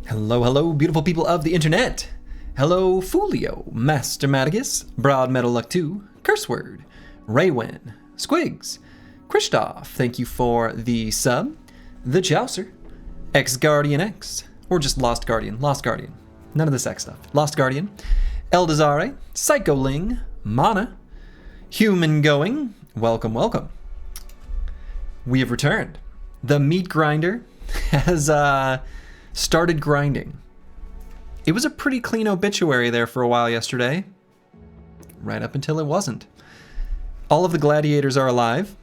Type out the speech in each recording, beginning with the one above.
Hello, hello, beautiful people of the internet. Hello, Fulio, Mastermaticus, Broad Metal Luck 2, Curseword, Raywin, Squigs, Christoph, thank you for the sub, The Chaucer, Ex-Guardian X, or just Lost Guardian, none of this X stuff, Lost Guardian, Eldazare, Psycholing, Mana, Human Going, welcome, welcome. We have returned. The meat grinder has started grinding. It was a pretty clean obituary there for a while yesterday, right up until it wasn't. All of the gladiators are alive,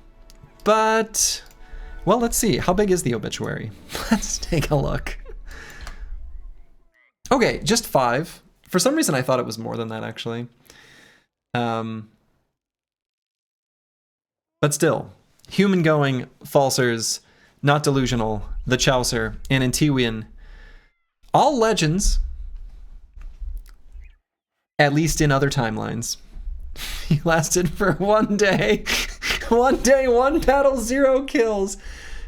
but, well, let's see. How big is the obituary? Let's take a look. Okay, just 5. For some reason, I thought it was more than that, actually. But still, Human Going, Falsers, Not Delusional, The Chaucer, and Antiwian, all legends, at least in other timelines. He lasted for 1 day. 1 day, 1 battle, 0 kills.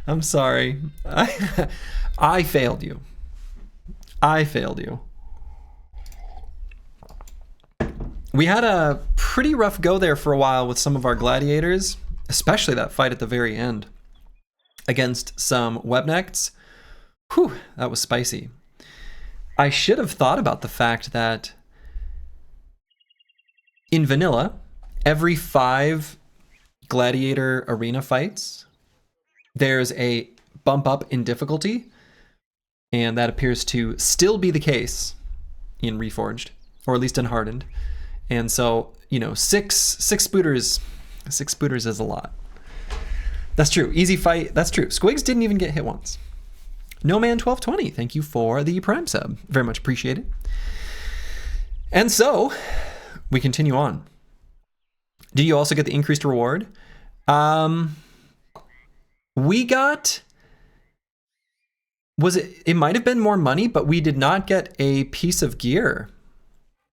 I'm sorry. I failed you. I failed you. We had a pretty rough go there for a while with some of our gladiators, especially that fight at the very end against some webnects. Whew, that was spicy. I should have thought about the fact that in vanilla, every 5 gladiator arena fights, there's a bump up in difficulty, and that appears to still be the case in Reforged, or at least in Hardened. And so, you know, six spooters is a lot. That's true. Easy fight. That's true. Squigs didn't even get hit once. No Man 1220, thank you for the Prime sub. Very much appreciated. And so, we continue on. Do you also get the increased reward? We got... It might have been more money, but we did not get a piece of gear.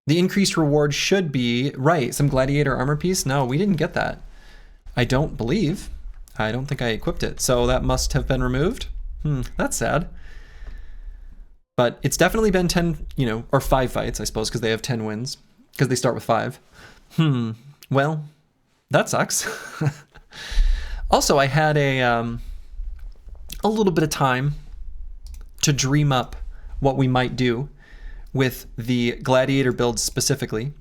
The increased reward should be, right, some gladiator armor piece? No, we didn't get that. I don't believe. I don't think I equipped it, so that must have been removed. That's sad. But it's definitely been 10, or 5 fights, I suppose, because they have 10 wins, because they start with 5. Well, that sucks. Also, I had a little bit of time to dream up what we might do with the gladiator builds specifically.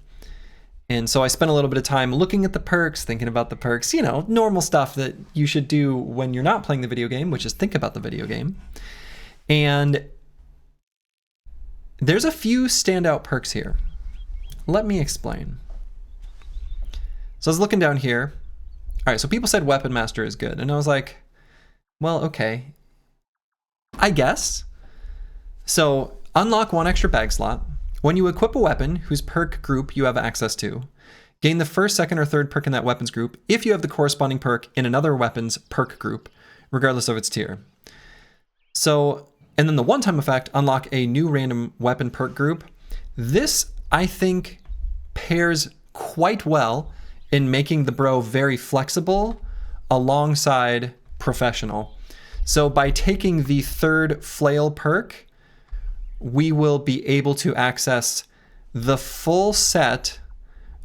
And so I spent a little bit of time looking at the perks, thinking about the perks, normal stuff that you should do when you're not playing the video game, which is think about the video game. And there's a few standout perks here. Let me explain. So I was looking down here. All right, so people said Weapon Master is good. And I was like, well, okay, I guess. So unlock 1 extra bag slot. When you equip a weapon whose perk group you have access to, gain the first, second, or third perk in that weapon's group if you have the corresponding perk in another weapon's perk group, regardless of its tier. So, and then the one-time effect, unlock a new random weapon perk group. This, I think, pairs quite well in making the bro very flexible alongside professional. So by taking the 3rd flail perk, we will be able to access the full set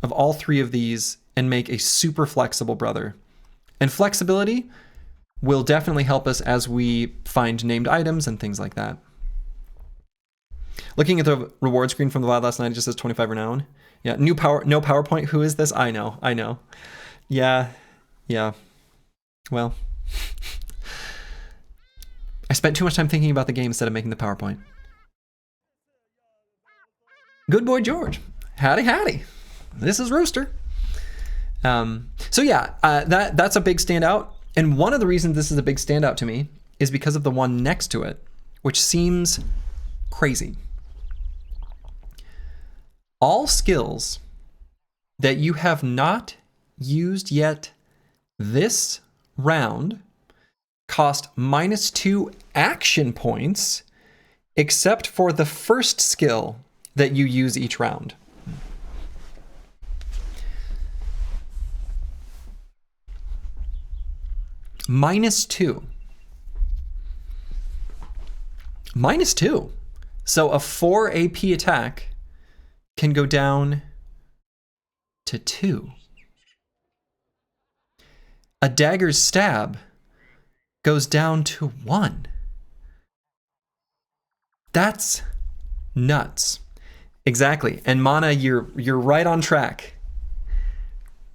of all 3 of these and make a super flexible brother. And flexibility will definitely help us as we find named items and things like that. Looking at the reward screen from the VOD last night, it just says 25 renown. Yeah, no PowerPoint. Who is this? I know. Yeah. Well, I spent too much time thinking about the game instead of making the PowerPoint. Good boy, George. Howdy. This is Rooster. So yeah, that's a big standout. And one of the reasons this is a big standout to me is because of the one next to it, which seems crazy. All skills that you have not used yet this round cost -2 action points, except for the first skill that you use each round. -2. -2. So a 4 AP attack can go down to 2. A dagger's stab goes down to 1. That's nuts. Exactly. And Mana, you're right on track.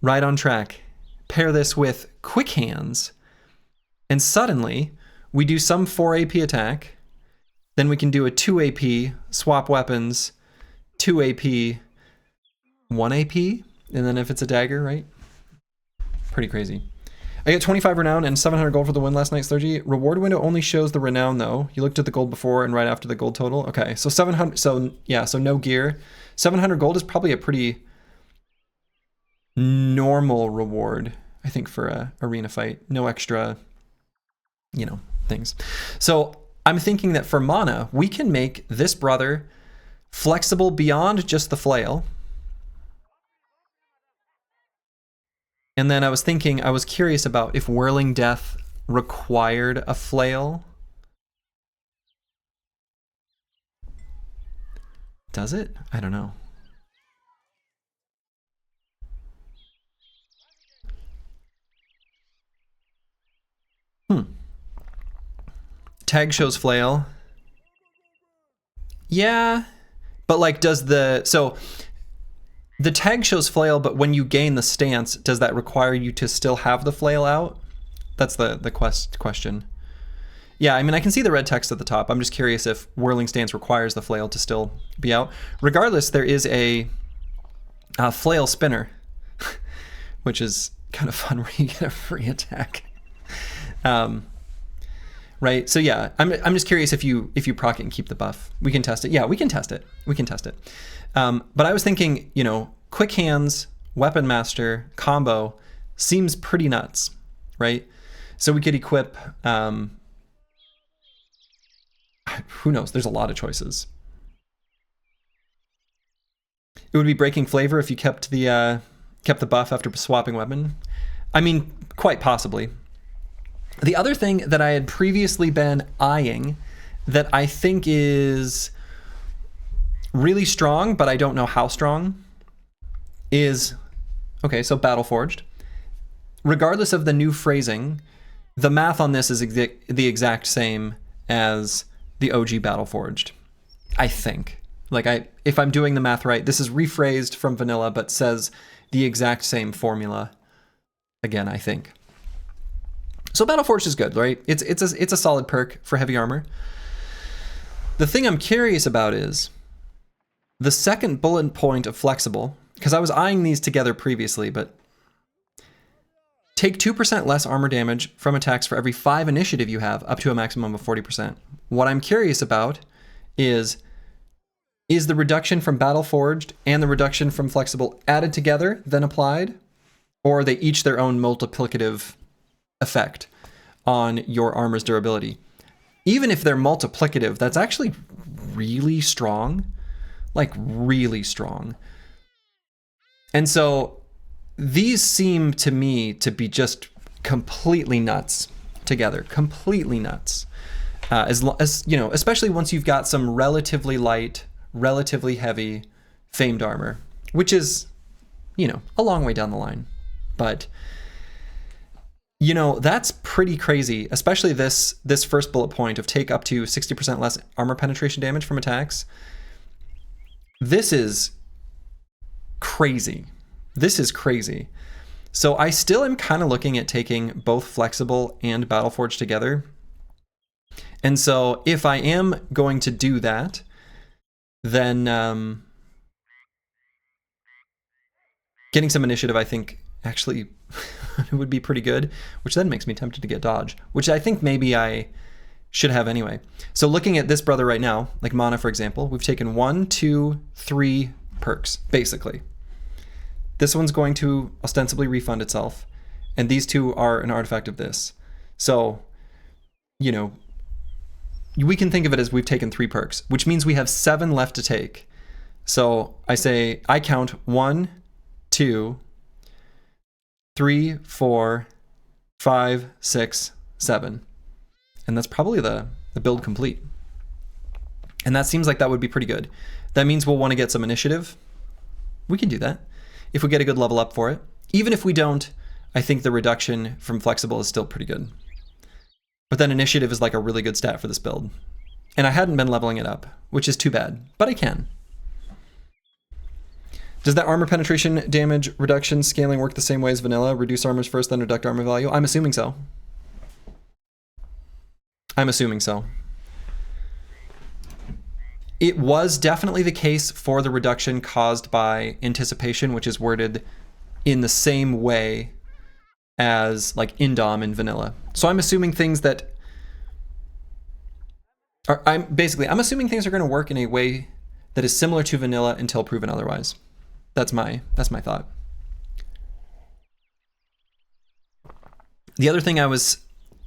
Right on track. Pair this with quick hands, and suddenly we do some 4 AP attack. Then we can do a 2 AP, swap weapons, 2 AP, 1 AP, and then if it's a dagger, right? Pretty crazy. I get 25 renown and 700 gold for the win last night, Slurgi. Reward window only shows the renown though. You looked at the gold before and right after the gold total. Okay, so 700, so yeah, so no gear. 700 gold is probably a pretty normal reward, I think, for a arena fight. No extra, you know, things. So I'm thinking that for mana, we can make this brother flexible beyond just the flail. And then I was curious about if Whirling Death required a flail. Does it? I don't know. Tag shows flail. Yeah, but like does the, so the tag shows flail, but when you gain the stance, does that require you to still have the flail out? That's the question. Yeah, I mean, I can see the red text at the top. I'm just curious if Whirling Stance requires the flail to still be out. Regardless, there is a flail spinner, which is kind of fun where you get a free attack. Right, so yeah, I'm just curious if you proc it and keep the buff. We can test it. Yeah, we can test it. We can test it. But I was thinking, you know, quick hands, weapon master combo seems pretty nuts, right? So we could equip. Who knows? There's a lot of choices. It would be breaking flavor if you kept the buff after swapping weapon. I mean, quite possibly. The other thing that I had previously been eyeing that I think is really strong, but I don't know how strong, is, okay, so Reforged. Regardless of the new phrasing, the math on this is the exact same as the OG Reforged, I think. Like, if I'm doing the math right, this is rephrased from vanilla, but says the exact same formula again, I think. So Reforged is good, right? It's a solid perk for heavy armor. The thing I'm curious about is the second bullet point of flexible, because I was eyeing these together previously, but take 2% less armor damage from attacks for every 5 initiative you have, up to a maximum of 40%. What I'm curious about is the reduction from Reforged and the reduction from flexible added together, then applied, or are they each their own multiplicative effect on your armor's durability? Even if they're multiplicative, that's actually really strong, like really strong. And so these seem to me to be just completely nuts together, completely nuts. As you know, especially once you've got some relatively light, relatively heavy famed armor, which is, you know, a long way down the line. But you know, that's pretty crazy, especially this first bullet point of take up to 60% less armor penetration damage from attacks. This is crazy. This is crazy. So I still am kind of looking at taking both flexible and Reforged together. And so if I am going to do that, then getting some initiative, I think, actually it would be pretty good, which then makes me tempted to get dodge, which I think maybe I should have anyway. So looking at this brother right now, like mana, for example, we've taken 1, 2, 3 perks, basically. This one's going to ostensibly refund itself, and these two are an artifact of this. So, you know, we can think of it as we've taken 3 perks, which means we have 7 left to take. So I count 1, 2, 3, 4, 5, 6, 7. And that's probably the build complete. And that seems like that would be pretty good. That means we'll want to get some initiative. We can do that if we get a good level up for it. Even if we don't, I think the reduction from flexible is still pretty good. But then initiative is like a really good stat for this build. And I hadn't been leveling it up, which is too bad, but I can. Does that armor penetration damage reduction scaling work the same way as vanilla? Reduce armors first, then reduct armor value? I'm assuming so. I'm assuming so. It was definitely the case for the reduction caused by anticipation, which is worded in the same way as like indom in vanilla. So I'm assuming things that are, I'm assuming things are going to work in a way that is similar to vanilla until proven otherwise. That's my thought. The other thing I was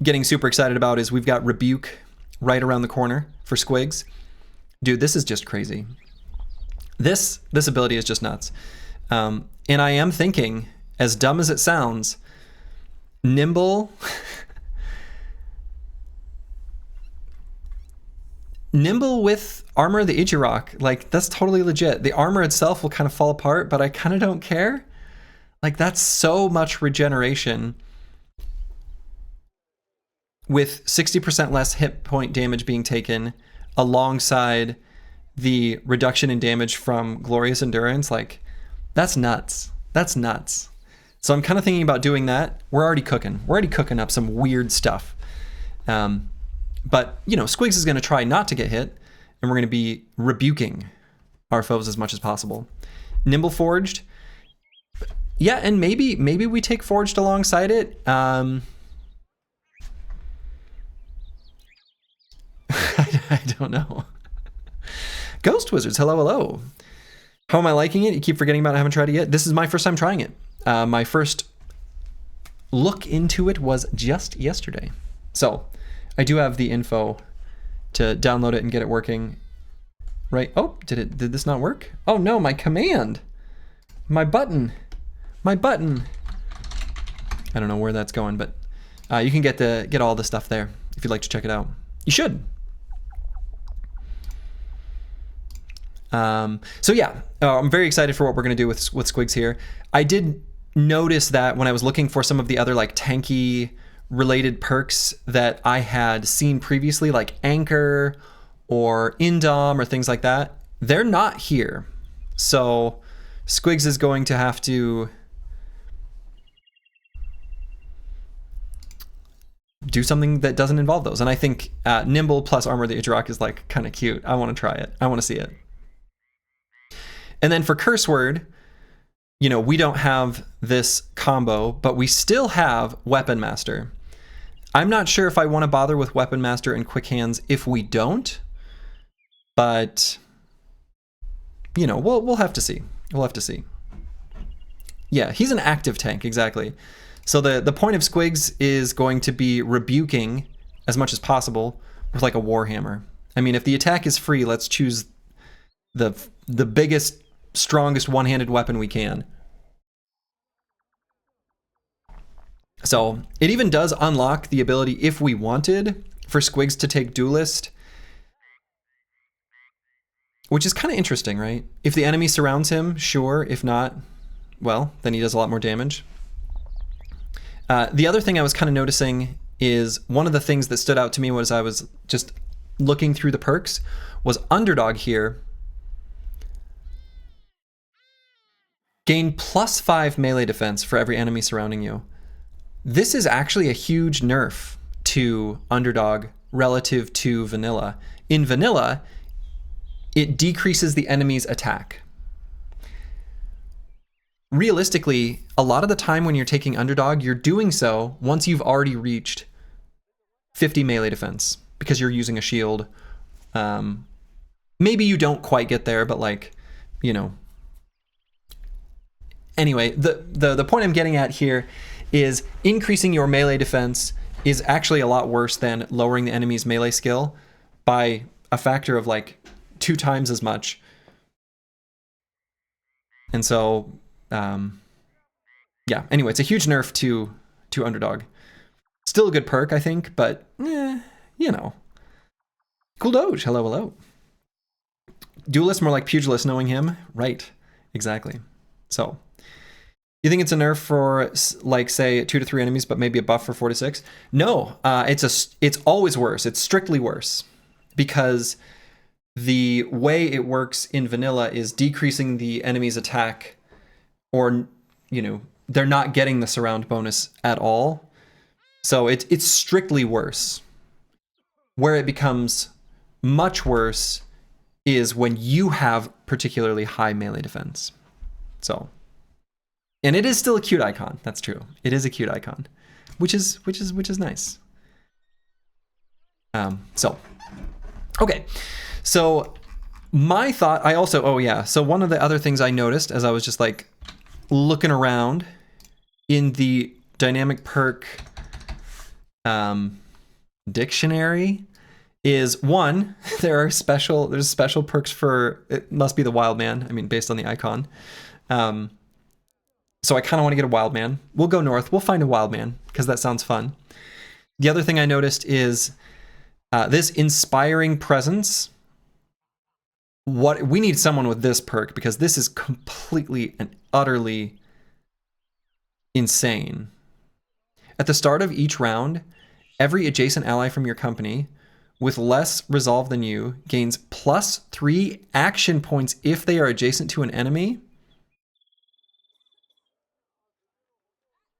getting super excited about is we've got Rebuke right around the corner for Squigs. Dude, this is just crazy. This ability is just nuts. And I am thinking, as dumb as it sounds, Nimble... Nimble with Armor of the Ijirok, like, that's totally legit. The armor itself will kind of fall apart, but I kind of don't care. Like, that's so much regeneration with 60% less hit point damage being taken alongside the reduction in damage from Glorious Endurance. Like, that's nuts. That's nuts. So I'm kind of thinking about doing that. We're already cooking. We're already cooking up some weird stuff. But, you know, Squigs is going to try not to get hit, and we're going to be rebuking our foes as much as possible. Nimble Forged. Yeah, and maybe we take Forged alongside it. I don't know. Ghost Wizards, hello. How am I liking it? You keep forgetting about it. I haven't tried it yet. This is my first time trying it. My first look into it was just yesterday. So I do have the info to download it and get it working. Right? Oh, did this not work? Oh no, my command. My button. I don't know where that's going, but you can get all the stuff there if you'd like to check it out. You should. So yeah, I'm very excited for what we're going to do with Squigs here. I did notice that when I was looking for some of the other like tanky related perks that I had seen previously, like Anchor or Indom or things like that, they're not here. So Squigs is going to have to do something that doesn't involve those. And I think Nimble plus Armor of the Ijirok is like kind of cute. I want to try it. I want to see it. And then for Curse Word, you know, we don't have this combo, but we still have Weapon Master. I'm not sure if I want to bother with Weapon Master and Quick Hands if we don't, but you know, we'll have to see. We'll have to see. Yeah, he's an active tank, exactly. So the point of Squigs is going to be rebuking as much as possible with like a Warhammer. I mean, if the attack is free, let's choose the biggest, strongest one-handed weapon we can. So it even does unlock the ability, if we wanted, for Squigs to take Duelist, which is kind of interesting, right? If the enemy surrounds him, sure. If not, well, then he does a lot more damage. The other thing I was kind of noticing is one of the things that stood out to me was I was just looking through the perks was Underdog here gain +5 melee defense for every enemy surrounding you. This is actually a huge nerf to Underdog relative to Vanilla. In Vanilla, it decreases the enemy's attack. Realistically, a lot of the time when you're taking Underdog, you're doing so once you've already reached 50 melee defense because you're using a shield. Maybe you don't quite get there, but like, you know. Anyway, the point I'm getting at here is increasing your melee defense is actually a lot worse than lowering the enemy's melee skill by a factor of like 2 times as much. And so, yeah, anyway, it's a huge nerf to Underdog. Still a good perk, I think, but, you know. Cool Doge, hello. duelist, more like pugilist, knowing him. Right, exactly. So, you think it's a nerf for, like, say, 2 to 3 enemies, but maybe a buff for 4 to 6? No, it's always worse. It's strictly worse, because the way it works in vanilla is decreasing the enemy's attack, or, you know, they're not getting the surround bonus at all. So it's strictly worse. Where it becomes much worse is when you have particularly high melee defense. So, and it is still a cute icon. That's true. It is a cute icon, which is nice. So, okay. So my thought, I also, oh yeah. So one of the other things I noticed as I was just like looking around in the dynamic perk dictionary is, one, there's special perks for, it must be the wild man. I mean, based on the icon. So I kind of want to get a wild man. We'll go north. We'll find a wild man because that sounds fun. The other thing I noticed is this inspiring presence. We need someone with this perk, because this is completely and utterly insane. At the start of each round, every adjacent ally from your company with less resolve than you gains +3 action points if they are adjacent to an enemy.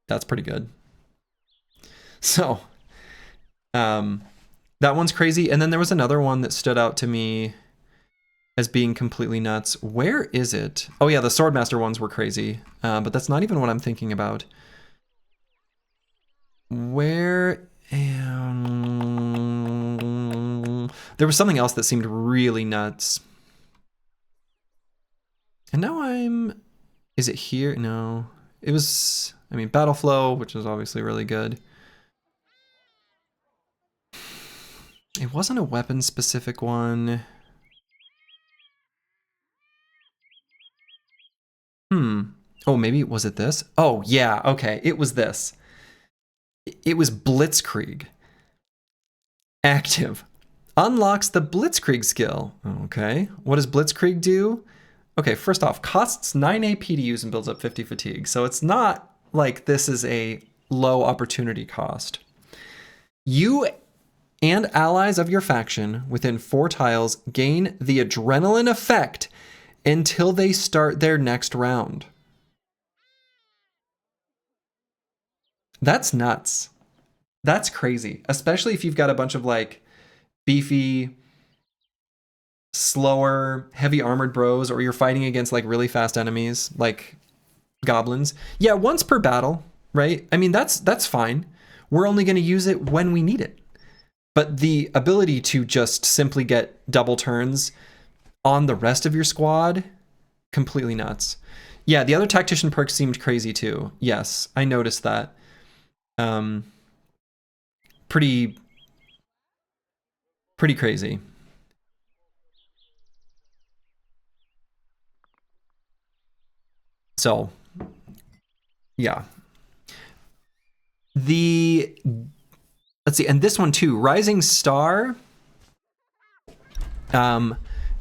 That's pretty good. So, that one's crazy. And then there was another one that stood out to me as being completely nuts. Where is it? Oh yeah, the Swordmaster ones were crazy, but that's not even what I'm thinking about. Where there was something else that seemed really nuts. And now is it here? No, it was, I mean, Battle Flow, which is obviously really good. It wasn't a weapon specific one. Oh, maybe was it this? Oh yeah, okay, it was this. It was Blitzkrieg. Active. Unlocks the Blitzkrieg skill. Okay, what does Blitzkrieg do? Okay, first off, costs 9 AP to use and builds up 50 fatigue. So it's not like this is a low opportunity cost. You and allies of your faction within 4 tiles gain the adrenaline effect until they start their next round. That's nuts. That's crazy, especially if you've got a bunch of like beefy, slower, heavy armored bros, or you're fighting against like really fast enemies like goblins. Yeah, once per battle, right? I mean, that's fine. We're only going to use it when we need it. But the ability to just simply get double turns on the rest of your squad, completely nuts. Yeah, the other tactician perks seemed crazy too. Yes, I noticed that. Pretty crazy. So, yeah. Let's see, and this one too, Rising Star.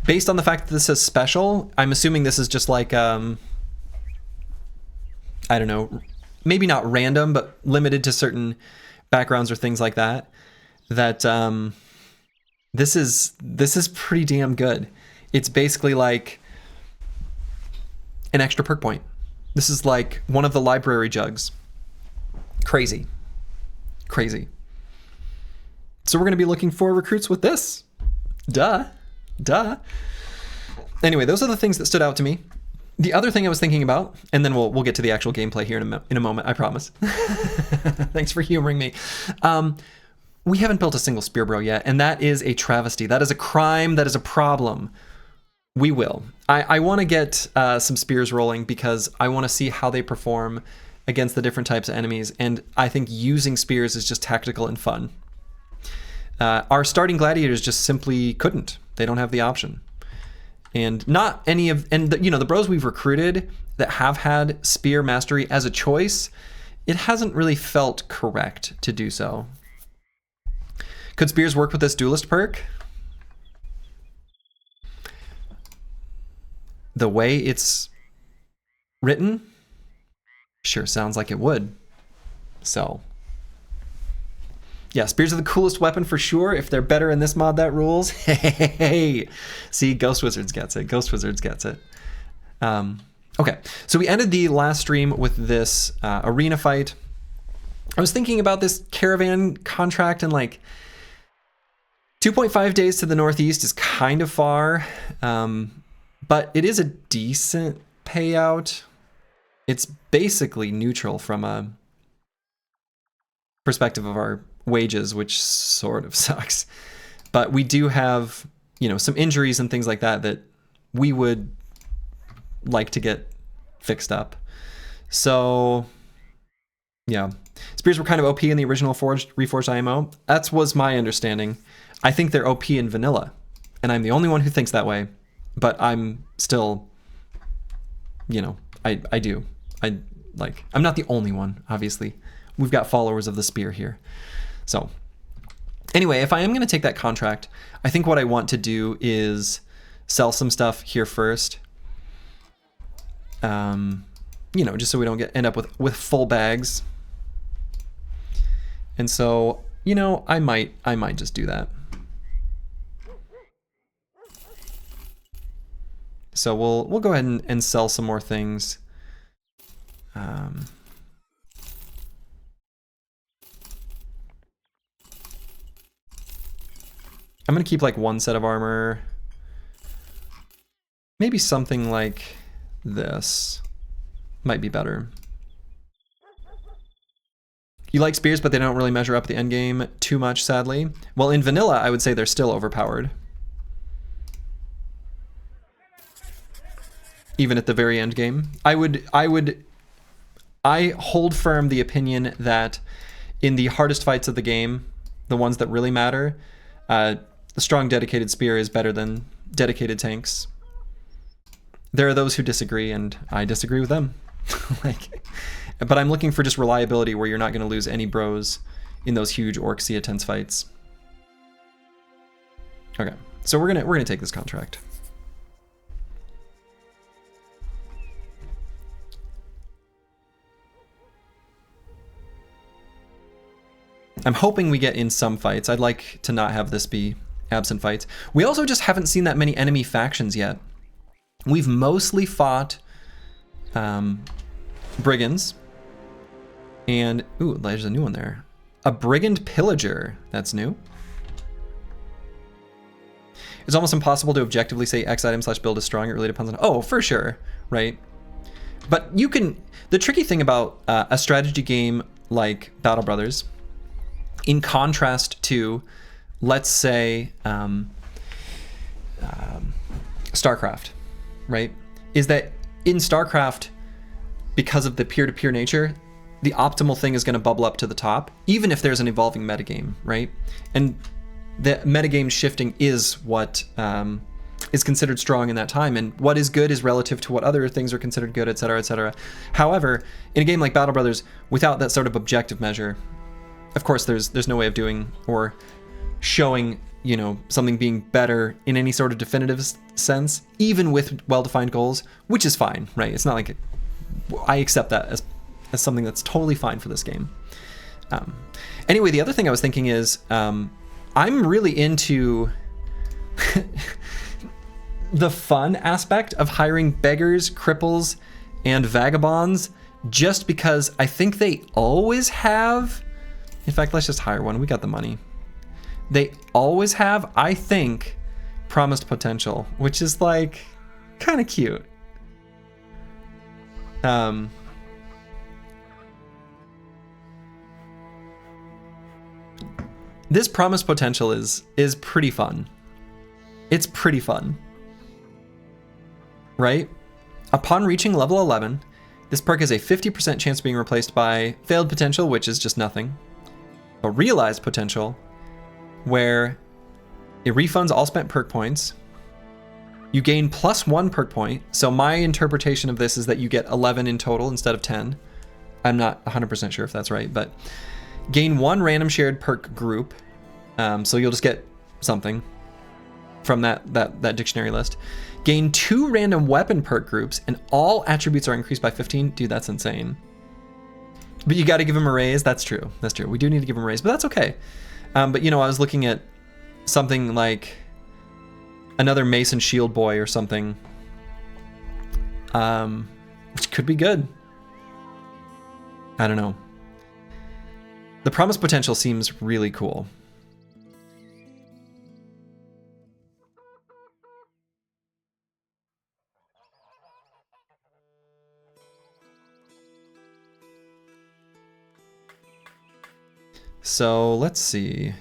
Based on the fact that this is special, I'm assuming this is just like, I don't know, maybe not random, but limited to certain backgrounds or things like that. That this is pretty damn good. It's basically like an extra perk point. This is like one of the library jugs. Crazy. Crazy. So we're going to be looking for recruits with this. Duh. Anyway, those are the things that stood out to me. The other thing I was thinking about, and then we'll get to the actual gameplay here in a moment, I promise. Thanks for humoring me. We haven't built a single spear bro yet, and that is a travesty. That is a crime. That is a problem. We will. I want to get some spears rolling because I want to see how they perform against the different types of enemies, and I think using spears is just tactical and fun. Our starting gladiators just simply couldn't. They don't have the option. And not any of, the bros we've recruited that have had spear mastery as a choice, it hasn't really felt correct to do so. Could spears work with this duelist perk? the way it's written, sure sounds like it would. So yeah, spears are the coolest weapon for sure. If they're better in this mod, that rules. Hey, see, Ghost Wizards gets it. Ghost Wizards gets it. Okay, so we ended the last stream with this arena fight. I was thinking about this caravan contract, and like 2.5 days to the northeast is kind of far, but it is a decent payout. It's basically neutral from a perspective of our wages, which sort of sucks. But we do have, you know, some injuries and things like that that we would like to get fixed up. So yeah, spears were kind of OP in the original Reforged IMO. That was my understanding. I think they're OP in vanilla, and I'm the only one who thinks that way, but I'm still, you know, I do. I'm not the only one, obviously. We've got followers of the spear here. So anyway, if I am going to take that contract, I think what I want to do is sell some stuff here first. You know, just so we don't end up with full bags. And so, you know, I might just do that. So we'll go ahead and sell some more things. I'm gonna keep like one set of armor. Maybe something like this might be better. You like spears, but they don't really measure up the end game too much, sadly. Well, in vanilla, I would say they're still overpowered. Even at the very end game. I hold firm the opinion that in the hardest fights of the game, the ones that really matter, the strong dedicated spear is better than dedicated tanks. There are those who disagree, and I disagree with them. But I'm looking for just reliability where you're not going to lose any bros in those huge Orc Sea tense fights. Okay, so we're gonna take this contract. I'm hoping we get in some fights. I'd like to not have this be absent fights. We also just haven't seen that many enemy factions yet. We've mostly fought brigands. And, ooh, there's a new one there. A brigand pillager. That's new. It's almost impossible to objectively say X item / build is strong. It really depends on... Oh, for sure, right? But you can... The tricky thing about a strategy game like Battle Brothers, in contrast to, let's say, StarCraft, right? Is that in StarCraft, because of the peer-to-peer nature, the optimal thing is going to bubble up to the top, even if there's an evolving metagame, right? And the metagame shifting is what is considered strong in that time, and what is good is relative to what other things are considered good, etc., etc. However, in a game like Battle Brothers, without that sort of objective measure, of course, there's no way of doing or showing, you know, something being better in any sort of definitive sense, even with well-defined goals, which is fine, right? It's not like I accept that as something that's totally fine for this game. Anyway, the other thing I was thinking is I'm really into the fun aspect of hiring beggars, cripples, and vagabonds, just because I think they always have... In fact, let's just hire one. We got the money. They always have, I think, promised potential, which is like kind of cute. This promised potential is pretty fun. It's pretty fun. Right? Upon reaching level 11, this perk has a 50% chance of being replaced by failed potential, which is just nothing. A realized potential, where it refunds all spent perk points. You gain +1 perk point. So my interpretation of this is that you get 11 in total instead of 10. I'm not 100% sure if that's right, but gain 1 random shared perk group. So you'll just get something. from that dictionary list. Gain 2 random weapon perk groups, and all attributes are increased by 15. Dude, that's insane. But you got to give him a raise. That's true. That's true. We do need to give him a raise, but that's okay. But you know, I was looking at something like another Mason Shield Boy or something, which could be good. I don't know. The promised potential seems really cool. So let's see.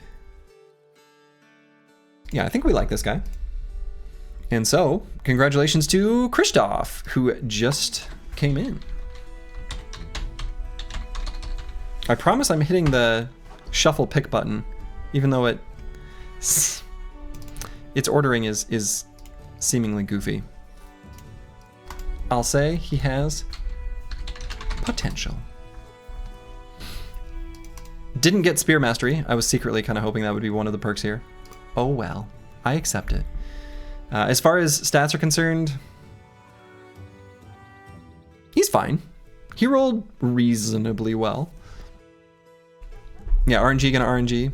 Yeah, I think we like this guy. And so, congratulations to Christoph, who just came in. I promise I'm hitting the shuffle pick button, even though its ordering is seemingly goofy. I'll say he has potential. Didn't get Spear Mastery. I was secretly kind of hoping that would be one of the perks here. Oh well, I accept it. As far as stats are concerned, he's fine. He rolled reasonably well. Yeah, RNG gonna RNG.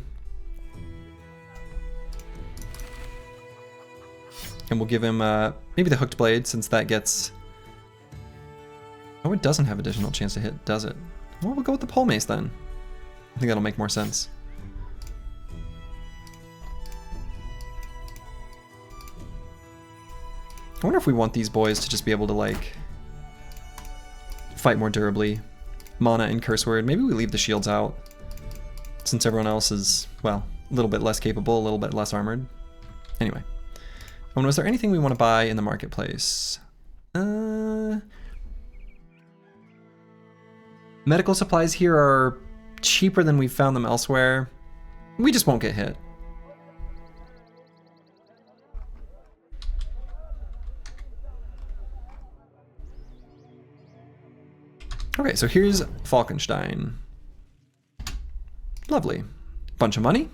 And we'll give him maybe the Hooked Blade, since that gets... Oh, it doesn't have additional chance to hit, does it? Well, we'll go with the Pole Mace then. I think that'll make more sense. I wonder if we want these boys to just be able to, like, fight more durably. Mana and Curse Word. Maybe we leave the shields out, since everyone else is, well, a little bit less capable, a little bit less armored. Anyway. Oh, was there anything we want to buy in the marketplace? Medical supplies here are cheaper than we've found them elsewhere. We just won't get hit. Okay, so here's Falkenstein. Lovely. Bunch of money.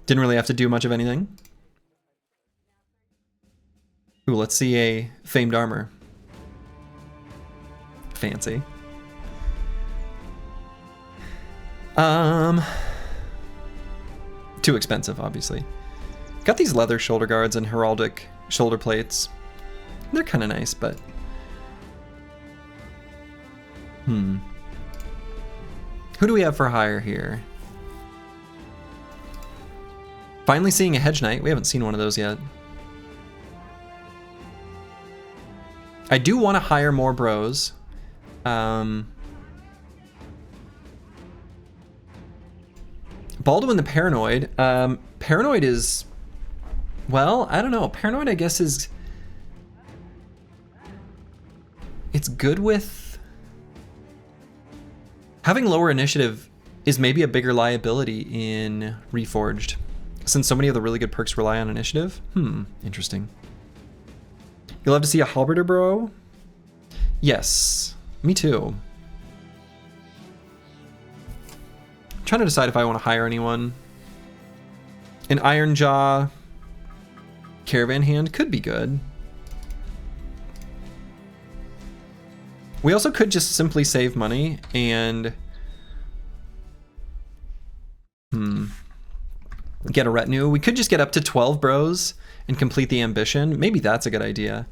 Didn't really have to do much of anything. Ooh, let's see a famed armor. Fancy. Too expensive, obviously. Got these leather shoulder guards and heraldic shoulder plates. They're kind of nice, but... Who do we have for hire here? Finally seeing a Hedge Knight. We haven't seen one of those yet. I do want to hire more bros. Baldwin the Paranoid. Paranoid is... Well, I don't know. Paranoid, I guess, is... It's good with... Having lower initiative is maybe a bigger liability in Reforged, since so many of the really good perks rely on initiative. Interesting. You'll have to see a halberder bro? Yes, me too. I'm trying to decide if I want to hire anyone. An Iron Jaw caravan hand could be good. We also could just simply save money and get a retinue. We could just get up to 12 bros and complete the ambition. Maybe that's a good idea.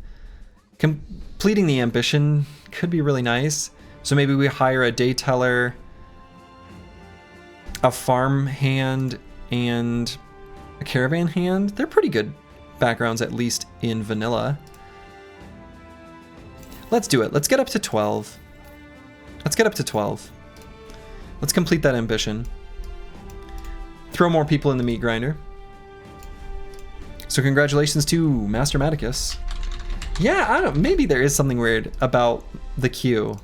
Completing the ambition could be really nice. So maybe we hire a day teller, a farm hand, and a caravan hand. They're pretty good backgrounds, at least in vanilla. Let's do it. Let's get up to 12. Let's get up to 12. Let's complete that ambition. Throw more people in the meat grinder. So congratulations to Master Maticus. Yeah, I don't, maybe there is something weird about the queue.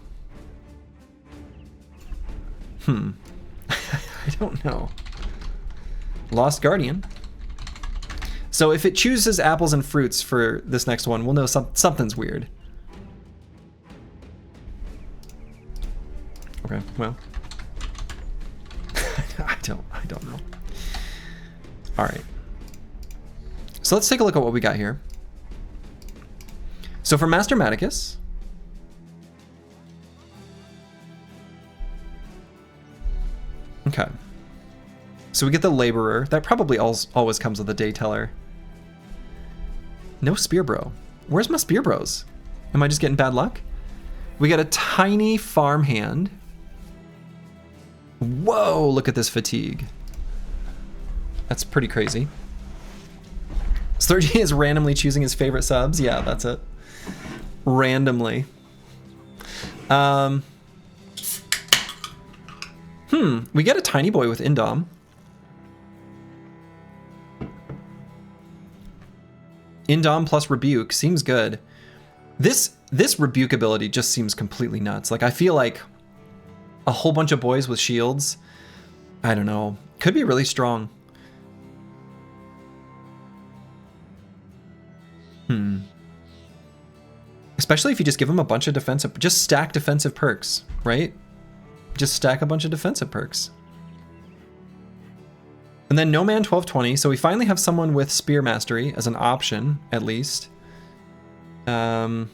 I don't know. Lost Guardian. So if it chooses apples and fruits for this next one, we'll know something's weird. Okay, well. I don't know. All right. So let's take a look at what we got here. So for Master Maticus, okay. So we get the Laborer. That probably always comes with a Dayteller. No Spear Bro. Where's my Spear Bros? Am I just getting bad luck? We got a tiny Farmhand. Whoa, look at this fatigue. That's pretty crazy. Slurgi is randomly choosing his favorite subs. Yeah, that's it. Randomly. We get a tiny boy with Indom. Indom plus Rebuke seems good. This Rebuke ability just seems completely nuts. Like, I feel like a whole bunch of boys with shields, I don't know, could be really strong. Especially if you just give them a bunch of defensive, just stack defensive perks, right? Just stack a bunch of defensive perks. And then No Man 1220, so we finally have someone with Spear Mastery as an option, at least. Let's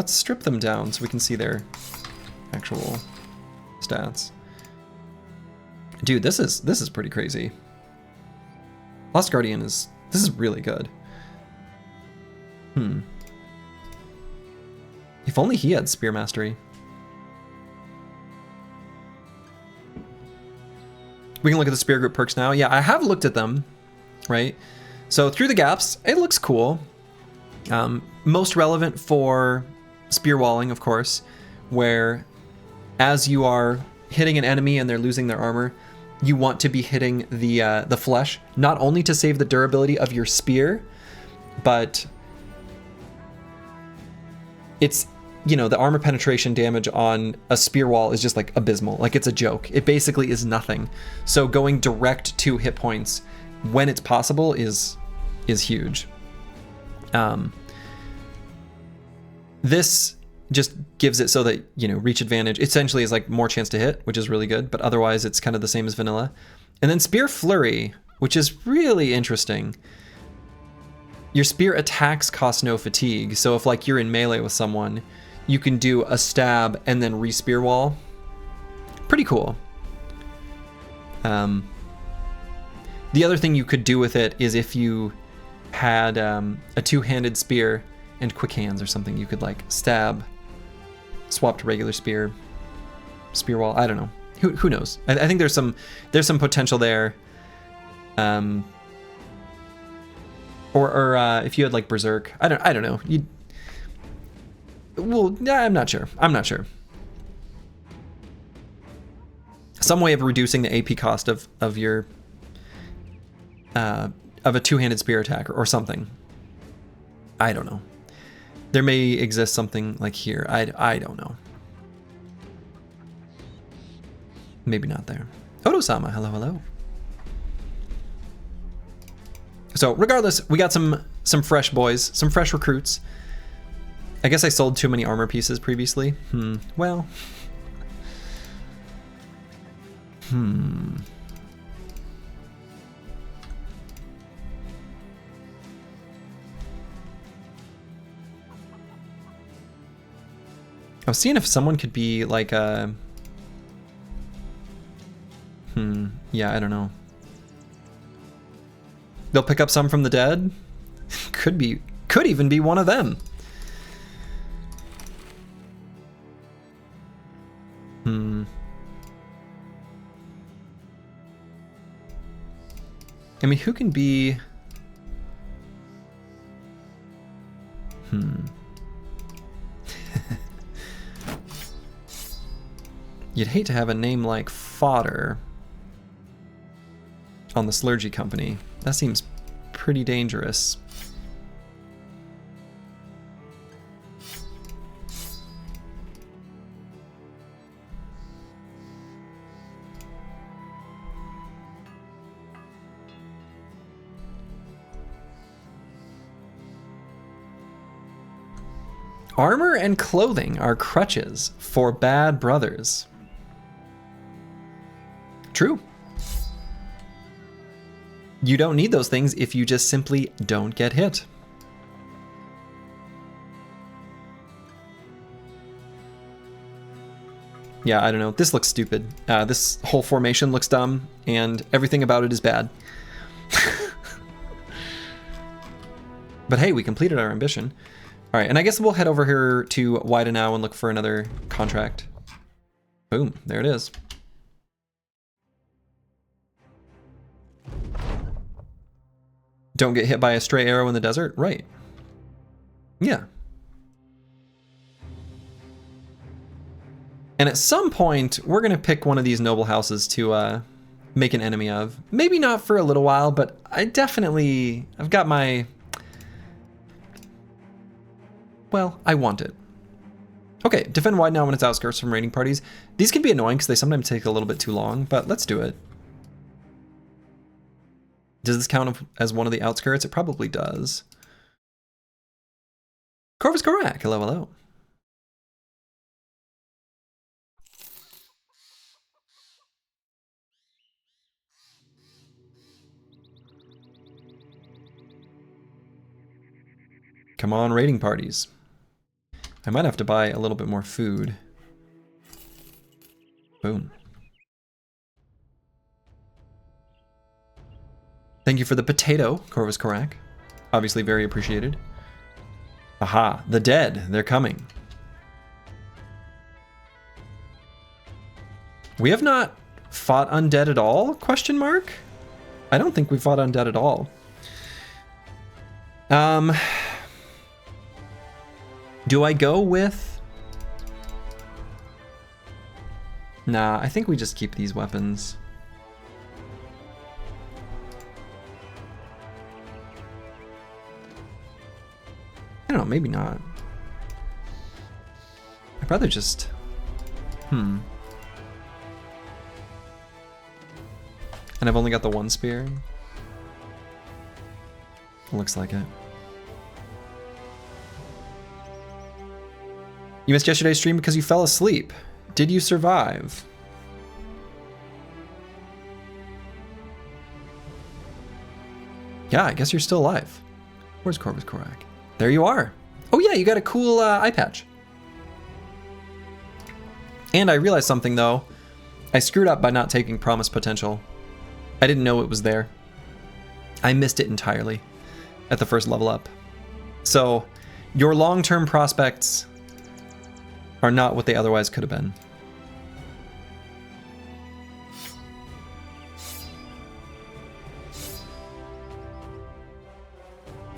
strip them down so we can see their actual stats. Dude, this is pretty crazy. Lost Guardian this is really good. If only he had Spear Mastery. We can look at the Spear Group perks now. Yeah, I have looked at them, right? So Through the Gaps, it looks cool. Most relevant for Spear Walling, of course, where as you are hitting an enemy and they're losing their armor, you want to be hitting the flesh, not only to save the durability of your spear, but it's, you know, the armor penetration damage on a spear wall is just like abysmal. Like, it's a joke. It basically is nothing. So going direct to hit points when it's possible is huge. This just gives it so that, you know, reach advantage essentially is like more chance to hit, which is really good, but otherwise it's kind of the same as vanilla. And then Spear Flurry, which is really interesting. Your spear attacks cost no fatigue. So if like you're in melee with someone, you can do a stab and then re-spear wall. Pretty cool. The other thing you could do with it is if you had a two-handed spear and quick hands or something, you could like stab, swap to regular spear wall. I don't know. Who knows? I think there's some potential there. Or if you had like Berserk, I don't know. Well, I'm not sure. Some way of reducing the AP cost of your of a two-handed spear attack or something. I don't know. There may exist something like here. I don't know. Maybe not there. Odo-sama, hello. So regardless, we got some fresh boys, some fresh recruits. I guess I sold too many armor pieces previously. Well. I was seeing if someone could be like a... Yeah, I don't know. They'll pick up some from the dead? Could even be one of them. I mean, who can be... You'd hate to have a name like Fodder on the Slurgi company. That seems pretty dangerous. Armor and clothing are crutches for bad brothers. True. You don't need those things if you just simply don't get hit. Yeah, I don't know. This looks stupid. This whole formation looks dumb, and everything about it is bad. But hey, we completed our ambition. All right, and I guess we'll head over here to Widen now and look for another contract. Boom, there it is. Don't get hit by a stray arrow in the desert? Right. Yeah. And at some point, we're going to pick one of these noble houses to make an enemy of. Maybe not for a little while, but I've got my... Well, I want it. Okay, defend wide now when it's outskirts from raiding parties. These can be annoying because they sometimes take a little bit too long, but let's do it. Does this count as one of the outskirts? It probably does. Corvus Korak, hello, hello. Come on, raiding parties. I might have to buy a little bit more food. Boom. Thank you for the potato, Corvus Korak. Obviously very appreciated. Aha, the dead, they're coming. We have not fought undead at all, question mark? I don't think we fought undead at all. Do I go with... Nah, I think we just keep these weapons. I don't know, maybe not. I'd rather just... And I've only got the one spear. Looks like it. You missed yesterday's stream because you fell asleep. Did you survive? Yeah, I guess you're still alive. Where's Corvus Korak? There you are. Oh yeah, you got a cool eye patch. And I realized something though. I screwed up by not taking Promise Potential. I didn't know it was there. I missed it entirely at the first level up. So your long-term prospects are not what they otherwise could have been.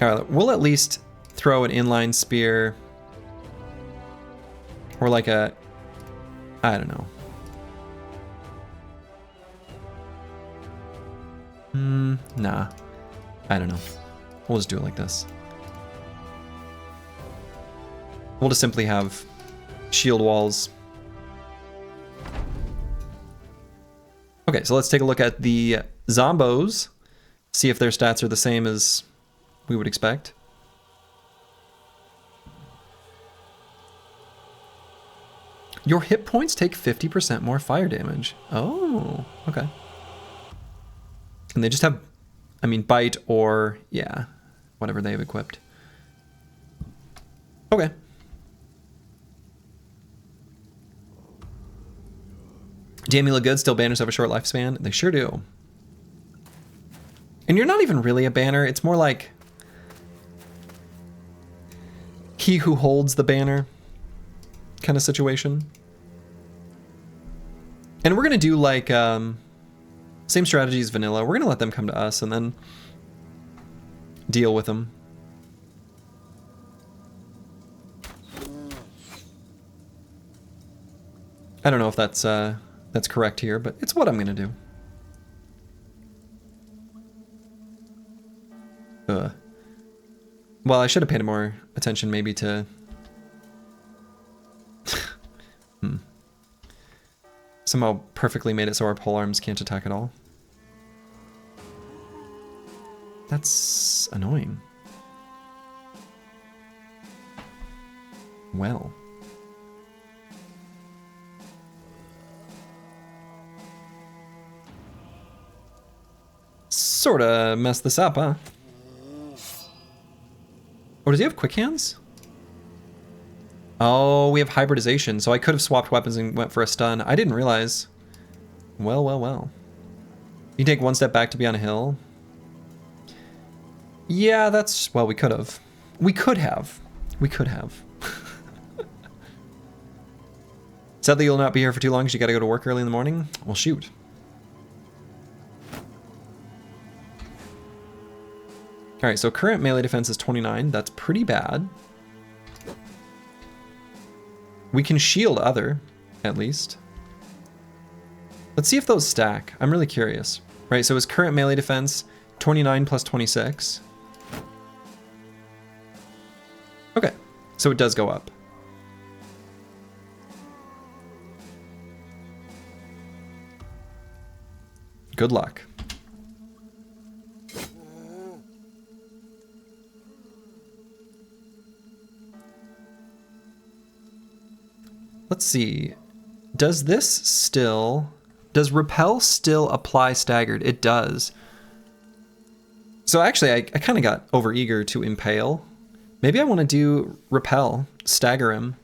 All right, we'll at least throw an inline spear or like a, I don't know. Nah, I don't know. We'll just do it like this. We'll just simply have shield walls. Okay, so let's take a look at the zombos, see if their stats are the same as we would expect. Your hit points take 50% more fire damage. Oh, okay. And they just have, I mean, bite or, yeah, whatever they have equipped. Okay. Damn, you look good. Still, banners have a short lifespan. They sure do. And you're not even really a banner. It's more like he who holds the banner kind of situation. And we're going to do like same strategy as vanilla. We're going to let them come to us and then deal with them. I don't know if that's correct here, but it's what I'm going to do. Well, I should have paid more attention maybe to... Somehow perfectly made it so our polearms can't attack at all. That's annoying. Well. sorta messed this up, huh? Or does he have quick hands? Oh, we have hybridization, so I could have swapped weapons and went for a stun. I didn't realize. Well, well, well. You take one step back to be on a hill. Yeah, that's... well, we could have. We could have. We could have. Sadly, you'll not be here for too long because you gotta go to work early in the morning. Well, shoot. Alright, so current melee defense is 29. That's pretty bad. We can shield other, at least. Let's see if those stack. I'm really curious. Right, so his current melee defense, 29 plus 26. Okay, so it does go up. Good luck. Let's see. Does this still... does repel still apply staggered? It does. So actually, I kind of got overeager to impale. Maybe I want to do repel, stagger him.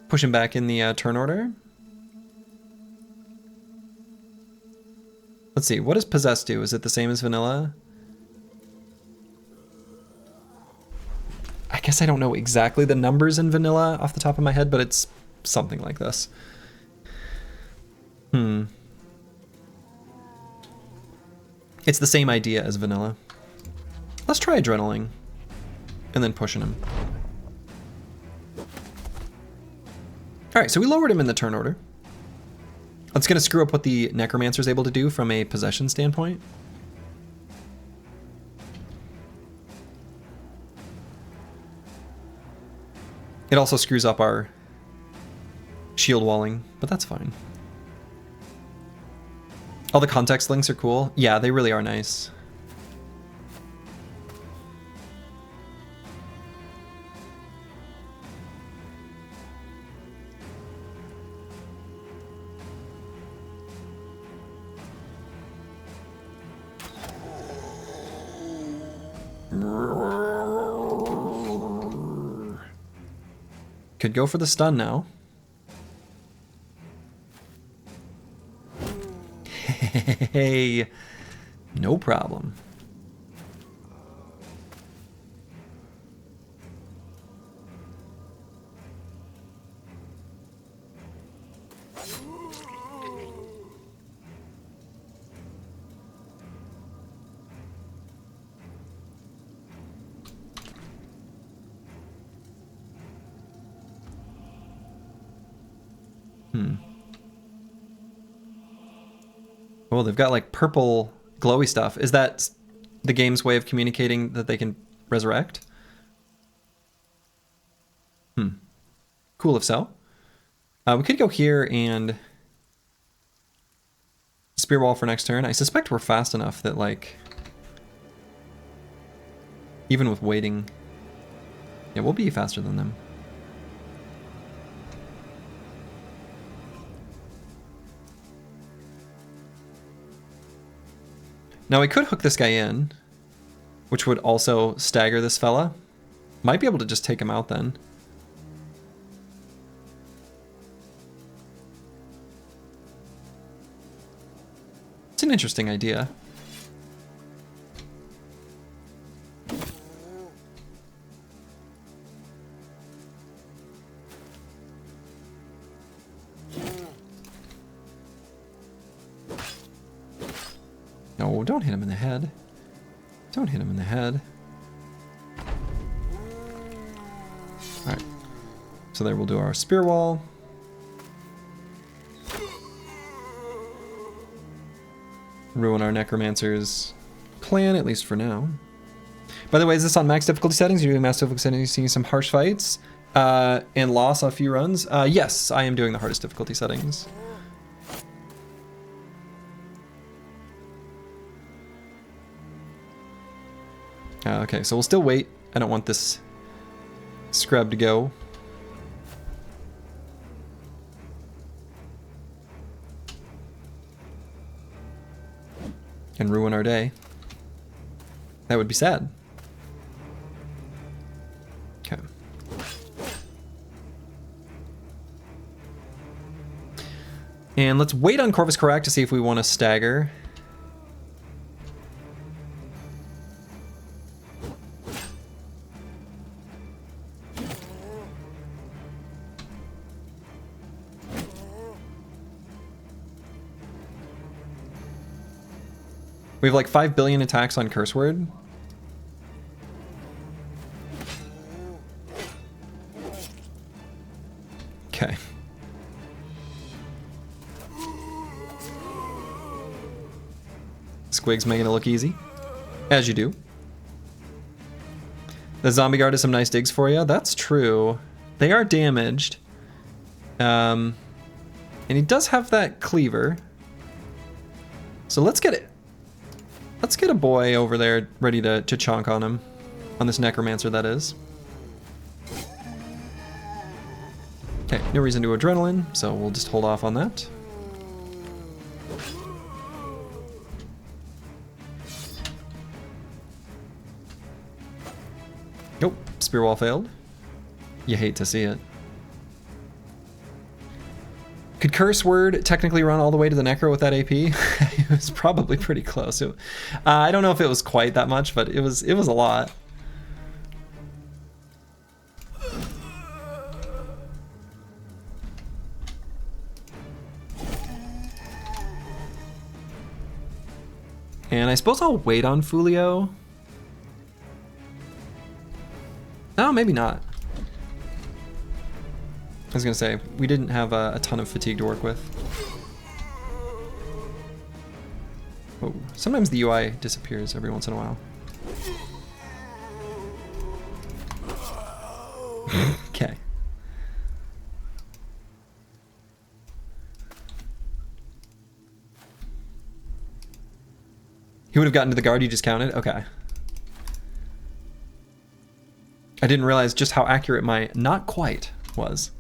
Push him back in the turn order. Let's see, what does possess do? Is it the same as vanilla? I guess I don't know exactly the numbers in vanilla off the top of my head, but it's something like this. It's the same idea as vanilla. Let's try adrenaline. And then pushing him. Alright, so we lowered him in the turn order. That's going to screw up what the Necromancer's able to do from a possession standpoint. It also screws up our shield walling, but that's fine. All the context links are cool. Yeah, they really are nice. Could go for the stun now. Hey, no problem. Oh, they've got like purple glowy stuff. Is that the game's way of communicating that they can resurrect? Cool if so. We could go here and spear wall for next turn. I suspect we're fast enough that like, even with waiting, yeah, we'll be faster than them. Now we could hook this guy in, which would also stagger this fella. Might be able to just take him out then. It's an interesting idea. No, don't hit him in the head. Don't hit him in the head. Alright. So there we'll do our spear wall. Ruin our Necromancer's plan, at least for now. By the way, is this on max difficulty settings? You're doing max difficulty settings, seeing some harsh fights, and loss on a few runs? Yes, I am doing the hardest difficulty settings. Okay, so we'll still wait. I don't want this scrub to go. and ruin our day. That would be sad. Okay. And let's wait on Corvus Corac to see if we want to stagger. We have like 5 billion attacks on Curse Word. Okay. Squig's making it look easy, as you do. The Zombie Guard has some nice digs for you. That's true. They are damaged. And he does have that cleaver. So let's get it. Let's get a boy over there ready to chonk on him. On this necromancer, that is. Okay, no reason to adrenaline, so we'll just hold off on that. Nope, spear wall failed. You hate to see it. Could Curse Word technically run all the way to the Necro with that AP? It was probably pretty close. I don't know if it was quite that much, but it was a lot. And I suppose I'll wait on Fulio. Oh, maybe not. I was gonna say, we didn't have a ton of fatigue to work with. Oh, sometimes the UI disappears every once in a while. Okay. He would have gotten to the guard you just counted? Okay. I didn't realize just how accurate my not quite was.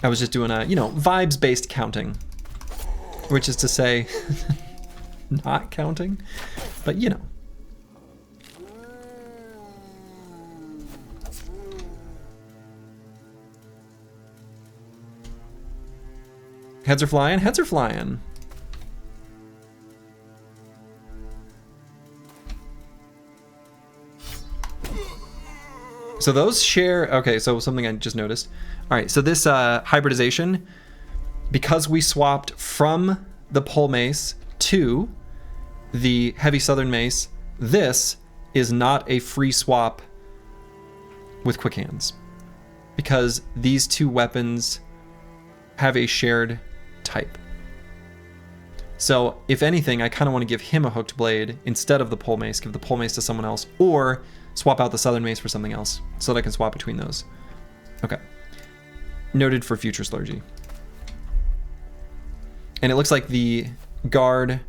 I was just doing a, you know, vibes-based counting, which is to say, not counting, but you know. Heads are flying, heads are flying. So those share, okay, so something I just noticed. All right, so this hybridization, because we swapped from the pole mace to the heavy southern mace, this is not a free swap with quick hands, because these two weapons have a shared type. So if anything, I kind of want to give him a hooked blade instead of the pole mace, give the pole mace to someone else, or swap out the southern mace for something else so that I can swap between those. Okay. Noted for future Slurgi. And it looks like the guard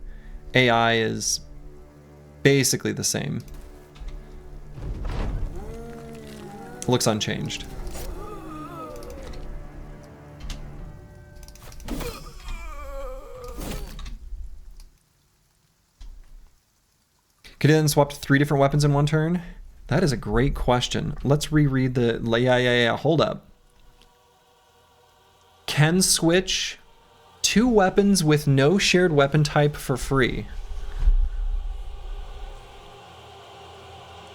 AI is basically the same. Looks unchanged. Could he then swap 3 different weapons in one turn? That is a great question. Let's reread the... Yeah, hold up. Can switch 2 weapons with no shared weapon type for free.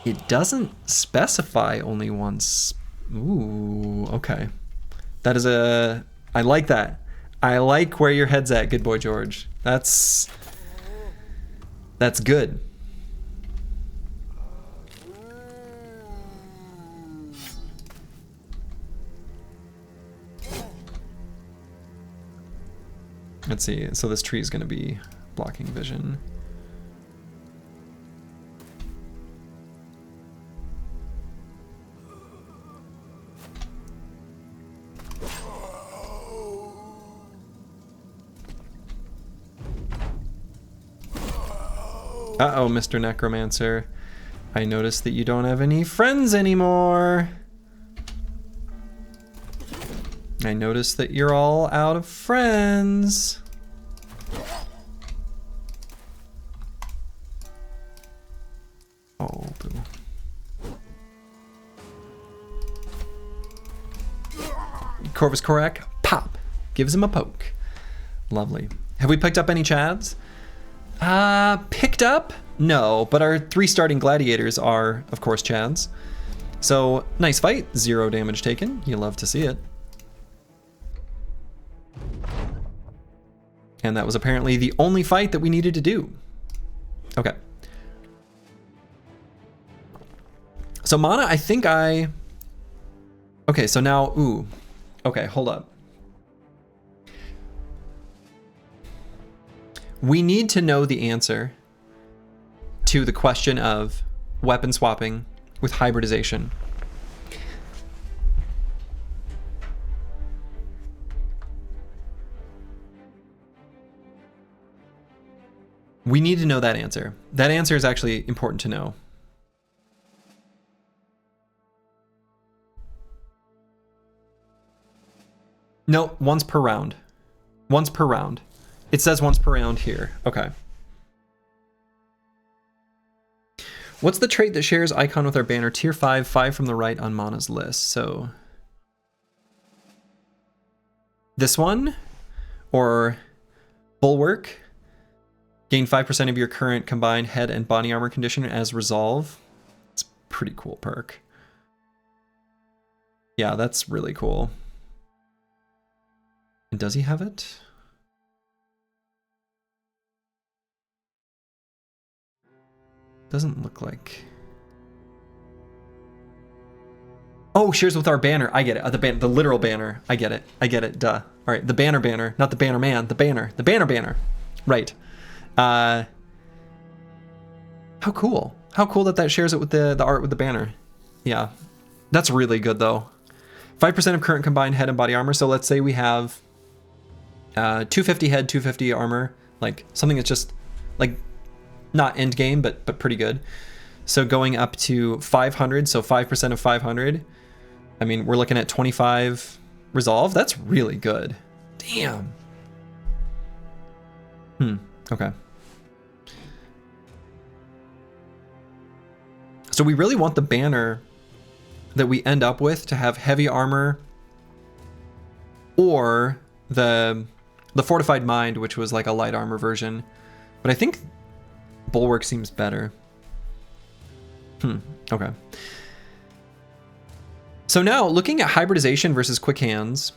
It doesn't specify only once. Ooh, okay. That is a... I like that. I like where your head's at, good boy George. That's good. Let's see, so this tree is going to be blocking vision. Uh-oh, Mr. Necromancer. I noticed that you don't have any friends anymore. I noticed that you're all out of friends. Oh, boo. Corvus Korak, pop. Gives him a poke. Lovely. Have we picked up any Chads? Picked up? No, but our 3 starting gladiators are, of course, Chads. So, nice fight. 0 damage taken. You love to see it. And that was apparently the only fight that we needed to do. Okay. So mana, I think I... Okay, so now, ooh. Okay, hold up. We need to know the answer to the question of weapon swapping with hybridization. We need to know that answer. That answer is actually important to know. No, once per round. Once per round. It says once per round here. Okay. What's the trait that shares icon with our banner? Tier 5, 5 from the right on Mana's list. So this one, or Bulwark, gain 5% of your current combined head and body armor condition as resolve. It's pretty cool perk. Yeah, that's really cool. And does he have it? Doesn't look like. Oh, shares with our banner. I get it. The literal banner. I get it. I get it. Duh. All right, the banner, not the banner man. The banner. Right. How cool. How cool that shares it with the art with the banner. Yeah, that's really good though. 5% of current combined head and body armor. So let's say we have 250 head, 250 armor, like something that's just like not end game, but pretty good. So going up to 500, so 5% of 500. I mean, we're looking at 25 resolve. That's really good. Damn. Okay. So we really want the banner that we end up with to have heavy armor, or the fortified mind, which was like a light armor version. But I think Bulwark seems better. Okay. So now looking at hybridization versus quick hands,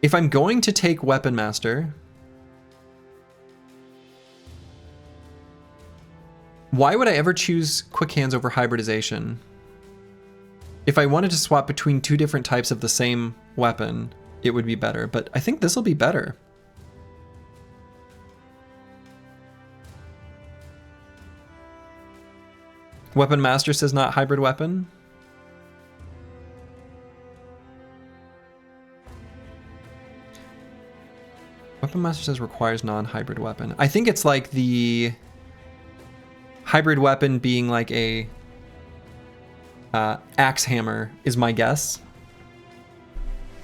if I'm going to take Weapon Master, why would I ever choose quick hands over hybridization? If I wanted to swap between 2 different types of the same weapon, it would be better, but I think this will be better. Weapon Master says not hybrid weapon. Weapon Master says requires non-hybrid weapon. I think it's like the hybrid weapon being like a axe hammer is my guess.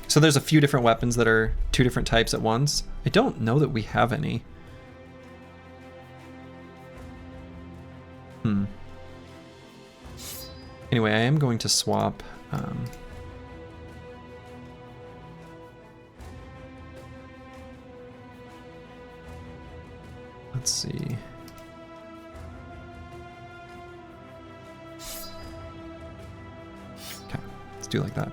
So there's a few different weapons that are 2 different types at once. I don't know that we have any. Anyway, I am going to swap. Let's see. Okay, let's do like that.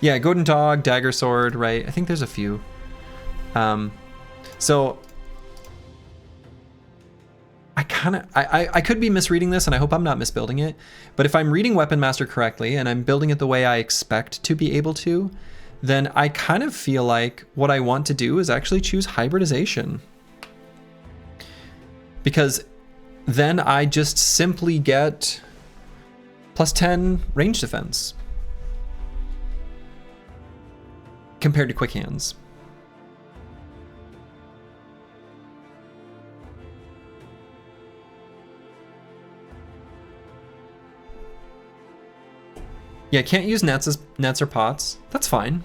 Yeah, Golden Dog, Dagger Sword, right? I think there's a few. So I could be misreading this, and I hope I'm not misbuilding it, but if I'm reading Weapon Master correctly and I'm building it the way I expect to be able to, then I kind of feel like what I want to do is actually choose hybridization. Because then I just simply get +10 range defense compared to quick hands. Yeah, can't use nets or pots. That's fine.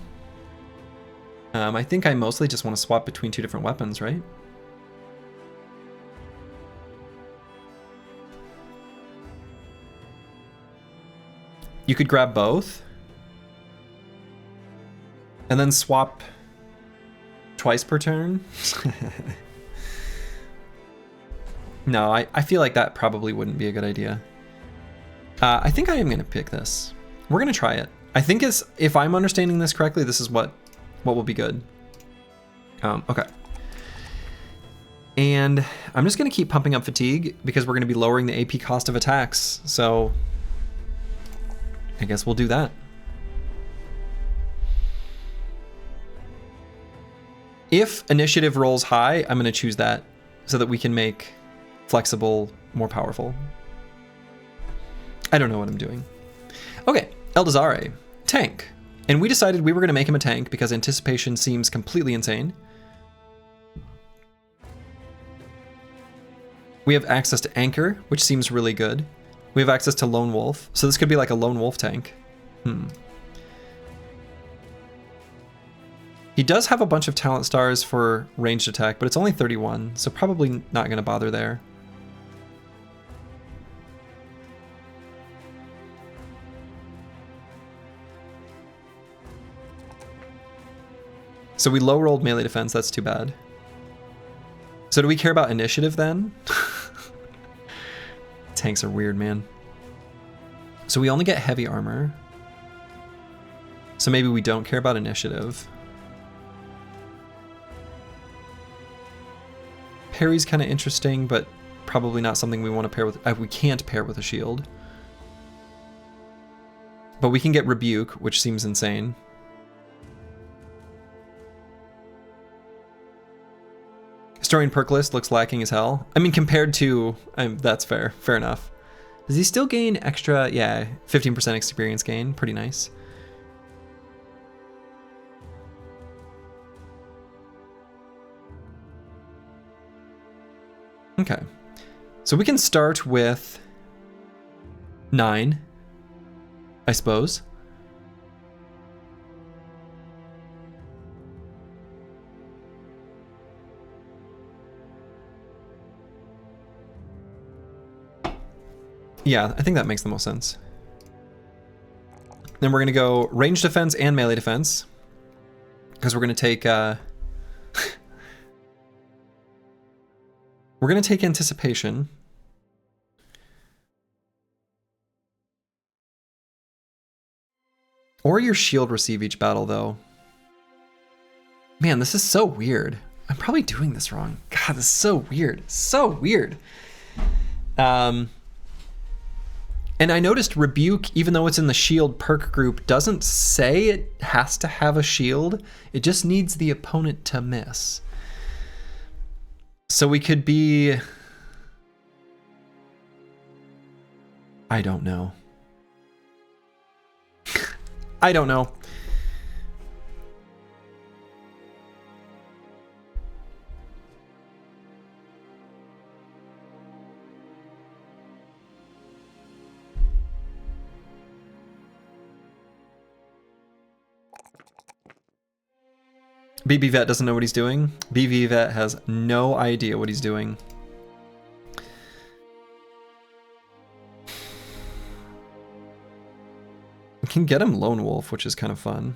I think I mostly just want to swap between 2 different weapons, right? You could grab both and then swap twice per turn. No, I feel like that probably wouldn't be a good idea. I think I am going to pick this. We're going to try it. I think if I'm understanding this correctly, this is what will be good. Okay. And I'm just going to keep pumping up fatigue because we're going to be lowering the AP cost of attacks. So I guess we'll do that. If initiative rolls high, I'm going to choose that so that we can make flexible more powerful. I don't know what I'm doing. Okay, Eldazare, tank. And we decided we were going to make him a tank because anticipation seems completely insane. We have access to Anchor, which seems really good. We have access to Lone Wolf, so this could be like a Lone Wolf tank. He does have a bunch of talent stars for ranged attack, but it's only 31, so probably not going to bother there. So we low rolled melee defense, that's too bad. So do we care about initiative then? Tanks are weird, man. So we only get heavy armor. So maybe we don't care about initiative. Parry's kind of interesting, but probably not something we want to pair with. We can't pair with a shield. But we can get rebuke, which seems insane. Historian perk list looks lacking as hell. I mean, compared to, that's fair enough. Does he still gain extra? Yeah, 15% experience gain, pretty nice. Okay, so we can start with 9, I suppose. Yeah, I think that makes the most sense. Then we're going to go range defense and melee defense. Because we're going to take... we're going to take anticipation. Or your shield receive each battle, though. Man, this is so weird. I'm probably doing this wrong. God, this is so weird. So weird. And I noticed rebuke, even though it's in the shield perk group, doesn't say it has to have a shield. It just needs the opponent to miss. So we could be... I don't know. I don't know. BB Vet doesn't know what he's doing. BB Vet has no idea what he's doing. We can get him Lone Wolf, which is kind of fun.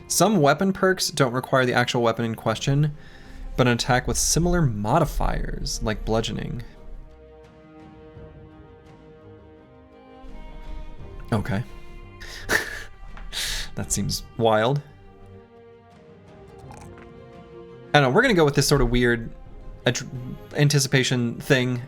Some weapon perks don't require the actual weapon in question, but an attack with similar modifiers, like bludgeoning. Okay. That seems wild. I don't know, we're gonna go with this sort of weird anticipation thing.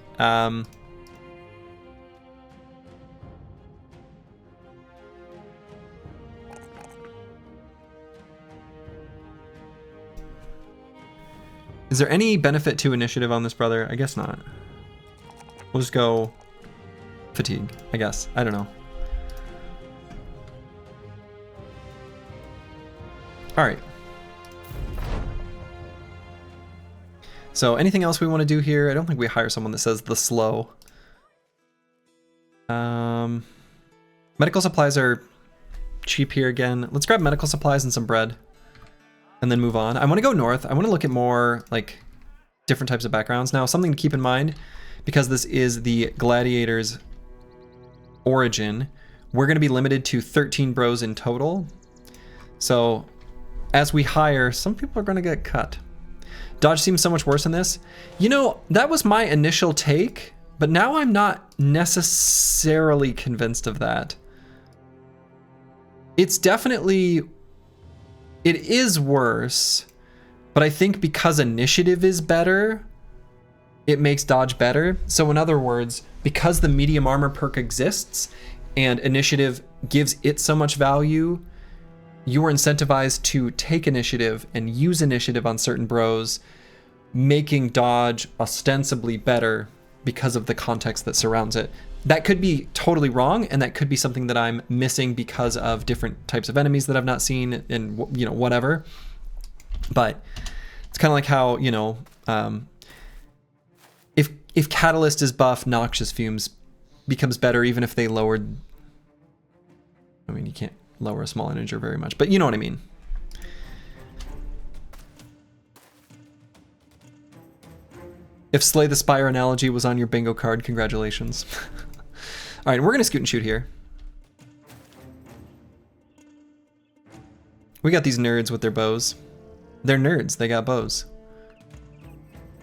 Is there any benefit to initiative on this brother? I guess not. We'll just go fatigue, I guess. I don't know. All right. So anything else we want to do here? I don't think we hire someone that says the slow. Medical supplies are cheap here again. Let's grab medical supplies and some bread and then move on. I want to go north. I want to look at more like different types of backgrounds. Now, something to keep in mind, because this is the Gladiators origin, we're going to be limited to 13 bros in total. So as we hire, some people are going to get cut. Dodge seems so much worse in this. You know, that was my initial take, but now I'm not necessarily convinced of that. It's definitely, it is worse, but I think because initiative is better, it makes dodge better. So in other words, because the medium armor perk exists and initiative gives it so much value, you are incentivized to take initiative and use initiative on certain bros, making dodge ostensibly better because of the context that surrounds it. That could be totally wrong, and that could be something that I'm missing because of different types of enemies that I've not seen and, you know, whatever. But it's kind of like how, you know, if Catalyst is buff, Noxious Fumes becomes better even if they lowered... I mean, you can't lower a small integer very much, but you know what I mean. If Slay the Spire analogy was on your bingo card, congratulations. All right, we're gonna scoot and shoot here. We got these nerds with their bows. They're nerds, they got bows.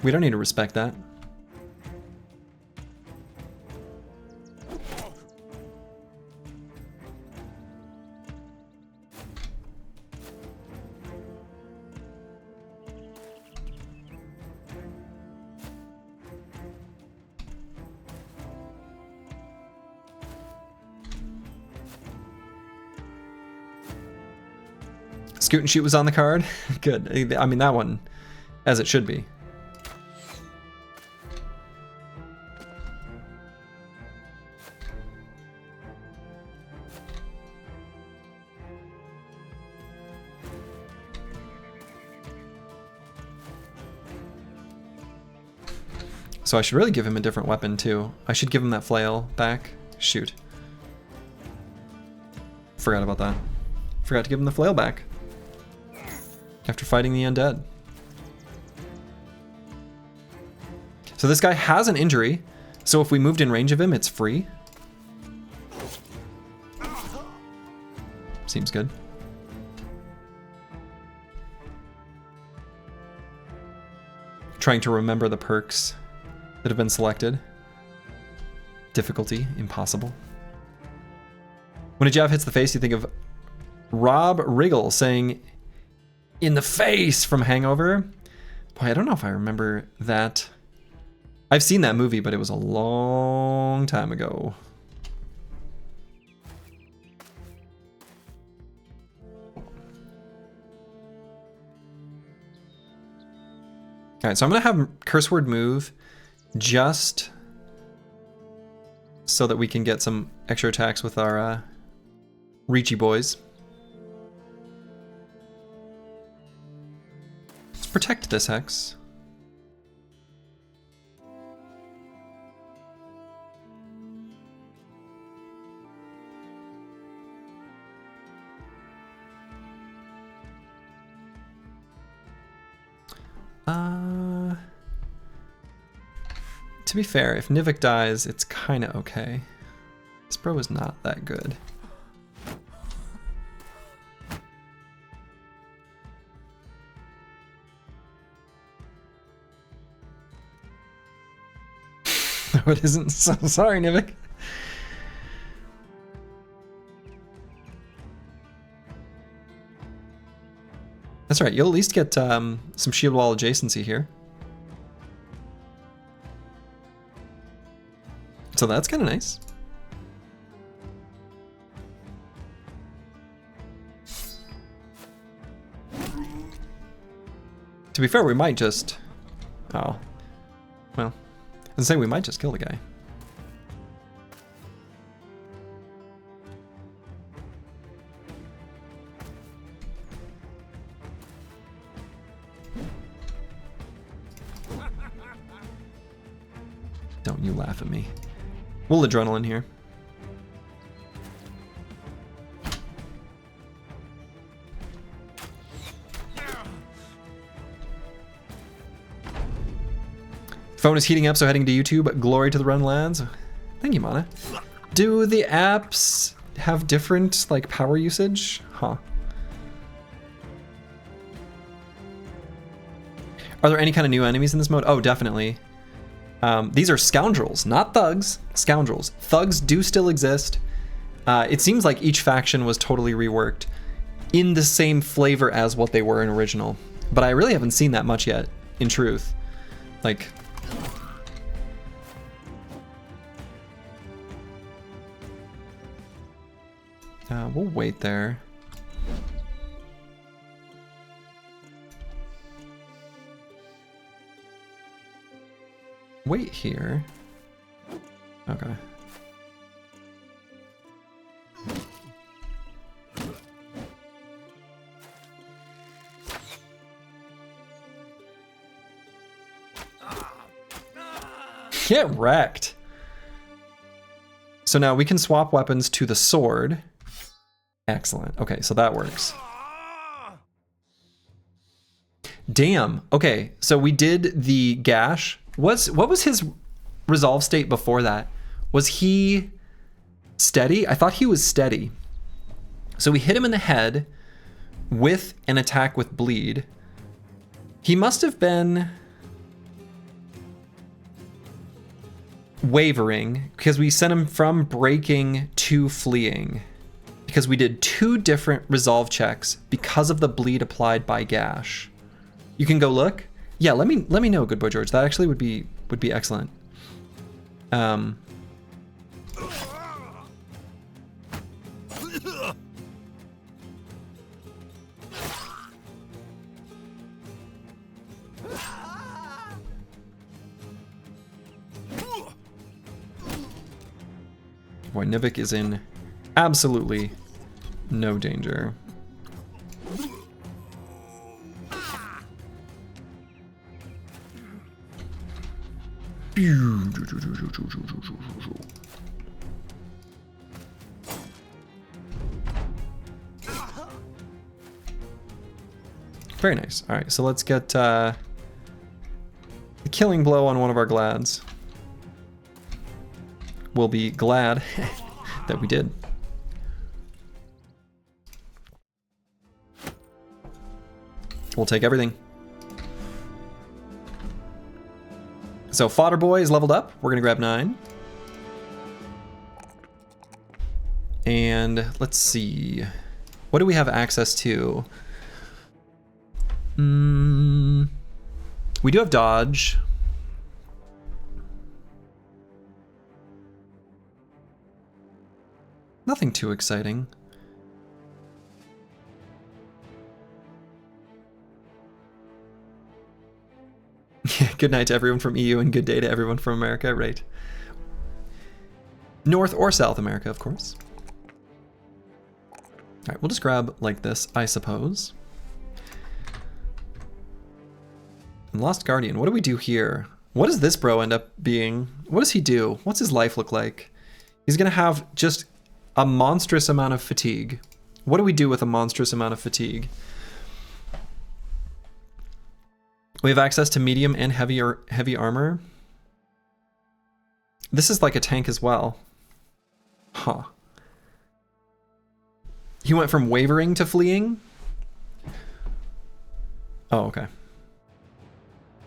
We don't need to respect that. Scoot and shoot was on the card. Good. I mean, that one, as it should be. So I should really give him a different weapon too. I should give him that flail back. Shoot. Forgot about that. Forgot to give him the flail back. After fighting the undead. So this guy has an injury, so if we moved in range of him, it's free. Seems good. Trying to remember the perks that have been selected. Difficulty, impossible. When a jab hits the face, you think of Rob Riggle saying, "In the face" from Hangover. Boy, I don't know if I remember that. I've seen that movie, but it was a long time ago. All right, so I'm gonna have Curse Word move just so that we can get some extra attacks with our Reachy boys. Protect this hex. To be fair, if Nivik dies, it's kind of okay. This bro is not that good. No, it isn't. So sorry, Nivik. That's right. You'll at least get some shield wall adjacency here. So that's kind of nice. To be fair, we might just... Oh. Well. I was saying we might just kill the guy. Don't you laugh at me. We'll adrenaline here. Phone is heating up, so heading to YouTube. Glory to the run, lads. Thank you, Mana. Do the apps have different, like, power usage? Huh. Are there any kind of new enemies in this mode? Oh, definitely. These are scoundrels, not thugs. Scoundrels. Thugs do still exist. It seems like each faction was totally reworked in the same flavor as what they were in original. But I really haven't seen that much yet, in truth. Like... we'll wait there. Wait here. Okay. Get wrecked. So now we can swap weapons to the sword. Excellent. Okay, so that works. Damn. Okay, so we did the gash. What was his resolve state before that? Was he steady? I thought he was steady. So we hit him in the head with an attack with bleed. He must have been wavering because we sent him from breaking to fleeing. Because we did 2 different resolve checks because of the bleed applied by gash. You can go look. Yeah, let me know, good boy George. That actually would be excellent. Boy, Nivik is in absolutely no danger. Very nice. All right, so let's get the killing blow on one of our glads. We'll be glad that we did. We'll take everything. So Fodder Boy is leveled up. We're gonna grab 9. And let's see. What do we have access to? We do have dodge. Nothing too exciting. Good night to everyone from EU and good day to everyone from America, right? North or South America, of course. All right, we'll just grab like this, I suppose. And Lost Guardian, what do we do here? What does this bro end up being? What does he do? What's his life look like? He's gonna have just a monstrous amount of fatigue. What do we do with a monstrous amount of fatigue? We have access to medium and heavy armor. This is like a tank as well. Huh. He went from wavering to fleeing? Oh, okay.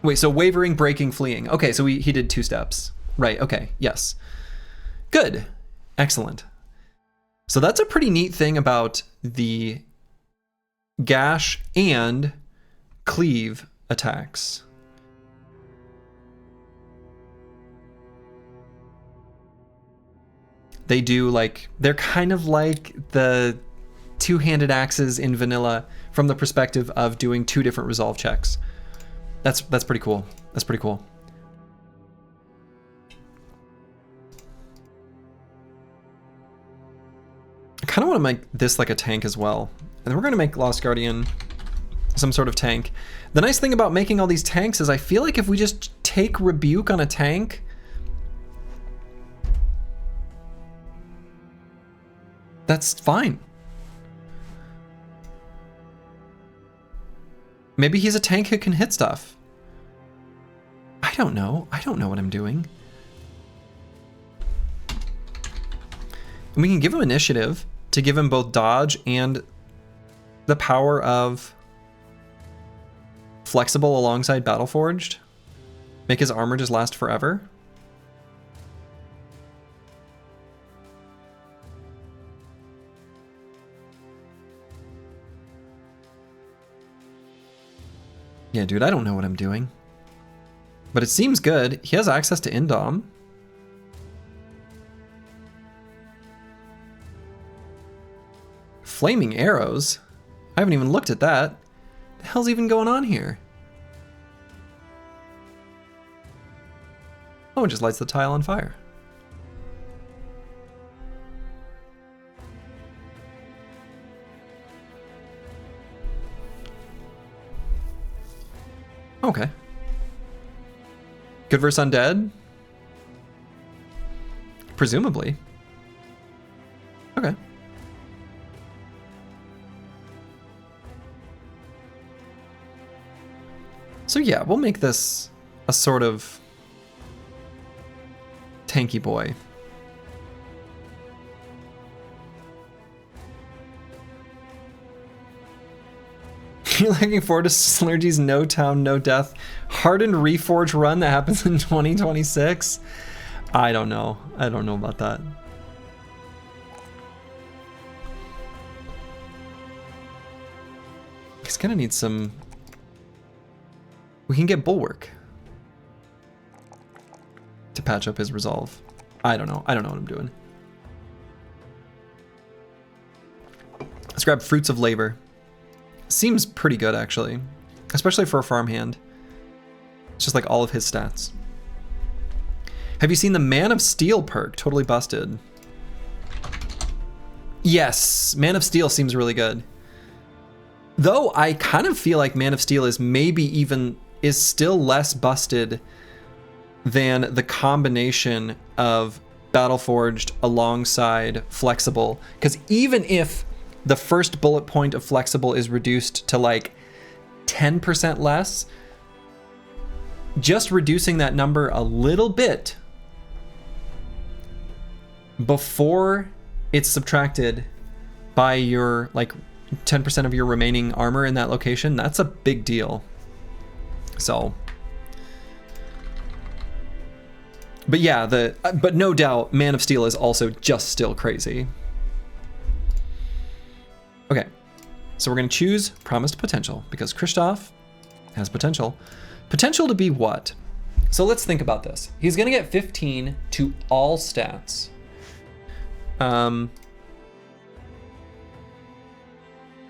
Wait, so wavering, breaking, fleeing. Okay, so he did 2 steps. Right, okay, yes. Good, excellent. So that's a pretty neat thing about the gash and cleave attacks. They do like, they're kind of like the 2-handed axes in vanilla from the perspective of doing 2 different resolve checks. That's pretty cool. That's pretty cool. I kind of want to make this like a tank as well. And then we're going to make Lost Guardian some sort of tank. The nice thing about making all these tanks is I feel like if we just take Rebuke on a tank, That's fine. Maybe he's a tank who can hit stuff. I don't know. I don't know what I'm doing. And we can give him initiative to give him both dodge and the power of flexible alongside Battleforged. Make his armor just last forever. Yeah, dude, I don't know what I'm doing. But it seems good. He has access to Indom. Flaming arrows? I haven't even looked at that. What the hell's even going on here? Oh, it just lights the tile on fire. Okay. Good versus Undead? Presumably. Okay. So yeah, we'll make this a sort of tanky boy. You're looking forward to Slurgi's No Town, No Death Hardened Reforged run that happens in 2026? I don't know. I don't know about that. He's gonna need some... We can get Bulwark to patch up his resolve. I don't know. I don't know what I'm doing. Let's grab Fruits of Labor. Seems pretty good, actually. Especially for a farmhand. It's just like all of his stats. Have you seen the Man of Steel perk? Totally busted. Yes, Man of Steel seems really good. Though I kind of feel like Man of Steel is maybe even... is still less busted than the combination of Battleforged alongside Flexible. Because even if the first bullet point of Flexible is reduced to like 10% less, just reducing that number a little bit before it's subtracted by your like 10% of your remaining armor in that location, that's a big deal. So, but yeah, but no doubt Man of Steel is also just still crazy. Okay, so we're gonna choose Promised Potential because Kristoff has potential. Potential to be what? So let's think about this. He's gonna get 15 to all stats.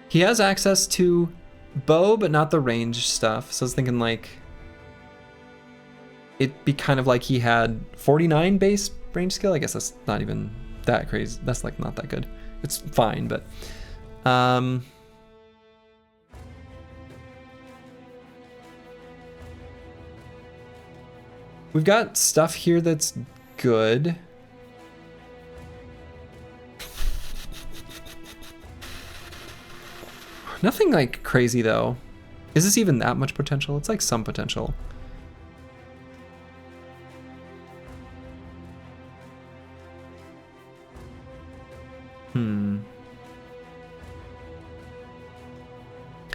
He has access to bow, but not the range stuff. So I was thinking like it'd be kind of like he had 49 base range skill. I guess that's not even that crazy. That's like not that good. It's fine, but we've got stuff here that's good. Nothing like crazy though. Is this even that much potential? It's like some potential.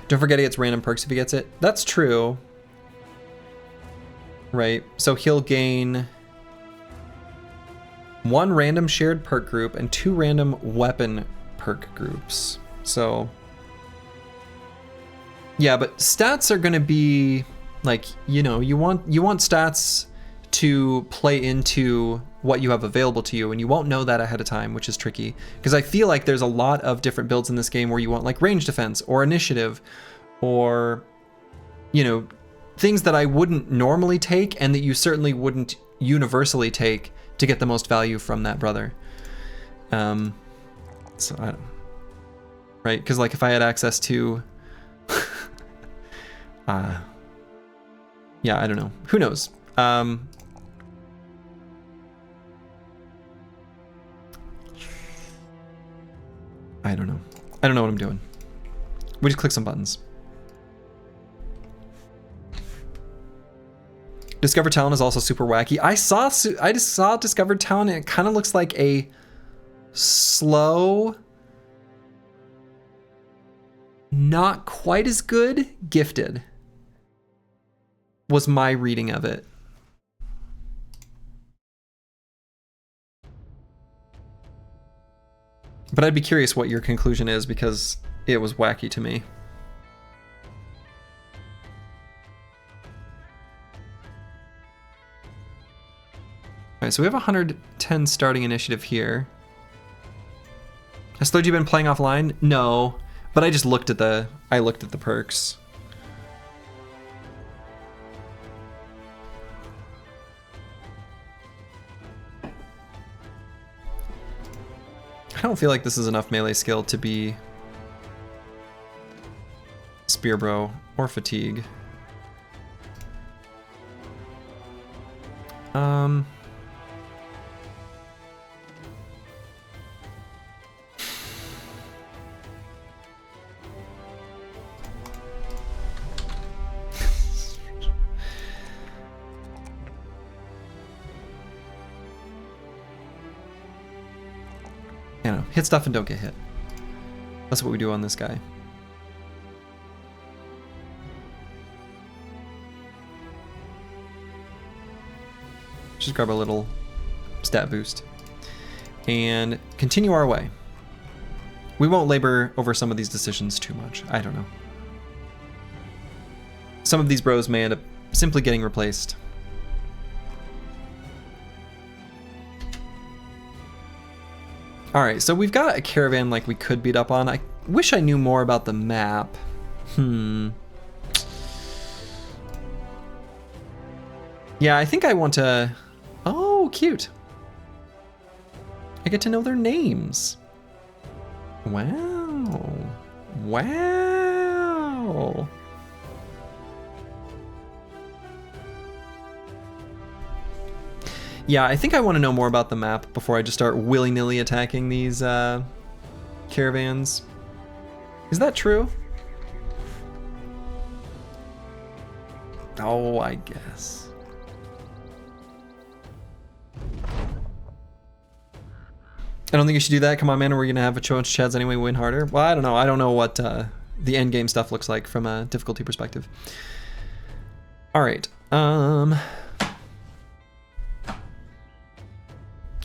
Don't forget he gets random perks if he gets it. That's true. Right, so he'll gain 1 random shared perk group and 2 random weapon perk groups. So, yeah, but stats are gonna be like, you know, you want stats to play into what you have available to you, and you won't know that ahead of time, which is tricky. Because I feel like there's a lot of different builds in this game where you want like range defense or initiative or, you know, things that I wouldn't normally take and that you certainly wouldn't universally take to get the most value from that brother. So I don't, right? Because like if I had access to, yeah, I don't know. Who knows? I don't know what I'm doing. We just click some buttons. Discover Talent is also super wacky. I just saw Discover Talent, and it kind of looks like a slow, not quite as good Gifted was my reading of it. But I'd be curious what your conclusion is, because it was wacky to me. Alright, so we have 110 starting initiative here. Has Slurgi been playing offline? No, but I just looked at the perks. I don't feel like this is enough melee skill to be Spear Bro or Fatigue. You know, hit stuff and don't get hit. That's what we do on this guy. Just grab a little stat boost and continue our way. We won't labor over some of these decisions too much. I don't know. Some of these bros may end up simply getting replaced. All right, so we've got a caravan like we could beat up on. I wish I knew more about the map. Yeah, I think I want to... Oh, cute. I get to know their names. Wow. Wow. Yeah, I think I want to know more about the map before I just start willy-nilly attacking these caravans. Is that true? Oh, I guess. I don't think you should do that. Come on, man. We're going to have a bunch of chads anyway, win harder. Well, I don't know. I don't know what the end game stuff looks like from a difficulty perspective. All right.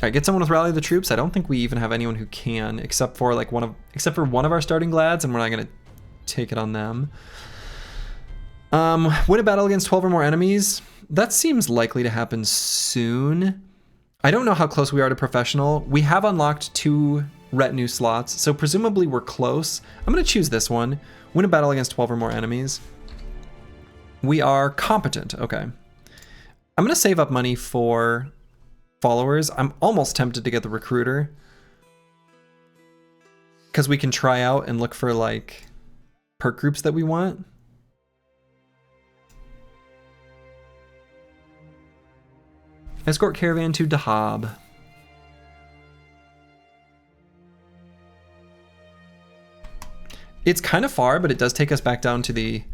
All right, get someone with Rally the Troops. I don't think we even have anyone who can, except for like one of our starting glads, and we're not gonna take it on them. Win a battle against 12 or more enemies. That seems likely to happen soon. I don't know how close we are to professional. We have unlocked 2 retinue slots, so presumably we're close. I'm gonna choose this one. Win a battle against 12 or more enemies. We are competent. Okay. I'm gonna save up money for followers. I'm almost tempted to get the recruiter, because we can try out and look for like perk groups that we want. Escort caravan to Dahab. It's kind of far, but it does take us back down to the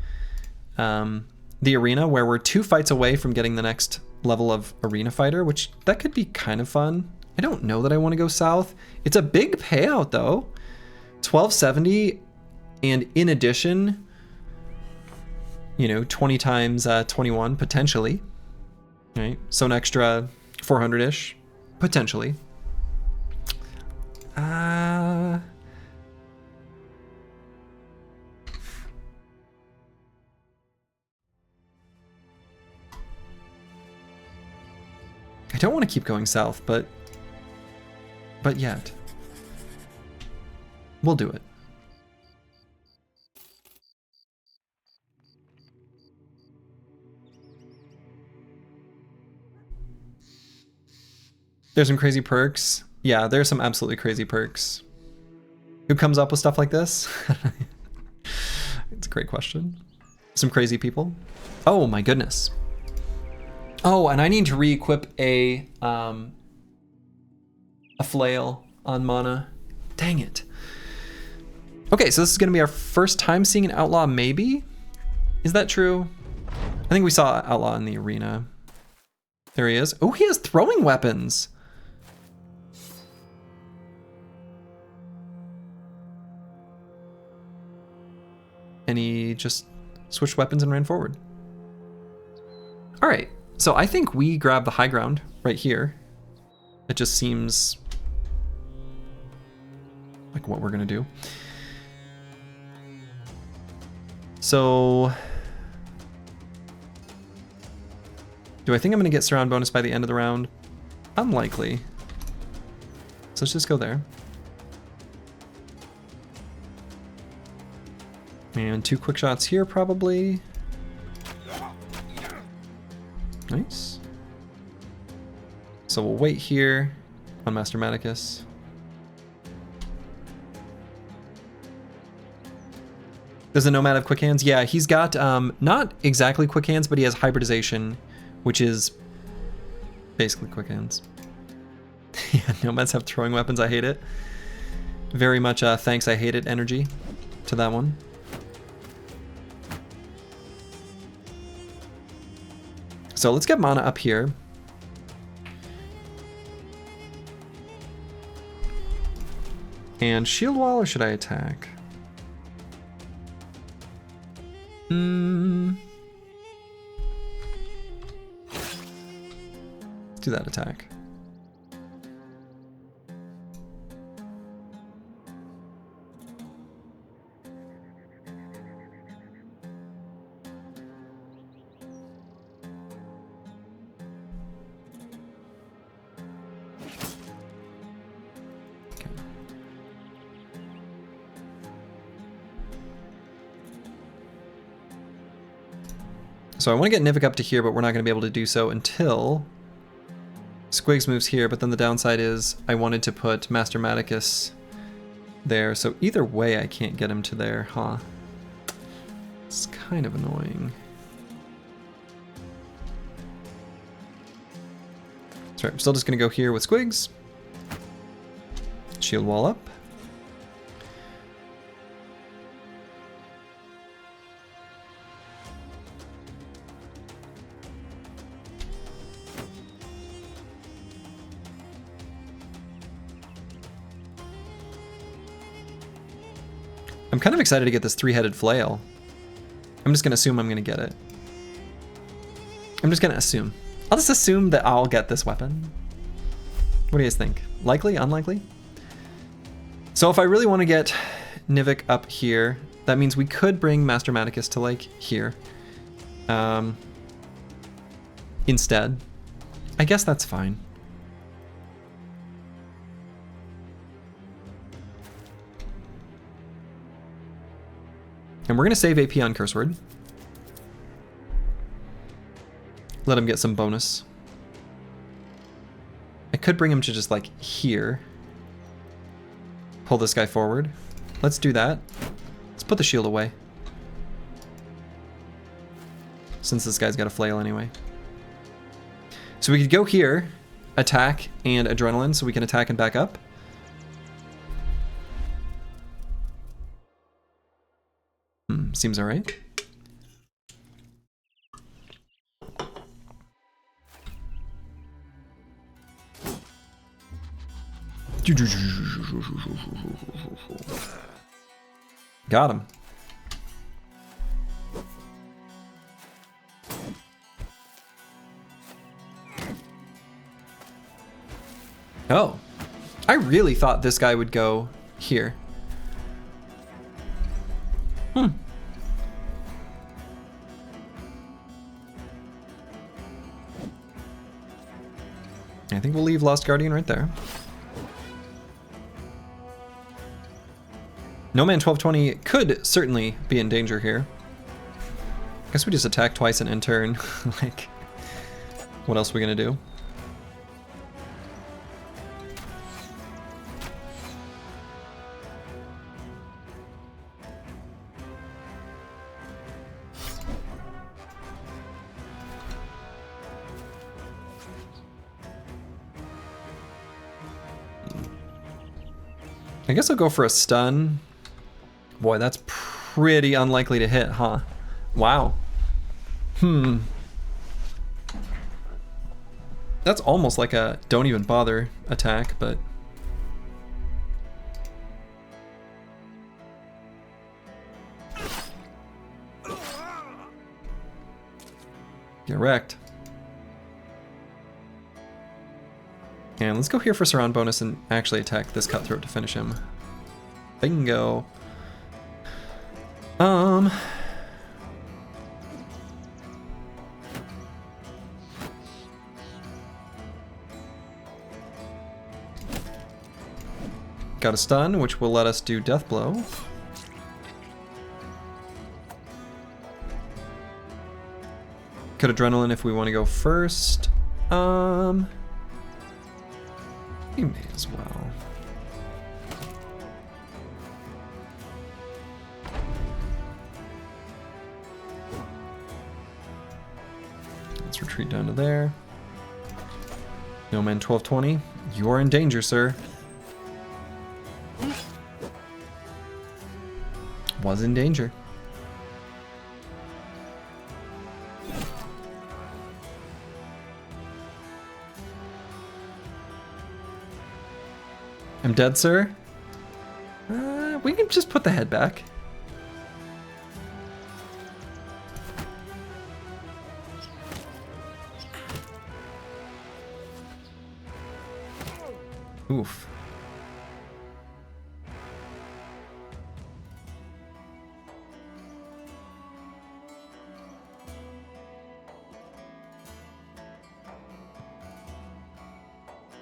arena, where we're 2 fights away from getting the next level of arena fighter, which that could be kind of fun. I don't know that I want to go south. It's a big payout though. 1270, and in addition, you know, 20 times 21 potentially. Right? So an extra 400-ish potentially. I don't want to keep going south, but yet. We'll do it. There's some crazy perks. Yeah, there's some absolutely crazy perks. Who comes up with stuff like this? It's a great question. Some crazy people. Oh my goodness. Oh, and I need to re-equip a flail on mana. Dang it. Okay, so this is going to be our first time seeing an outlaw, maybe? Is that true? I think we saw outlaw in the arena. There he is. Oh, he has throwing weapons. And he just switched weapons and ran forward. All right, so I think we grab the high ground right here. It just seems like what we're gonna do. So, do I think I'm gonna get surround bonus by the end of the round? Unlikely. So let's just go there. And 2 quick shots here probably. Nice. So we'll wait here on Master Maticus. Does a Nomad have quick hands? Yeah, he's got not exactly quick hands, but he has hybridization, which is basically quick hands. Yeah, Nomads have throwing weapons. I hate it. Very much thanks, I hate it energy to that one. So let's get mana up here. And shield wall, or should I attack? Do that attack. So I want to get Nivik up to here, but we're not going to be able to do so until Squigs moves here. But then the downside is I wanted to put Master Maticus there. So either way, I can't get him to there, huh? It's kind of annoying. Sorry, I'm still just going to go here with Squigs. Shield wall up. I'm kind of excited to get this 3-headed flail. I'm just going to assume I'm going to get it. I'm just going to assume. I'll just assume that I'll get this weapon. What do you guys think? Likely? Unlikely? So if I really want to get Nivik up here, that means we could bring Master Maticus to like here. Instead. I guess that's fine. And we're going to save AP on Curse Word. Let him get some bonus. I could bring him to just like here. Pull this guy forward. Let's do that. Let's put the shield away. Since this guy's got a flail anyway. So we could go here, attack and adrenaline, so we can attack and back up. Seems all right. Got him. Oh, I really thought this guy would go here. I think we'll leave Lost Guardian right there. No Man 1220 could certainly be in danger here. I guess we just attack twice and end turn. Like, what else are we gonna do? I guess I'll go for a stun. Boy, that's pretty unlikely to hit, huh? Wow. That's almost like a don't even bother attack, but... Get wrecked. And let's go here for surround bonus and actually attack this cutthroat to finish him. Bingo. Got a stun, which will let us do death blow. Could adrenaline if we want to go first. We may as well. Let's retreat down to there. No man 1220. You are in danger, sir. Was in danger. I'm dead, sir. We can just put the head back. Oof.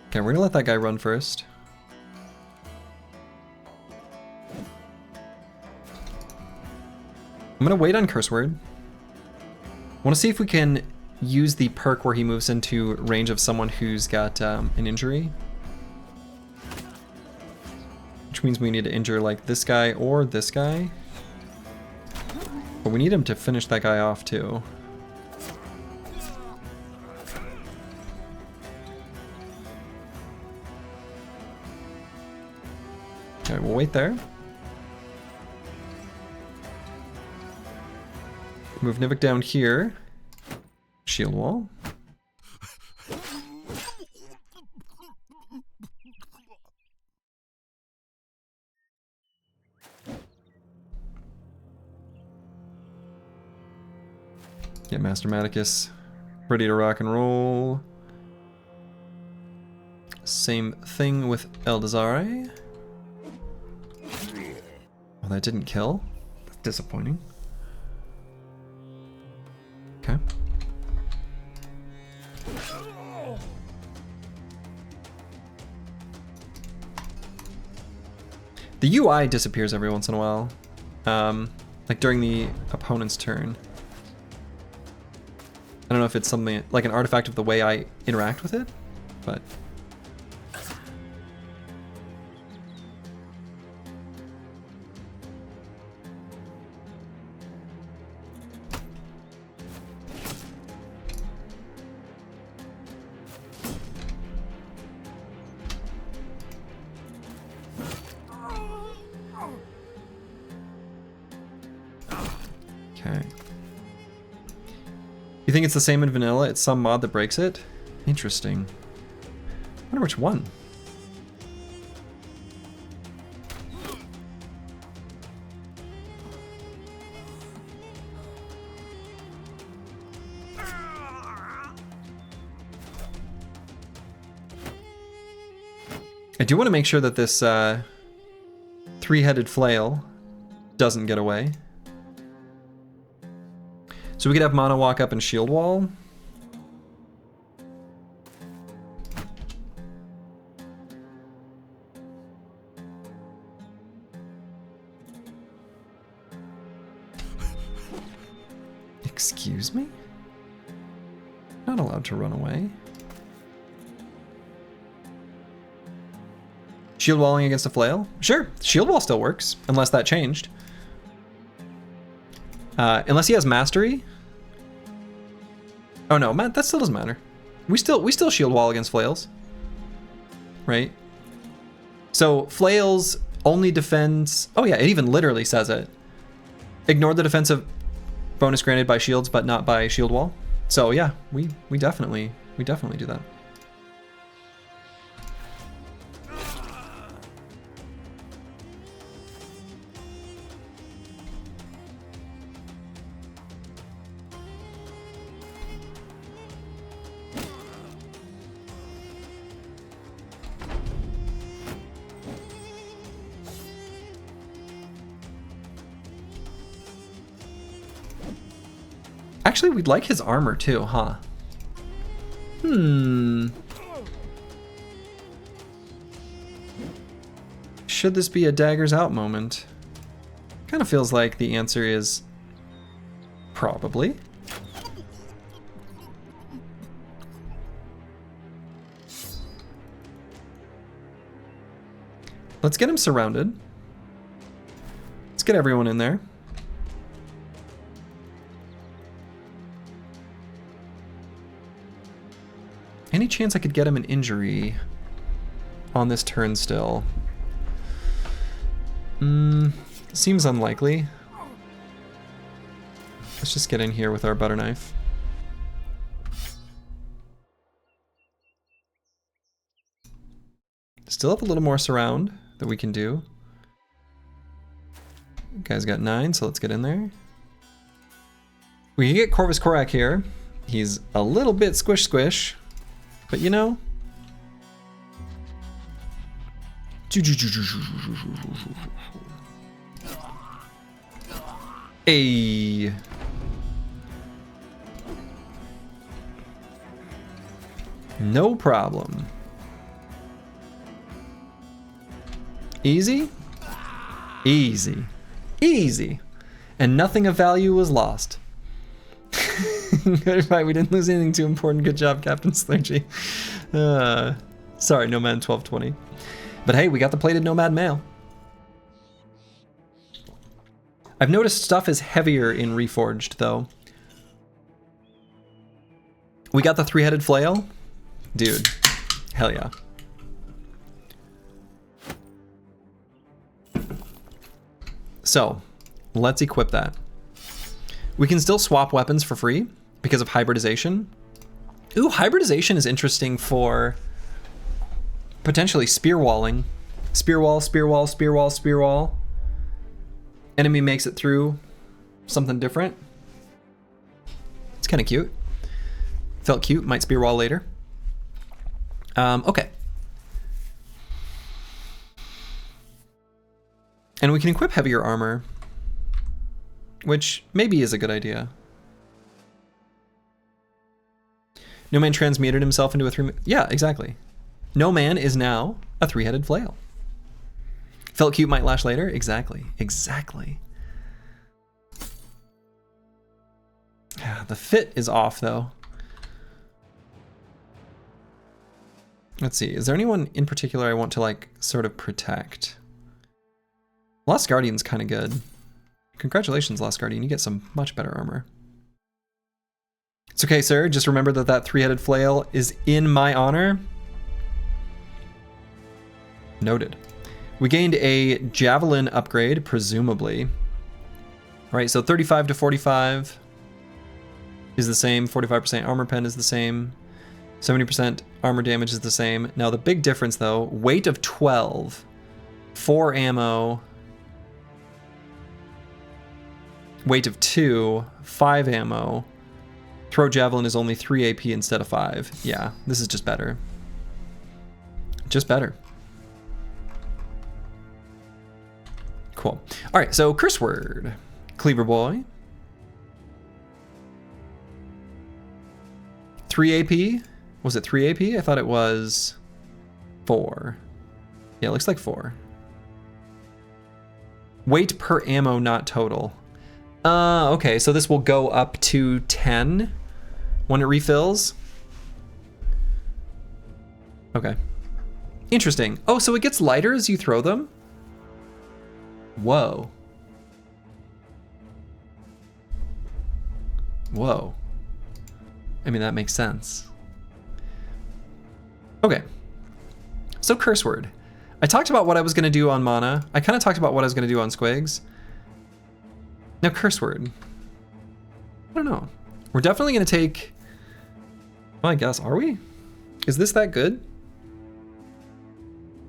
Okay, we're gonna let that guy run first. I'm gonna wait on curse word. I want to see if we can use the perk where he moves into range of someone who's got an injury. Which means we need to injure like this guy or this guy. But we need him to finish that guy off too. Okay, we'll wait there. Move Nivik down here. Shield wall. Get Master Maticus ready to rock and roll. Same thing with Eldazare. Oh, that didn't kill? That's disappointing. Okay. The UI disappears every once in a while, like during the opponent's turn. I don't know if it's something like an artifact of the way I interact with it, but... Okay. You think it's the same in vanilla? It's some mod that breaks it? Interesting. I wonder which one. I do want to make sure that this three-headed flail doesn't get away. So we could have Mono walk up and shield wall. Excuse me? Not allowed to run away. Shield walling against a flail? Sure, shield wall still works, unless that changed. Unless he has mastery. Oh no, that still doesn't matter. We still shield wall against flails, right? So flails Only defends... Oh yeah, it even literally says it. Ignore the defensive bonus granted by shields, but not by shield wall. So yeah, we definitely do that. Actually, we'd like his armor too, huh? Should this be a daggers out moment? Kind of feels like the answer is probably. Let's get him surrounded. Let's get everyone in there. Any chance I could get him an injury on this turn still? Seems unlikely. Let's just get in here with our butter knife. Still have a little more surround that we can do. Guy's got 9, so let's get in there. We can get Corvus Corak here. He's a little bit squish, but you know. Hey. No problem. Easy? Easy. Easy. And nothing of value was lost. Good fight. We didn't lose anything too important. Good job, Captain Slurgi. Sorry, Nomad 1220. But hey, we got the plated Nomad mail. I've noticed stuff is heavier in Reforged, though. We got the 3-headed flail. Dude, hell yeah. So, let's equip that. We can still swap weapons for free because of hybridization. Ooh, hybridization is interesting for potentially spear walling. Spear wall, spear wall, spear wall, spear wall. Enemy makes it through something different. It's kind of cute. Felt cute, might spear wall later. Okay. And we can equip heavier armor, which maybe is a good idea. No Man transmuted himself into a 3... Yeah, exactly. No Man is now a 3-headed flail. Felt cute, might lash later. Exactly. Exactly. The fit is off, though. Let's see. Is there anyone in particular I want to, like, sort of protect? Lost Guardian's kind of good. Congratulations, Lost Guardian. You get some much better armor. It's okay, sir. Just remember that that 3-headed flail is in my honor. Noted. We gained a javelin upgrade, presumably. All right, so 35 to 45 is the same. 45% armor pen is the same. 70% armor damage is the same. Now the big difference, though, weight of 12, 4 ammo, weight of 2, 5 ammo. Throw javelin is only 3 AP instead of 5. Yeah, this is just better. Just better. Cool. All right, so curse word. Cleaver boy. 3 AP. Was it 3 AP? I thought it was 4. Yeah, it looks like 4. Weight per ammo, not total. Okay, so this will go up to 10 when it refills. Okay. Interesting. Oh, so it gets lighter as you throw them? Whoa. Whoa. I mean, that makes sense. Okay. So curse word. I talked about what I was going to do on mana. I kind of talked about what I was going to do on squigs. Now, curse word. I don't know. We're definitely going to take... Well, I guess, are we? Is this that good?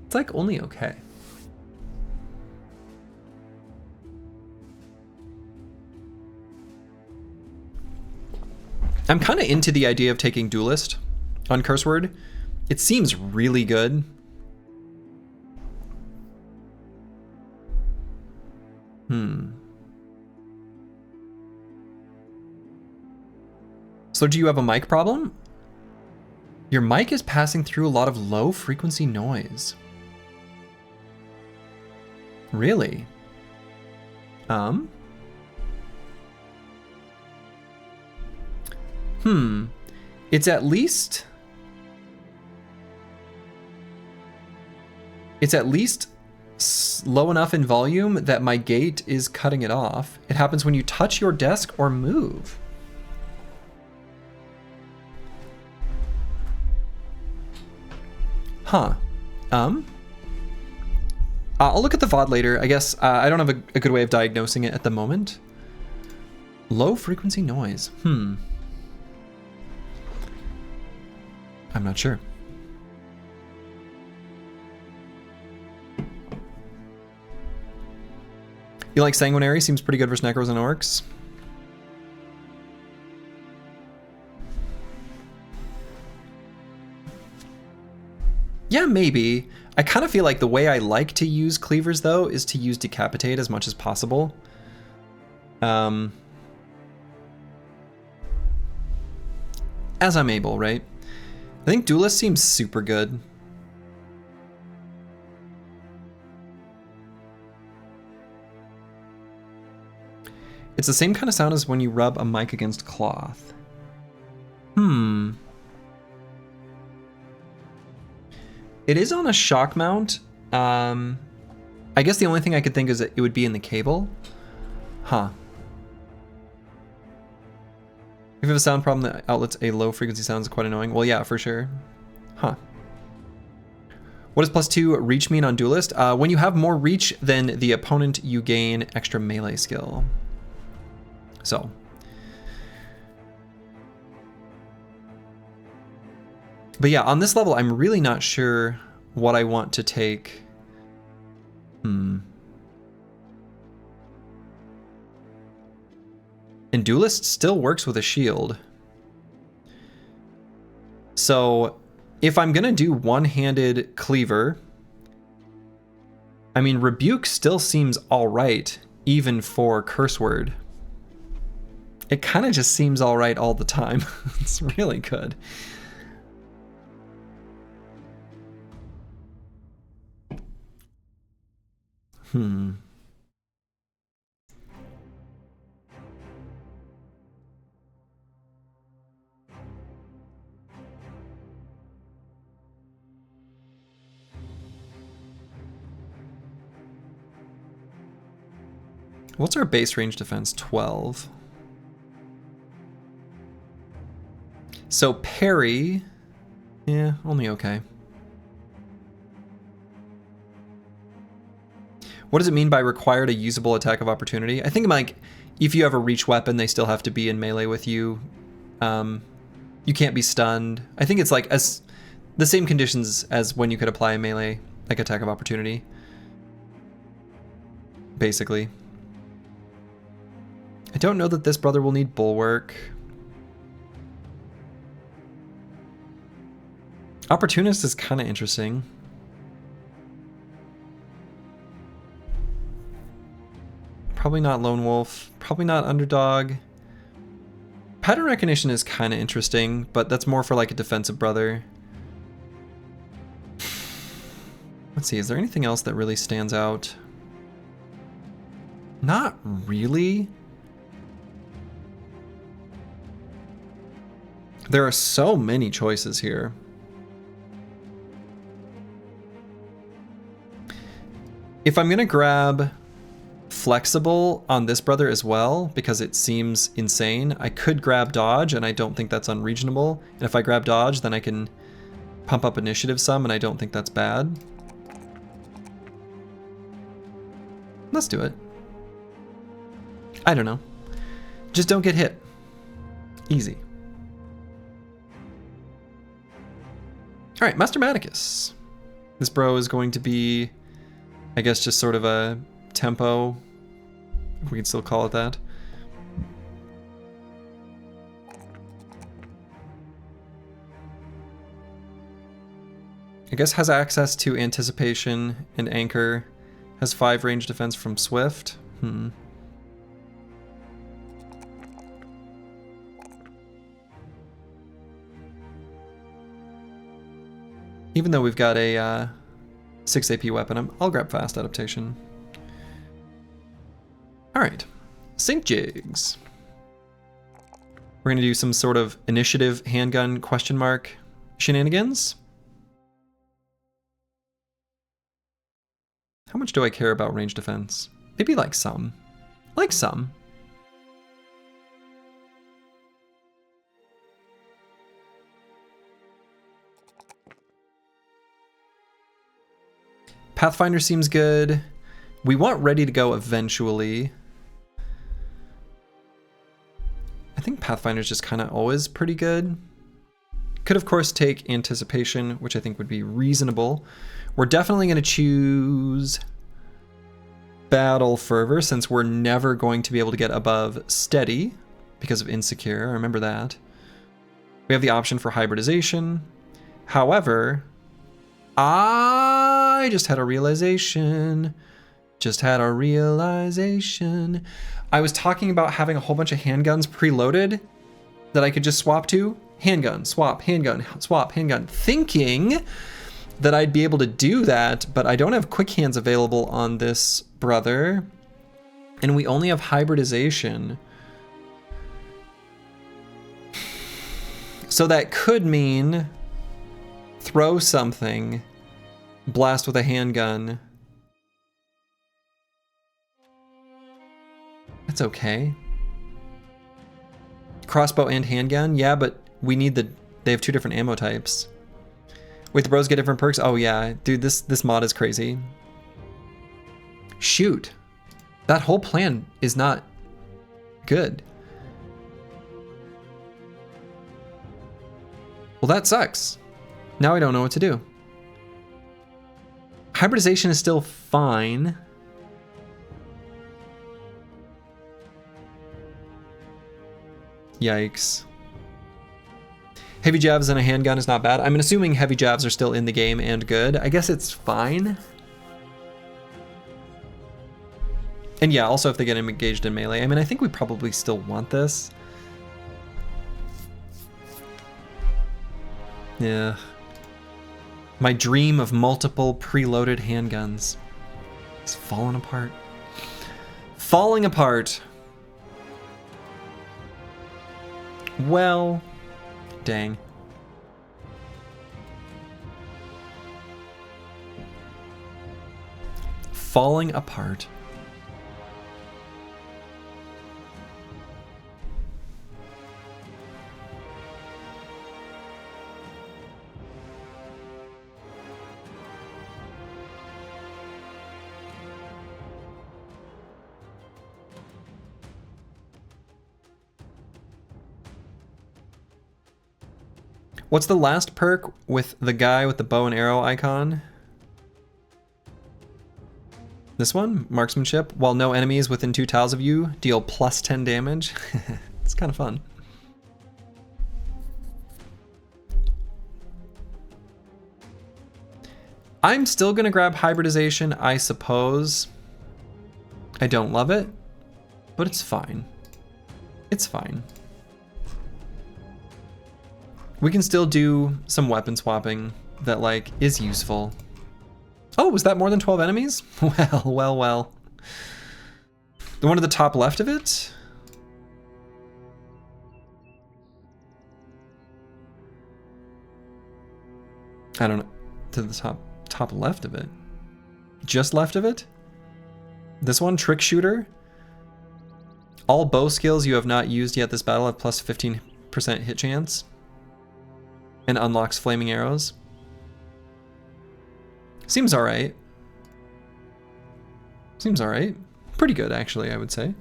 It's like only okay. I'm kind of into the idea of taking Duelist on curse word. It seems really good. So do you have a mic problem? Your mic is passing through a lot of low frequency noise. Really? It's at least low enough in volume that my gate is cutting it off. It happens when you touch your desk or move. Huh. I'll look at the VOD later. I guess I don't have a good way of diagnosing it at the moment. Low frequency noise. I'm not sure. You like Sanguinary? Seems pretty good versus Necros and Orcs. Yeah, maybe. I kind of feel like the way I like to use cleavers, though, is to use Decapitate as much as possible. As I'm able, right? I think Duelist seems super good. It's the same kind of sound as when you rub a mic against cloth. It is on a shock mount. I guess the only thing I could think is that it would be in the cable. Huh. If you have a sound problem that outlets a low frequency sound is quite annoying. Well, yeah, for sure. Huh. What does +2 reach mean on Duelist? When you have more reach than the opponent, you gain extra melee skill. So. But yeah, on this level, I'm really not sure what I want to take. And Duelist still works with a shield. So if I'm gonna do one-handed cleaver, I mean, Rebuke still seems all right, even for curse word. It kind of just seems all right all the time. It's really good. What's our base range defense? 12. So parry, yeah, only okay. What does it mean by required a usable attack of opportunity? I think like if you have a reach weapon, they still have to be in melee with you. You can't be stunned. I think it's like as the same conditions as when you could apply a melee like attack of opportunity. Basically. I don't know that this brother will need bulwark. Opportunist is kind of interesting. Probably not Lone Wolf. Probably not Underdog. Pattern Recognition is kind of interesting, but that's more for like a defensive brother. Let's see, is there anything else that really stands out? Not really. There are so many choices here. If I'm gonna grab flexible on this brother as well, because it seems insane, I could grab dodge, and I don't think that's unreasonable. And if I grab dodge, then I can pump up initiative some, and I don't think that's bad. Let's do it. I don't know. Just don't get hit. Easy. All right, Mastermaticus. This bro is going to be, I guess, just sort of a tempo, if we can still call it that. I guess has access to anticipation and anchor. Has 5 range defense from Swift. Even though we've got a 6 AP weapon, I'll grab fast adaptation. All right, Sync Jigs. We're gonna do some sort of initiative handgun question mark shenanigans. How much do I care about range defense? Maybe like some. Like some. Pathfinder seems good. We want ready to go eventually. I think Pathfinder's just kind of always pretty good. Could of course take anticipation, which I think would be reasonable. We're definitely going to choose Battle Fervor since we're never going to be able to get above steady because of insecure. I remember that. We have the option for hybridization. However, I just had a realization. I was talking about having a whole bunch of handguns preloaded that I could just swap to. Handgun, swap, handgun, swap, handgun. Thinking that I'd be able to do that, but I don't have quick hands available on this brother. And we only have hybridization. So that could mean throw something, blast with a handgun. That's okay. Crossbow and handgun? Yeah, but we need they have 2 different ammo types. Wait, the bros get different perks? Oh yeah, dude, this mod is crazy. Shoot. That whole plan is not good. Well, that sucks. Now I don't know what to do. Hybridization is still fine. Yikes. Heavy jabs and a handgun is not bad. I'm assuming heavy jabs are still in the game and good. I guess it's fine. And yeah, also if they get engaged in melee. I mean, I think we probably still want this. Yeah. My dream of multiple preloaded handguns is falling apart. Falling apart. Well, dang. Falling apart. What's the last perk with the guy with the bow and arrow icon? This one? Marksmanship. While no enemies within 2 tiles of you deal plus 10 damage. It's kind of fun. I'm still gonna grab hybridization, I suppose. I don't love it, but it's fine. It's fine. We can still do some weapon swapping that like is useful. Oh, was that more than 12 enemies? Well. The one at the top left of it? I don't know. To the top left of it. Just left of it? This one, trick shooter. All bow skills you have not used yet this battle have plus 15% hit chance. And unlocks flaming arrows. Seems alright. Seems alright. Pretty good, actually, I would say.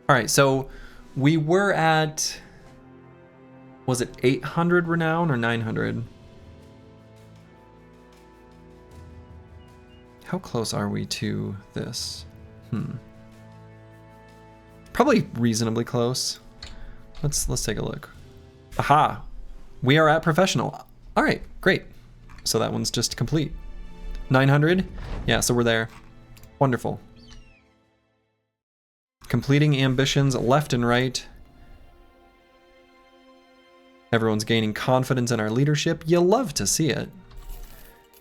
All right, so we were at, was it 800 renown or 900? How close are we to this? Probably reasonably close. Let's take a look. Aha, we are at professional. All right, great. So that one's just complete. 900, yeah, so we're there. Wonderful. Completing ambitions left and right. Everyone's gaining confidence in our leadership. You love to see it.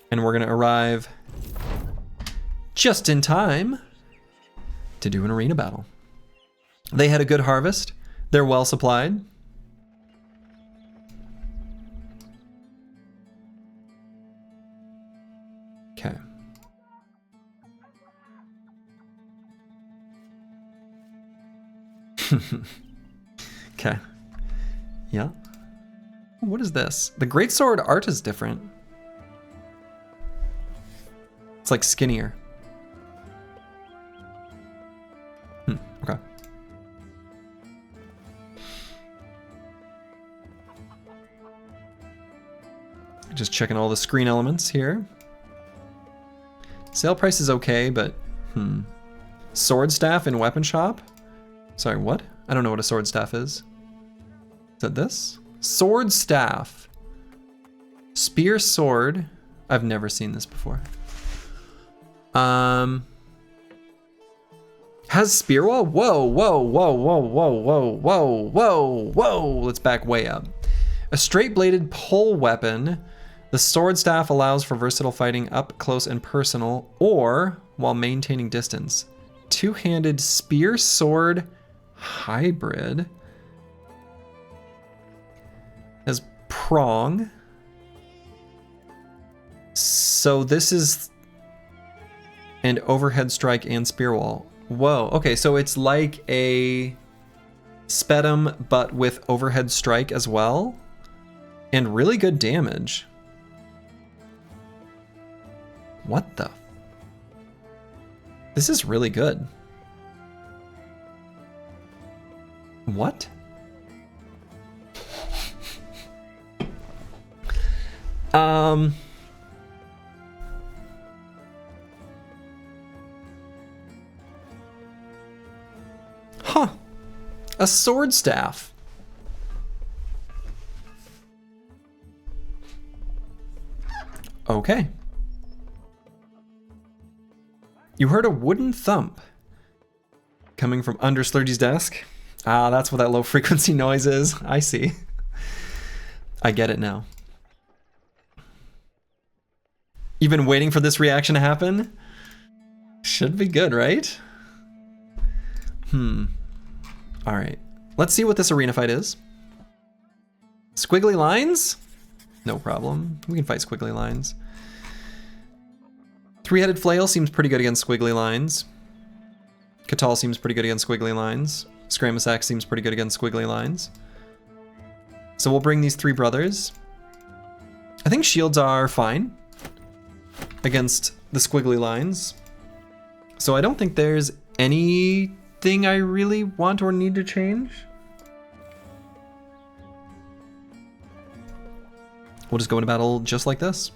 And we're gonna arrive just in time to do an arena battle. They had a good harvest. They're well supplied. Okay. Okay. Yeah. What is this? The greatsword art is different. It's like skinnier. Okay. Just checking all the screen elements here. Sale price is okay, but sword staff in weapon shop? Sorry, what? I don't know what a sword staff is. Is that this? Sword staff. Spear sword. I've never seen this before. Has spear wall? Whoa, whoa, whoa, whoa, whoa, whoa, whoa, whoa, whoa. Let's back way up. A straight bladed pole weapon. The sword staff allows for versatile fighting up close and personal or while maintaining distance. Two-handed spear sword hybrid. Has prong. So this is an overhead strike and spear wall. Whoa, okay, so it's like a Spedum but with overhead strike as well. And really good damage. What the? This is really good. What? Huh. A sword staff. Okay. You heard a wooden thump coming from under Slurgi's desk. Ah, that's what that low frequency noise is. I see. I get it now. You've been waiting for this reaction to happen? Should be good, right? All right. Let's see what this arena fight is. Squiggly lines? No problem. We can fight squiggly lines. Three-headed flail seems pretty good against squiggly lines. Catal seems pretty good against squiggly lines. Scramus Axe seems pretty good against squiggly lines. So we'll bring these three brothers. I think shields are fine against the squiggly lines. So I don't think there's anything I really want or need to change. We'll just go into battle just like this.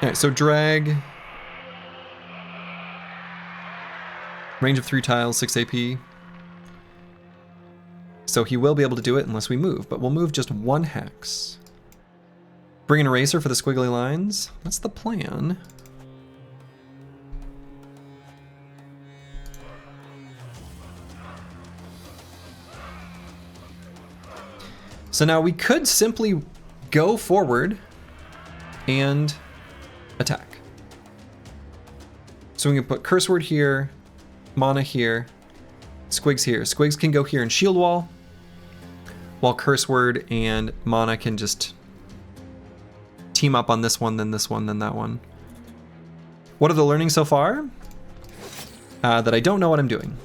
Alright, so drag. Range of 3 tiles, 6 AP. So he will be able to do it unless we move, but we'll move just 1 hex. Bring an eraser for the squiggly lines. That's the plan. So now we could simply go forward and attack. So we can put curse word here, mana here, squigs here. Squigs can go here and shield wall, while curse word and mana can just team up on this one, then that one. What are the learnings so far? That I don't know what I'm doing.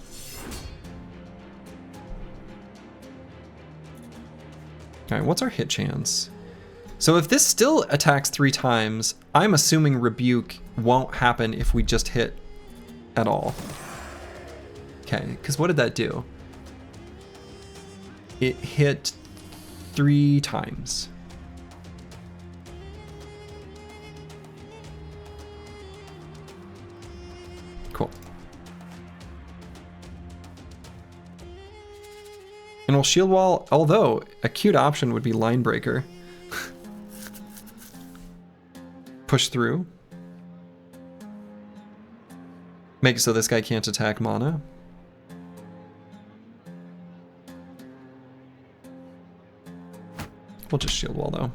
All right, what's our hit chance? So if this still attacks 3 times, I'm assuming rebuke won't happen if we just hit at all. Okay, because what did that do? It hit 3 times. Cool. And we'll shield wall, although a cute option would be line breaker. Push through. Make it so this guy can't attack mana. We'll just shield wall though.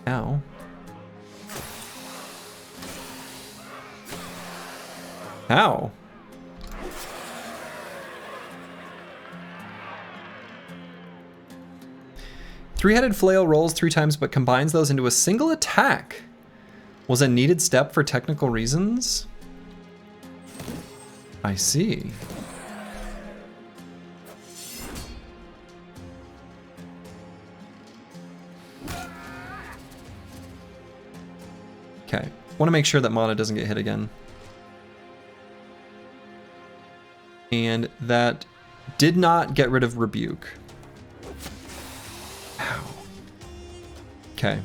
Ow. Ow. Three-headed flail rolls 3 times but combines those into a single attack. Was a needed step for technical reasons? I see. Okay, want to make sure that mana doesn't get hit again. And that did not get rid of rebuke. Ow. Okay,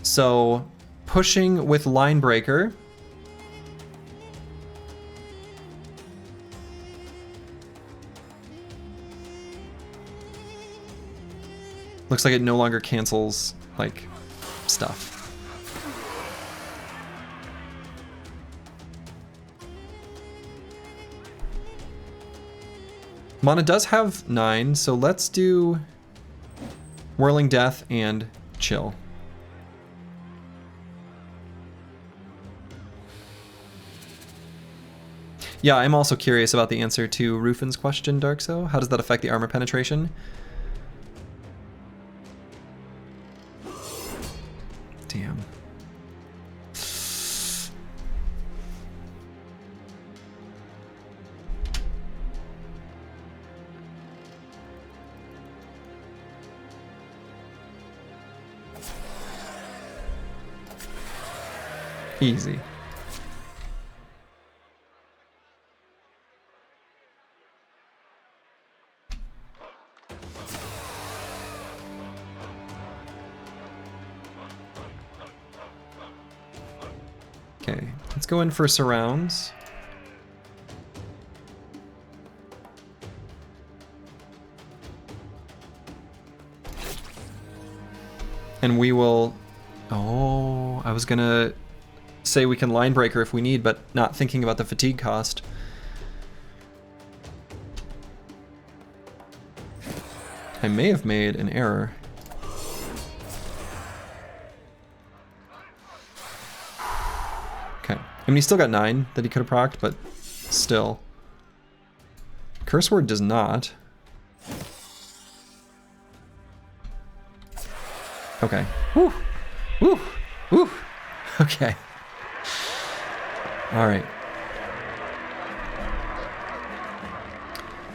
so pushing with line breaker. Looks like it no longer cancels like stuff. Mana does have 9, so let's do Whirling Death and Chill. Yeah, I'm also curious about the answer to Rufin's question, Darkso. How does that affect the armor penetration? Damn. Easy. Okay, let's go in for surrounds. And we will... Oh, I was gonna say we can line breaker if we need, but not thinking about the fatigue cost. I may have made an error. Okay. I mean, he still got 9 that he could have procced, but still. Curse word does not. Okay. Woo! Woo! Woo! Okay. All right.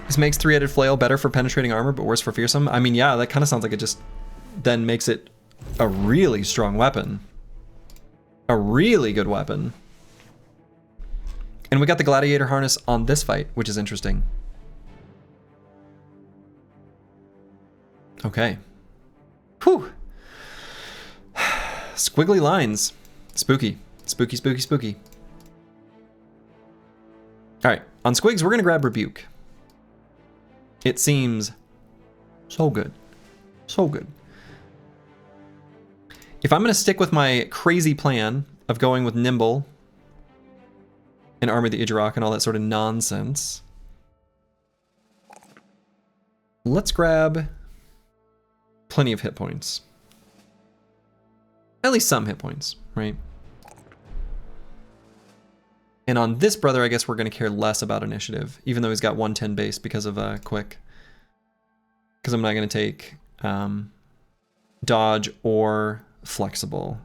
This makes three-headed flail better for penetrating armor, but worse for fearsome. I mean, yeah, that kind of sounds like it just then makes it a really strong weapon. A really good weapon. And we got the gladiator harness on this fight, which is interesting. Okay. Whew. Squiggly lines. Spooky. Spooky, spooky, spooky. All right, on Squigs, we're gonna grab Rebuke. It seems so good. So good. If I'm gonna stick with my crazy plan of going with Nimble and Armor the Idjarok and all that sort of nonsense, let's grab plenty of hit points. At least some hit points, right? And on this brother, I guess we're going to care less about initiative, even though he's got 110 base because of quick. Because I'm not going to take dodge or flexible.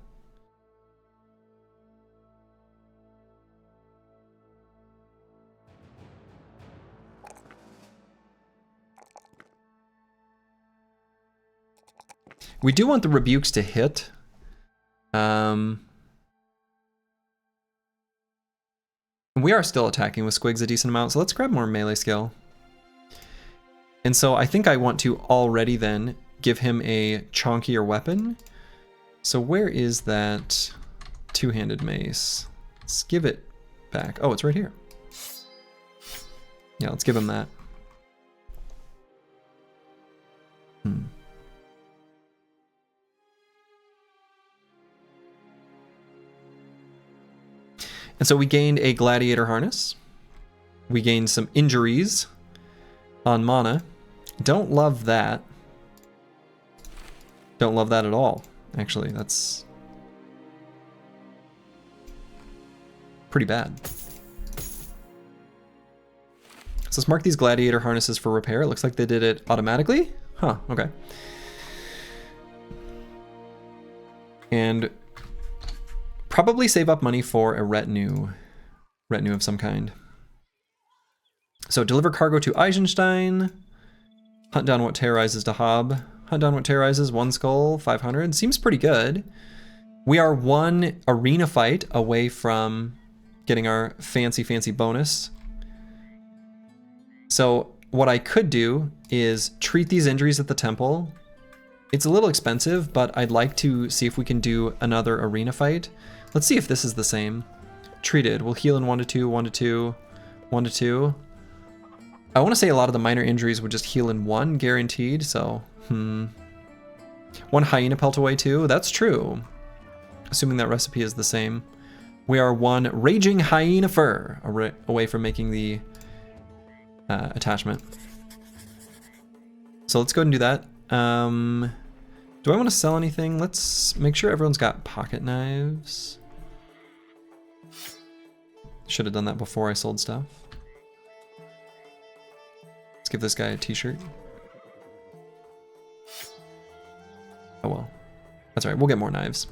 We do want the rebukes to hit. We are still attacking with squigs a decent amount, so let's grab more melee skill. And so I think I want to already then give him a chonkier weapon. So where is that two-handed mace? Let's give it back. Oh, it's right here. Yeah, let's give him that. And so we gained a gladiator harness. We gained some injuries on mana. Don't love that. Don't love that at all. Actually, that's pretty bad. So let's mark these gladiator harnesses for repair. It looks like they did it automatically. Huh, okay. And probably save up money for a retinue of some kind. So deliver cargo to Eisenstein. Hunt down what terrorizes Dahab. Hunt down what terrorizes, 1 skull, 500. Seems pretty good. We are 1 arena fight away from getting our fancy bonus. So what I could do is treat these injuries at the temple. It's a little expensive, but I'd like to see if we can do another arena fight. Let's see if this is the same. Treated. We'll heal in 1 to 2, 1 to 2, 1 to 2. I want to say a lot of the minor injuries would just heal in 1, guaranteed, so, 1 hyena pelt away too. That's true. Assuming that recipe is the same. We are 1 raging hyena fur away from making the attachment. So let's go ahead and do that. Do I want to sell anything? Let's make sure everyone's got pocket knives. Should have done that before I sold stuff. Let's give this guy a t-shirt. Oh well. That's all right, we'll get more knives.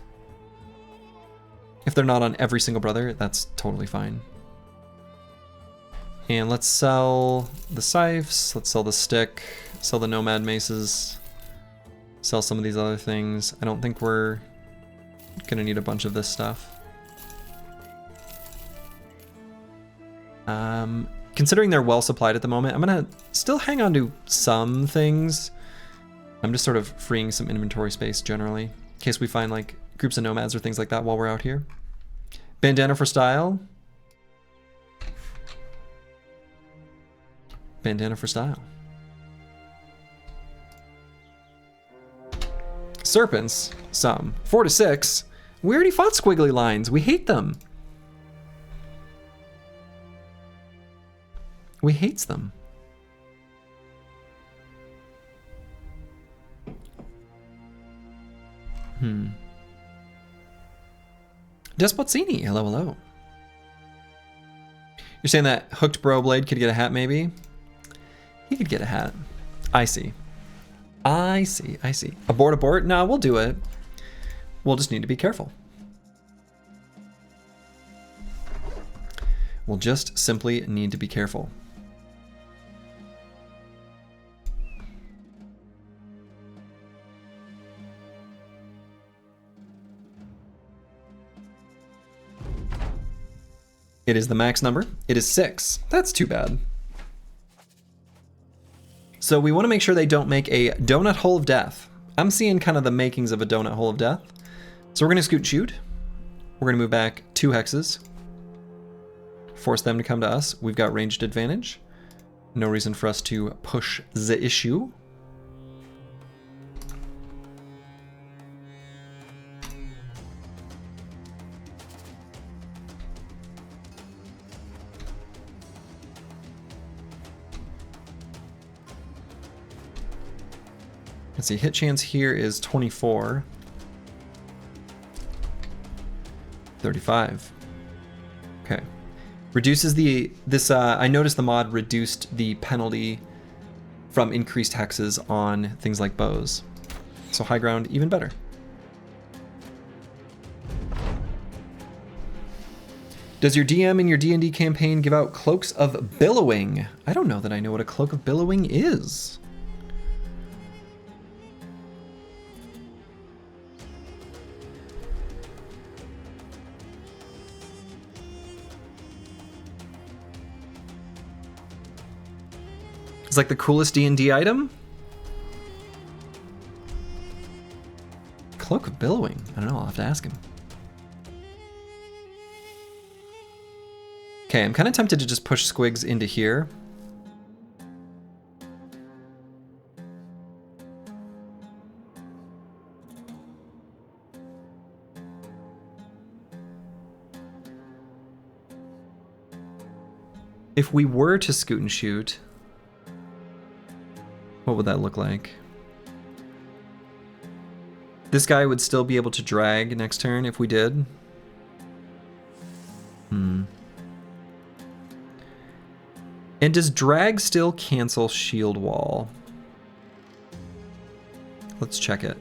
If they're not on every single brother, that's totally fine. And let's sell the scythes, let's sell the stick, sell the nomad maces, sell some of these other things. I don't think we're gonna need a bunch of this stuff. Considering they're well supplied at the moment, I'm gonna still hang on to some things. I'm just sort of freeing some inventory space generally, in case we find like groups of nomads or things like that while we're out here. Bandana for style. Bandana for style. Serpents, some. 4 to 6. We already fought squiggly lines. We hate them. We hates them. Despotzini, hello, hello. You're saying that Hooked Bro Blade could get a hat, maybe? He could get a hat. I see. I see, I see. Abort, abort? No, we'll do it. We'll just need to be careful. We'll just simply need to be careful. It is the max number. It is 6. That's too bad. So we want to make sure they don't make a donut hole of death. I'm seeing kind of the makings of a donut hole of death. So we're going to scoot shoot. We're going to move back 2 hexes. Force them to come to us. We've got ranged advantage. No reason for us to push the issue. Let's see, hit chance here is 24. 35. Okay. Reduces I noticed the mod reduced the penalty from increased hexes on things like bows. So high ground, even better. Does your DM in your D&D campaign give out cloaks of billowing? I don't know that I know what a cloak of billowing is. It's like the coolest D&D item? Cloak of billowing? I don't know, I'll have to ask him. Okay, I'm kind of tempted to just push Squigs into here. If we were to scoot and shoot, what would that look like? This guy would still be able to drag next turn if we did. And does drag still cancel shield wall? Let's check it.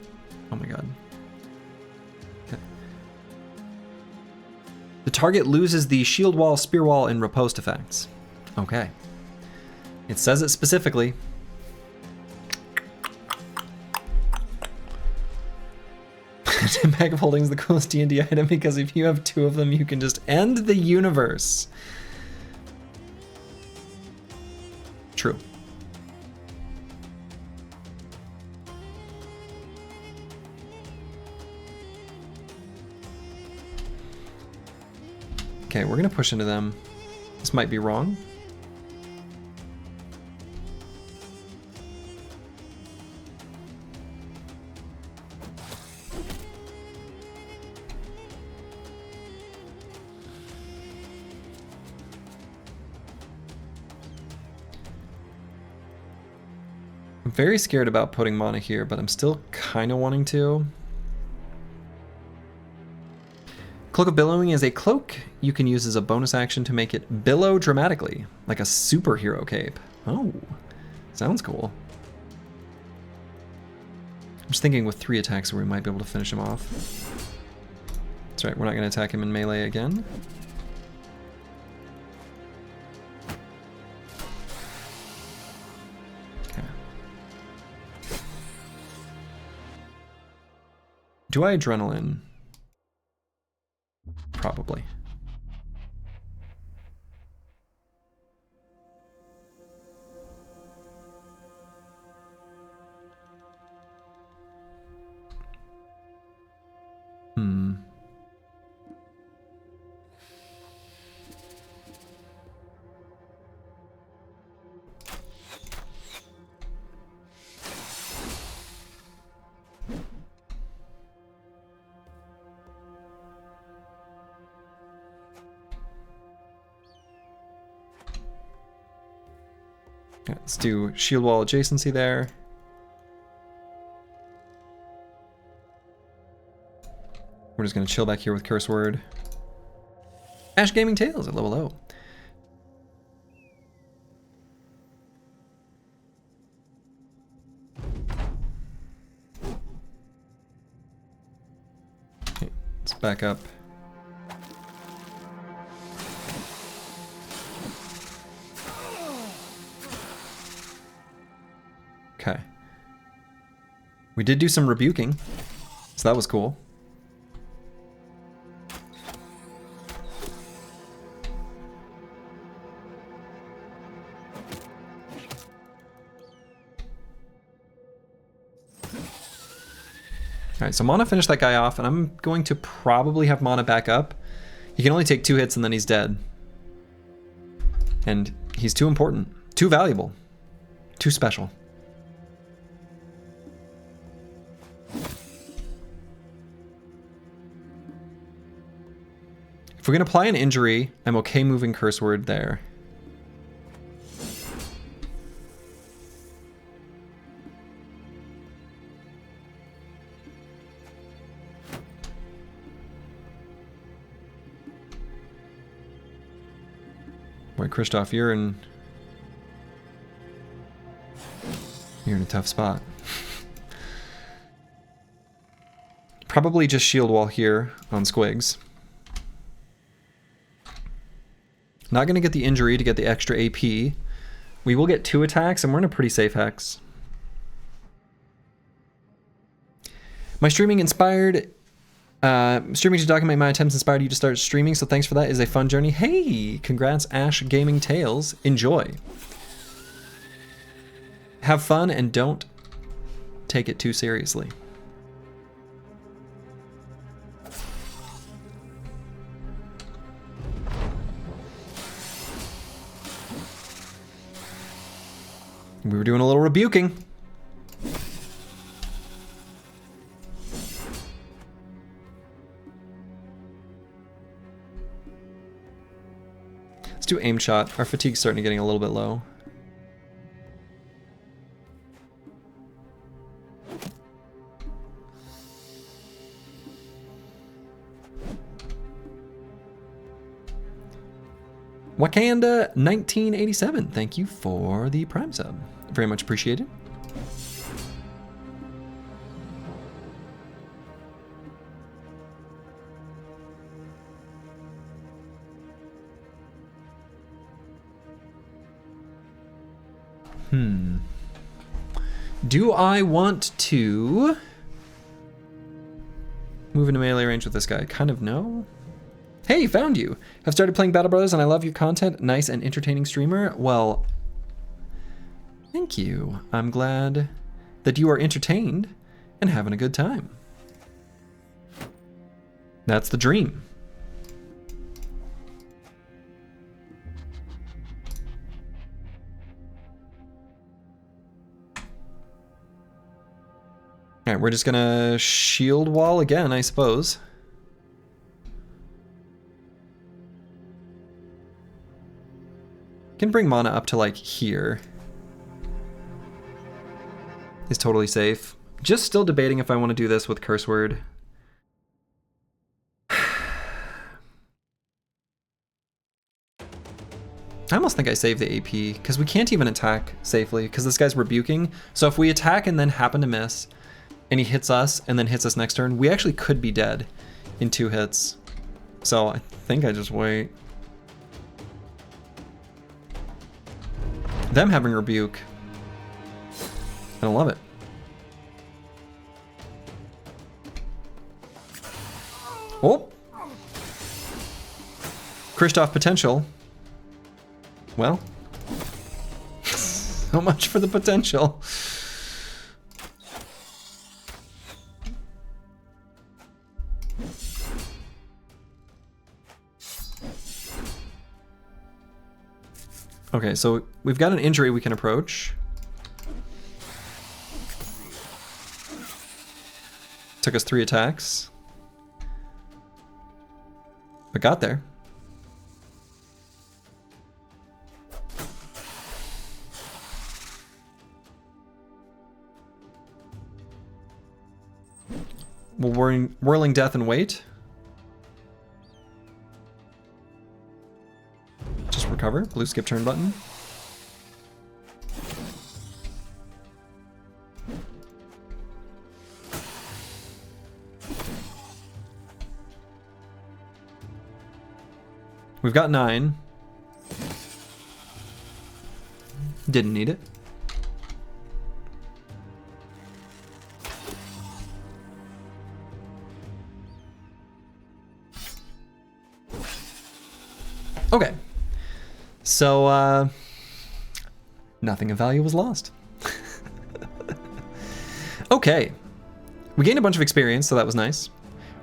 Oh my god. Okay. The target loses the shield wall, spear wall, and riposte effects. Okay. It says it specifically. Bag of Holding is the coolest D&D item because if you have 2 of them, you can just end the universe. True. Okay, we're gonna push into them. This might be wrong. I'm very scared about putting mana here, but I'm still kind of wanting to. Cloak of Billowing is a cloak you can use as a bonus action to make it billow dramatically, like a superhero cape. Oh, sounds cool. I'm just thinking with 3 attacks we might be able to finish him off. That's right, we're not going to attack him in melee again. Do I adrenaline? Probably. Let's do shield wall adjacency there. We're just going to chill back here with curse word. Ash Gaming Tales at level O. Okay, let's back up. Okay. We did do some rebuking, so that was cool. Alright, so mana finished that guy off, and I'm going to probably have mana back up. He can only take 2 hits and then he's dead. And he's too important, too valuable, too special. If we're going to apply an injury, I'm okay moving curse word there. Boy, Christoph, you're in a tough spot. Probably just shield wall here on Squigs. Not going to get the injury to get the extra AP. We will get 2 attacks, and we're in a pretty safe hex. My streaming inspired... streaming to document my attempts inspired you to start streaming, so thanks for that. It's a fun journey. Hey! Congrats, Ash Gaming Tales. Enjoy. Have fun and don't take it too seriously. We were doing a little rebuking. Let's do aim shot. Our fatigue's starting to getting a little bit low. Wakanda 1987, thank you for the Prime sub. Very much appreciated. Do I want to move into melee range with this guy? Kind of no. Hey, found you. I've started playing Battle Brothers and I love your content. Nice and entertaining streamer. Well, thank you. I'm glad that you are entertained and having a good time. That's the dream. All right, we're just gonna shield wall again, I suppose. Can bring mana up to like here. Is totally safe. Just still debating if I want to do this with curse word. I almost think I saved the AP because we can't even attack safely because this guy's rebuking. So if we attack and then happen to miss and he hits us and then hits us next turn, we actually could be dead in 2 hits. So I think I just wait. Them having rebuke. I don't love it. Oh! Kristoff potential. Well. So much for the potential. Okay, so we've got an injury we can approach. Took us 3 attacks. But got there. Well, whirling death and wait. Just recover. Blue skip turn button. We've got 9. Didn't need it. Okay. So, nothing of value was lost. Okay. We gained a bunch of experience, so that was nice.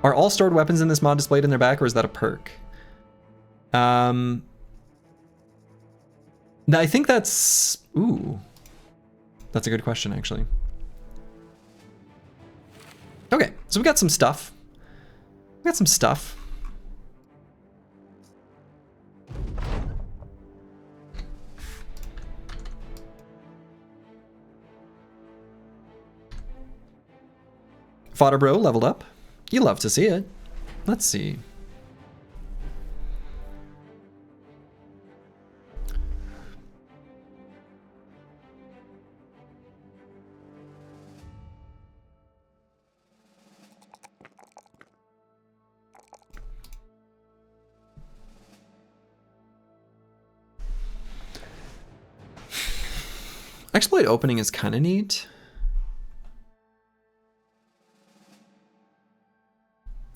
Are all stored weapons in this mod displayed in their back, or is that a perk? I think that's... Ooh. That's a good question, actually. Okay, so we got some stuff. We got some stuff. Fodder Bro leveled up. You love to see it. Let's see. Exploit opening is kind of neat.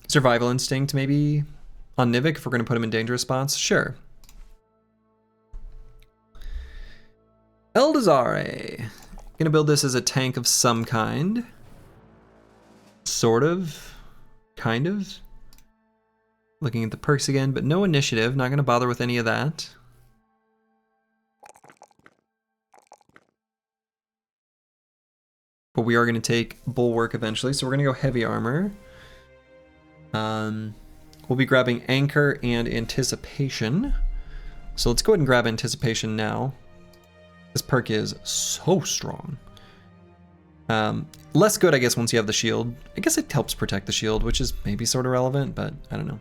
Survival instinct, maybe on Nivik if we're going to put him in dangerous spots. Sure. Eldazare. Gonna build this as a tank of some kind. Sort of. Kind of. Looking at the perks again, but no initiative. Not gonna bother with any of that. But we are gonna take Bulwark eventually, so we're gonna go heavy armor. We'll be grabbing Anchor and Anticipation. So let's go ahead and grab Anticipation now. This perk is so strong. Less good, I guess, once you have the shield. I guess it helps protect the shield, which is maybe sort of relevant, but I don't know.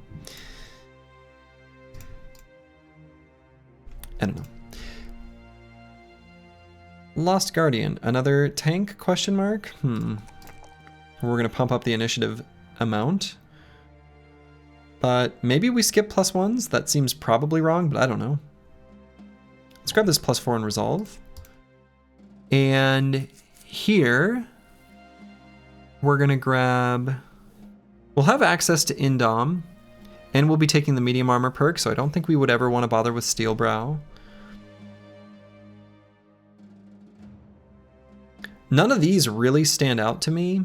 I don't know. Lost Guardian, another tank, question mark? We're gonna pump up the initiative amount. But maybe we skip +1s? That seems probably wrong, but I don't know. Let's grab this +4 and resolve. And here, we're gonna grab, we'll have access to Indom, and we'll be taking the medium armor perk, so I don't think we would ever want to bother with Steel Brow. None of these really stand out to me.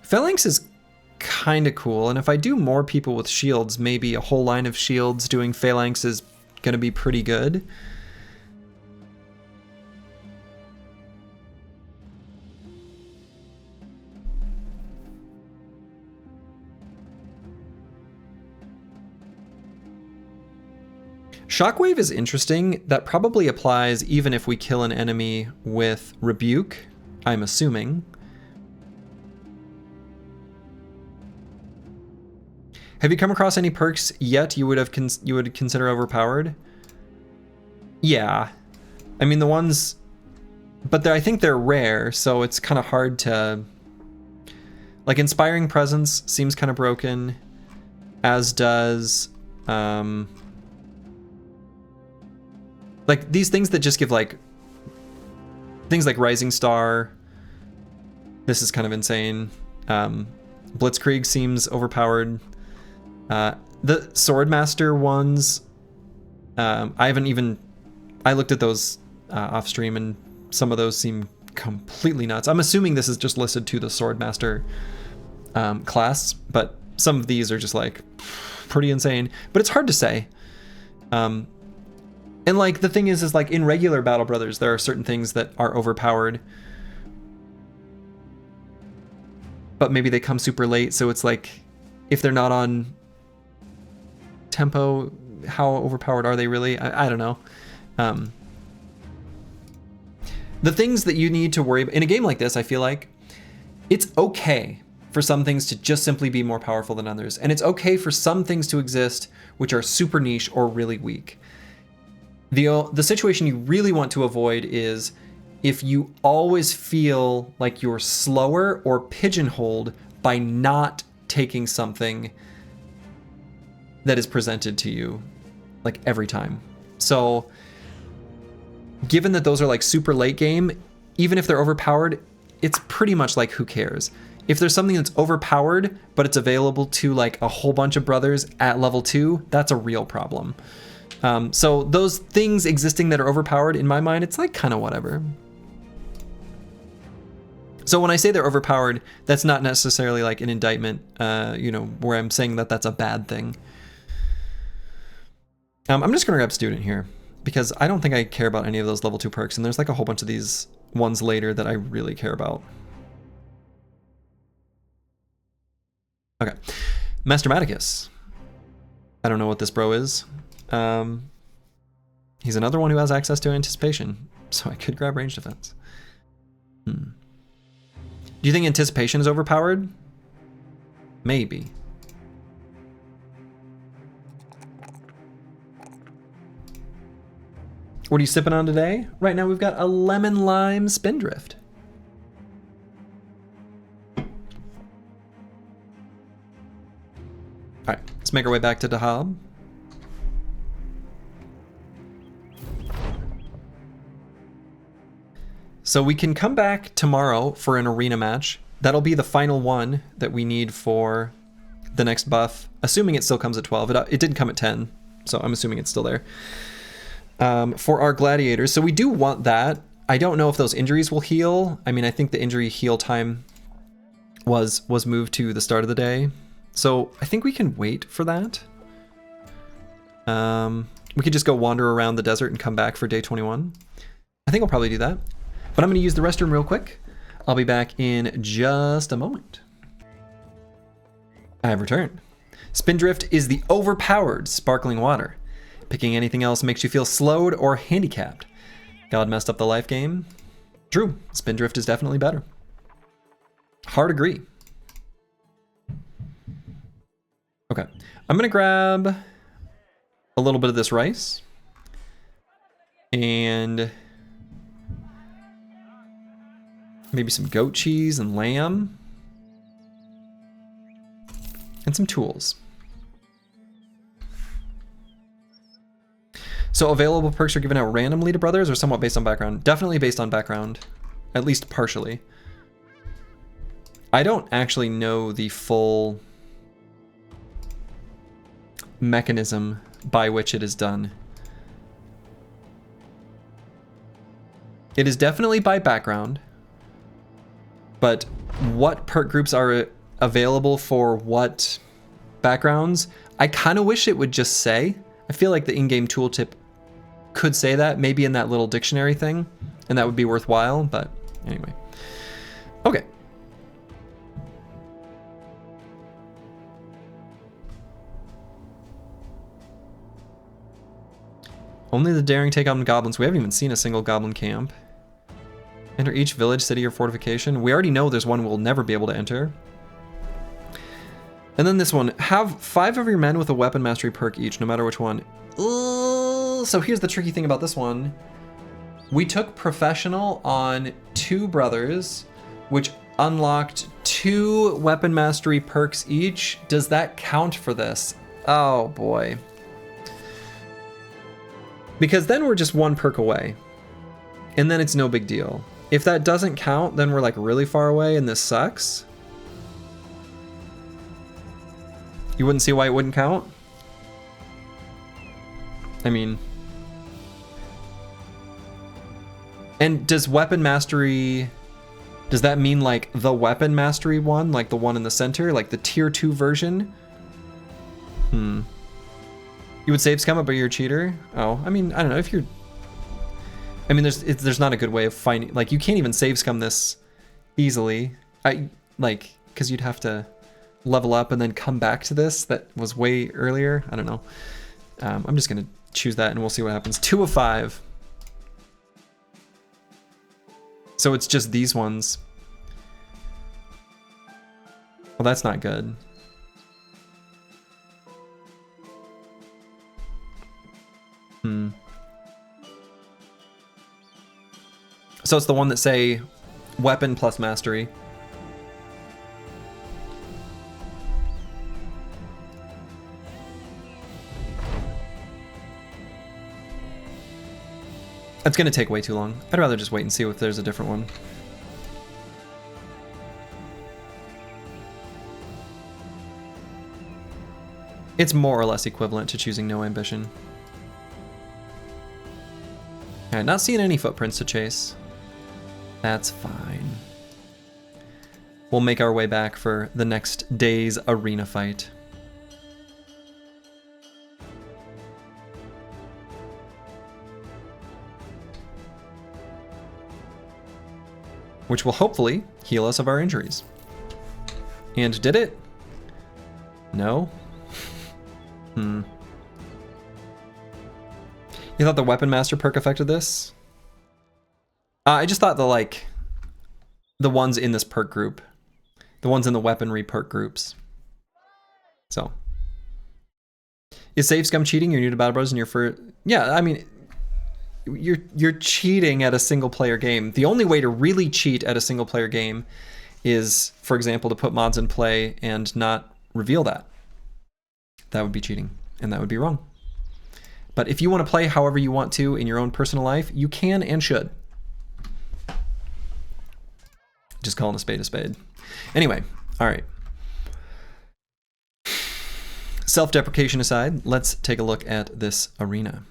Phalanx is kind of cool, and if I do more people with shields, maybe a whole line of shields doing Phalanx is gonna be pretty good. Shockwave is interesting. That probably applies even if we kill an enemy with Rebuke, I'm assuming. Have you come across any perks yet you would consider overpowered? Yeah. I mean, the ones, but I think they're rare, so it's kind of hard to, like, Inspiring Presence seems kind of broken, as does, like these things that just give like, things like Rising Star. This is kind of insane. Blitzkrieg seems overpowered. The Swordmaster ones, I looked at those off stream and some of those seem completely nuts. I'm assuming this is just listed to the Swordmaster class, but some of these are just like pretty insane, but it's hard to say. And like the thing is like in regular Battle Brothers, there are certain things that are overpowered, but maybe they come super late. So it's like, if they're not on tempo, how overpowered are they really? I don't know. The things that you need to worry about in a game like this, I feel like it's okay for some things to just simply be more powerful than others. And it's okay for some things to exist which are super niche or really weak. The situation you really want to avoid is if you always feel like you're slower or pigeonholed by not taking something that is presented to you like every time. So given that those are like super late game, even if they're overpowered, it's pretty much like who cares? If there's something that's overpowered, but it's available to like a whole bunch of brothers at level 2, that's a real problem. So those things existing that are overpowered, in my mind, it's like kind of whatever. So when I say they're overpowered, that's not necessarily like an indictment, where I'm saying that that's a bad thing. I'm just gonna grab Student here because I don't think I care about any of those level 2 perks, and there's like a whole bunch of these ones later that I really care about. Okay, Mastermaticus. I don't know what this bro is. He's another one who has access to Anticipation, so I could grab Range Defense. Do you think Anticipation is overpowered? Maybe. What are you sipping on today? Right now we've got a lemon lime Spindrift. All right, let's make our way back to Dahab. So we can come back tomorrow for an arena match. That'll be the final one that we need for the next buff, assuming it still comes at 12. It didn't come at 10, so I'm assuming it's still there. For our gladiators. So we do want that. I don't know if those injuries will heal. I mean, I think the injury heal time was moved to the start of the day. So I think we can wait for that. We could just go wander around the desert and come back for day 21. I think I'll probably do that. But I'm going to use the restroom real quick. I'll be back in just a moment. I have returned. Spindrift is the overpowered sparkling water. Picking anything else makes you feel slowed or handicapped. God messed up the life game. True, Spindrift is definitely better. Hard agree. Okay, I'm gonna grab a little bit of this rice and maybe some goat cheese and lamb and some tools. So available perks are given out randomly to brothers or somewhat based on background? Definitely based on background, at least partially. I don't actually know the full mechanism by which it is done. It is definitely by background, but what perk groups are available for what backgrounds, I kind of wish it would just say. I feel like the in-game tooltip could say that, maybe in that little dictionary thing, and that would be worthwhile, but anyway. Okay. Only the daring take on goblins. We haven't even seen a single goblin camp. Enter each village, city, or fortification. We already know there's one we'll never be able to enter. And then this one, have 5 of your men with a weapon mastery perk each, no matter which one. So here's the tricky thing about this one. We took professional on 2 brothers, which unlocked 2 weapon mastery perks each. Does that count for this? Oh boy. Because then we're just 1 perk away, and then it's no big deal. If that doesn't count, then we're like really far away and this sucks. You wouldn't see why it wouldn't count? I mean... And does weapon mastery... Does that mean like the weapon mastery one? Like the one in the center? Like the tier 2 version? You would save scum it, but you're a cheater? Oh, I mean, I don't know if you're... I mean, there's not a good way of finding... Like, you can't even save scum this easily. Because you'd have to level up and then come back to this. That was way earlier. I don't know. I'm just going to choose that and we'll see what happens. 2 of 5. So it's just these ones. Well, that's not good. So it's the one that say weapon plus mastery. It's gonna take way too long. I'd rather just wait and see if there's a different one. It's more or less equivalent to choosing no ambition. Alright, not seeing any footprints to chase. That's fine. We'll make our way back for the next day's arena fight. Which will hopefully heal us of our injuries. And did it? No? You thought the weapon master perk affected this? I just thought the ones in this perk group, the ones in the weaponry perk groups. So, is save scum cheating? You're new to Battle Bros and you're for... Yeah, I mean, you're cheating at a single player game. The only way to really cheat at a single player game is, for example, to put mods in play and not reveal that. That would be cheating, and that would be wrong. But if you want to play however you want to in your own personal life, you can and should. Just calling a spade a spade. Anyway, all right. Self-deprecation aside, let's take a look at this arena.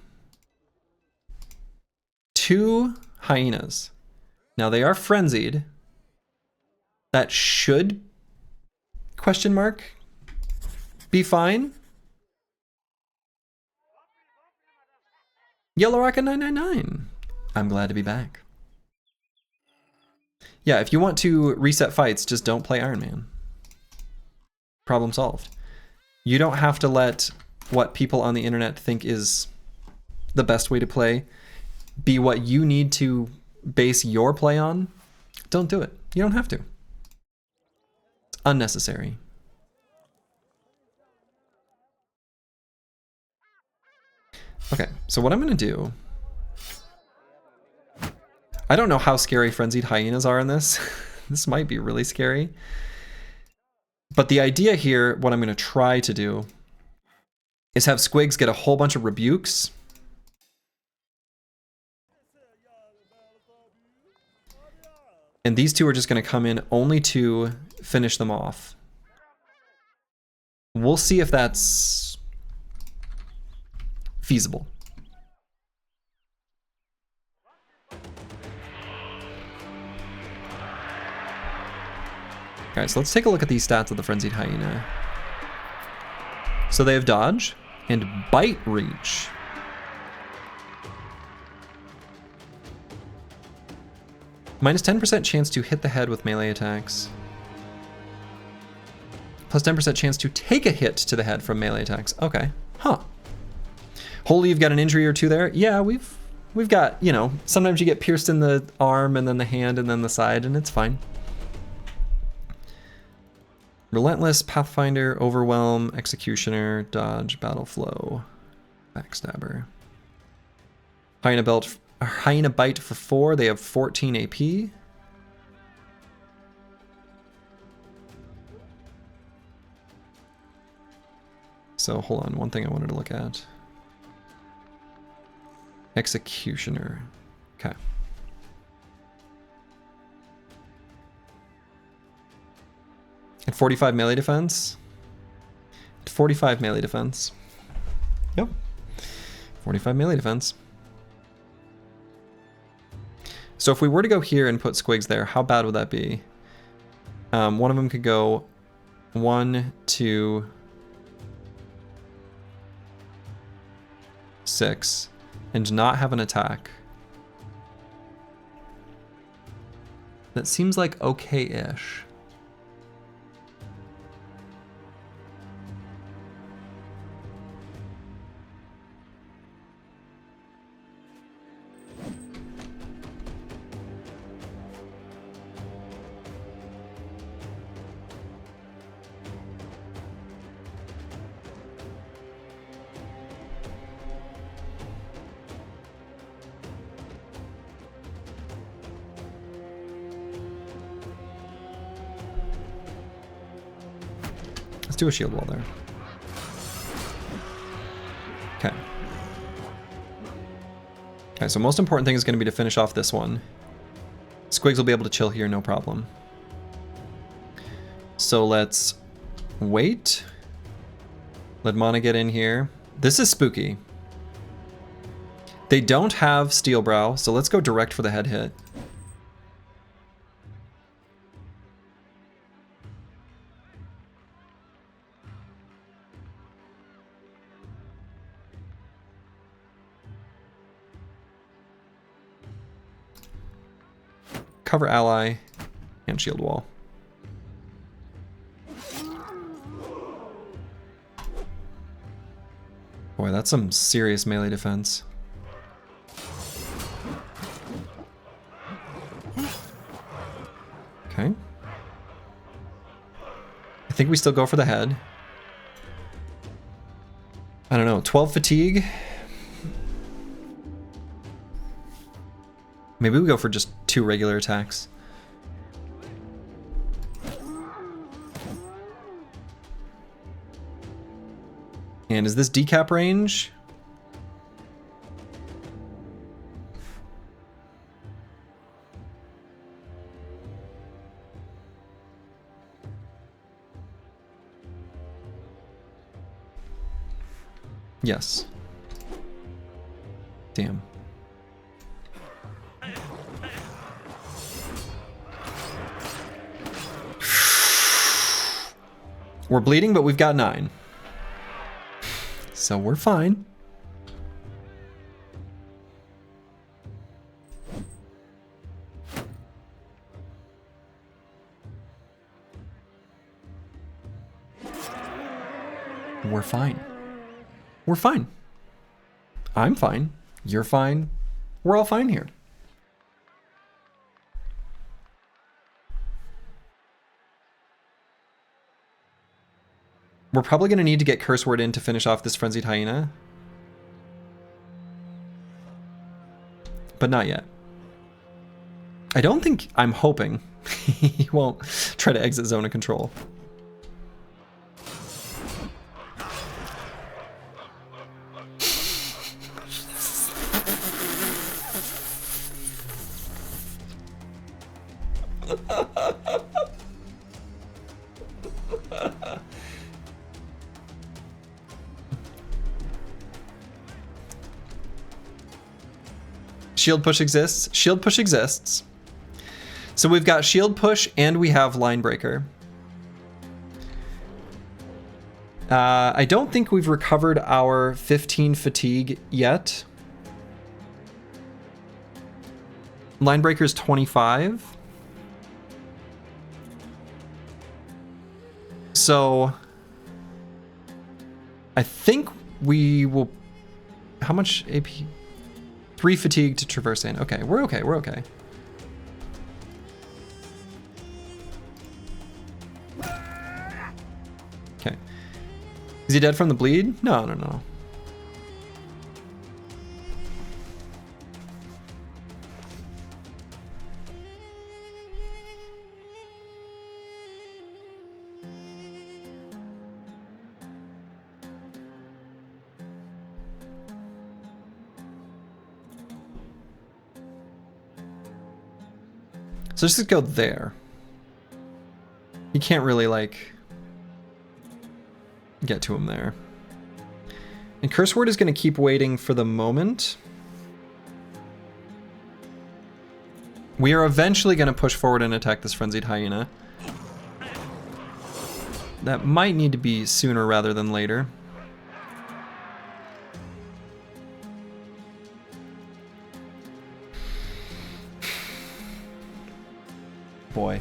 2 hyenas. Now they are frenzied. That should, question mark, be fine. Yellow Rocket 999. I'm glad to be back. Yeah, if you want to reset fights, just don't play Iron Man. Problem solved. You don't have to let what people on the internet think is the best way to play be what you need to base your play on. Don't do it. You don't have to. It's unnecessary. Okay, so what I'm going to do... I don't know how scary frenzied hyenas are in this. This might be really scary. But the idea here, what I'm going to try to do, is have Squigs get a whole bunch of rebukes. And these 2 are just going to come in only to finish them off. We'll see if that's feasible. Alright, so let's take a look at these stats of the Frenzied Hyena. So they have dodge and bite reach. Minus 10% chance to hit the head with melee attacks. Plus 10% chance to take a hit to the head from melee attacks. Okay. Huh. Holy, you've got an injury or 2 there? Yeah, we've got, you know, sometimes you get pierced in the arm and then the hand and then the side, and it's fine. Relentless, Pathfinder, Overwhelm, Executioner, Dodge, Battle Flow, Backstabber. Hyena Bite for 4, they have 14 AP. So hold on, one thing I wanted to look at. Executioner, okay. At 45 melee defense. At 45 melee defense. Yep. 45 melee defense. So if we were to go here and put Squigs there, how bad would that be? One of them could go 1, 2, 6, and not have an attack. That seems like okay-ish. Let's do a shield wall there. Okay. Okay, so most important thing is going to be to finish off this one. Squigs will be able to chill here, no problem. So let's wait. Let Mana get in here. This is spooky. They don't have Steel Brow, so let's go direct for the head hit. Cover ally and shield wall. Boy, that's some serious melee defense. Okay. I think we still go for the head. I don't know, 12 fatigue? Maybe we go for just 2 regular attacks. And is this decap range? Yes. Damn. We're bleeding, but we've got 9. So we're fine. We're fine. We're fine. I'm fine. You're fine. We're all fine here. We're probably going to need to get Curse Word in to finish off this Frenzied Hyena. But not yet. I don't think, I'm hoping, he won't try to exit zone of control. Shield push exists. Shield push exists. So we've got shield push and we have line breaker. I don't think we've recovered our 15 fatigue yet. Line breaker is 25. So I think we will. How much AP? 3 fatigue to traverse in. Okay, we're okay. We're okay. Okay. Is he dead from the bleed? No, no, no. So just go there. You can't really, like, get to him there. And Curse Word is going to keep waiting for the moment. We are eventually going to push forward and attack this Frenzied Hyena. That might need to be sooner rather than later. Boy.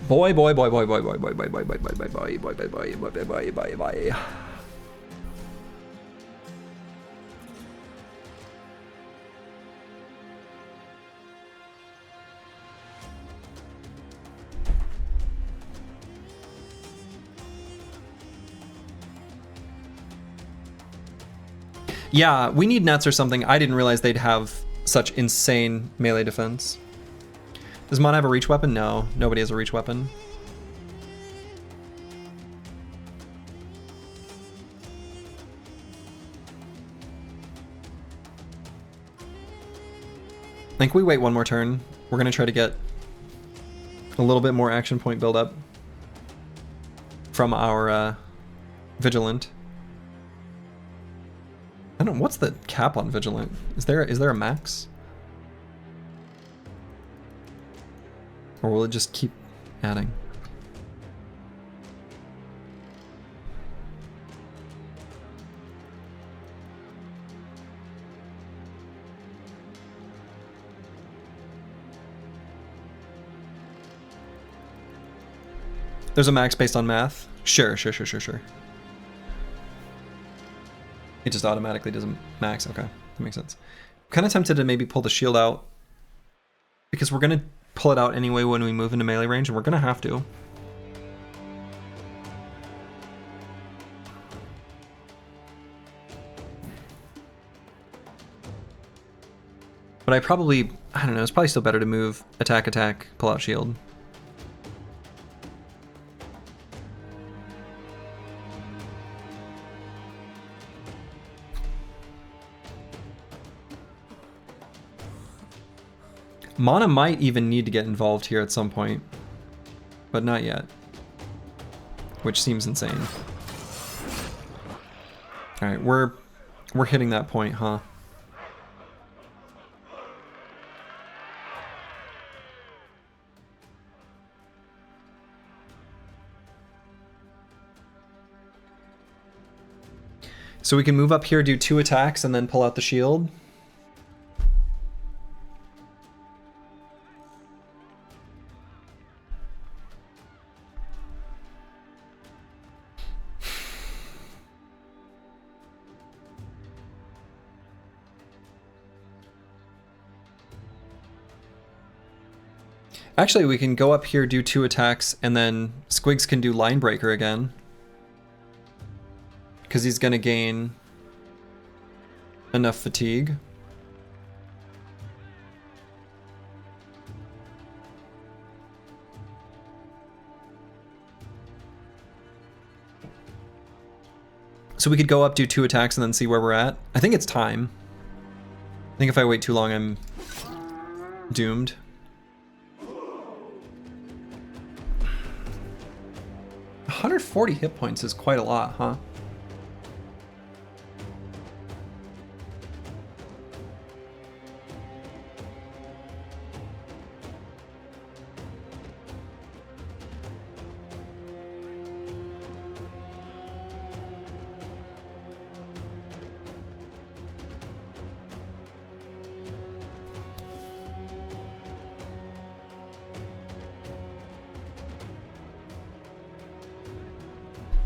Boy, boy, boy, boy, boy, boy, boy, boy, boy, boy, boy, boy, boy, boy, boy, boy, boy, boy, boy, boy. Yeah, we need nets or something. I didn't realize they'd have such insane melee defense. Does Mon have a reach weapon? No, nobody has a reach weapon. I think we wait one more turn. We're gonna try to get a little bit more action point build up from our Vigilant. I don't know, what's the cap on Vigilant? Is there a max? Or will it just keep adding? There's a max based on math? Sure. It just automatically doesn't max. Okay, that makes sense. I'm kind of tempted to maybe pull the shield out because we're going to pull it out anyway when we move into melee range, and we're gonna have to. But I don't know, it's probably still better to move attack, pull out shield. Mana might even need to get involved here at some point, but not yet, which seems insane. All right, we're hitting that point, huh? So we can move up here, do 2 attacks, and then pull out the shield. Actually, we can go up here, do 2 attacks, and then Squigs can do Line Breaker again. Because he's going to gain enough fatigue. So we could go up, do 2 attacks, and then see where we're at. I think it's time. I think if I wait too long, I'm doomed. $140 hit points is quite a lot, huh?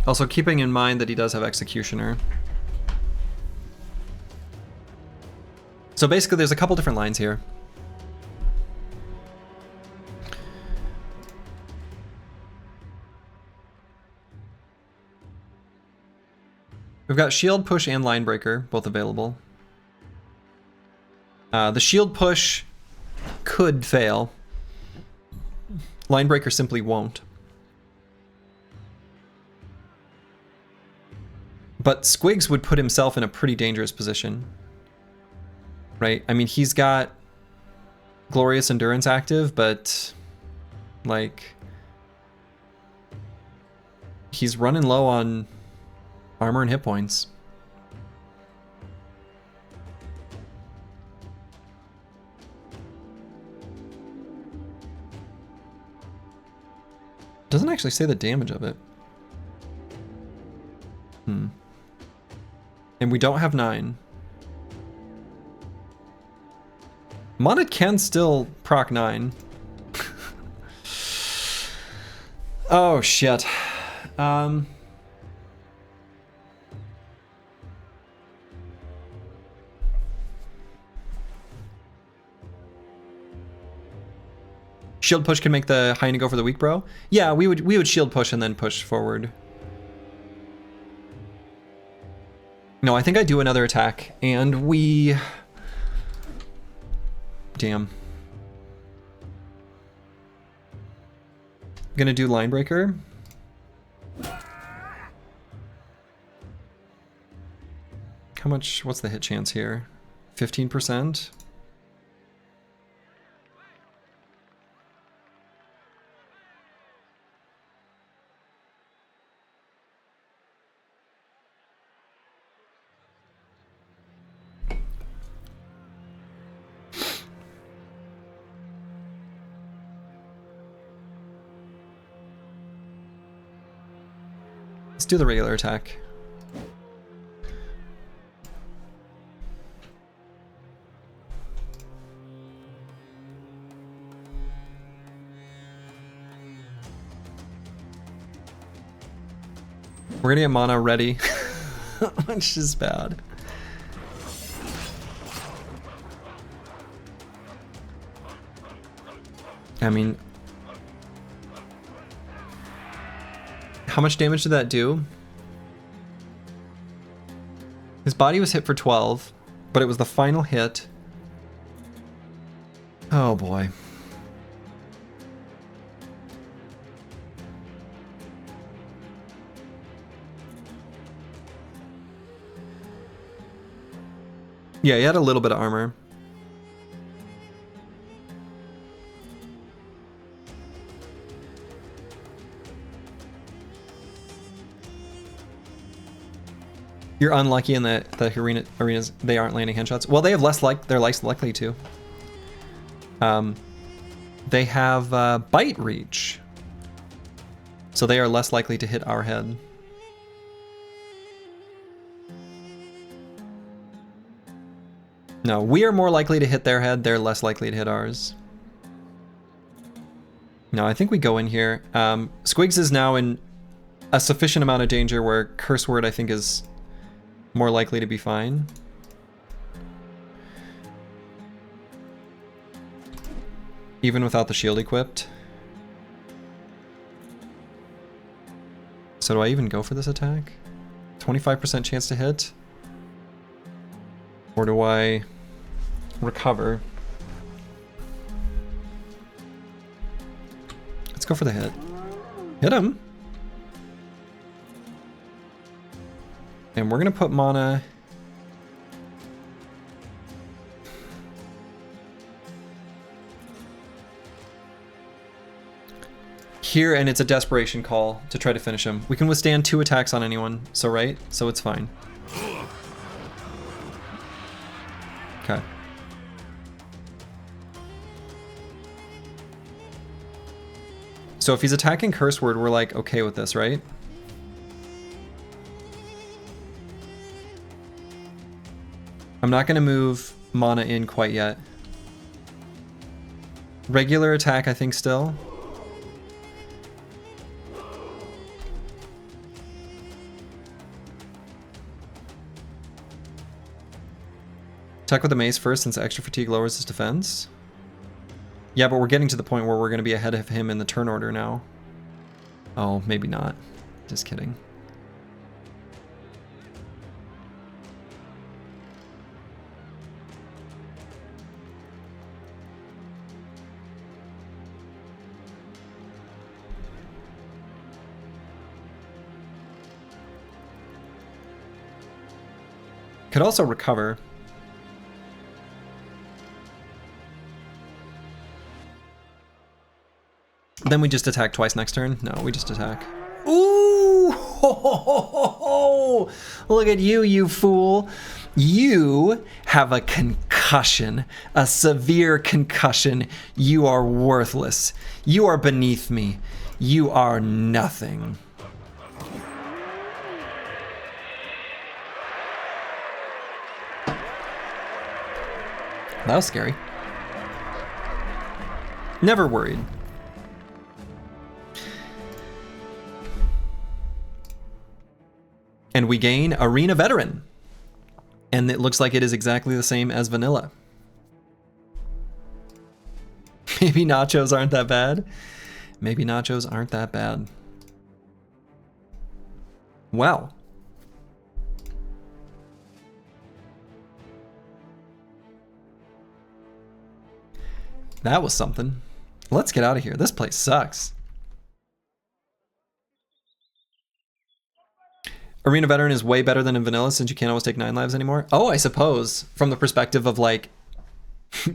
Also keeping in mind that he does have Executioner. So basically there's a couple different lines here. We've got Shield Push and Line Breaker, both available. The Shield Push could fail. Line Breaker simply won't. But Squigs would put himself in a pretty dangerous position. Right? I mean, he's got Glorious Endurance active, but like he's running low on armor and hit points. Doesn't actually say the damage of it. And we don't have 9. Monet can still proc 9. Oh shit. Shield push can make the Hyena go for the weak bro? Yeah, we would shield push and then push forward. No, I think I do another attack, and we... Damn. Gonna do Line Breaker. How much, what's the hit chance here? 15%? Let's do the regular attack. We're gonna get mana ready, which is bad. I mean, how much damage did that do? His body was hit for 12, but it was the final hit. Oh boy. Yeah, he had a little bit of armor. You're unlucky in the arenas. They aren't landing headshots. Well, they have they're less likely to. They have bite reach, so they are less likely to hit our head. No, we are more likely to hit their head. They're less likely to hit ours. No, I think we go in here. Squigs is now in a sufficient amount of danger where Curse Word, I think, is more likely to be fine. Even without the shield equipped. So do I even go for this attack? 25% chance to hit? Or do I recover? Let's go for the hit. Hit him! And we're gonna put mana here, and it's a desperation call to try to finish him. We can withstand 2 attacks on anyone, so right? So it's fine. Okay. So if he's attacking Curse Word, we're like okay with this, right? I'm not gonna move mana in quite yet. Regular attack, I think, still. Attack with the mace first, since extra fatigue lowers his defense. Yeah, but we're getting to the point where we're going to be ahead of him in the turn order now. Oh, maybe not. Just kidding. Could also recover. Then we just attack twice next turn? No, we just attack. Ooh! Ho, ho, ho, ho, ho. Look at you, you fool. You have a concussion, a severe concussion. You are worthless. You are beneath me. You are nothing. That was scary. Never worried. And we gain Arena Veteran. And it looks like it is exactly the same as vanilla. Maybe nachos aren't that bad. Maybe nachos aren't that bad. Well. That was something. Let's get out of here. This place sucks. Arena Veteran is way better than in vanilla since you can't always take 9 lives anymore. Oh, I suppose. From the perspective of like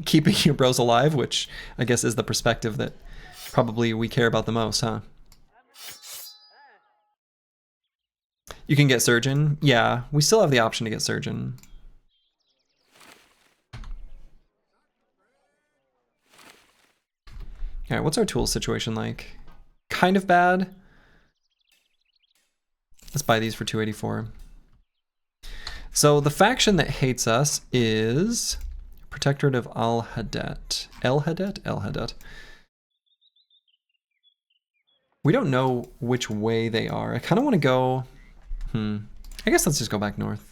keeping your bros alive, which I guess is the perspective that probably we care about the most, huh? You can get Surgeon. Yeah, we still have the option to get Surgeon. All right, what's our tool situation like? Kind of bad. Let's buy these for 284. So the faction that hates us is Protectorate of Al-Hadet. El-Hadet? El-Hadet. We don't know which way they are. I kind of want to go... I guess let's just go back north.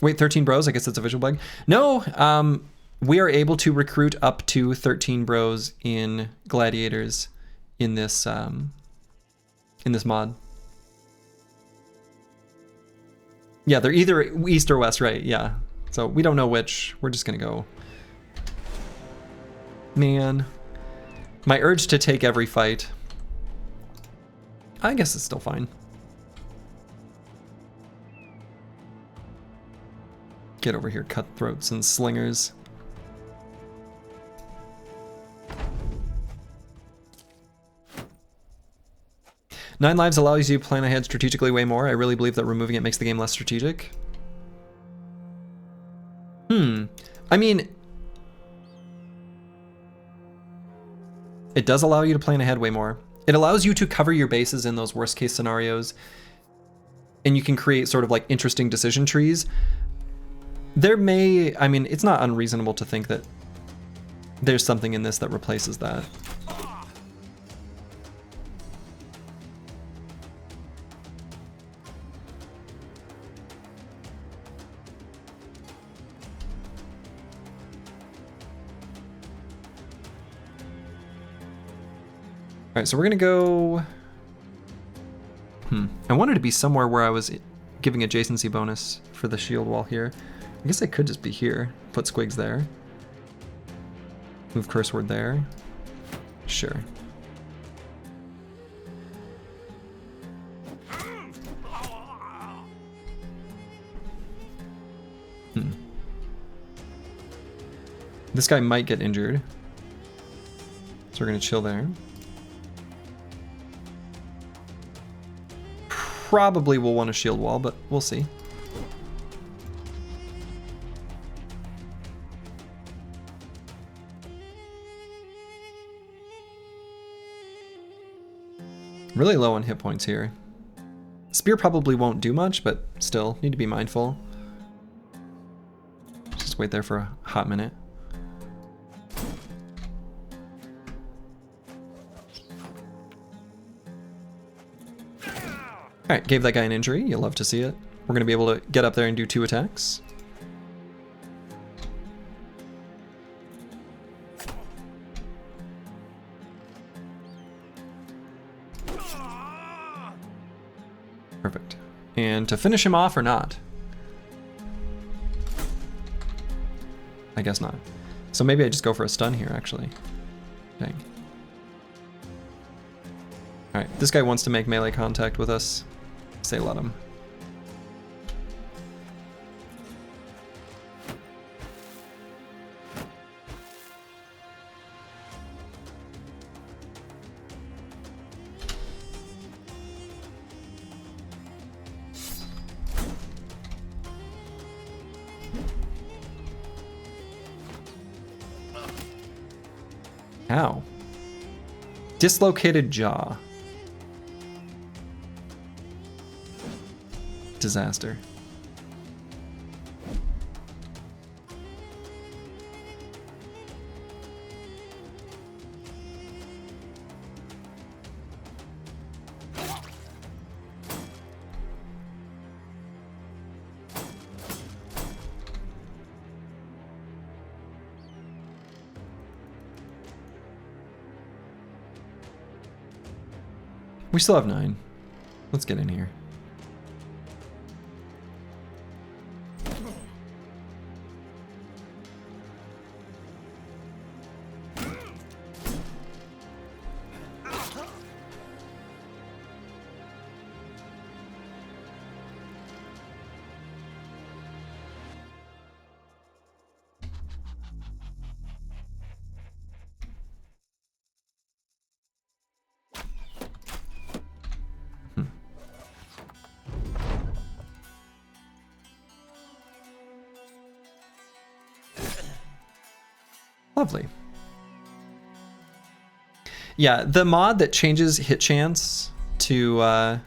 Wait, 13 bros? I guess that's a visual bug. No, we are able to recruit up to 13 bros in Gladiators in this mod. Yeah, they're either east or west, right? Yeah. So we don't know which. We're just gonna go. Man. My urge to take every fight. I guess it's still fine. Get over here, cutthroats and slingers. 9 lives allows you to plan ahead strategically way more. I really believe that removing it makes the game less strategic. I mean, it does allow you to plan ahead way more. It allows you to cover your bases in those worst case scenarios, and you can create sort of like interesting decision trees. There may, I mean, it's not unreasonable to think that there's something in this that replaces that. All right, so we're gonna go, I wanted to be somewhere where I was giving adjacency bonus for the shield wall here. I guess I could just be here, put squigs there. Move curse word there, sure. This guy might get injured, so we're gonna chill there. Probably will want a shield wall, but we'll see. Really low on hit points here. Spear probably won't do much, but still need to be mindful. Just wait there for a hot minute. Alright, gave that guy an injury. You'll love to see it. We're going to be able to get up there and do 2 attacks. Perfect. And to finish him off or not? I guess not. So maybe I just go for a stun here, actually. Dang. Alright, this guy wants to make melee contact with us. Say let him. Ow. Dislocated jaw. Disaster. We still have 9. Let's get in here. Lovely. Yeah, the mod that changes hit chance to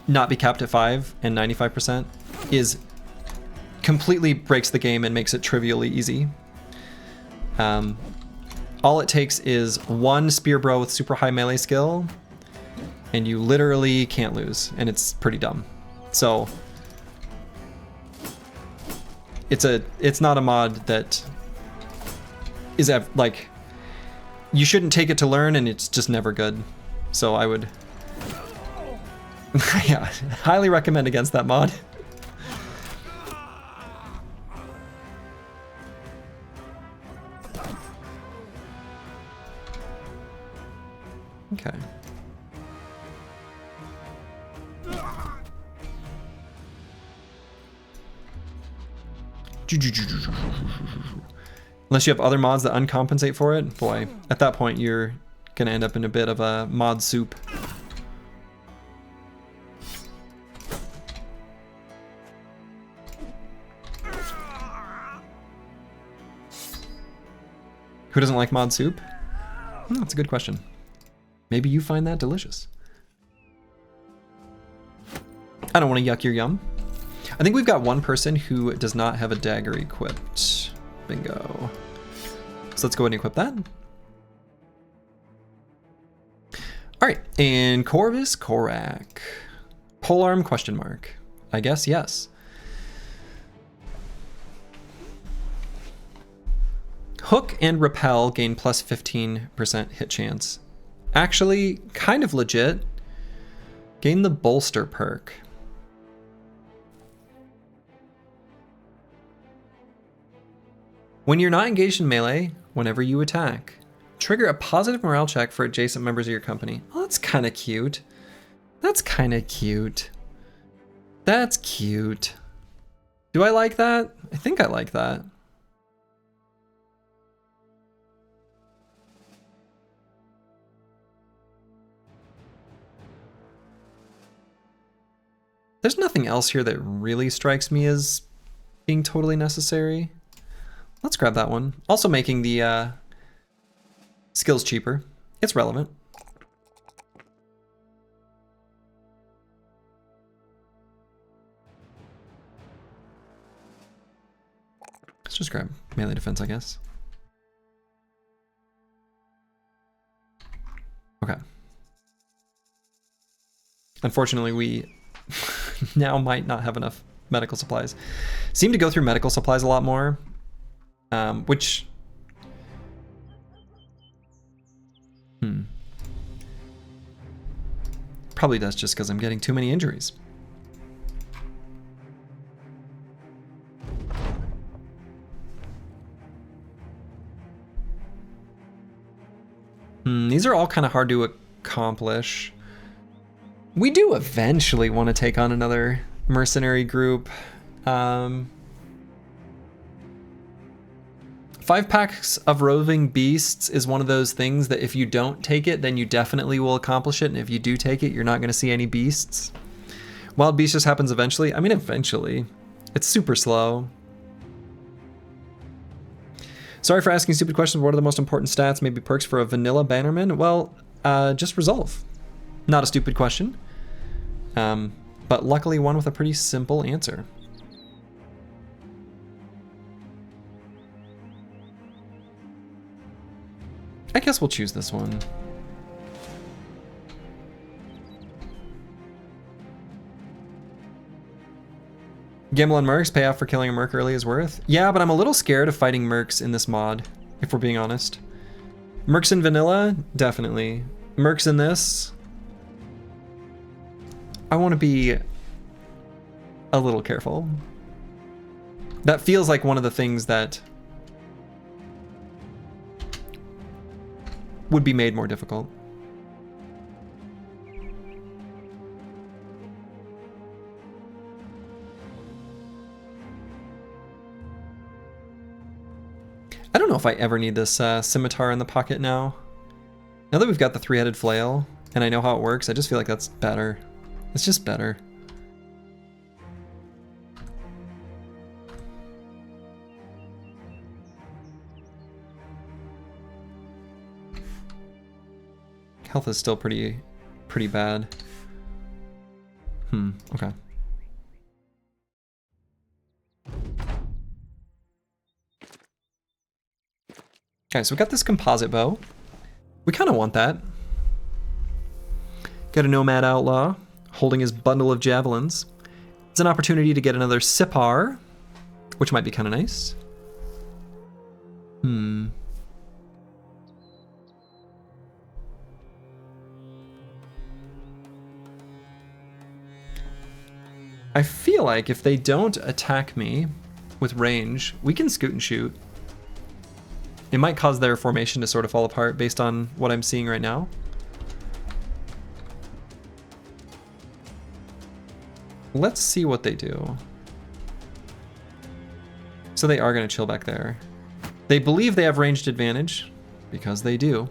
not be capped at 5 and 95% is completely breaks the game and makes it trivially easy. All it takes is 1 spear bro with super high melee skill, and you literally can't lose, and it's pretty dumb. So it's not a mod that is like, you shouldn't take it to learn, and it's just never good. So I would yeah, highly recommend against that mod. Okay. Unless you have other mods that uncompensate for it, boy, at that point you're Gonna end up in a bit of a mod soup. Who doesn't like mod soup? Oh, that's a good question. Maybe you find that delicious. I don't want to yuck your yum. I think we've got one person who does not have a dagger equipped. Bingo. So let's go ahead and equip that. All right, and Corvus Korak. Polearm question mark. I guess yes. Hook and repel gain plus 15% hit chance. Actually, kind of legit. Gain the bolster perk. When you're not engaged in melee, whenever you attack, trigger a positive morale check for adjacent members of your company. Oh, that's kind of cute. That's kind of cute. That's cute. Do I like that? I think I like that. There's nothing else here that really strikes me as being totally necessary. Let's grab that one. Also making the skills cheaper. It's relevant. Let's just grab melee defense, I guess. Okay. Unfortunately, we now might not have enough medical supplies. Seem to go through medical supplies a lot more, which... Probably does just because I'm getting too many injuries. These are all kind of hard to accomplish. We do eventually want to take on another mercenary group. 5 packs of roving beasts is one of those things that if you don't take it, then you definitely will accomplish it. And if you do take it, you're not going to see any beasts. Wild beast just happens eventually. I mean, eventually. It's super slow. Sorry for asking stupid questions. What are the most important stats, maybe perks for a vanilla bannerman? Well, just resolve. Not a stupid question. But luckily one with a pretty simple answer. I guess we'll choose this one. Gamble on mercs, payoff for killing a merc early is worth. Yeah, but I'm a little scared of fighting mercs in this mod, if we're being honest. Mercs in vanilla, definitely. Mercs in this, I want to be a little careful. That feels like one of the things that would be made more difficult. I don't know if I ever need this scimitar in the pocket now. Now that we've got the 3-headed flail and I know how it works, I just feel like that's better. It's just better. Health is still pretty bad. Okay. Okay, so we got this composite bow. We kind of want that. Got a nomad outlaw holding his bundle of javelins. It's an opportunity to get another Sipar, which might be kind of nice. I feel like if they don't attack me with range, we can scoot and shoot. It might cause their formation to sort of fall apart based on what I'm seeing right now. Let's see what they do. So they are going to chill back there. They believe they have ranged advantage, because they do.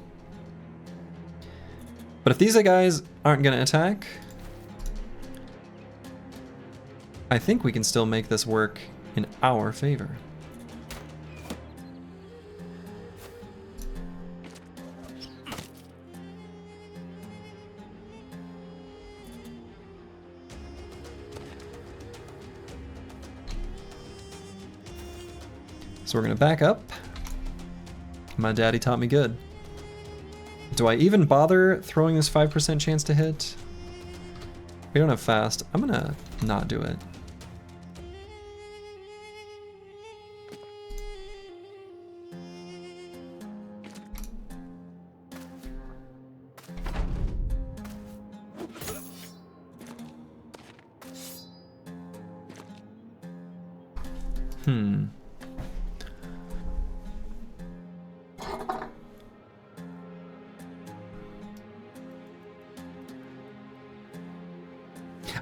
But if these guys aren't going to attack, I think we can still make this work in our favor. So we're gonna back up. My daddy taught me good. Do I even bother throwing this 5% chance to hit? We don't have fast. I'm gonna not do it.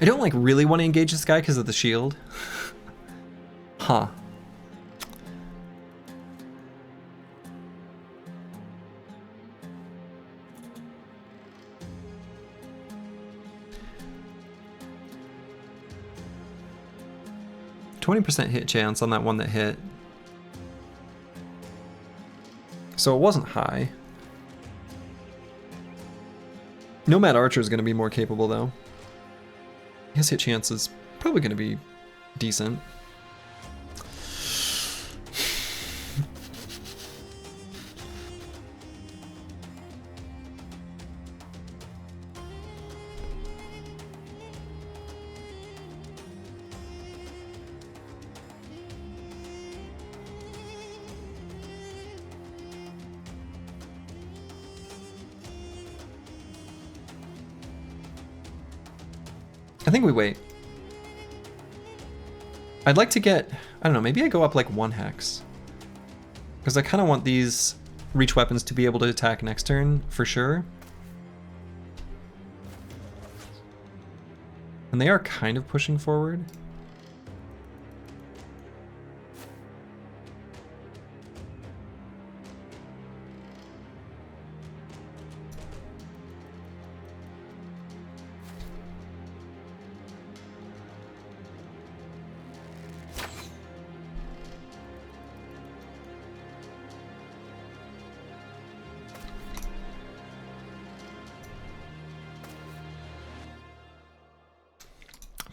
I don't like really want to engage this guy because of the shield. Huh. %20 hit chance on that one that hit. So it wasn't high. Nomad Archer is going to be more capable though. His hit chance is probably going to be decent. I think we wait. I'd like to get, I don't know, maybe I go up like 1 hex. Because I kind of want these reach weapons to be able to attack next turn, for sure. And they are kind of pushing forward.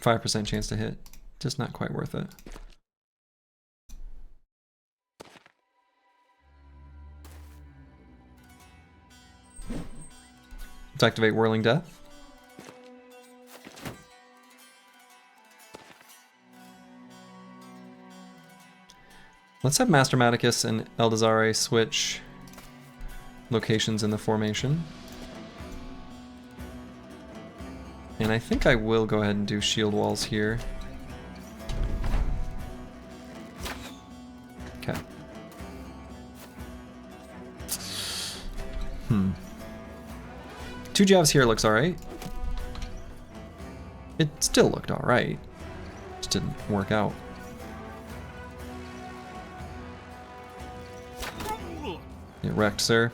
%5 chance to hit, just not quite worth it. Let's activate Whirling Death. Let's have Master Maticus and Eldazare switch locations in the formation. And I think I will go ahead and do shield walls here. Okay. 2 jabs here looks alright. It still looked alright. Just didn't work out. Get wrecked, sir.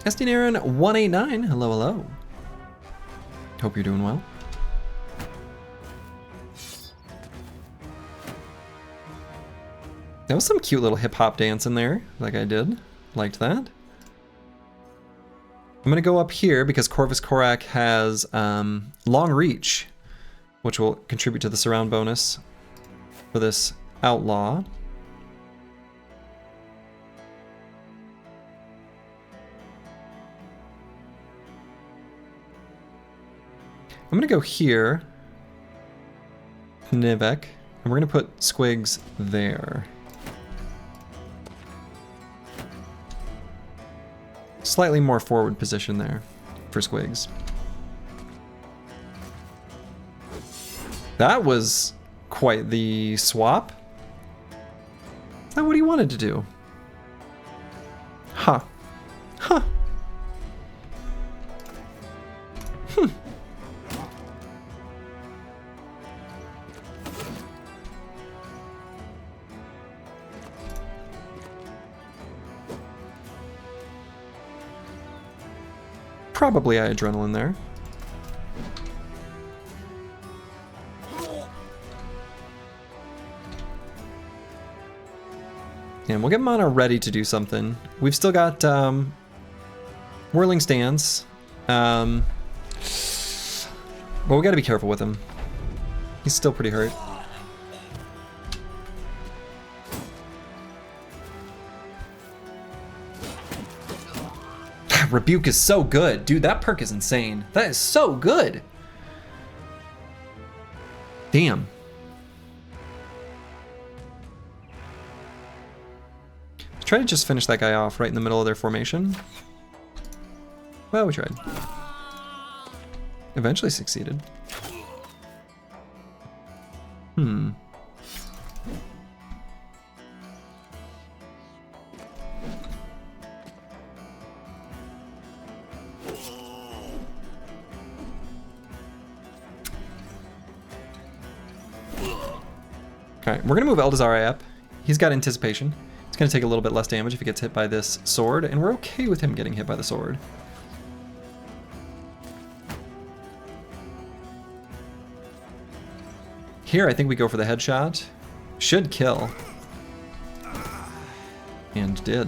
Aaron189, hello, hello. Hope you're doing well. That was some cute little hip hop dance in there, like I did. Liked that. I'm gonna go up here because Corvus Corak has long reach, which will contribute to the surround bonus for this outlaw. I'm gonna go here, Nivek, and we're gonna put Squigs there. Slightly more forward position there for Squigs. That was quite the swap. Is that what he wanted to do? Huh. Huh. probably eye adrenaline there. And we'll get Mana ready to do something. We've still got Whirling Stance. But we gotta be careful with him. He's still pretty hurt. Rebuke is so good. Dude, that perk is insane. That is so good. Damn. Try to just finish that guy off right in the middle of their formation. Well, we tried. Eventually succeeded. Alright, we're gonna move Eldazari up. He's got anticipation. It's gonna take a little bit less damage if he gets hit by this sword, and we're okay with him getting hit by the sword. Here, I think we go for the headshot. Should kill. And did.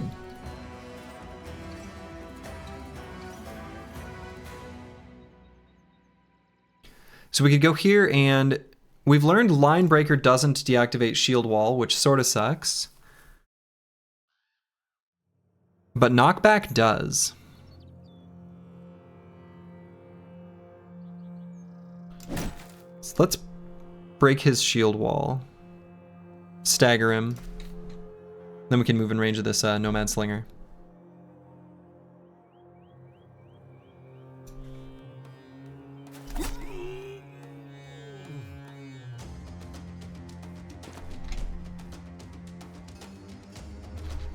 So we could go here, and we've learned Line Breaker doesn't deactivate Shield Wall, which sort of sucks. But Knockback does. So let's break his shield wall. Stagger him. Then we can move in range of this Nomad Slinger.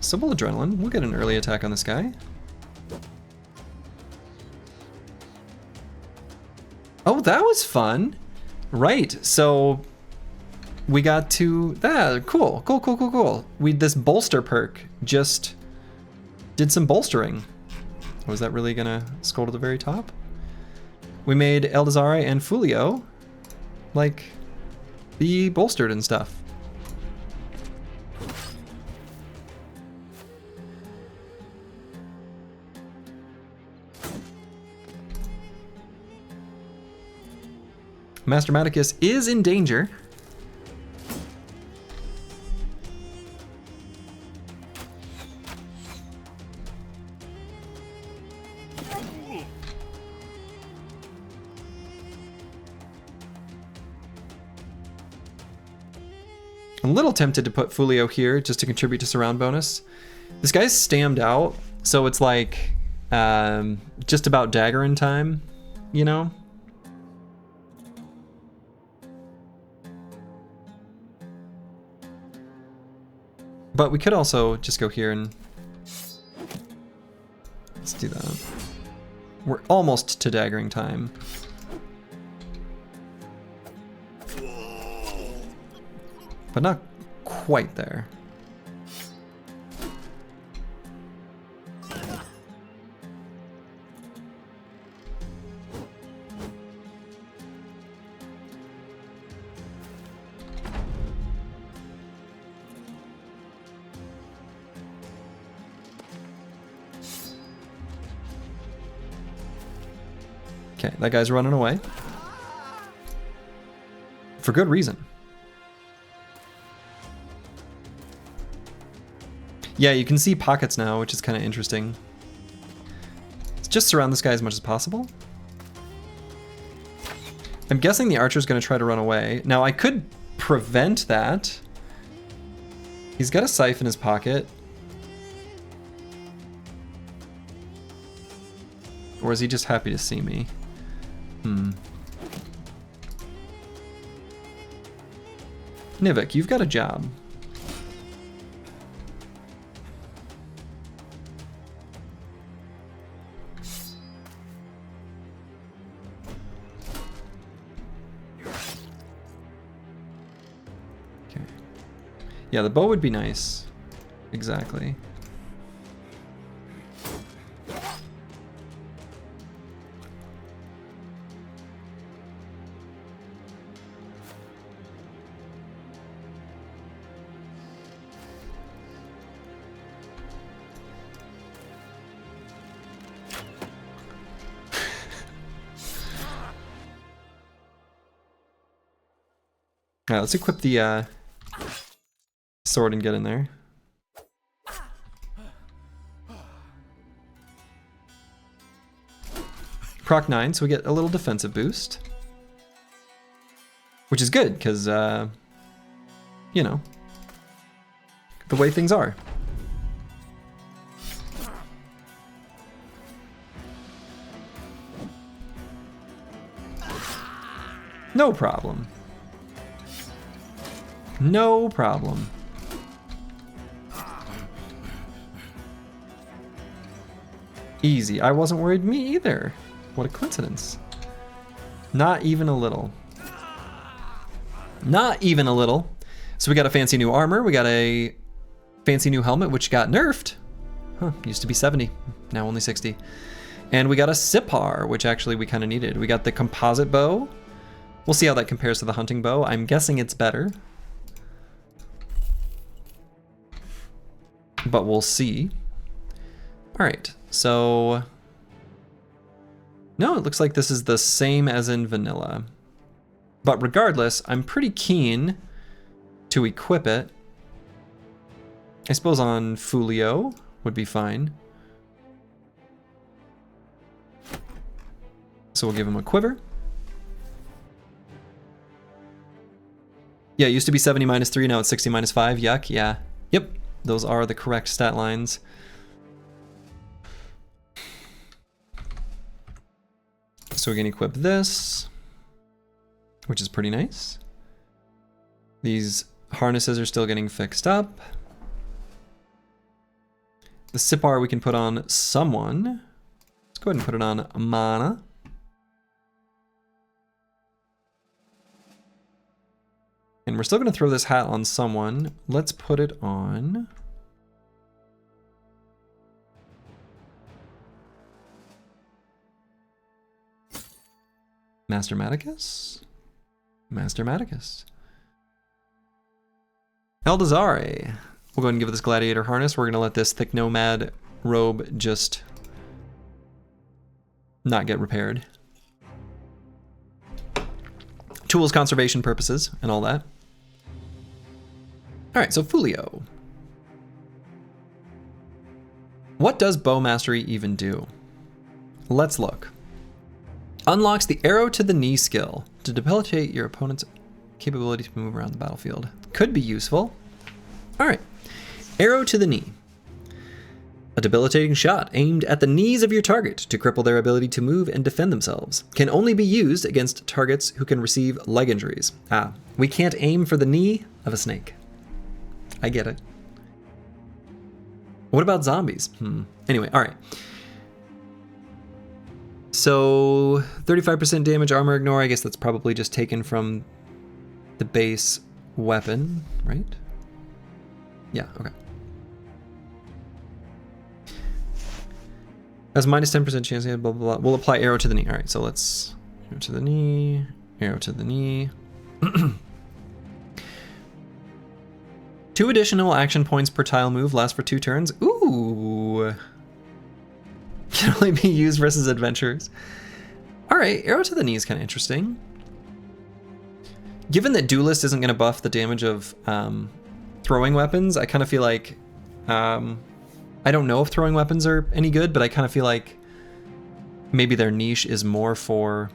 Simple Adrenaline. We'll get an early attack on this guy. Oh, that was fun. Right, so we got to that. Cool. This bolster perk just did some bolstering. Was that really gonna scroll to the very top? We made Eldazari and Fulio like be bolstered and stuff. Master Maticus is in danger. I'm a little tempted to put Fulio here just to contribute to surround bonus. This guy's stammed out, so it's like just about dagger in time, you know? But we could also just go here and let's do that. We're almost to daggering time. But not quite there. Okay, that guy's running away. For good reason. Yeah, you can see pockets now, which is kind of interesting. Let's just surround this guy as much as possible. I'm guessing the archer's going to try to run away. Now, I could prevent that. He's got a scythe in his pocket. Or is he just happy to see me? Nivik, you've got a job. Okay. Yeah, the bow would be nice. Exactly. All right, let's equip the sword and get in there. Proc 9, so we get a little defensive boost. Which is good, because, you know, the way things are. No problem. No problem. Easy. I wasn't worried, me either. What a coincidence. Not even a little. Not even a little. So we got a fancy new armor. We got a fancy new helmet, which got nerfed. Huh, used to be 70, now only 60. And we got a Sipar, which actually we kind of needed. We got the composite bow. We'll see how that compares to the hunting bow. I'm guessing it's better. But we'll see. All right, so... No, it looks like this is the same as in vanilla. But regardless, I'm pretty keen to equip it. I suppose on Fulio would be fine. So we'll give him a quiver. Yeah, it used to be 70 minus 3, now it's 60 minus 5. Yuck, yeah. Yep, those are the correct stat lines. So we can equip this, which is pretty nice. These harnesses are still getting fixed up. The Sipar we can put on someone. Let's go ahead and put it on Mana. And we're still going to throw this hat on someone. Let's put it on... Master Maticus? Master Maticus. Eldazare. We'll go ahead and give this gladiator harness. We're going to let this thick nomad robe just not get repaired. Tools conservation purposes and all that. All right, so Fulio. What does bow mastery even do? Let's look. Unlocks the arrow to the knee skill to debilitate your opponent's capability to move around the battlefield. Could be useful. All right, arrow to the knee. A debilitating shot aimed at the knees of your target to cripple their ability to move and defend themselves. Can only be used against targets who can receive leg injuries. Ah, we can't aim for the knee of a snake. I get it. What about zombies? Anyway, all right. So 35% damage, armor ignore. I guess that's probably just taken from the base weapon, right? Yeah, okay. Has minus 10% chance, blah, blah, blah. We'll apply arrow to the knee. All right, so let's arrow to the knee, arrow to the knee. 2 additional action points per tile move, lasts for 2 turns. Ooh. Can only be used versus adventurers. All right, arrow to the knee is kind of interesting. Given that duelist isn't going to buff the damage of throwing weapons, I kind of feel like I don't know if throwing weapons are any good, but I kind of feel like maybe their niche is more for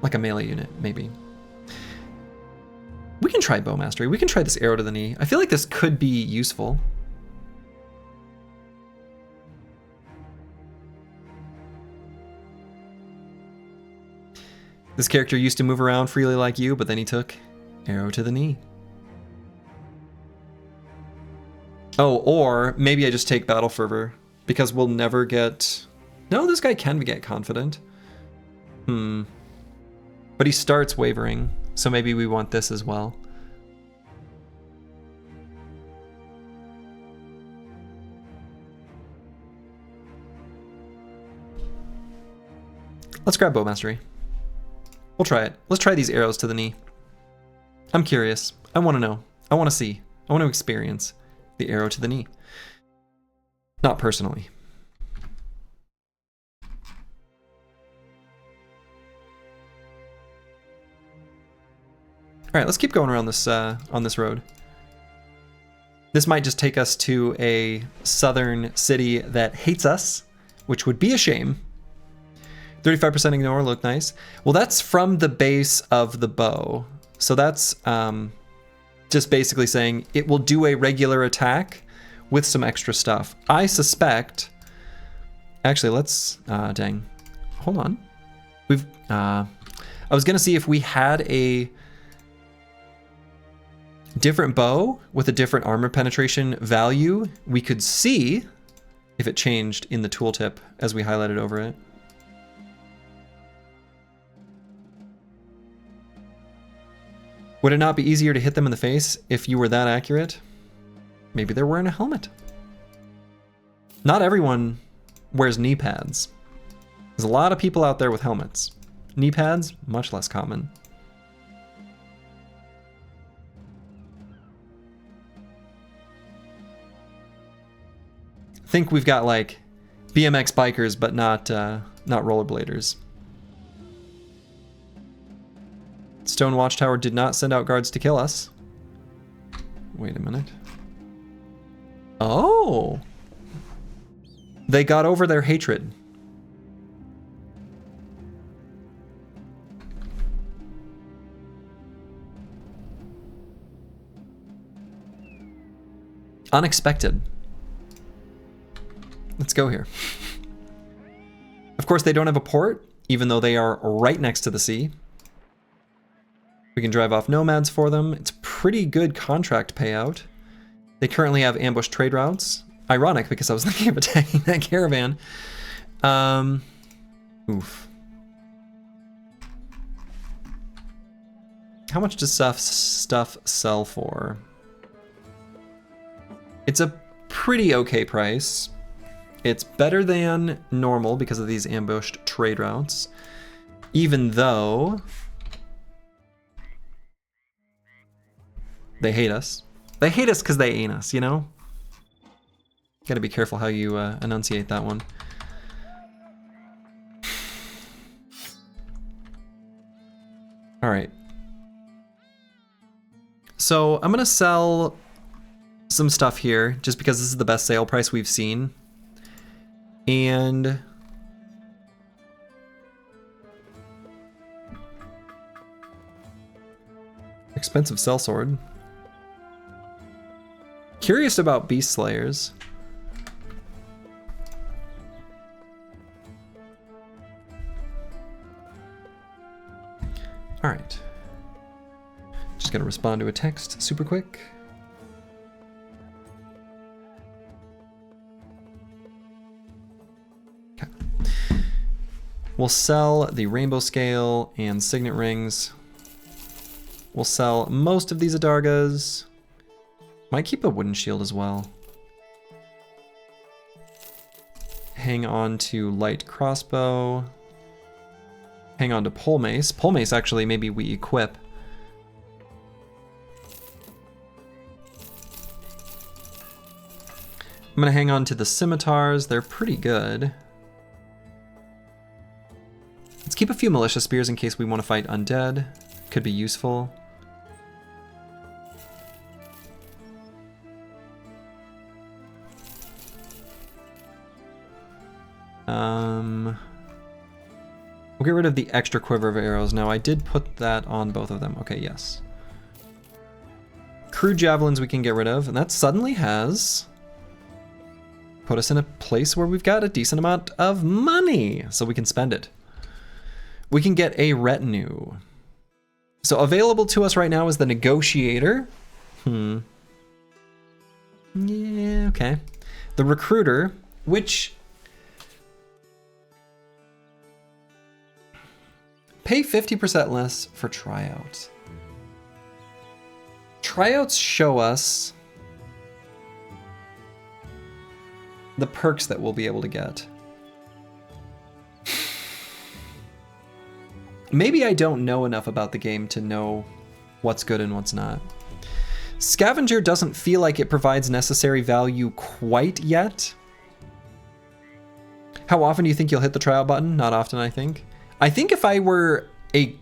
like a melee unit, maybe. We can try bow mastery. We can try this arrow to the knee. I feel like this could be useful. This character used to move around freely like you, but then he took arrow to the knee. Oh, or maybe I just take battle fervor because we'll never get... No, this guy can get confident. But he starts wavering, so maybe we want this as well. Let's grab bow mastery. We'll try it. Let's try these arrows to the knee. I'm curious. I want to know. I want to see. I want to experience the arrow to the knee. Not personally. All right, let's keep going around this on this road. This might just take us to a southern city that hates us, which would be a shame. 35% ignore, look nice. Well, that's from the base of the bow. So that's just basically saying it will do a regular attack with some extra stuff. I suspect, actually, let's, dang, hold on. I was gonna see if we had a different bow with a different armor penetration value. We could see if it changed in the tooltip as we highlighted over it. Would it not be easier to hit them in the face if you were that accurate? Maybe they're wearing a helmet. Not everyone wears knee pads. There's a lot of people out there with helmets. Knee pads, much less common. I think we've got like BMX bikers, but not rollerbladers. Stone Watchtower did not send out guards to kill us. Wait a minute. Oh! They got over their hatred. Unexpected. Let's go here. Of course, they don't have a port, even though they are right next to the sea. We can drive off nomads for them. It's pretty good contract payout. They currently have ambushed trade routes. Ironic, because I was thinking of attacking that caravan. Oof. How much does stuff sell for? It's a pretty okay price. It's better than normal because of these ambushed trade routes, even though they hate us. They hate us because they ain't us, you know? Gotta be careful how you enunciate that one. All right. So I'm gonna sell some stuff here just because this is the best sale price we've seen. And expensive sellsword. Curious about beast slayers. All right. Just gonna respond to a text super quick. We'll sell the rainbow scale and signet rings. We'll sell most of these adargas. Might keep a wooden shield as well. Hang on to light crossbow. Hang on to pole mace. Pole mace actually maybe we equip. I'm gonna hang on to the scimitars. They're pretty good. Let's keep a few militia spears in case we want to fight undead. Could be useful. We'll get rid of the extra quiver of arrows. Now I did put that on both of them. Okay, yes. Crude javelins we can get rid of, and that suddenly has put us in a place where we've got a decent amount of money, so we can spend it. We can get a retinue. So available to us right now is the negotiator. Yeah, okay. The recruiter, which pay 50% less for tryouts. Tryouts show us the perks that we'll be able to get. Maybe I don't know enough about the game to know what's good and what's not. Scavenger doesn't feel like it provides necessary value quite yet. How often do you think you'll hit the tryout button? Not often, I think. I think if I were a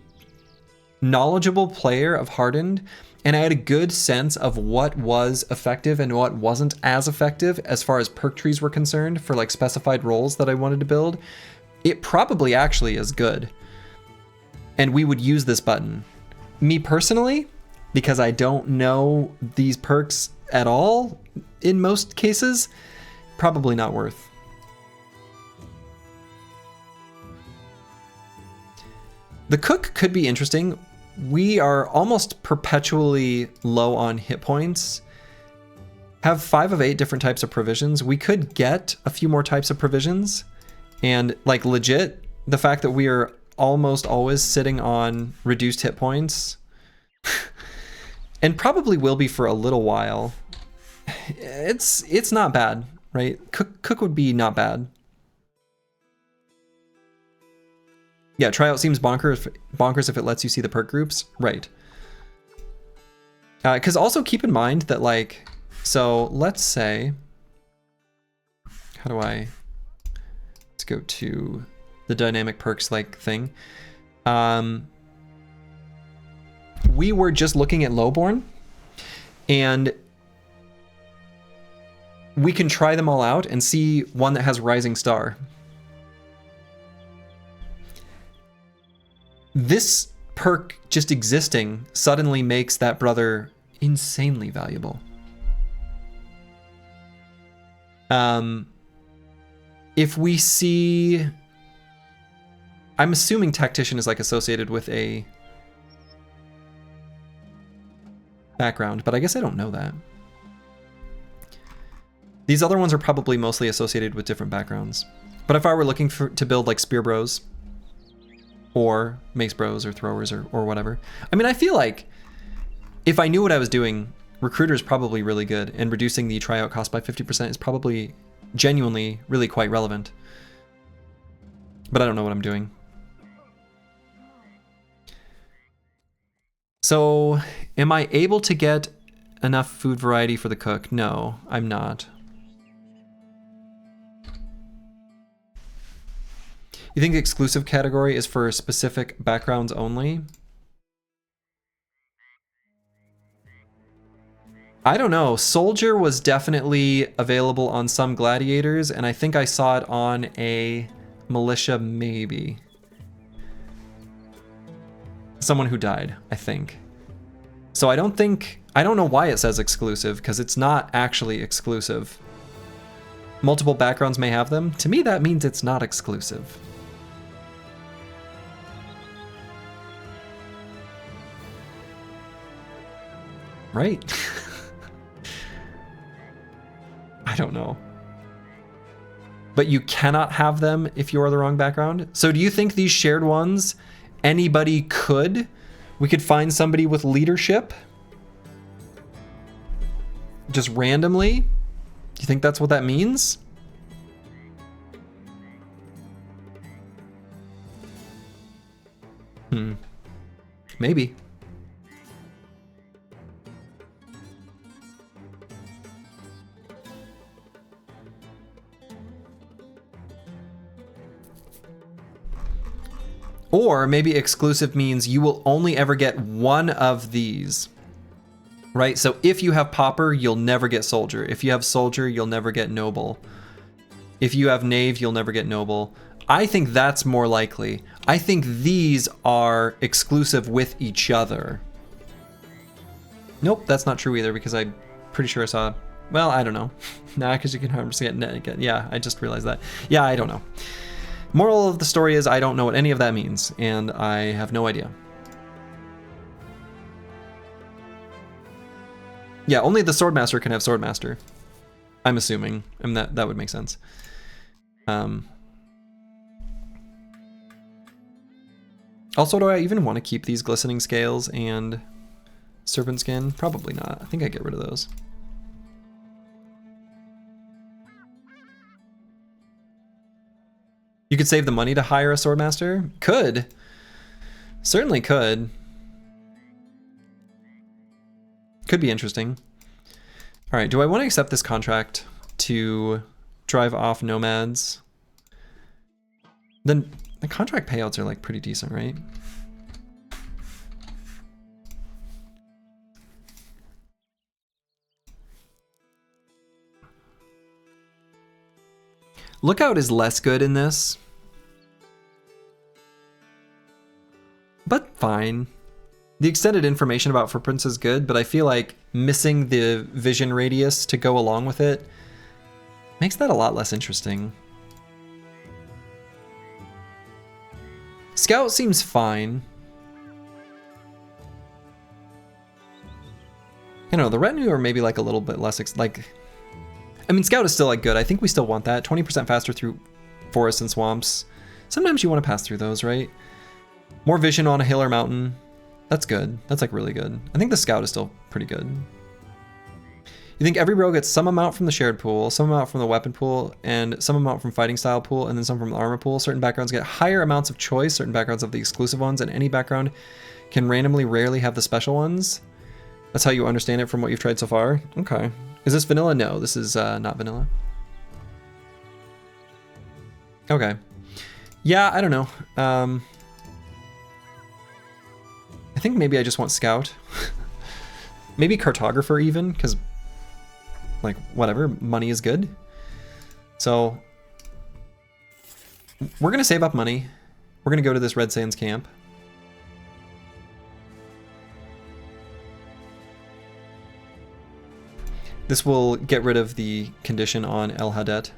knowledgeable player of Hardened and I had a good sense of what was effective and what wasn't as effective as far as perk trees were concerned for like specified roles that I wanted to build, it probably actually is good. And we would use this button. Me personally, because I don't know these perks at all in most cases, probably not worth. The cook could be interesting. We are almost perpetually low on hit points. Have 5 of 8 different types of provisions. We could get a few more types of provisions. And like legit, the fact that we are almost always sitting on reduced hit points and probably will be for a little while. It's not bad, right? Cook would be not bad. Yeah, tryout seems bonkers if it lets you see the perk groups. Right. Because also keep in mind that like, so let's say, let's go to the dynamic perks like thing. We were just looking at lowborn and we can try them all out and see one that has rising star. This perk just existing suddenly makes that brother insanely valuable. If we see, I'm assuming tactician is like associated with a background, but I guess I don't know that. These other ones are probably mostly associated with different backgrounds. But if I were looking to build like spear bros, or mace bros or throwers or whatever. I mean, I feel like if I knew what I was doing, recruiter is probably really good, and reducing the tryout cost by 50% is probably genuinely really quite relevant. But I don't know what I'm doing. So, am I able to get enough food variety for the cook? No, I'm not. You think exclusive category is for specific backgrounds only? I don't know. Soldier was definitely available on some gladiators, and I think I saw it on a militia maybe. Someone who died, I think. So I don't know why it says exclusive, because it's not actually exclusive. Multiple backgrounds may have them. To me, that means it's not exclusive. Right? I don't know. But you cannot have them if you're the wrong background. So do you think these shared ones, anybody could? We could find somebody with leadership? Just randomly? Do you think that's what that means? Maybe. Or maybe exclusive means you will only ever get one of these, right? So if you have Pauper, you'll never get Soldier. If you have Soldier, you'll never get Noble. If you have Knave, you'll never get Noble. I think that's more likely. I think these are exclusive with each other. Nope, that's not true either, because I'm pretty sure I saw, well, I don't know. Nah, because you can 100% get, yeah, I just realized that. Yeah, I don't know. Moral of the story is I don't know what any of that means, and I have no idea. Yeah, only the Swordmaster can have Swordmaster. I'm assuming, and that would make sense. Also, do I even want to keep these Glistening Scales and Serpent Skin? Probably not. I think I get rid of those. You could save the money to hire a Swordmaster? Could. Certainly could. Could be interesting. All right, do I want to accept this contract to drive off nomads? Then the contract payouts are like pretty decent, right? Lookout is less good in this, but fine. The extended information about footprints is good, but I feel like missing the vision radius to go along with it makes that a lot less interesting. Scout seems fine. You know, the retinue are maybe like a little bit less, I mean, Scout is still like good. I think we still want that. 20% faster through forests and swamps. Sometimes you want to pass through those, right? More vision on a hill or mountain. That's good. That's like really good. I think the Scout is still pretty good. You think every row gets some amount from the shared pool, some amount from the weapon pool, and some amount from fighting style pool, and then some from the armor pool. Certain backgrounds get higher amounts of choice, certain backgrounds have the exclusive ones, and any background can randomly rarely have the special ones. That's how you understand it from what you've tried so far? Okay. Is this vanilla? No, this is not vanilla. Okay. Yeah, I don't know. I think maybe I just want Scout. Maybe Cartographer even, because like whatever, money is good. So we're gonna save up money. We're gonna go to this Red Sands camp. This will get rid of the condition on El Hadet.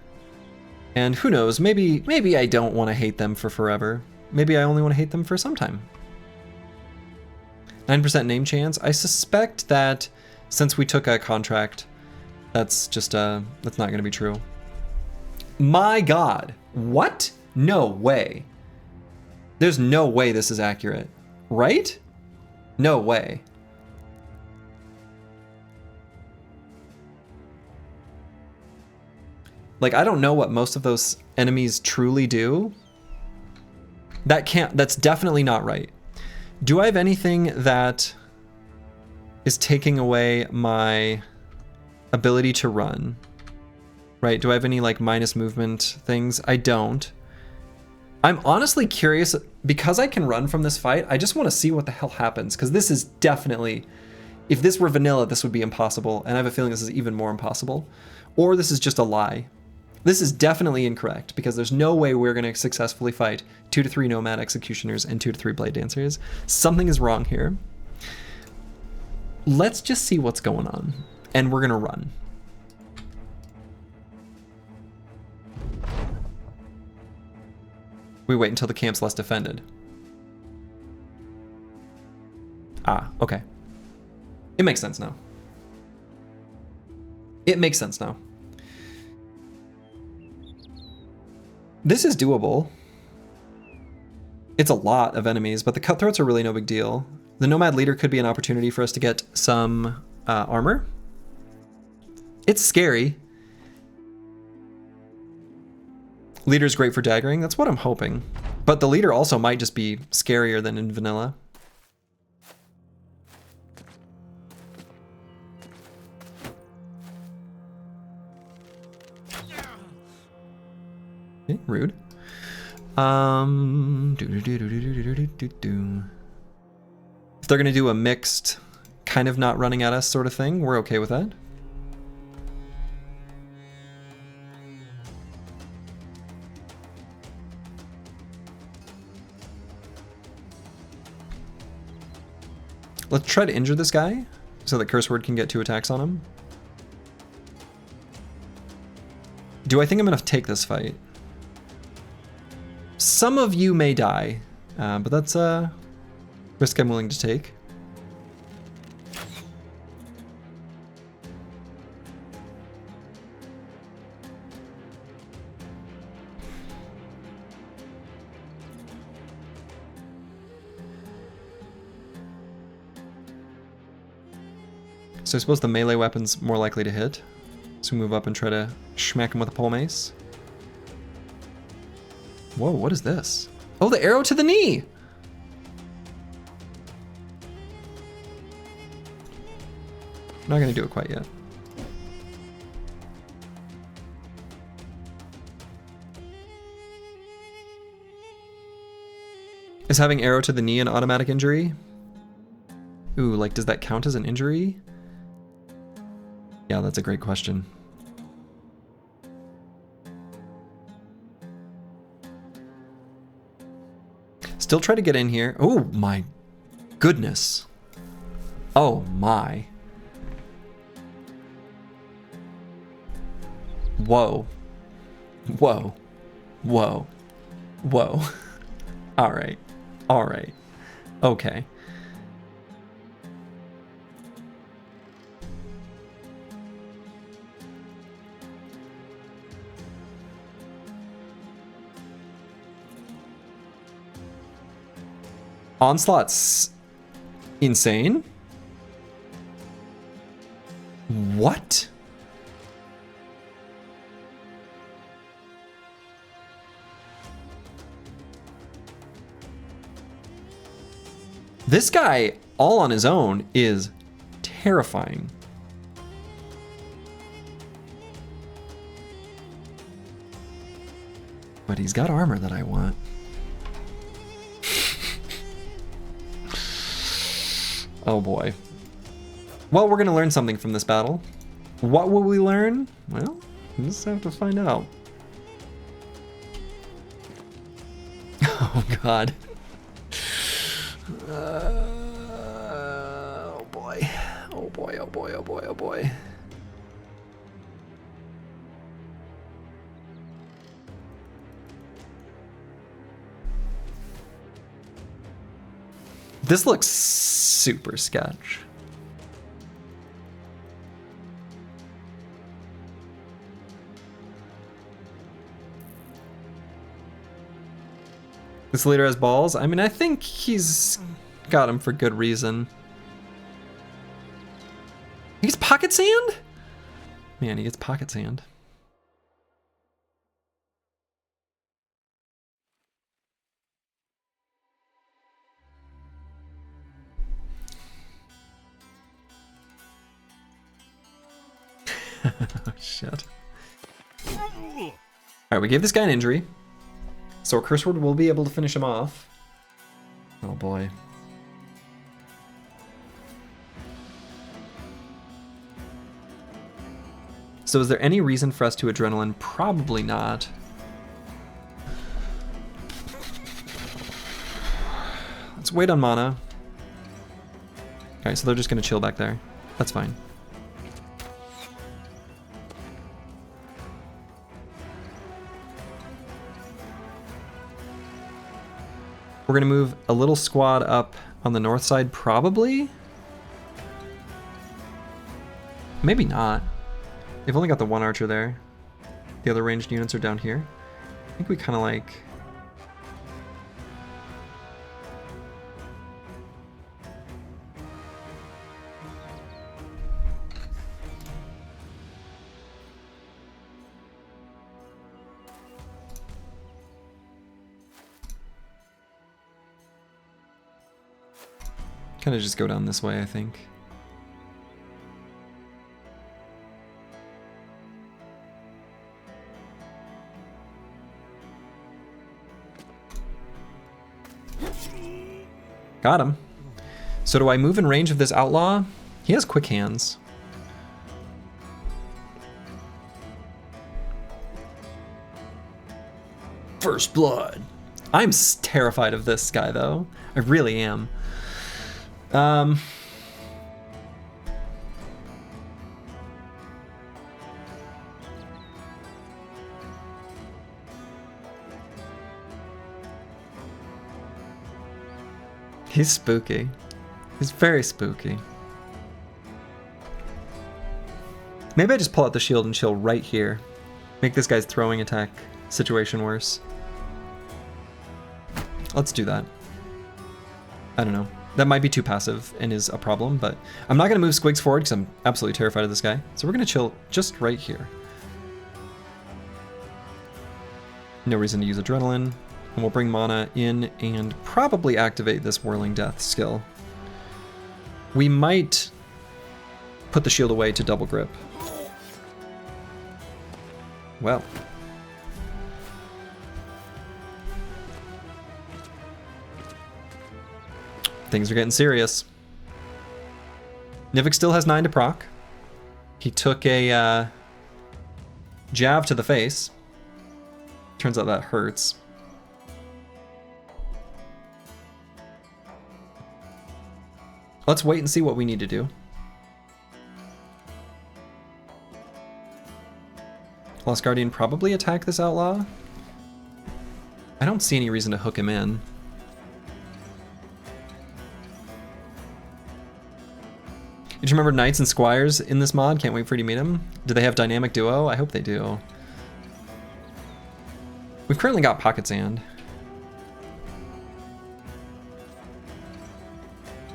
And who knows, maybe I don't want to hate them for forever. Maybe I only want to hate them for some time. 9% name chance. I suspect that since we took a contract, that's just that's not going to be true. My God, what? No way. There's no way this is accurate, right? No way. Like, I don't know what most of those enemies truly do. That's definitely not right. Do I have anything that is taking away my ability to run? Right, do I have any like minus movement things? I don't. I'm honestly curious, because I can run from this fight, I just want to see what the hell happens, because this is definitely, if this were vanilla, this would be impossible, and I have a feeling this is even more impossible. Or this is just a lie. This is definitely incorrect, because there's no way we're going to successfully fight 2 to 3 Nomad Executioners and 2 to 3 Blade Dancers. Something is wrong here. Let's just see what's going on, and we're going to run. We wait until the camp's less defended. Ah, okay. It makes sense now. It makes sense now. This is doable. It's a lot of enemies, but the cutthroats are really no big deal. The Nomad Leader could be an opportunity for us to get some armor. It's scary. Leader's great for daggering. That's what I'm hoping. But the Leader also might just be scarier than in vanilla. Okay, rude. If they're gonna do a mixed, kind of not running at us sort of thing, we're okay with that. Let's try to injure this guy so that Curse Word can get 2 attacks on him. Do I think I'm gonna take this fight? Some of you may die, but that's a risk I'm willing to take. So I suppose the melee weapon's more likely to hit. So we move up and try to smack him with a pole mace. Whoa, what is this? Oh, the arrow to the knee! I'm not gonna do it quite yet. Is having arrow to the knee an automatic injury? Ooh, like does that count as an injury? Yeah, that's a great question. Still try to get in here. Oh my goodness. Oh my. Whoa. Whoa. Whoa. Whoa. All right. All right. Okay. Onslaught's insane? What? This guy, all on his own, is terrifying. But he's got armor that I want. Oh boy. Well, we're gonna learn something from this battle. What will we learn? Well, we'll just have to find out. Oh god. Oh boy. Oh boy, oh boy, oh boy, oh boy. This looks super sketch. This leader has balls. I mean, I think he's got him for good reason. He gets pocket sand? Man, he gets pocket sand. Oh, shit. Alright, we gave this guy an injury. So our curse word will be able to finish him off. Oh boy. So is there any reason for us to adrenaline? Probably not. Let's wait on mana. Alright, so they're just gonna chill back there. That's fine. We're gonna move a little squad up on the north side, probably? Maybe not. They've only got the one archer there. The other ranged units are down here. I think we kind of like... kind of just go down this way, I think. Got him. So do I move in range of this outlaw? He has quick hands. First blood. I'm terrified of this guy, though. I really am. He's spooky. He's very spooky. Maybe I just pull out the shield and chill right here. Make this guy's throwing attack situation worse. Let's do that. I don't know. That might be too passive and is a problem, but I'm not going to move Squigs forward because I'm absolutely terrified of this guy. So we're going to chill just right here. No reason to use Adrenaline. And we'll bring mana in and probably activate this Whirling Death skill. We might put the shield away to double grip. Well. Things are getting serious. Nivik still has 9 to proc. He took a jab to the face. Turns out that hurts. Let's wait and see what we need to do. Lost Guardian probably attack this outlaw. I don't see any reason to hook him in. Did you remember Knights and Squires in this mod? Can't wait for you to meet them. Do they have dynamic duo? I hope they do. We've currently got Pocket Sand.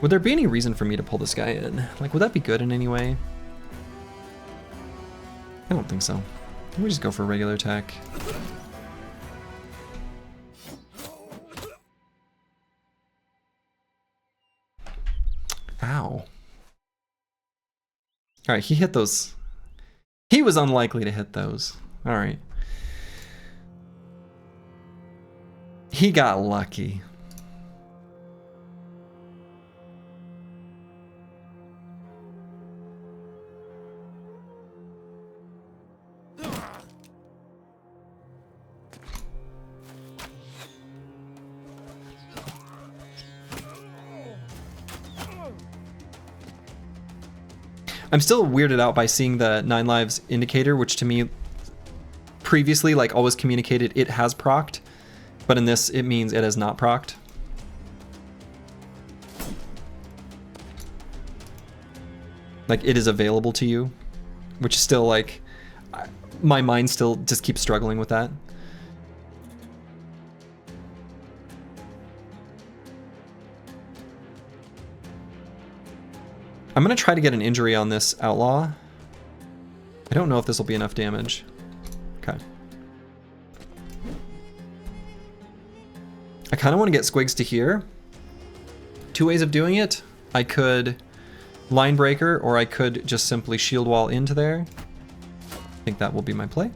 Would there be any reason for me to pull this guy in? Like, would that be good in any way? I don't think so. We just go for a regular attack. Ow. Alright, he hit those. He was unlikely to hit those. Alright. He got lucky. I'm still weirded out by seeing the 9 lives indicator, which to me previously like always communicated it has procced, but in this it means it has not procced. Like it is available to you, which is still like, my mind still just keeps struggling with that. I'm gonna try to get an injury on this outlaw. I don't know if this will be enough damage. Okay. I kind of want to get Squigs to here. 2 ways of doing it. I could line breaker, or I could just simply shield wall into there. I think that will be my play.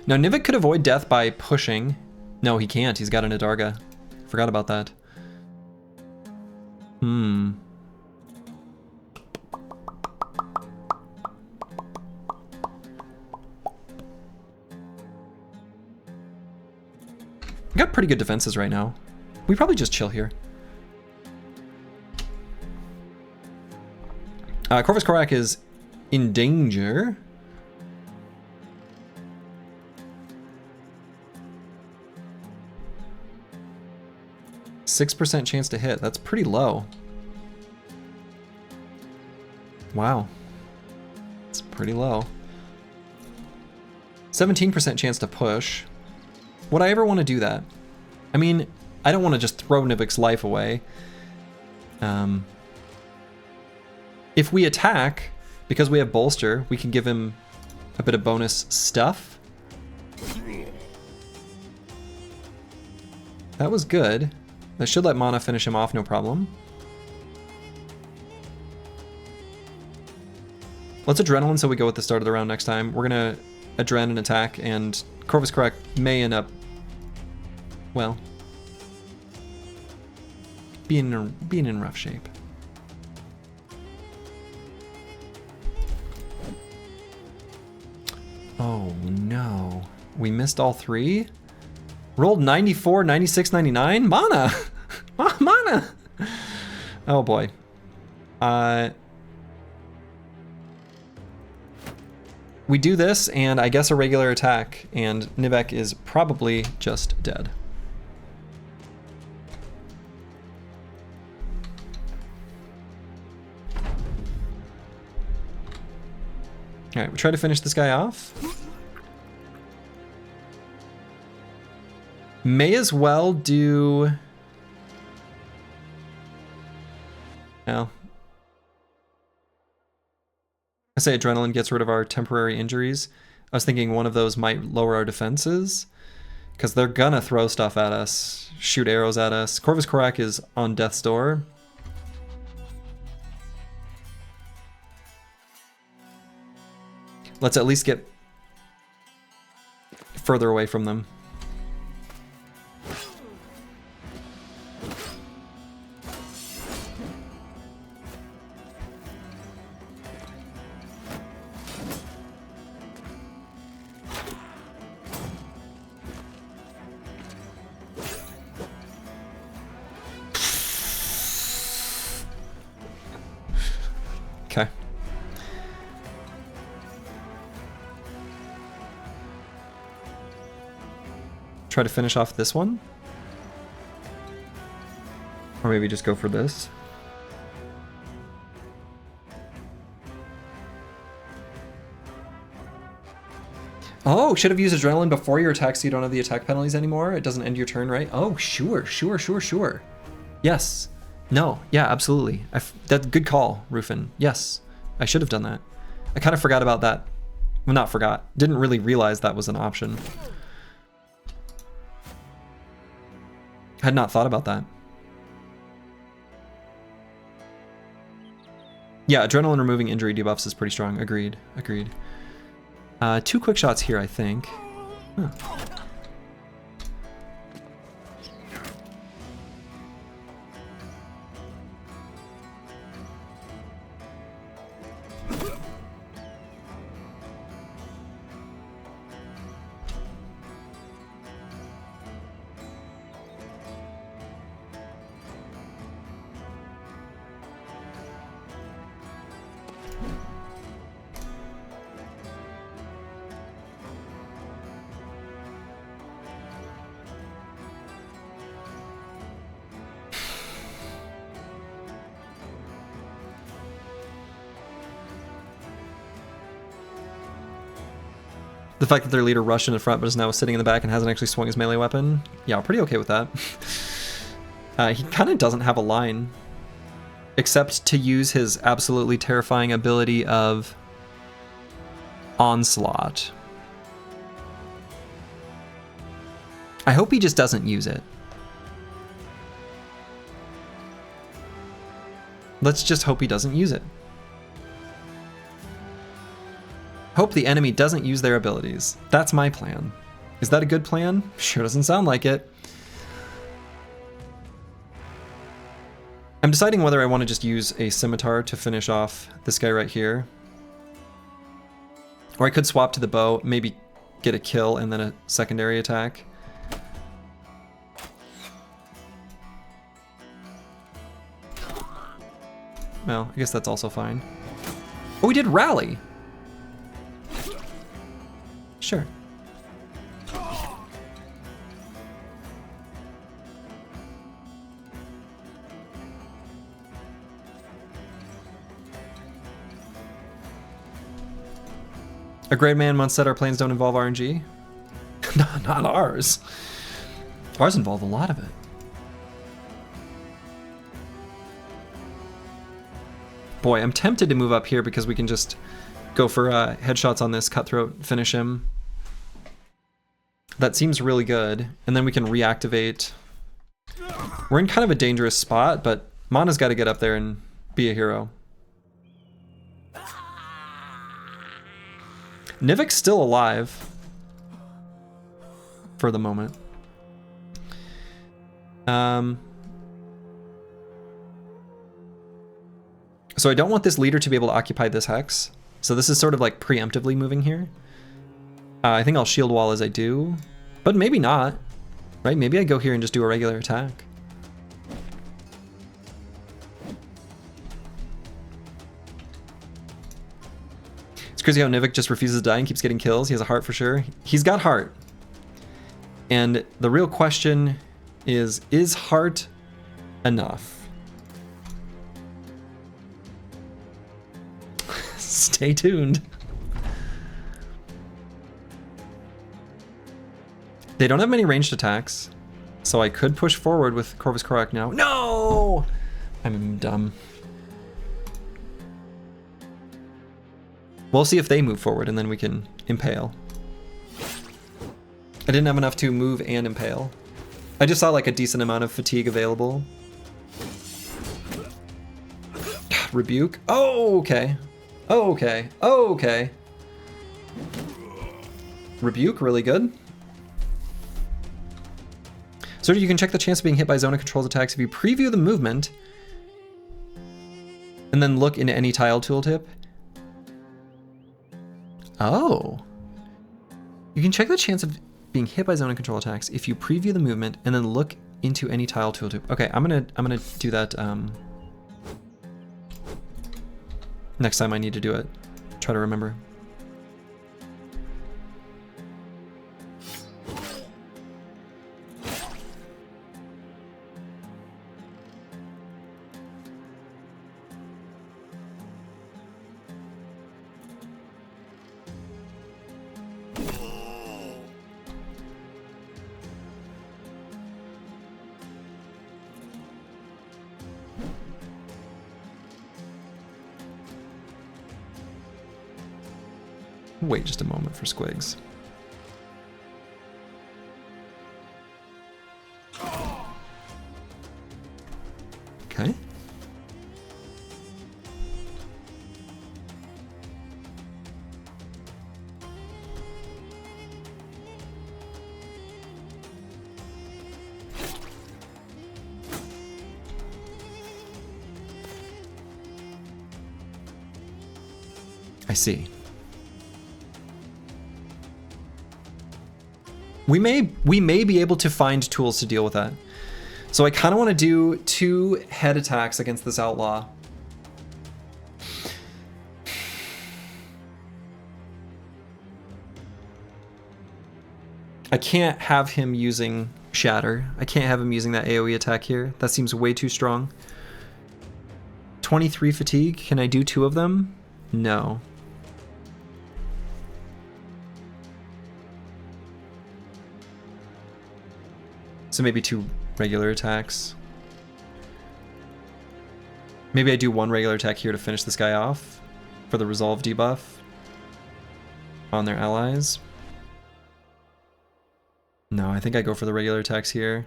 Now Nivik could avoid death by pushing. No, he can't. He's got an Adarga. Forgot about that. We got pretty good defenses right now. We probably just chill here. Corvus Korak is in danger. 6% chance to hit. That's pretty low. Wow. It's pretty low. 17% chance to push. Would I ever want to do that? I mean, I don't want to just throw Nivik's life away. If we attack, because we have bolster, we can give him a bit of bonus stuff. That was good. That should let mana finish him off, no problem. Let's adrenaline so we go with the start of the round next time. We're gonna adrenaline attack, and Corvus Korak may end up, well, being in rough shape. Oh no, we missed all 3? Rolled 94, 96, 99? Mana! Mana! Oh boy. We do this, and I guess a regular attack, and Nivek is probably just dead. Alright, we try to finish this guy off. May as well do... Well, I say adrenaline gets rid of our temporary injuries. I was thinking one of those might lower our defenses, because they're gonna throw stuff at us, shoot arrows at us. Corvus Korak is on death's door. Let's at least get further away from them. Okay. Try to finish off this one? Or maybe just go for this? Oh, should have used adrenaline before your attack so you don't have the attack penalties anymore. It doesn't end your turn, right? Oh, sure. Yes. No. Yeah, absolutely. That's good call, Rufin. Yes. I should have done that. I kind of forgot about that. Well, not forgot. Didn't really realize that was an option. Had not thought about that. Yeah, adrenaline removing injury debuffs is pretty strong. Agreed. 2 quick shots here, I think. Huh. The fact that their leader rushed in the front but is now sitting in the back and hasn't actually swung his melee weapon. Yeah, pretty okay with that. He kind of doesn't have a line. Except to use his absolutely terrifying ability of Onslaught. I hope he just doesn't use it. Let's just hope he doesn't use it. Hope the enemy doesn't use their abilities. That's my plan. Is that a good plan? Sure doesn't sound like it. I'm deciding whether I want to just use a scimitar to finish off this guy right here. Or I could swap to the bow, maybe get a kill and then a secondary attack. Well, I guess that's also fine. Oh, we did rally! Sure. A great man once said our plans don't involve RNG. No, not ours. Ours involve a lot of it. Boy, I'm tempted to move up here because we can just go for headshots on this cutthroat, finish him. That seems really good. And then we can reactivate. We're in kind of a dangerous spot, but Mana's got to get up there and be a hero. Nivik's still alive. For the moment. So I don't want this leader to be able to occupy this hex. So this is sort of like preemptively moving here. I think I'll shield wall as I do, but maybe not, right? Maybe I go here and just do a regular attack. It's crazy how Nivik just refuses to die and keeps getting kills. He has a heart for sure. He's got heart. And the real question is heart enough? Stay tuned. They don't have many ranged attacks, so I could push forward with Corvus Corac now. No! I'm dumb. We'll see if they move forward and then we can impale. I didn't have enough to move and impale. I just saw like a decent amount of fatigue available. Rebuke. Oh, okay. Okay. Okay. Rebuke, really good. So you can check the chance of being hit by zone of control's attacks if you preview the movement and then look into any tile tooltip. Oh. You can check the chance of being hit by zone of control attacks if you preview the movement and then look into any tile tooltip. Okay, I'm gonna do that next time I need to do it. Try to remember. Wait just a moment for Squigs. Okay. I see. We may be able to find tools to deal with that. So I kind of want to do 2 head attacks against this outlaw. I can't have him using Shatter. I can't have him using that AoE attack here. That seems way too strong. 23 fatigue. Can I do 2 of them? No. So maybe 2 regular attacks. Maybe I do 1 regular attack here to finish this guy off for the resolve debuff on their allies. No, I think I go for the regular attacks here.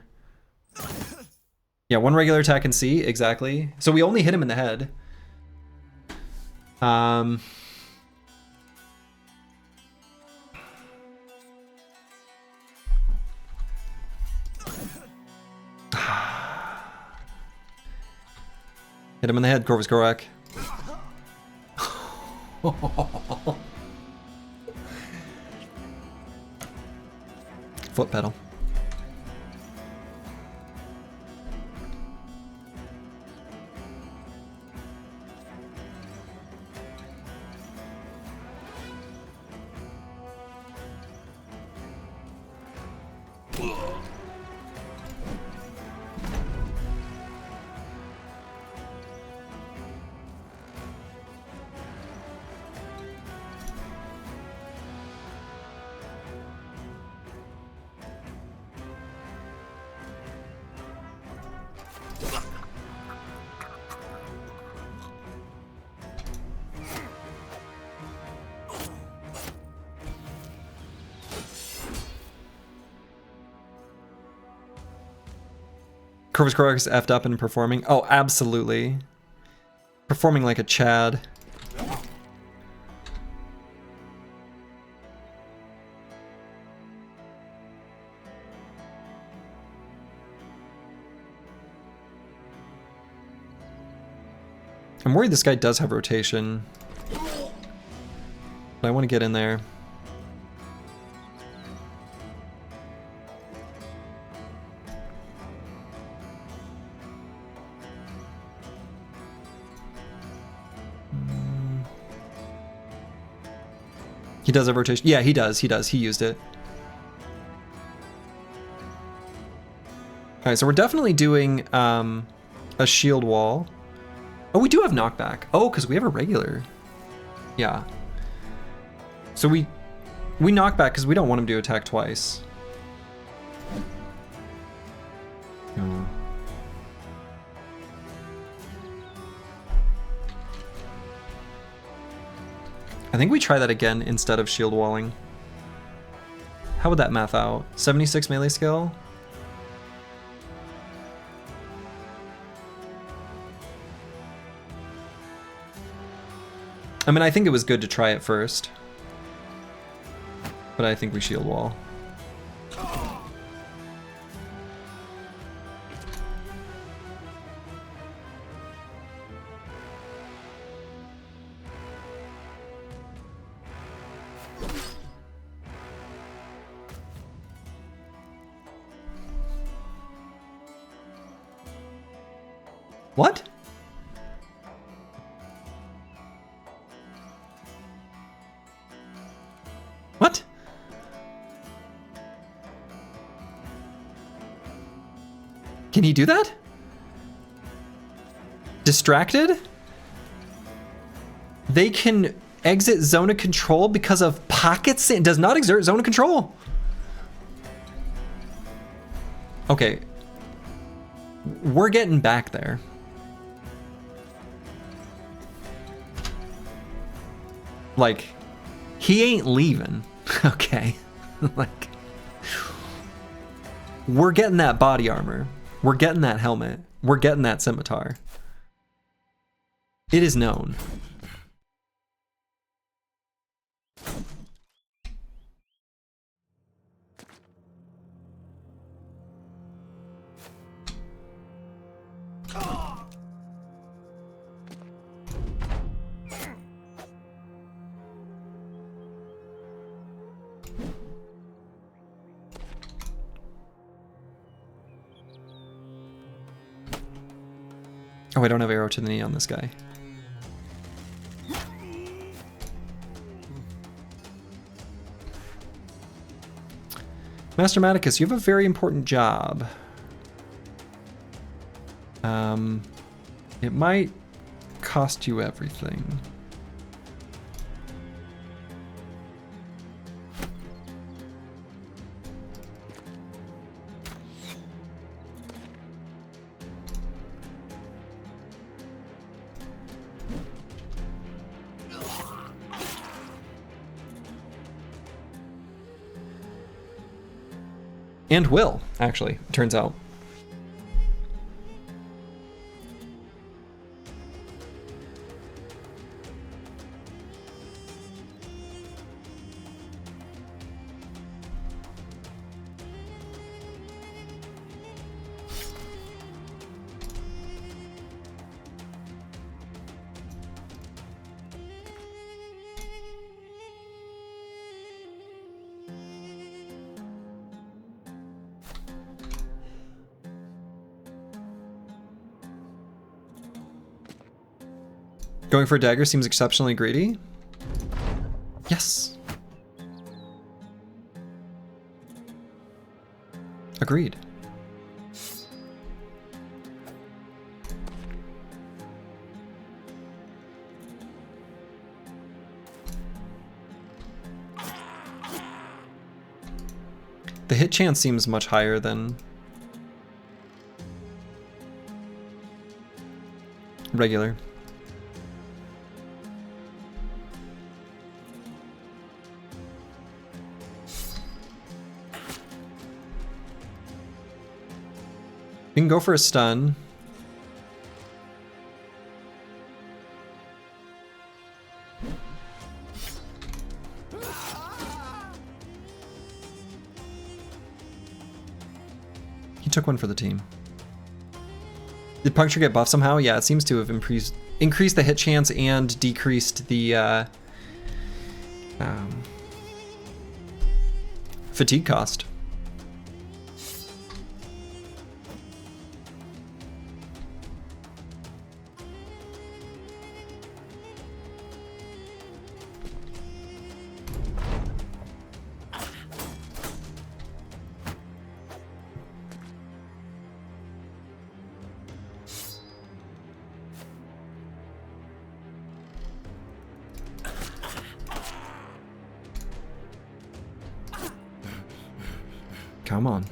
Yeah, 1 regular attack and C, exactly. So we only hit him in the head. Hit him in the head, Corvus Gorak. Foot pedal. Corvus Gorak is effed up and performing. Oh, absolutely. Performing like a Chad. I'm worried this guy does have rotation. But I want to get in there. He does have rotation. Yeah, he does. He does. He used it. All right, so we're definitely doing a shield wall. Oh, we do have knockback. Oh, because we have a regular. Yeah. So we knock back because we don't want him to attack twice. Oh. I think we try that again instead of shield walling. How would that math out? 76 melee skill? I mean, I think it was good to try it first. But I think we shield wall. What? What? Can he do that? Distracted? They can exit zone of control because of pockets. It does not exert zone of control. Okay. We're getting back there. Like, he ain't leaving. Okay. Like, we're getting that body armor. We're getting that helmet. We're getting that scimitar. It is known. Oh, I don't have arrow to the knee on this guy. Master Maticus, you have a very important job. It might cost you everything. And will, actually, it turns out. Going for a dagger seems exceptionally greedy. Yes. Agreed. The hit chance seems much higher than regular. You can go for a stun. He took one for the team. Did Puncture get buffed somehow? Yeah, it seems to have increased the hit chance and decreased the fatigue cost. Come on.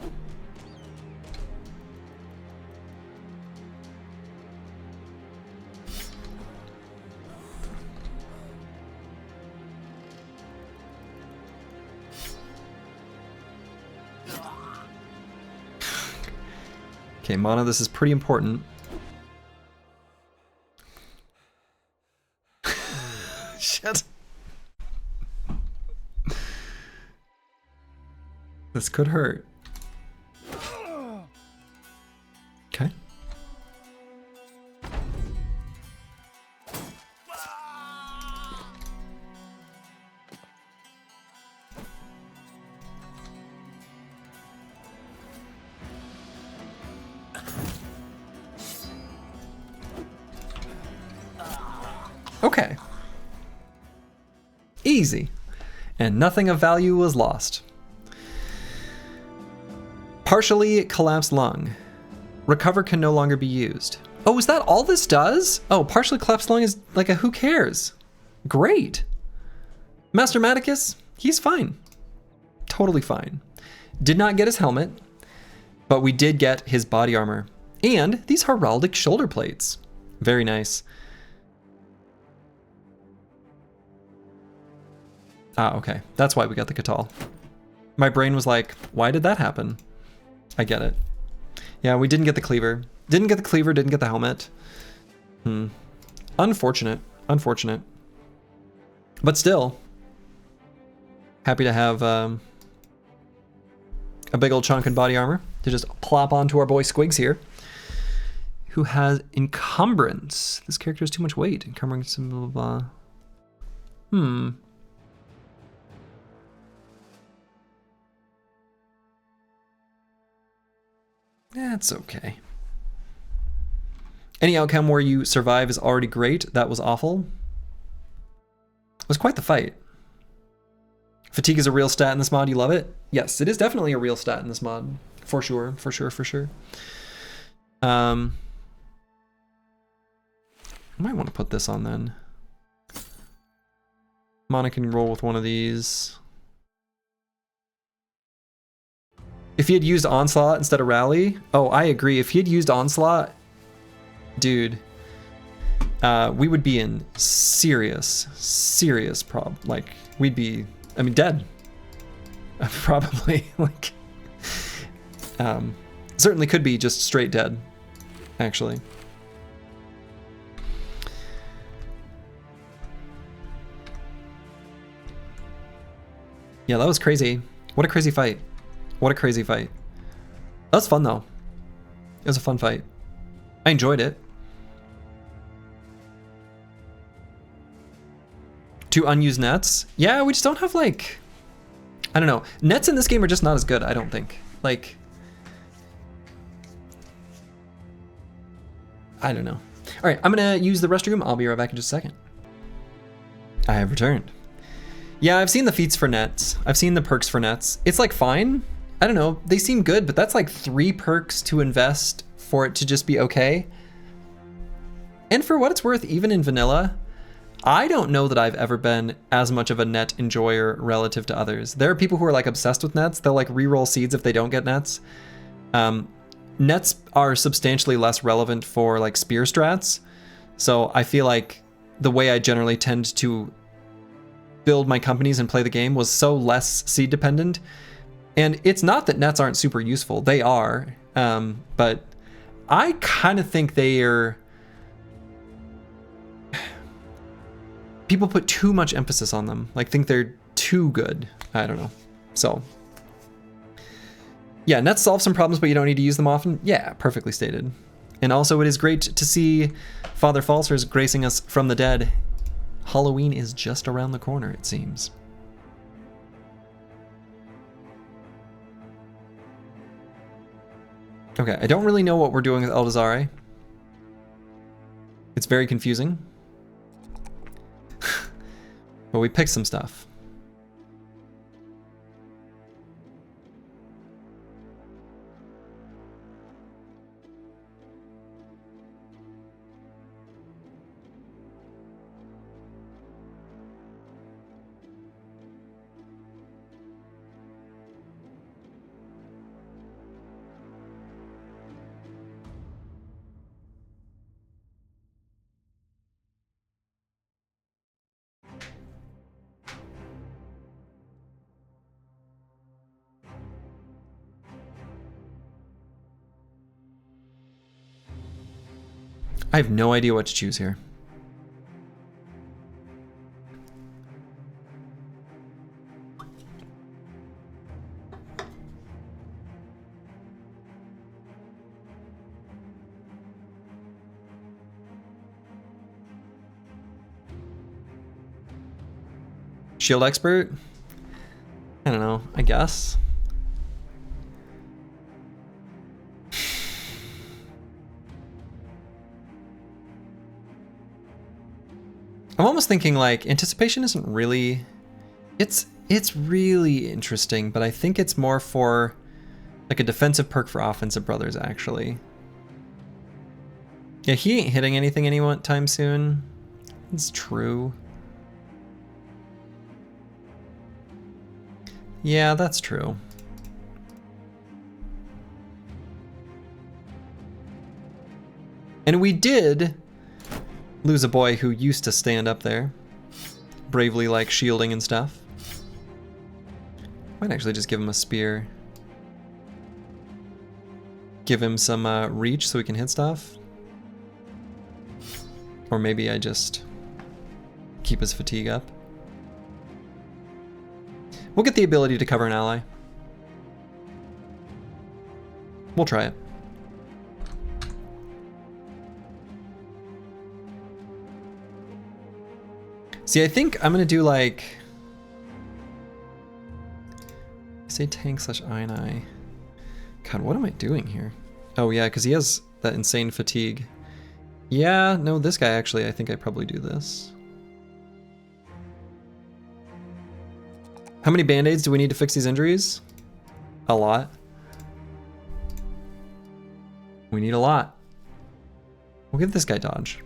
Okay, Mana, this is pretty important. Shit. This could hurt. Okay. Okay. Easy. And nothing of value was lost. Partially collapsed lung. Recover can no longer be used. Oh, is that all this does? Oh, partially collapsed lung is like a who cares. Great. Master Maticus, he's fine. Totally fine. Did not get his helmet, but we did get his body armor. And these heraldic shoulder plates. Very nice. Ah, okay. That's why we got the Catal. My brain was like, why did that happen? I get it. Yeah, we didn't get the cleaver. Didn't get the cleaver, didn't get the helmet. Unfortunate. Unfortunate. But still, happy to have a big old chunk in body armor to just plop onto our boy Squigs here, who has encumbrance. This character has too much weight. Encumbrance, blah, blah, blah. That's okay. Any outcome where you survive is already great. That was awful. It was quite the fight. Fatigue is a real stat in this mod. You love it? Yes, it is definitely a real stat in this mod. For sure, for sure, for sure. I might want to put this on then. Mana can roll with one of these. If he had used Onslaught instead of Rally, oh, I agree. If he had used Onslaught, dude, we would be in serious problem. Like, we'd be, I mean, dead. Probably, like, certainly could be just straight dead, actually. Yeah, that was crazy. What a crazy fight. What a crazy fight. That was fun, though. It was a fun fight. I enjoyed it. 2 unused nets? Yeah, we just don't have, like... I don't know. Nets in this game are just not as good, I don't think. Like... I don't know. Alright, I'm gonna use the restroom. I'll be right back in just a second. I have returned. Yeah, I've seen the feats for nets. I've seen the perks for nets. It's, like, fine. I don't know, they seem good, but that's like 3 perks to invest for it to just be okay. And for what it's worth, even in vanilla, I don't know that I've ever been as much of a net enjoyer relative to others. There are people who are like obsessed with nets. They'll like reroll seeds if they don't get nets. Nets are substantially less relevant for like spear strats. So I feel like the way I generally tend to build my companies and play the game was so less seed dependent. And it's not that nets aren't super useful. They are. But I kind of think they are... People put too much emphasis on them. Like, think they're too good. I don't know. So... yeah, nets solve some problems, but you don't need to use them often. Yeah, perfectly stated. And also, it is great to see Father Falsers gracing us from the dead. Halloween is just around the corner, it seems. Okay, I don't really know what we're doing with Eldazare. It's very confusing. But we picked some stuff. I have no idea what to choose here. Shield expert? I don't know, I guess. I'm almost thinking like anticipation isn't really, it's really interesting, but I think it's more for like a defensive perk for offensive brothers actually. Yeah, he ain't hitting anything anytime soon. It's true. Yeah, that's true. And we did lose a boy who used to stand up there, bravely like shielding and stuff. Might actually just give him a spear. Give him some reach so he can hit stuff. Or maybe I just keep his fatigue up. We'll get the ability to cover an ally. We'll try it. See, I think I'm gonna do like, say tank / INI. God, what am I doing here? Oh yeah, because he has that insane fatigue. Yeah, no, this guy actually, I think I probably do this. How many band-aids do we need to fix these injuries? A lot. We need a lot. We'll give this guy dodge.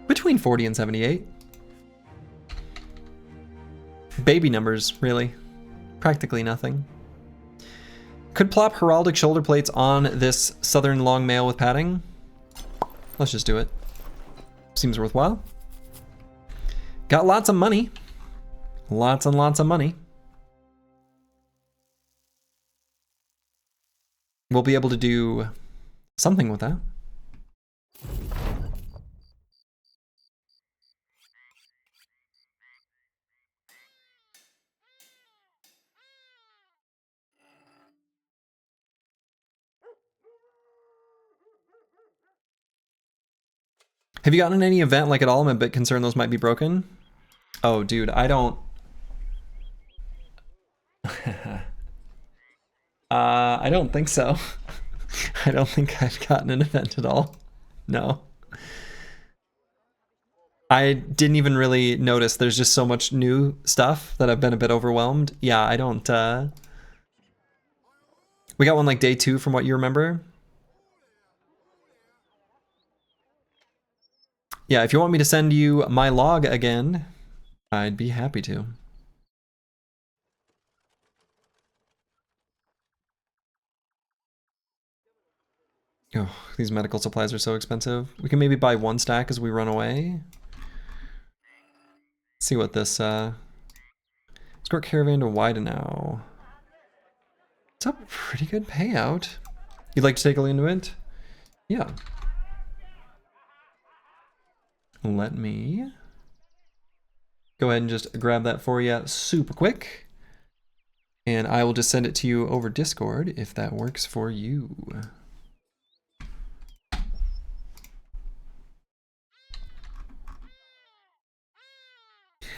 Between 40 and 78. Baby numbers, really. Practically nothing. Could plop heraldic shoulder plates on this southern long mail with padding. Let's just do it. Seems worthwhile. Got lots of money. Lots and lots of money. We'll be able to do something with that. Have you gotten any event like at all? I'm a bit concerned those might be broken. Oh, dude, I don't. I don't think so. I don't think I've gotten an event at all. No. I didn't even really notice. There's just so much new stuff that I've been a bit overwhelmed. Yeah, I don't. We got one like day 2 from what you remember. Yeah, if you want me to send you my log again, I'd be happy to. Oh, these medical supplies are so expensive. We can maybe buy 1 stack as we run away. Let's see what this, escort caravan to Widenau. It's a pretty good payout. You'd like to take a look into it? Yeah. Let me go ahead and just grab that for you super quick. And I will just send it to you over Discord if that works for you.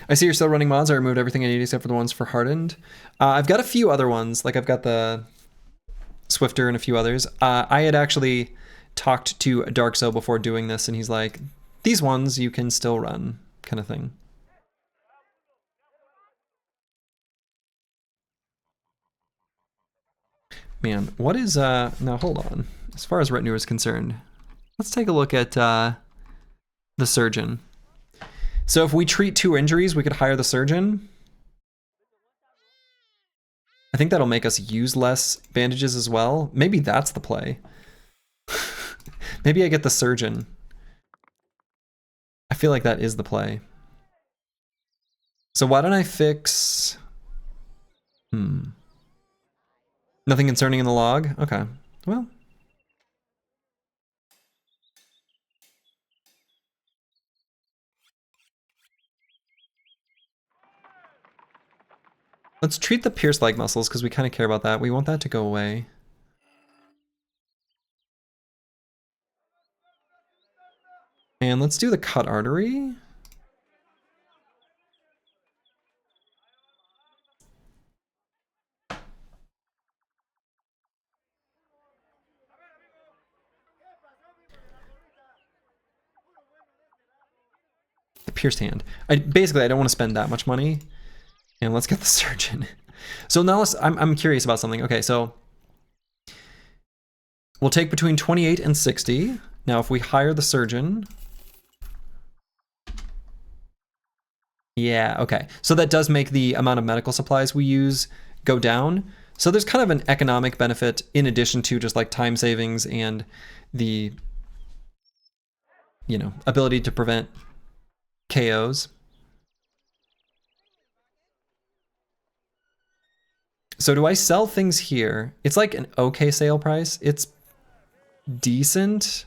I see you're still running mods. I removed everything I need except for the ones for Hardened. I've got a few other ones. Like I've got the Swifter and a few others. I had actually talked to Darkzo before doing this, and he's like, these ones you can still run, kind of thing. Man, what is, now hold on. As far as retinue is concerned, let's take a look at the surgeon. So if we treat 2 injuries, we could hire the surgeon. I think that'll make us use less bandages as well. Maybe that's the play. Maybe I get the surgeon. I feel like that is the play. So why don't I fix... Nothing concerning in the log? Okay, well. Let's treat the pierced leg muscles because we kind of care about that. We want that to go away. And let's do the cut artery. The pierced hand. Basically, I don't want to spend that much money. And let's get the surgeon. So now I'm curious about something. Okay, so we'll take between 28 and 60. Now, if we hire the surgeon. Yeah, okay. So that does make the amount of medical supplies we use go down. So there's kind of an economic benefit in addition to just like time savings and the, you know, ability to prevent KOs. So do I sell things here? It's like an okay sale price. It's decent.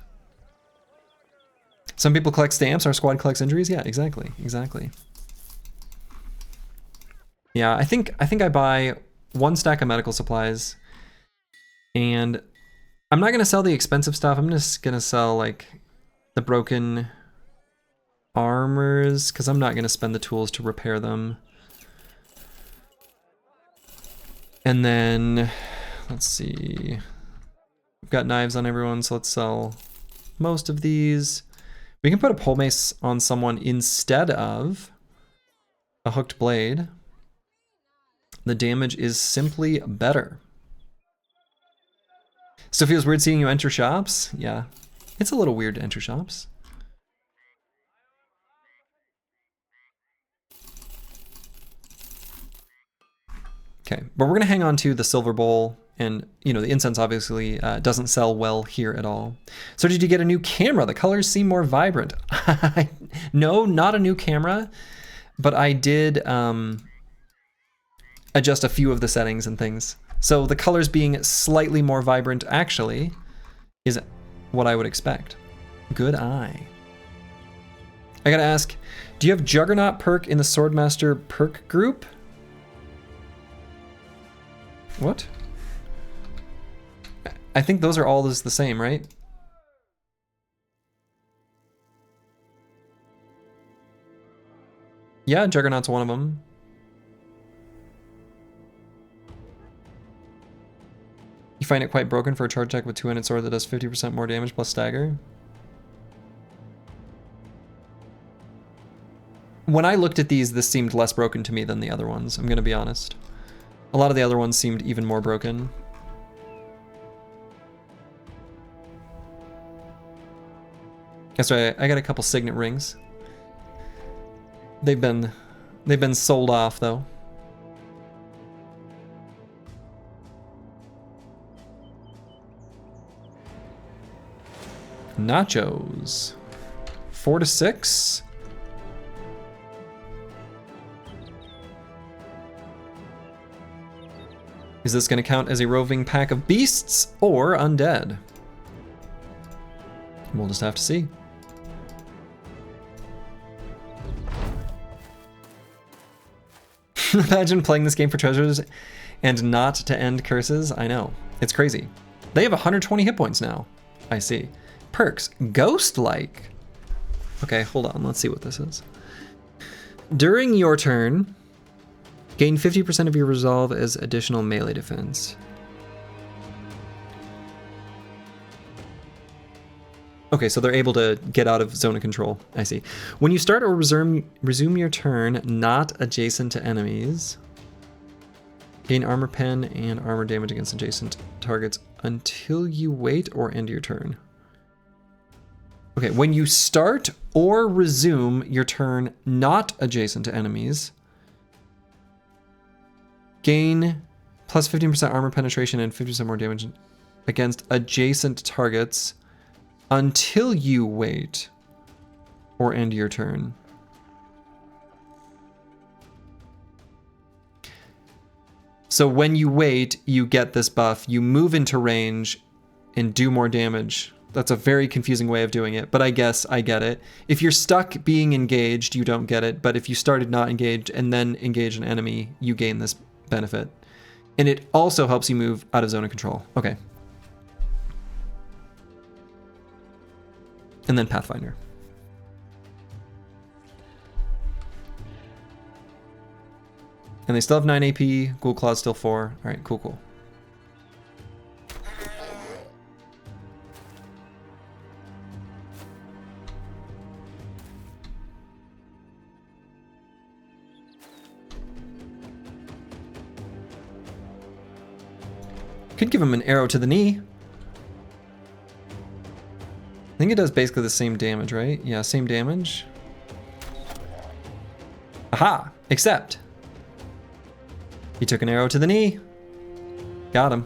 Some people collect stamps. Our squad collects injuries. Yeah, exactly. Exactly. Yeah, I think I buy 1 stack of medical supplies, and I'm not gonna sell the expensive stuff. I'm just gonna sell like the broken armors because I'm not gonna spend the tools to repair them. And then let's see, we've got knives on everyone, so let's sell most of these. We can put a pole mace on someone instead of a hooked blade. The damage is simply better. Still feels weird seeing you enter shops. Yeah, it's a little weird to enter shops. Okay, but we're gonna hang on to the silver bowl, and you know the incense obviously doesn't sell well here at all. So did you get a new camera? The colors seem more vibrant. No, not a new camera, but I did adjust a few of the settings and things. So the colors being slightly more vibrant actually is what I would expect. Good eye. I gotta ask, do you have Juggernaut perk in the Swordmaster perk group? What? I think those are all the same, right? Yeah, Juggernaut's one of them. You find it quite broken for a charge attack with 2-handed sword that does 50% more damage plus stagger? When I looked at these, this seemed less broken to me than the other ones, I'm gonna be honest. A lot of the other ones seemed even more broken. That's right, I got a couple signet rings. They've been sold off though. Nachos. 4 to 6. Is this going to count as a roving pack of beasts or undead? We'll just have to see. Imagine playing this game for treasures and not to end curses. I know. It's crazy. They have 120 hit points now. I see. Perks. Ghost-like. Okay, hold on. Let's see what this is. During your turn, gain 50% of your resolve as additional melee defense. Okay, so they're able to get out of zone of control. I see. When you start or resume your turn, not adjacent to enemies, gain armor pen and armor damage against adjacent targets until you wait or end your turn. Okay, when you start or resume your turn not adjacent to enemies, gain plus 15% armor penetration and 50% more damage against adjacent targets until you wait or end your turn. So when you wait, you get this buff. You move into range and do more damage. That's a very confusing way of doing it, but I guess I get it. If you're stuck being engaged, you don't get it, but if you started not engaged and then engage an enemy, you gain this benefit. And it also helps you move out of zone of control. Okay. And then Pathfinder. And they still have 9 AP. Ghoul Claw's still 4. All right, cool. Could give him an arrow to the knee. I think it does basically the same damage, right? Yeah, same damage. Aha! Except he took an arrow to the knee. Got him.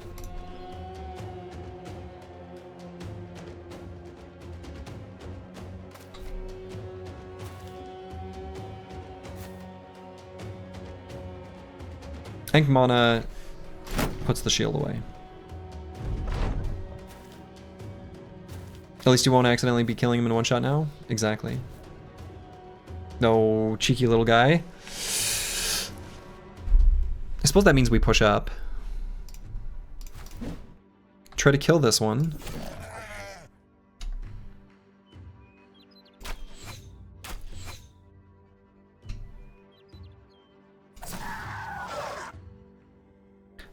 I think mana puts the shield away. At least you won't accidentally be killing him in one shot now. Exactly. No, cheeky little guy. I suppose that means we push up. Try to kill this one.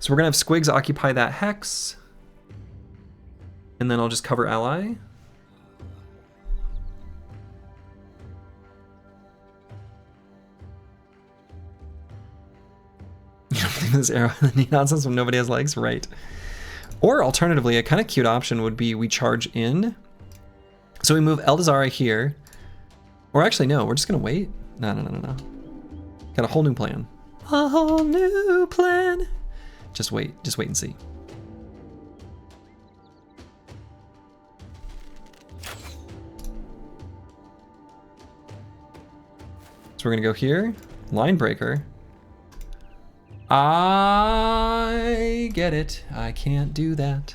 So we're gonna have Squigs occupy that hex. And then I'll just cover ally. This arrow in the knee nonsense when nobody has legs, right? Or alternatively, a kind of cute option would be we charge in. So we move Eldazara here. Or actually, no, we're just gonna wait. No. Got a whole new plan. A whole new plan. Just wait and see. So we're gonna go here, line breaker. I get it. I can't do that.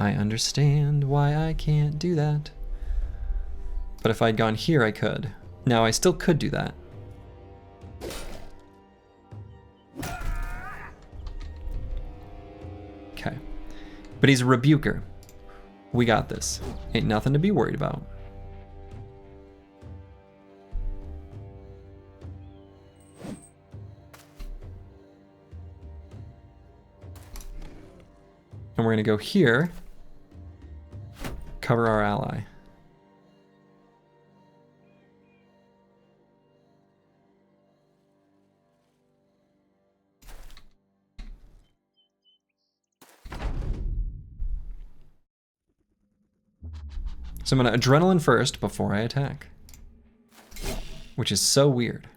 I understand why I can't do that. But if I'd gone here, I could. Now I still could do that. Okay. But he's a rebuker. We got this. Ain't nothing to be worried about. And we're gonna go here, cover our ally. So I'm gonna adrenaline first before I attack, which is so weird.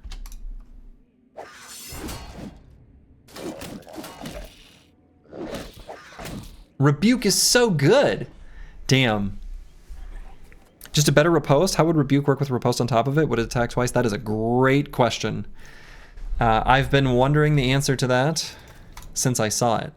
Rebuke is so good. Damn. Just a better riposte? How would Rebuke work with riposte on top of it? Would it attack twice? That is a great question. I've been wondering the answer to that since I saw it.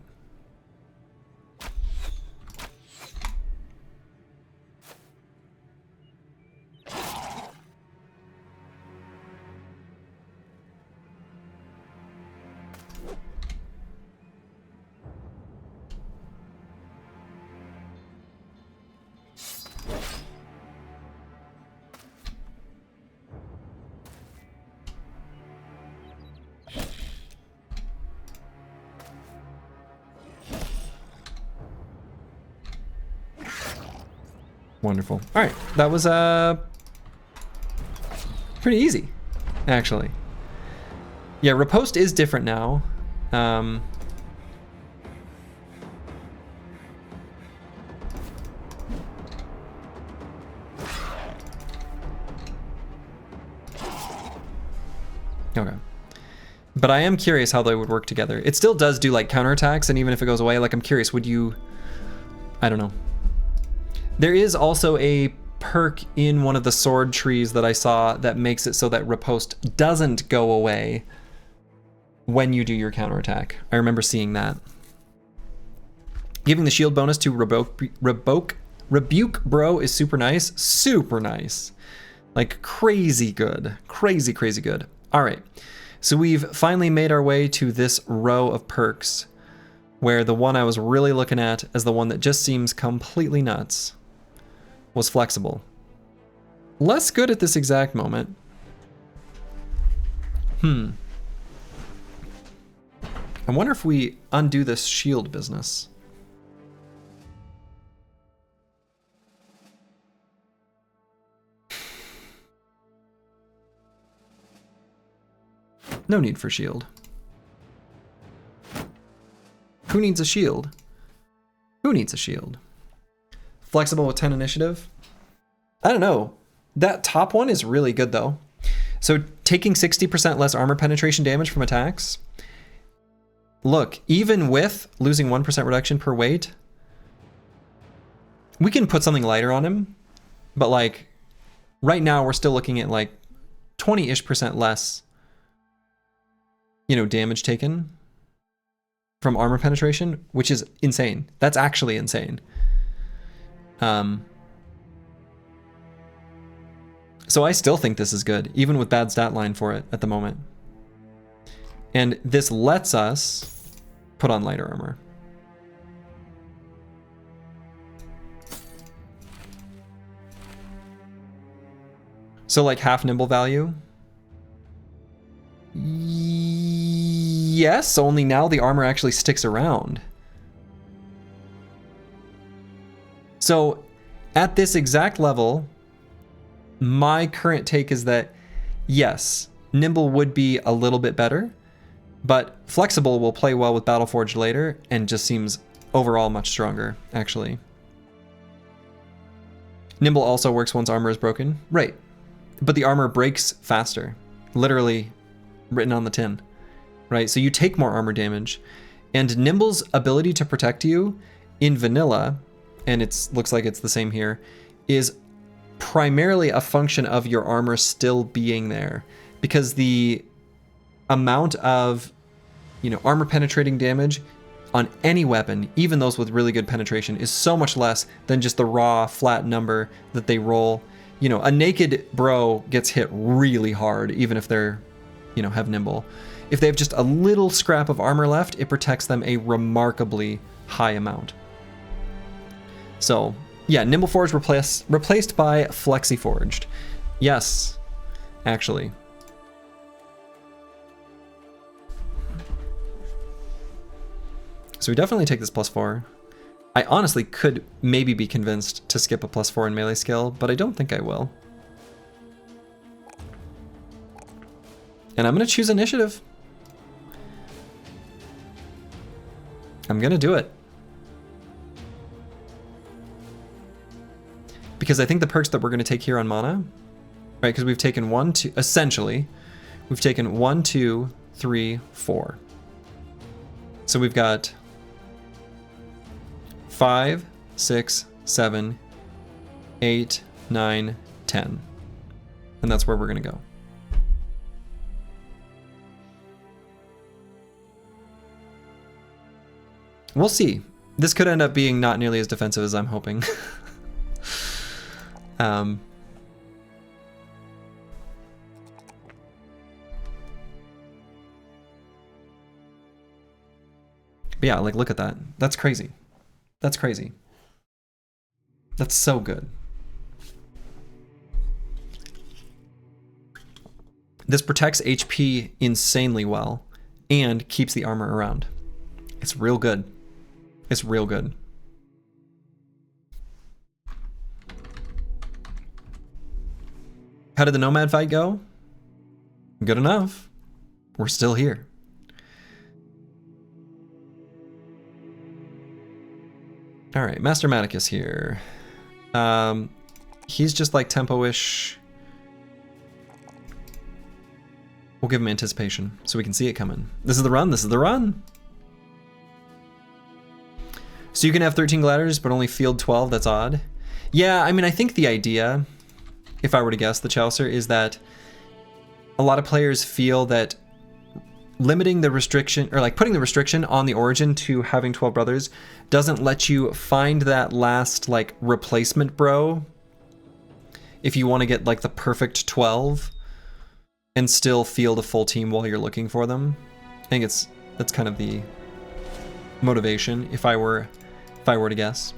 Wonderful. All right, that was pretty easy, actually. Yeah, riposte is different now. Okay. But I am curious how they would work together. It still does do like counterattacks, and even if it goes away, like I'm curious, would you... I don't know. There is also a perk in one of the sword trees that I saw that makes it so that riposte doesn't go away when you do your counterattack. I remember seeing that. Giving the shield bonus to Rebuke Bro is super nice. Super nice. Like crazy good. Crazy good. All right. So we've finally made our way to this row of perks where the one I was really looking at as the one that just seems completely nuts was flexible. Less good at this exact moment. I wonder if we undo this shield business. No need for shield. Who needs a shield? Who needs a shield? Flexible with 10 initiative? I don't know. That top one is really good though. So taking 60% less armor penetration damage from attacks. Look, even with losing 1% reduction per weight, we can put something lighter on him. But like, right now we're still looking at like 20-ish% less, you know, damage taken from armor penetration, which is insane. That's actually insane. So I still think this is good, even with bad stat line for it at the moment. And this lets us put on lighter armor. So like half nimble value? Yes, only now the armor actually sticks around. So at this exact level, my current take is that yes, nimble would be a little bit better, but flexible will play well with Battleforged later and just seems overall much stronger, actually. Nimble also works once armor is broken. Right. But the armor breaks faster. Literally written on the tin. Right? So you take more armor damage. And Nimble's ability to protect you in vanilla, and it looks like it's the same here, is primarily a function of your armor still being there. Because the amount of, you know, armor penetrating damage on any weapon, even those with really good penetration, is so much less than just the raw flat number that they roll. You know, a naked bro gets hit really hard, even if they're, you know, have nimble. If they have just a little scrap of armor left, it protects them a remarkably high amount. So yeah, Nimble Forged replaced by Flexi Forged. Yes, actually. So we definitely take this +4. I honestly could maybe be convinced to skip a +4 in melee skill, but I don't think I will. And I'm going to choose initiative. I'm going to do it. Because I think the perks that we're going to take here on mana, right, because we've taken 1, 2, essentially, we've taken 1, 2, 3, 4. So we've got 5, 6, 7, 8, 9, 10. And that's where we're going to go. We'll see. This could end up being not nearly as defensive as I'm hoping. But yeah, like, look at that. That's crazy. That's crazy. That's so good. This protects HP insanely well and keeps the armor around. It's real good. It's real good. How did the Nomad fight go? Good enough. We're still here. All right, Master Maticus here. He's just like tempo-ish. We'll give him anticipation so we can see it coming. This is the run. This is the run. So you can have 13 gladiators, but only field 12. That's odd. Yeah, I mean, I think the idea, if I were to guess, the Chaucer, is that a lot of players feel that limiting the restriction, or like putting the restriction on the origin to having 12 brothers doesn't let you find that last like replacement bro if you want to get like the perfect 12 and still field a full team while you're looking for them. I think that's kind of the motivation if I were to guess.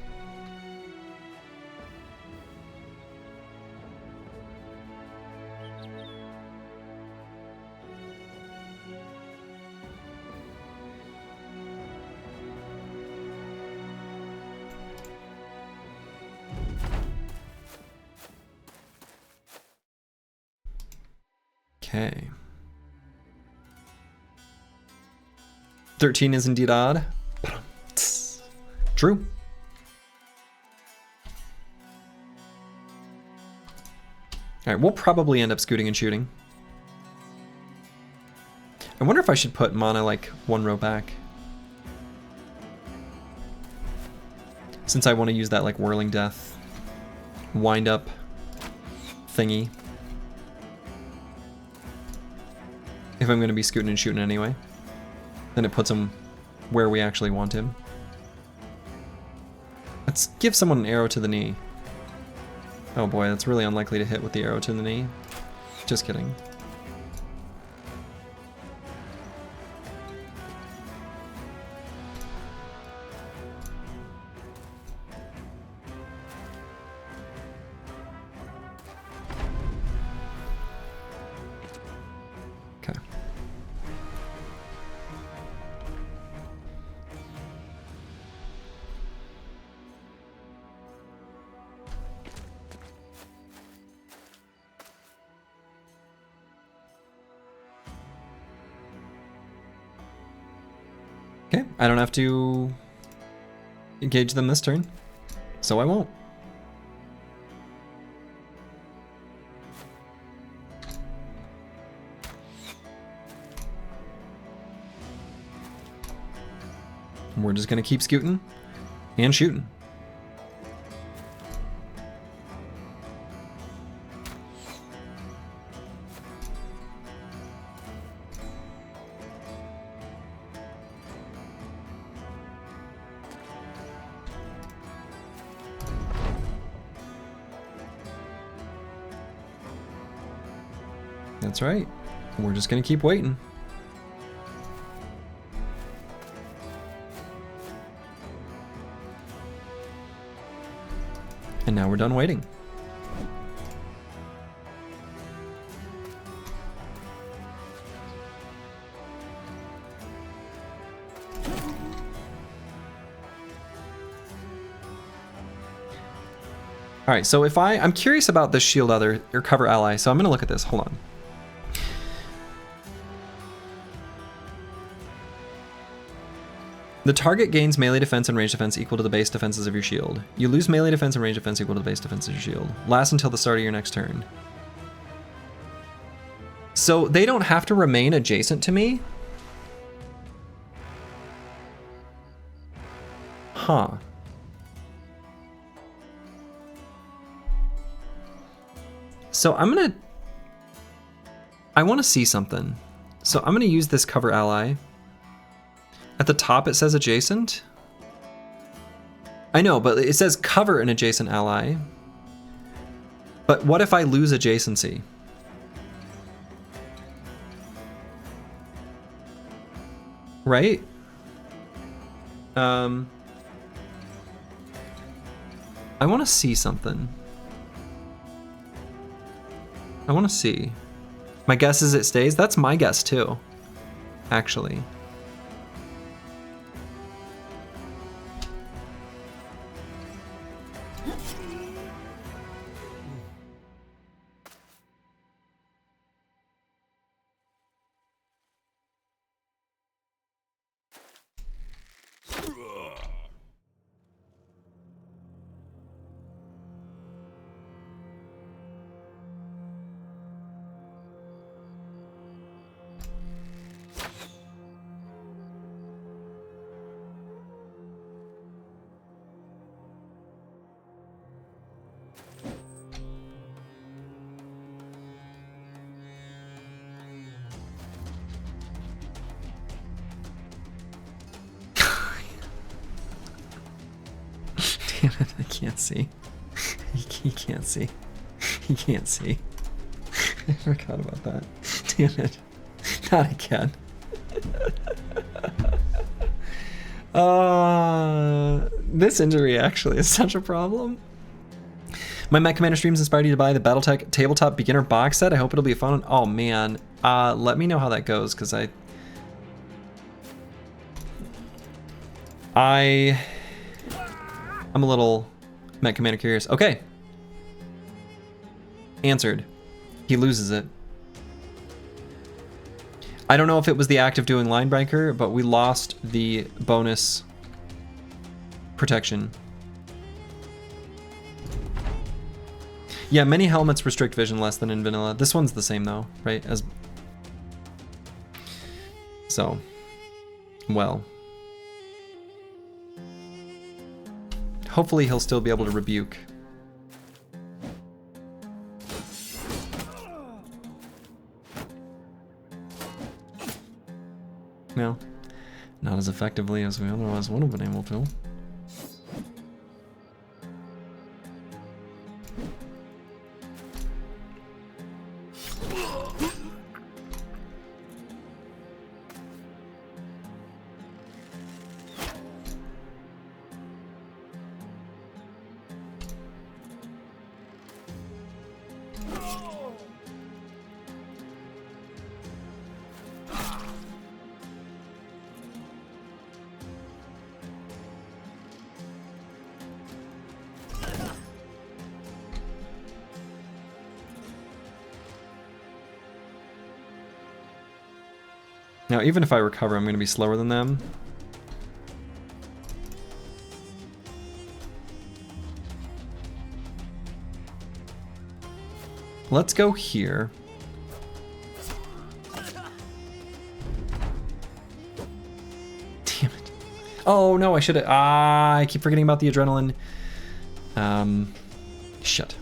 Okay. 13 is indeed odd. True. All right, we'll probably end up scooting and shooting. I wonder if I should put mana like one row back. Since I want to use that like whirling death wind up thingy. If I'm going to be scooting and shooting anyway. Then it puts him where we actually want him. Let's give someone an arrow to the knee. Oh boy, that's really unlikely to hit with the arrow to the knee. Just kidding. Okay. Okay, I don't have to engage them this turn, so I won't. We're just gonna keep scooting and shooting. That's right. We're just gonna keep waiting. And now we're done waiting. All right, so if I'm curious about this shield other or cover ally, so I'm gonna look at this. Hold on. The target gains melee defense and range defense equal to the base defenses of your shield. You lose melee defense and range defense equal to the base defense of your shield. Lasts until the start of your next turn. So they don't have to remain adjacent to me? Huh. So I want to see something. So I'm gonna use this cover ally. At the top it says adjacent. I know, but it says cover an adjacent ally. But what if I lose adjacency? Right? I want to see something. I want to see. My guess is it stays. That's my guess too, actually. Damn it, I can't see. He can't see. He can't see. I forgot about that. Damn it. Not again. This injury actually is such a problem. My Mech Commander streams inspired you to buy the Battletech Tabletop Beginner box set. I hope it'll be a fun one. Oh man. Let me know how that goes, because I'm a little Mech Commander curious. Okay. Answered. He loses it. I don't know if it was the act of doing line breaker, but we lost the bonus protection. Yeah, many helmets restrict vision less than in vanilla. This one's the same though, right? So, well. Hopefully he'll still be able to rebuke. No, not as effectively as we otherwise would have been able to. Now, even if I recover, I'm going to be slower than them. Let's go here. Damn it. Oh, no, I should have... I keep forgetting about the adrenaline. Shit.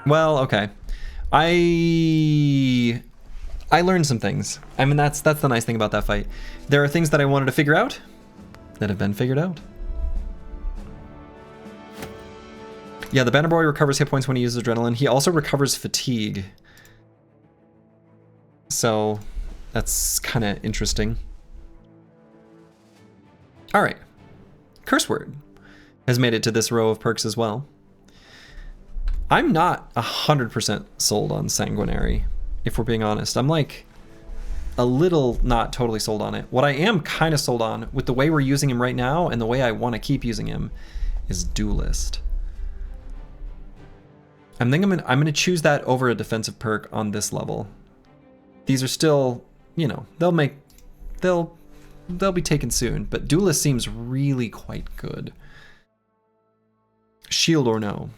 Well, okay. I learned some things. I mean, that's the nice thing about that fight. There are things that I wanted to figure out that have been figured out. Yeah, the Banner Boy recovers hit points when he uses adrenaline. He also recovers fatigue. So that's kind of interesting. All right. Curse Word has made it to this row of perks as well. I'm not 100% sold on Sanguinary, if we're being honest. I'm like a little not totally sold on it. What I am kind of sold on with the way we're using him right now and the way I want to keep using him is Duelist. I think I'm gonna choose that over a defensive perk on this level. These are still, you know, they'll be taken soon, but Duelist seems really quite good. Shield or no.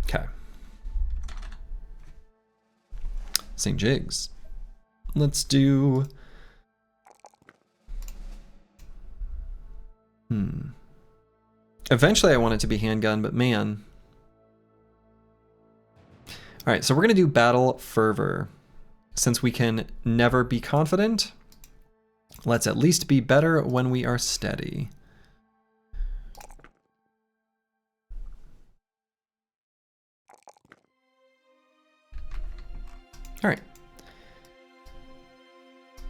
Okay. St. Jigs. Let's do... Eventually I want it to be handgun, but man. Alright, so we're going to do Battle Fervor. Since we can never be confident, let's at least be better when we are steady. Alright.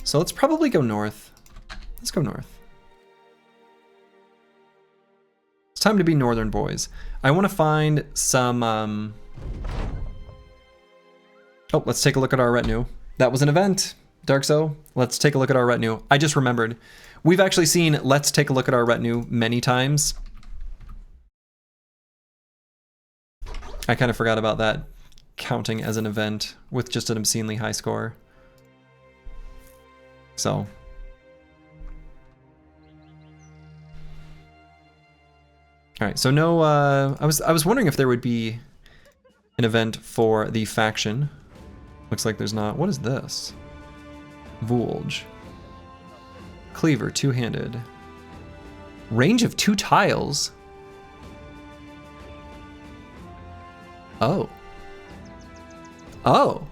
So let's probably go north. Let's go north. It's time to be northern boys. I want to find some... Oh, let's take a look at our retinue. That was an event, Darkso. Let's take a look at our retinue. I just remembered. We've actually seen let's take a look at our retinue many times. I kind of forgot about that counting as an event with just an obscenely high score. So... All right, so no, I was wondering if there would be an event for the faction. Looks like there's not. What is this? Vulge. Cleaver, two-handed. Range of 2 tiles. Oh. Oh.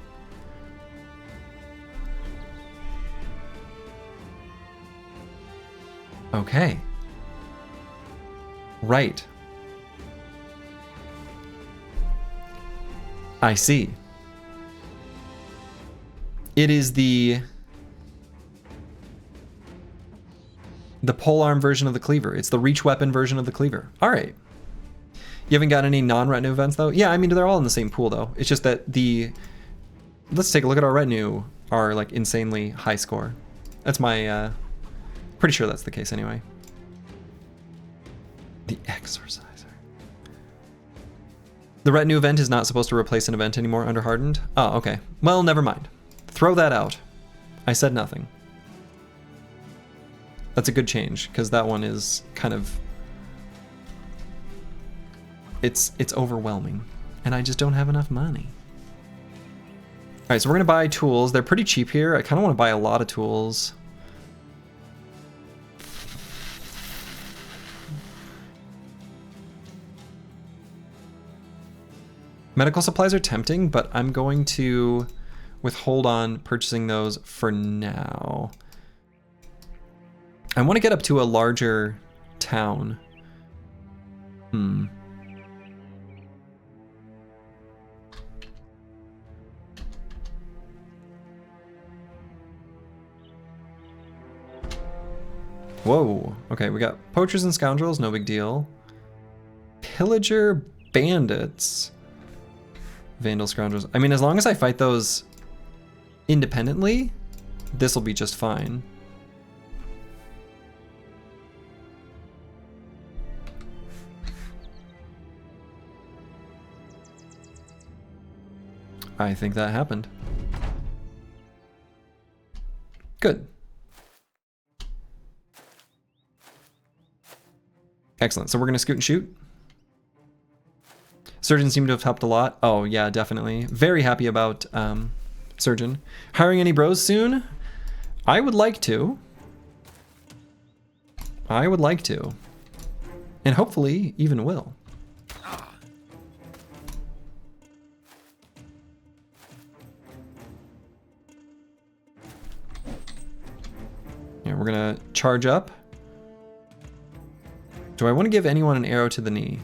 Okay. Right. I see. It is the The polearm version of the cleaver. It's the reach weapon version of the cleaver. All right. You haven't got any non-retinue events though? Yeah, I mean, they're all in the same pool though. It's just that let's take a look at our retinue, our like insanely high score. That's my, pretty sure that's the case anyway. The Exorciser. The retinue event is not supposed to replace an event anymore under Hardened? Oh, okay. Well, never mind. Throw that out. I said nothing. That's a good change, because that one is kind of... It's overwhelming, and I just don't have enough money. Alright, so we're going to buy tools. They're pretty cheap here. I kind of want to buy a lot of tools. Medical supplies are tempting, but I'm going to withhold on purchasing those for now. I want to get up to a larger town. Whoa. Okay, we got poachers and scoundrels, no big deal. Pillager bandits. Vandal scoundrels. I mean, as long as I fight those independently, this will be just fine. I think that happened. Good. Excellent. So we're going to scoot and shoot. Surgeon seemed to have helped a lot. Oh, yeah, definitely. Very happy about Surgeon. Hiring any bros soon? I would like to. I would like to. And hopefully even will. Yeah, we're going to charge up. Do I want to give anyone an arrow to the knee?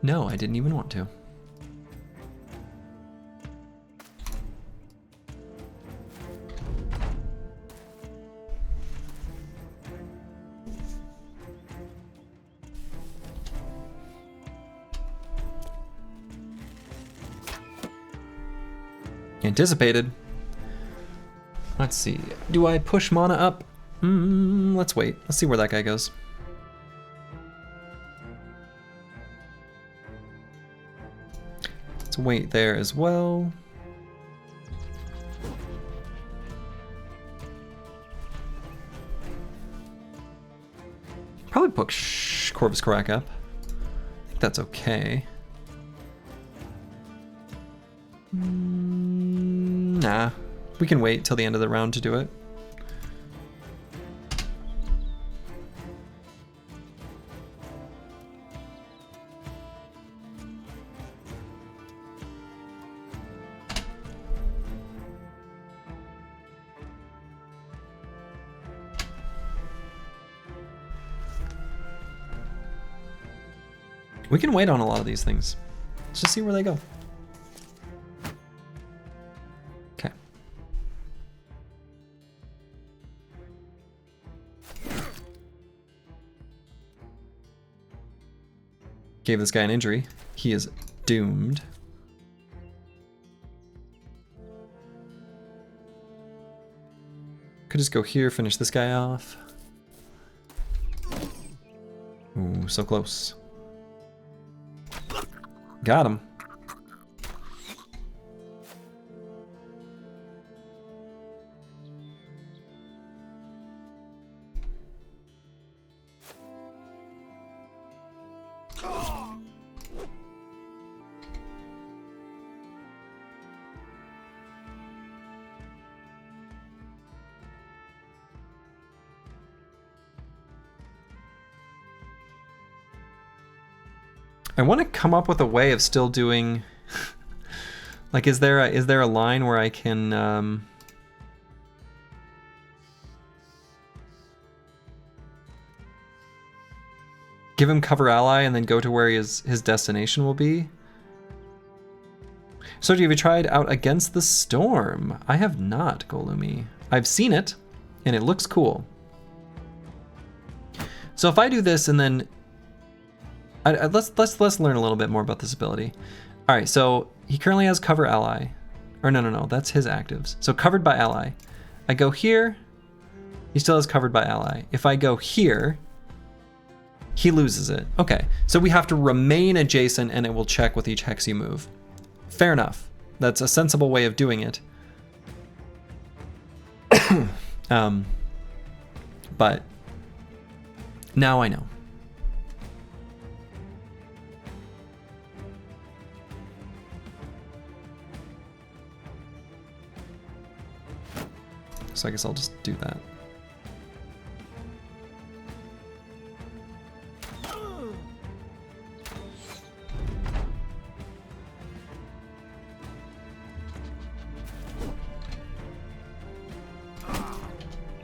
No, I didn't even want to. Anticipated. Let's see. Do I push mana up? Let's wait. Let's see where that guy goes. Let's wait there as well. Probably push Corvus Corac up. I think that's okay. Nah, we can wait till the end of the round to do it. We can wait on a lot of these things. Let's just see where they go. Okay. Gave this guy an injury. He is doomed. Could just go here, finish this guy off. Ooh, so close. Got him. I want to come up with a way of still doing, like, is there a line where I can give him cover ally and then go to where his destination will be? So have you tried Out Against the Storm? I have not, Golumi. I've seen it, and it looks cool. So if I do this and then let's learn a little bit more about this ability. All right, so he currently has cover ally, or no, that's his actives. So covered by ally. I go here, he still has covered by ally. If I go here, he loses it. Okay, so we have to remain adjacent and it will check with each hex you move. Fair enough. That's a sensible way of doing it. But now I know. So I guess I'll just do that.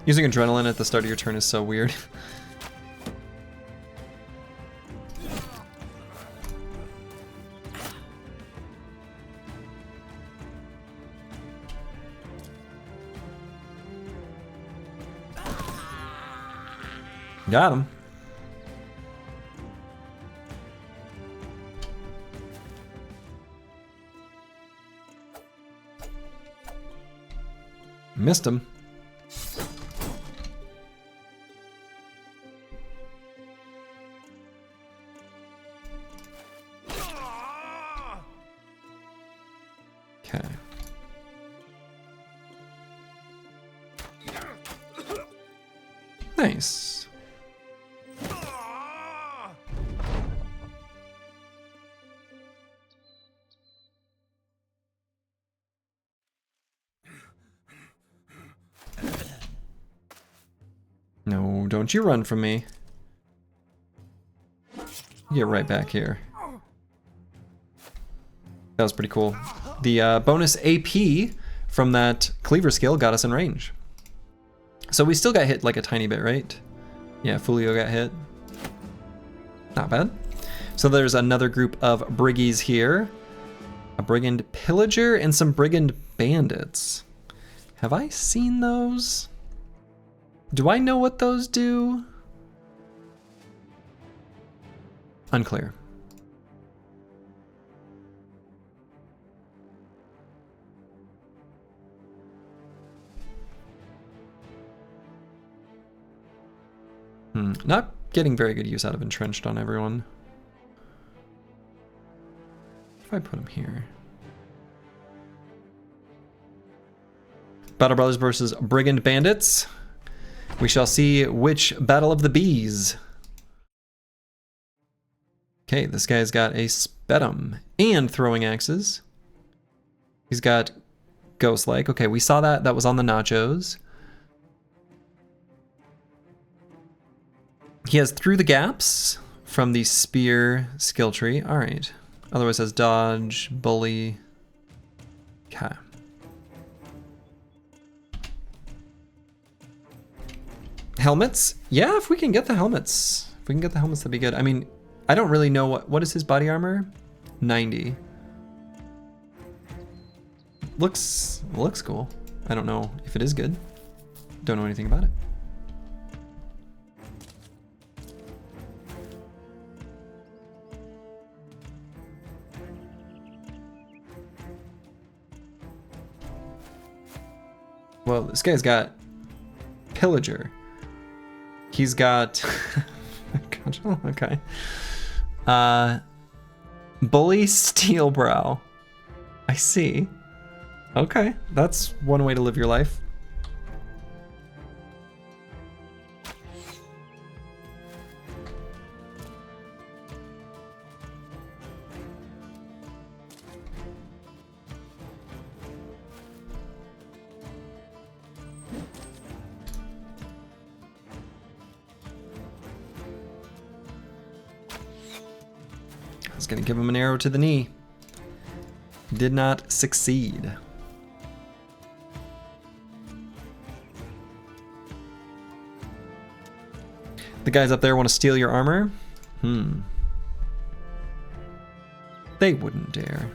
Using adrenaline at the start of your turn is so weird. Got him. Missed him. Okay. Nice. No, don't you run from me. Get right back here. That was pretty cool. The bonus AP from that cleaver skill got us in range. So we still got hit like a tiny bit, right? Yeah, Fulio got hit. Not bad. So there's another group of briggies here. A brigand pillager and some brigand bandits. Have I seen those? Do I know what those do? Unclear. Not getting very good use out of entrenched on everyone. If I put him here. Battle Brothers versus Brigand Bandits. We shall see which Battle of the Bees. Okay, this guy's got a Spetum and throwing axes. He's got Ghost-like. Okay, we saw that. That was on the nachos. He has Through the Gaps from the Spear skill tree. All right. Otherwise has Dodge, Bully. Okay. Helmets? Yeah, if we can get the helmets. If we can get the helmets, that'd be good. I mean, I don't really know what is his body armor? 90. Looks cool. I don't know if it is good. Don't know anything about it. Well, this guy's got Pillager. He's got okay. Bully Steelbrow. I see. Okay, that's one way to live your life. I was gonna give him an arrow to the knee. Did not succeed. The guys up there want to steal your armor? They wouldn't dare.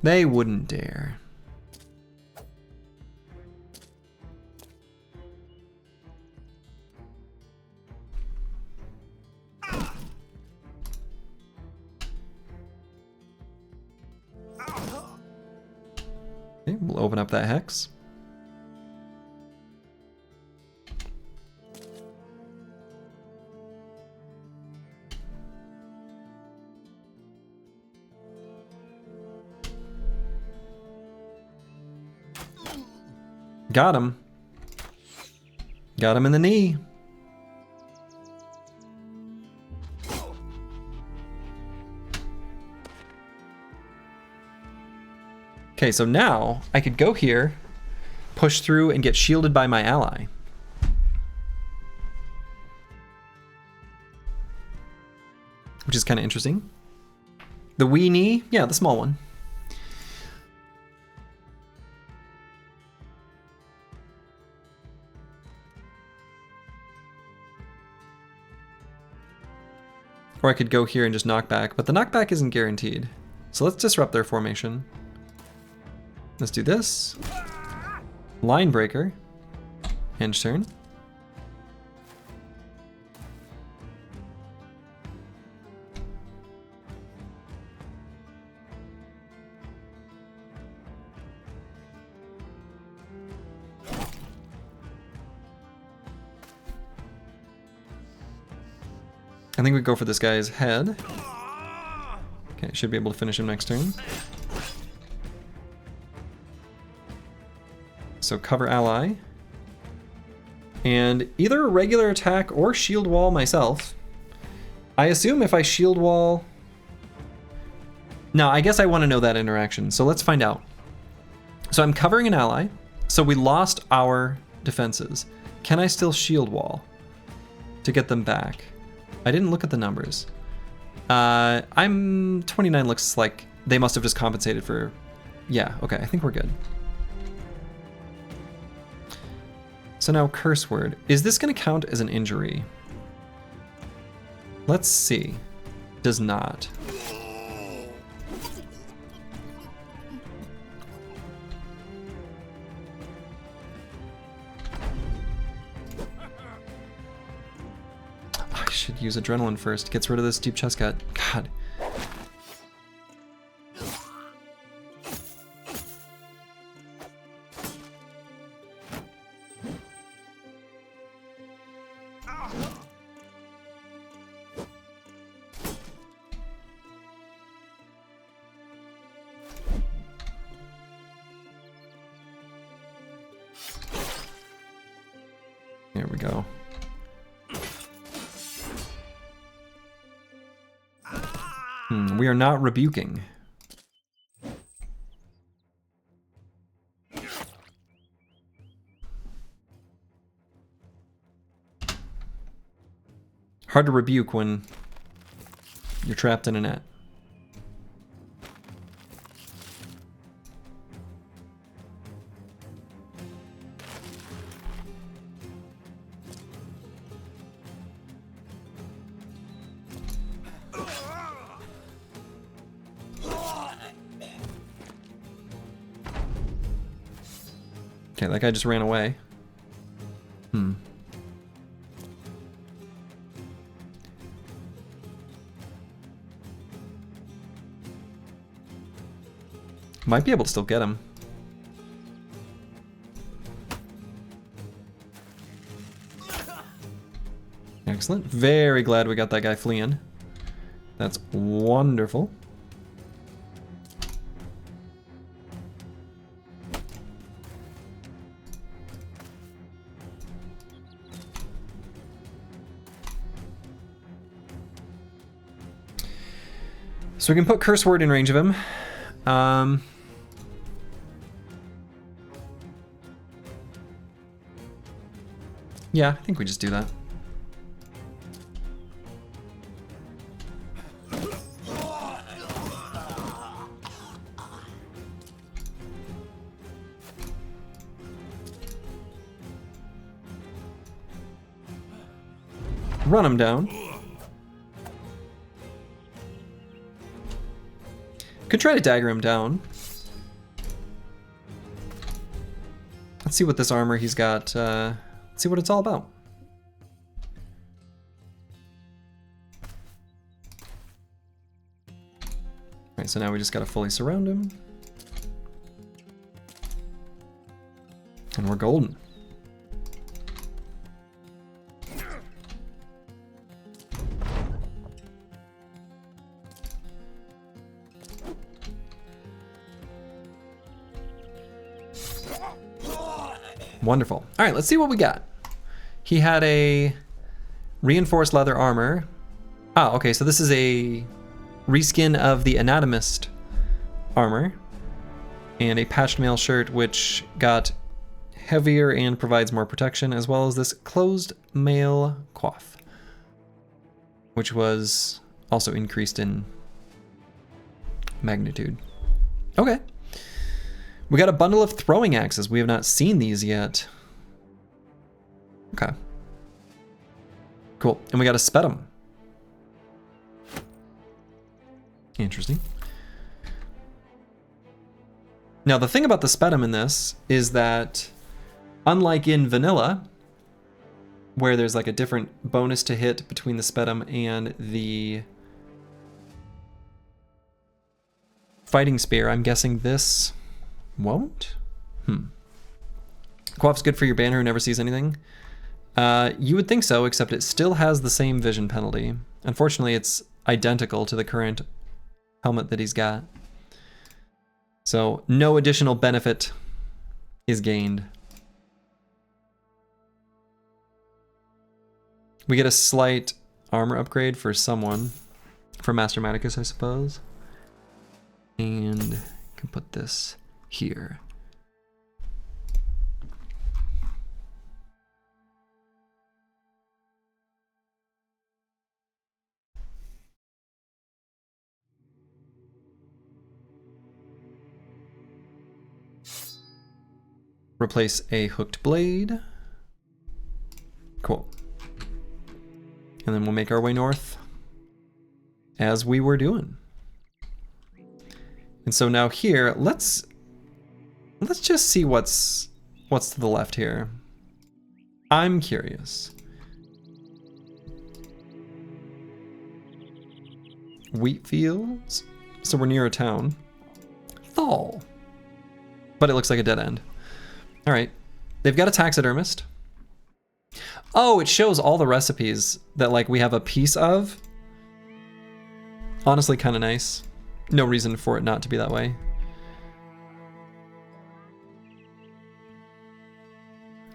They wouldn't dare. Okay, we'll open up that hex. Got him. Got him in the knee. Okay, so now I could go here, push through, and get shielded by my ally. Which is kind of interesting. The wee knee? Yeah, the small one. Or I could go here and just knock back, but the knockback isn't guaranteed. So let's disrupt their formation. Let's do this. Line breaker. Hinge turn. I think we go for this guy's head. Okay, should be able to finish him next turn. So cover ally. And either a regular attack or shield wall myself. I assume if I shield wall... No, I guess I want to know that interaction, so let's find out. So I'm covering an ally, so we lost our defenses. Can I still shield wall to get them back? I didn't look at the numbers. I'm 29 looks like they must have just compensated for... Yeah, okay, I think we're good. So now curse word. Is this going to count as an injury? Let's see. Does not. I should use adrenaline first. Gets rid of this deep chest cut. God. There we go. We are not rebuking. Hard to rebuke when you're trapped in a net. Okay, that guy just ran away. Might be able to still get him. Excellent. Very glad we got that guy fleeing. That's wonderful. So we can put curse word in range of him. Yeah, I think we just do that. Run him down. Could try to dagger him down. Let's see what this armor he's got. Let's see what it's all about. Alright, so now we just gotta fully surround him. And we're golden. Wonderful. All right, let's see what we got. He had a reinforced leather armor. Ah, okay, so this is a reskin of the anatomist armor and a patched mail shirt, which got heavier and provides more protection, as well as this closed mail coif, which was also increased in magnitude. Okay. We got a bundle of throwing axes. We have not seen these yet. Okay. Cool. And we got a spetum. Interesting. Now, the thing about the spetum in this is that, unlike in vanilla, where there's like a different bonus to hit between the spetum and the fighting spear, I'm guessing this won't? Coif's good for your banner who never sees anything. You would think so, except it still has the same vision penalty. Unfortunately, it's identical to the current helmet that he's got. So no additional benefit is gained. We get a slight armor upgrade for someone. For Master Maticus, I suppose. And can put this here. Replace a hooked blade. Cool. And then we'll make our way north as we were doing. And so now here, let's just see what's to the left here. I'm curious. Wheat fields. So we're near a town. Thal. But it looks like a dead end. All right. They've got a taxidermist. Oh, it shows all the recipes that like we have a piece of. Honestly, kind of nice. No reason for it not to be that way.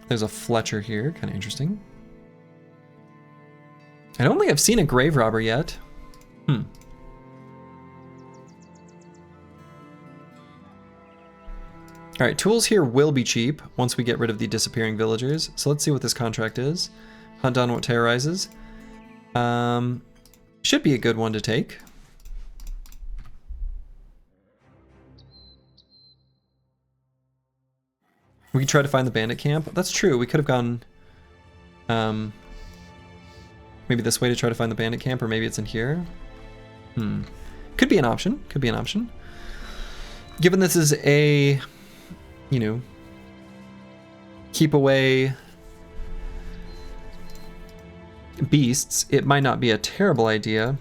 There's a Fletcher here, kind of interesting. I don't think I've seen a grave robber yet. All right, tools here will be cheap once we get rid of the disappearing villagers. So let's see what this contract is. Hunt down what terrorizes. Should be a good one to take. We can try to find the bandit camp. That's true. We could have gone maybe this way to try to find the bandit camp, or maybe it's in here. Could be an option. Could be an option. Given this is a, you know, keep away beasts, it might not be a terrible idea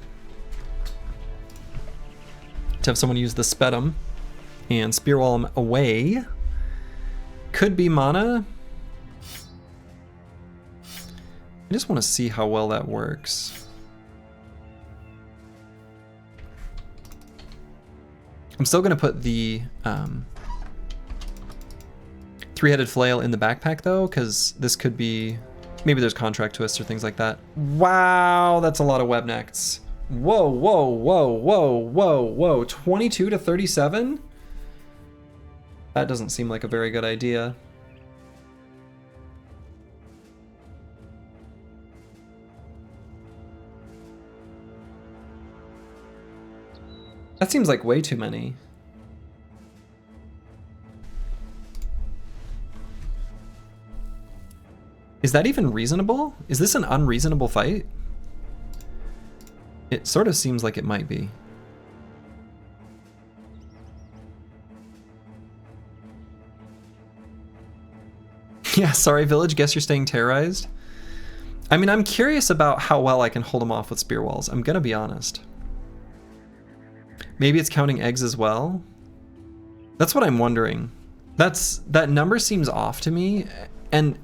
to have someone use the spetum and spearwall them away. Could be mana. I just want to see how well that works. I'm still going to put the three-headed flail in the backpack though, because this could be, maybe there's contract twists or things like that. Wow, that's a lot of web necks. Whoa, whoa, whoa, whoa, whoa, whoa. 22 to 37? That doesn't seem like a very good idea. That seems like way too many. Is that even reasonable? Is this an unreasonable fight? It sort of seems like it might be. Yeah, sorry, village. Guess you're staying terrorized. I mean, I'm curious about how well I can hold them off with spear walls. I'm gonna be honest. Maybe it's counting eggs as well. That's what I'm wondering. That number seems off to me. And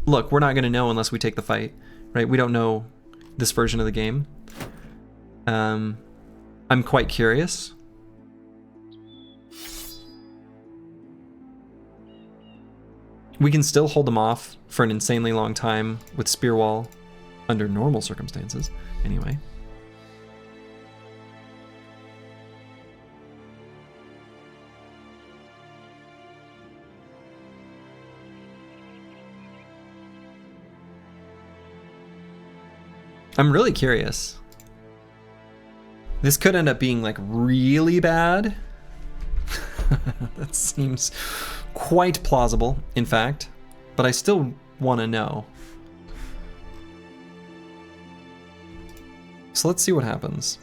look, we're not gonna know unless we take the fight, right? We don't know this version of the game. I'm quite curious. We can still hold them off for an insanely long time with spear wall under normal circumstances, anyway. I'm really curious. This could end up being like really bad. That seems quite plausible, in fact, but I still want to know. So let's see what happens.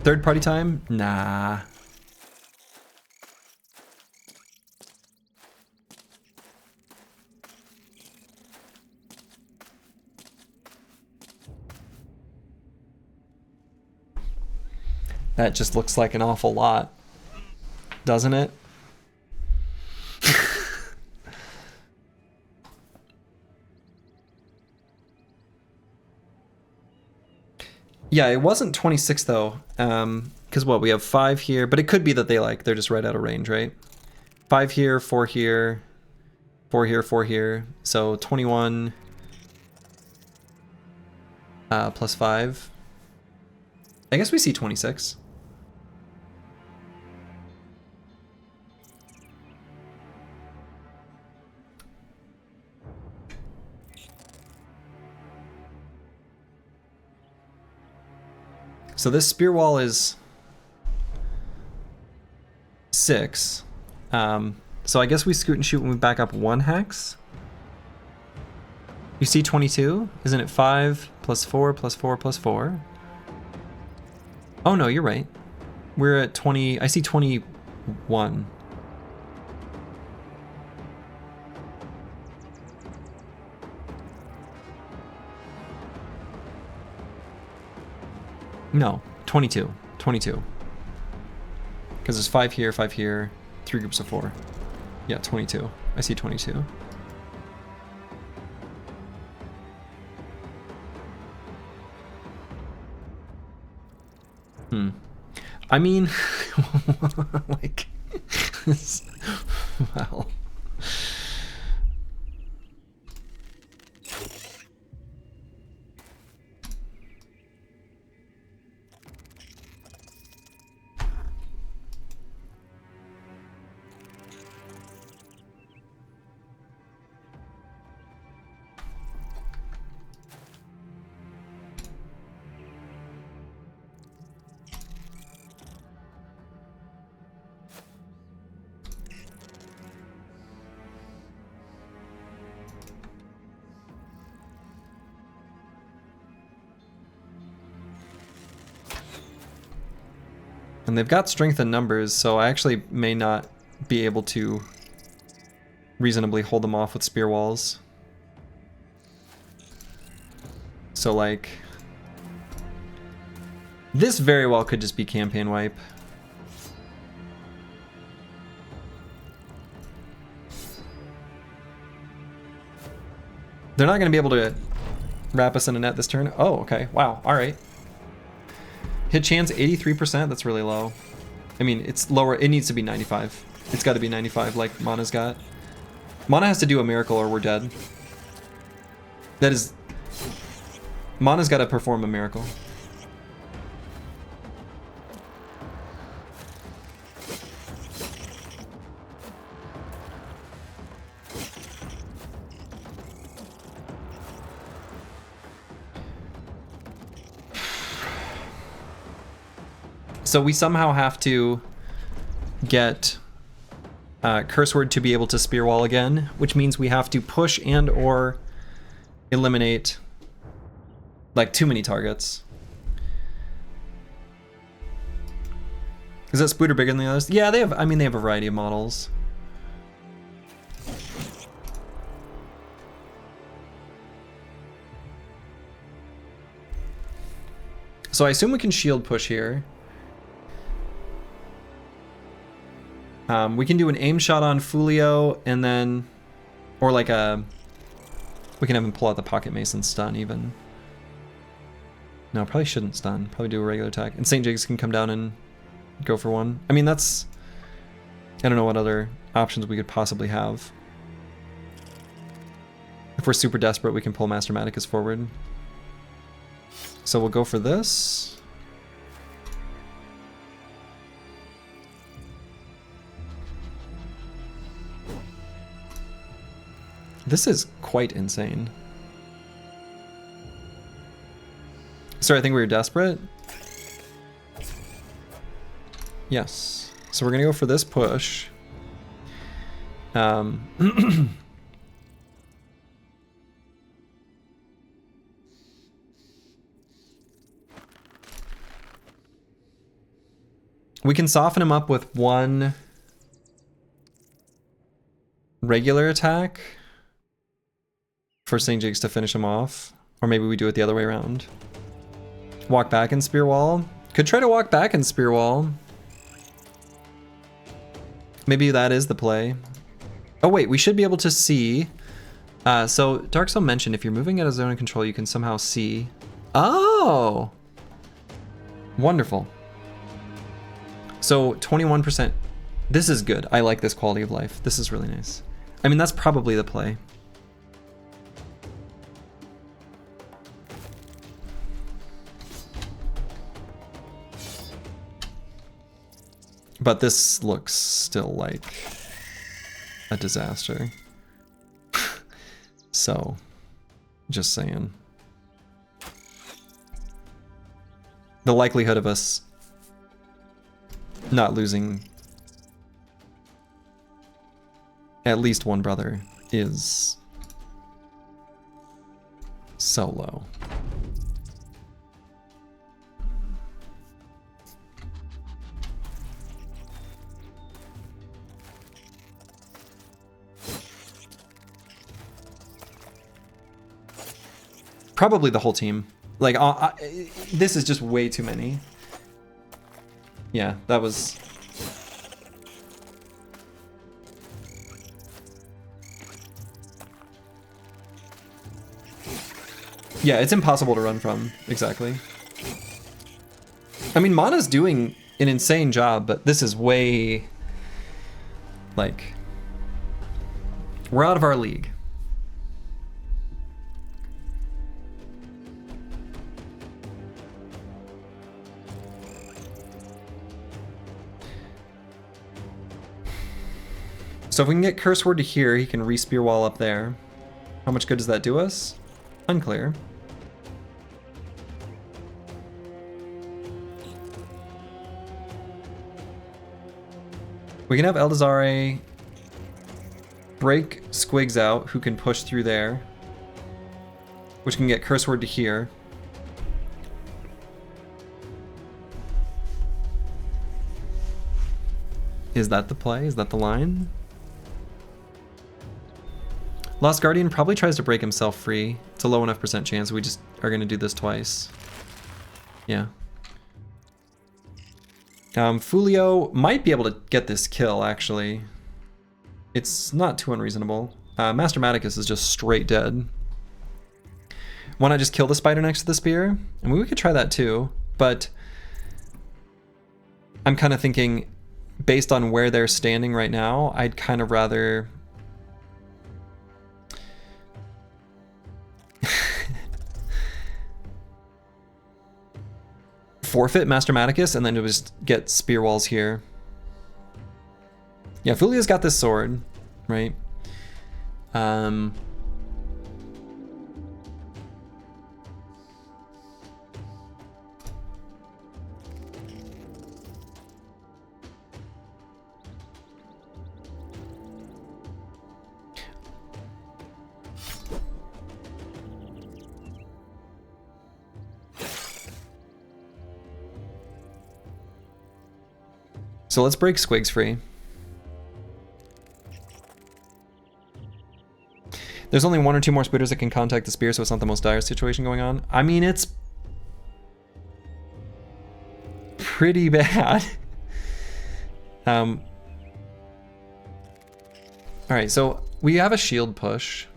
Third party time? Nah. That just looks like an awful lot, doesn't it? Yeah, it wasn't 26 though, because what, we have 5 here, but it could be that they're just right out of range, right? 5 here, 4 here, 4 here, 4 here, so 21 plus 5. I guess we see 26. So this spear wall is 6. So I guess we scoot and shoot when we back up 1 hex. You see 22? Isn't it 5 plus 4 plus 4 plus 4? Oh no, you're right. We're at 20. I see 21. No, 22. 22. Because there's 5 here, 5 here, 3 groups of 4. Yeah, 22. I see 22. I mean, like, well. And they've got strength in numbers, so I actually may not be able to reasonably hold them off with spear walls. So like, this very well could just be campaign wipe. They're not going to be able to wrap us in a net this turn. Oh, okay. Wow. All right. Hit chance 83%. That's really low. I mean, it's lower. It needs to be 95. It's got to be 95 like Mana's got. Mana has to do a miracle or we're dead. That is... Mana's got to perform a miracle. So we somehow have to get Curse Word to be able to spear wall again, which means we have to push and or eliminate like too many targets. Is that Spooter bigger than the others? Yeah, they have. I mean, they have a variety of models. So I assume we can shield push here. We can do an aim shot on Fulio and then, or like a, we can have him pull out the pocket mace and stun even. No, probably shouldn't stun. Probably do a regular attack. And St. Jigs can come down and go for one. I mean, that's, I don't know what other options we could possibly have. If we're super desperate, we can pull Master Maticus forward. So we'll go for this. This is quite insane. Sorry, I think we were desperate. Yes. So we're gonna go for this push. We can soften him up with one regular attack for St. Jigs to finish him off. Or maybe we do it the other way around. Walk back and spear wall. Could try to walk back and spear wall. Maybe that is the play. Oh wait, we should be able to see. So Dark Soul mentioned if you're moving out of zone of control, you can somehow see. Oh! Wonderful. So 21%. This is good. I like this quality of life. This is really nice. I mean, that's probably the play. But this looks still like a disaster. So, just saying. The likelihood of us not losing at least one brother is so low. Probably the whole team. Like, this is just way too many. Yeah, that was... Yeah, it's impossible to run from, exactly. I mean, Mana's doing an insane job, but this is way... Like... We're out of our league. So if we can get Curse Word to here, he can re-spear wall up there. How much good does that do us? Unclear. We can have Eldazare break Squigs out, who can push through there, which can get Curse Word to here. Is that the play? Is that the line? Lost Guardian probably tries to break himself free. It's a low enough % chance. We just are going to do this twice. Yeah. Fulio might be able to get this kill, actually. It's not too unreasonable. Master Maticus is just straight dead. Why not just kill the spider next to the spear? I mean, we could try that too, but I'm kind of thinking, based on where they're standing right now, I'd kind of rather... forfeit Master Maticus and then just get spear walls here. Yeah, Fulio's got this sword, right? So let's break Squigs free. There's only 1 or 2 more spitters that can contact the spear, so it's not the most dire situation going on. I mean, it's pretty bad. All right, so we have a shield push.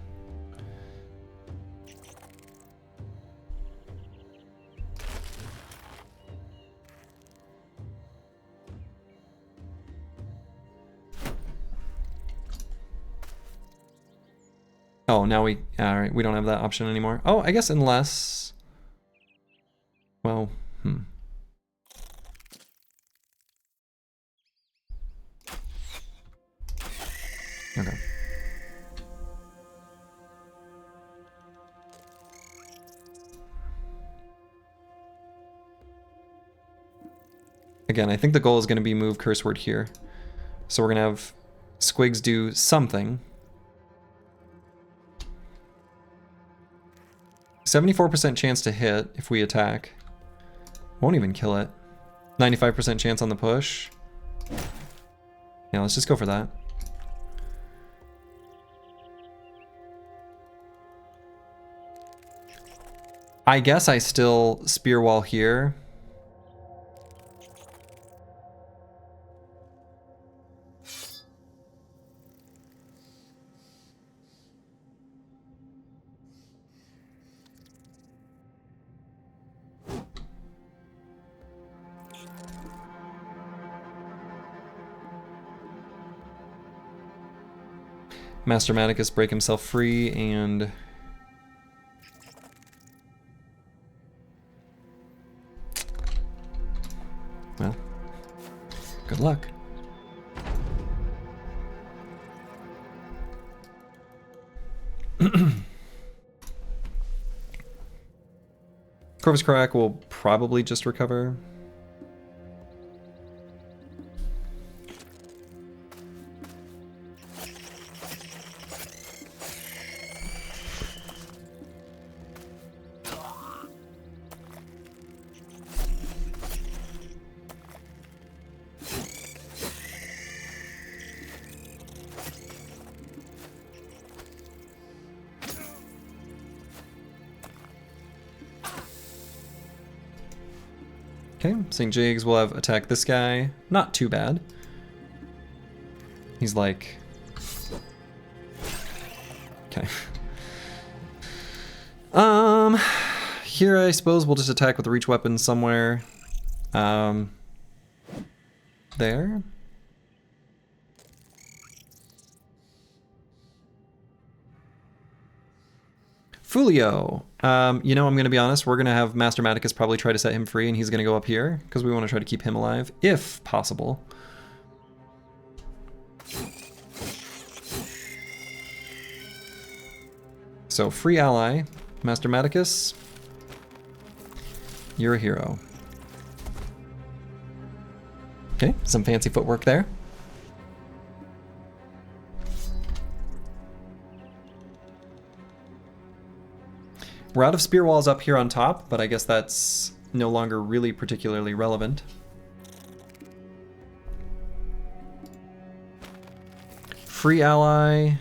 Oh, now we, all right, we don't have that option anymore. Oh, I guess unless, well, Okay. Again, I think the goal is going to be move curse word here. So we're going to have Squigs do something. 74% chance to hit if we attack. Won't even kill it. 95% chance on the push. Yeah, let's just go for that. I guess I still spear wall here. Master Maticus break himself free and well, good luck. Corvus Crack will probably just recover. Okay, St. Jags will have attacked this guy. Not too bad. He's like... Okay. Here I suppose we'll just attack with a reach weapon somewhere. There. Fulio. You know, I'm going to be honest, we're going to have Master Maticus probably try to set him free, and he's going to go up here, because we want to try to keep him alive, if possible. So, free ally, Master Maticus, you're a hero. Okay, some fancy footwork there. We're out of spear walls up here on top, but I guess that's no longer really particularly relevant. Free ally.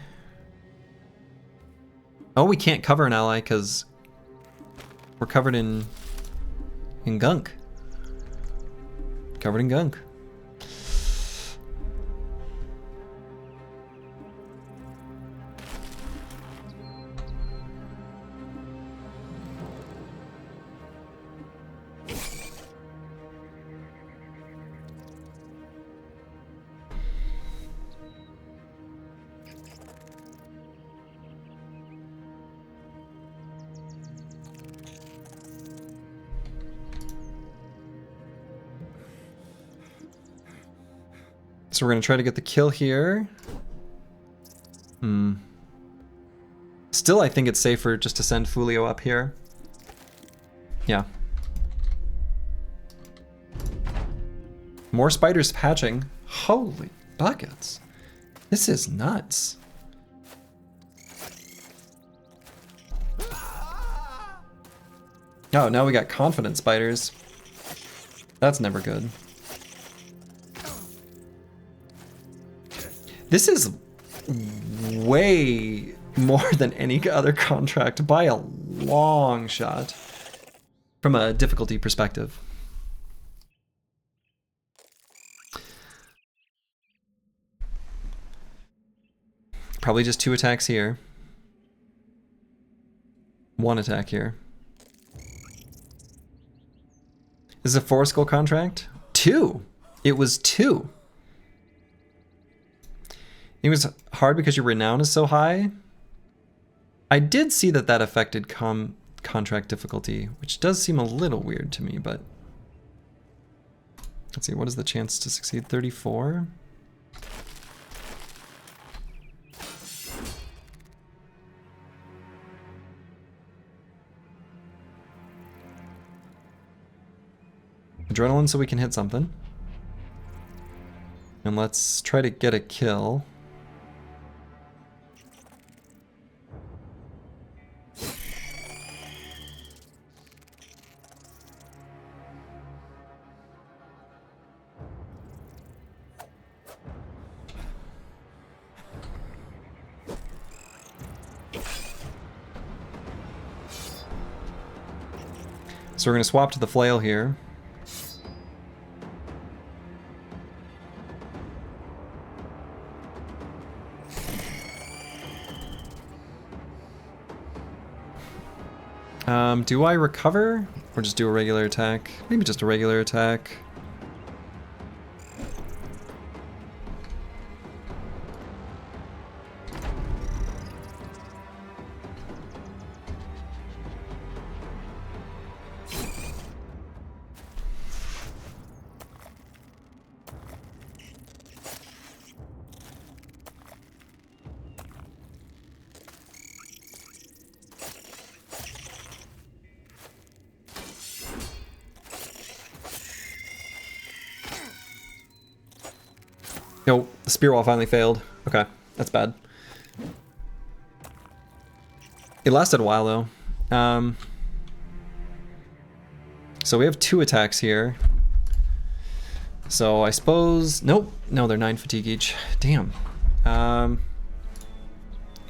Oh, we can't cover an ally because we're covered in gunk. Covered in gunk. So we're going to try to get the kill here. Still, I think it's safer just to send Fulio up here. Yeah. More spiders patching. Holy buckets. This is nuts. Oh, now we got confident spiders. That's never good. This is way more than any other contract by a long shot from a difficulty perspective. Probably just 2 attacks here. 1 attack here. This is a 4 skull contract? 2! It was 2! It was hard because your renown is so high. I did see that that affected contract difficulty, which does seem a little weird to me, but... Let's see, what is the chance to succeed? 34? Adrenaline so we can hit something. And let's try to get a kill. So we're going to swap to the flail here. Do I recover or just do a regular attack? Maybe just a regular attack. No, the spear wall finally failed. Okay, that's bad. It lasted a while though. So we have 2 attacks here. So I suppose, nope, no, they're 9 fatigue each. Damn. I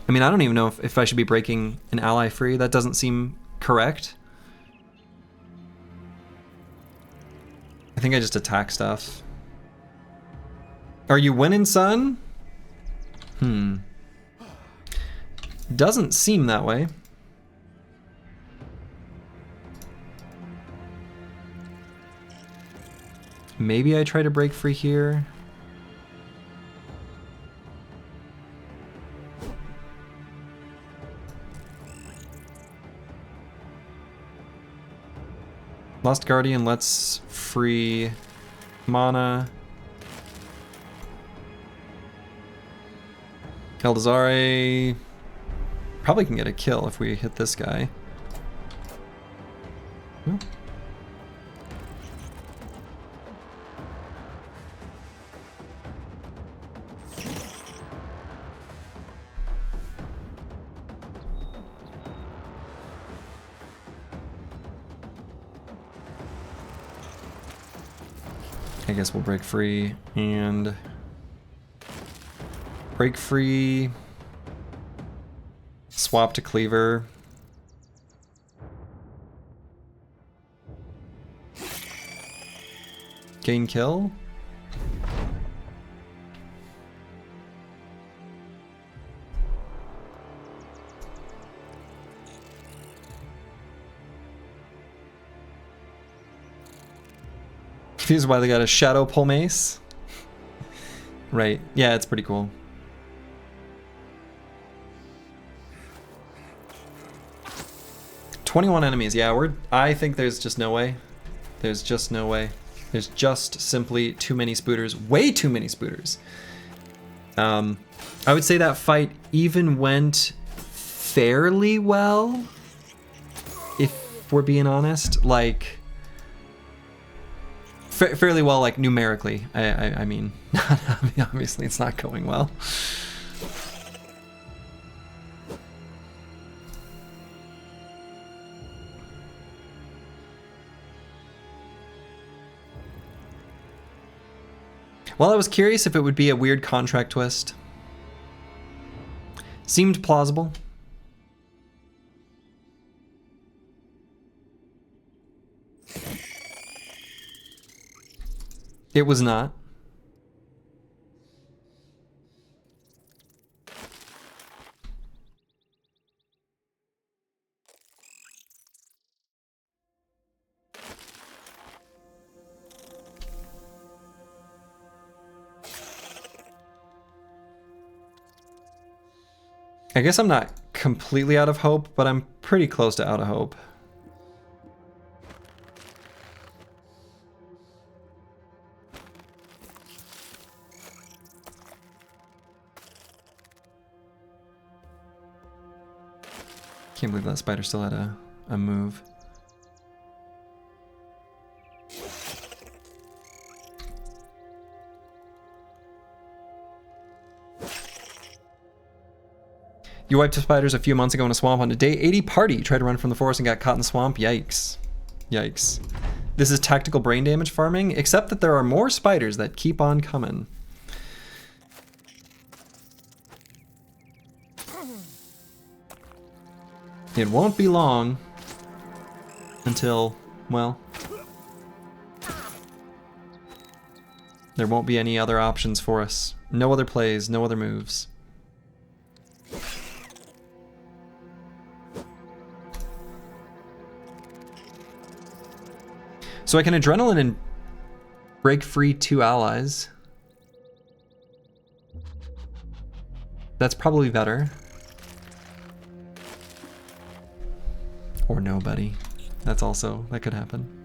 mean, I don't even know if I should be breaking an ally free. That doesn't seem correct. I think I just attack stuff. Are you winning, son? Doesn't seem that way. Maybe I try to break free here. Lost Guardian lets free mana. Eldazare probably can get a kill if we hit this guy. Hmm. I guess we'll break free and break free, swap to cleaver. Gain kill. Confused why they got a shadow pull mace. Right, yeah, it's pretty cool. "21 enemies, yeah, I think there's just no way. There's just no way. There's just simply too many spooters, way too many spooters. I would say that fight even went fairly well, if we're being honest. Like, fairly well, like numerically. I mean, obviously it's not going well. Well, I was curious if it would be a weird contract twist. Seemed plausible. It was not. I guess I'm not completely out of hope, but I'm pretty close to out of hope. Can't believe that spider still had a move. You wiped the spiders a few months ago in a swamp on a day 80 party. Tried to run from the forest and got caught in the swamp. Yikes. Yikes. This is tactical brain damage farming, except that there are more spiders that keep on coming. It won't be long until, well, there won't be any other options for us. No other plays, no other moves. So I can adrenaline and break free 2 allies. That's probably better. Or nobody. That could happen.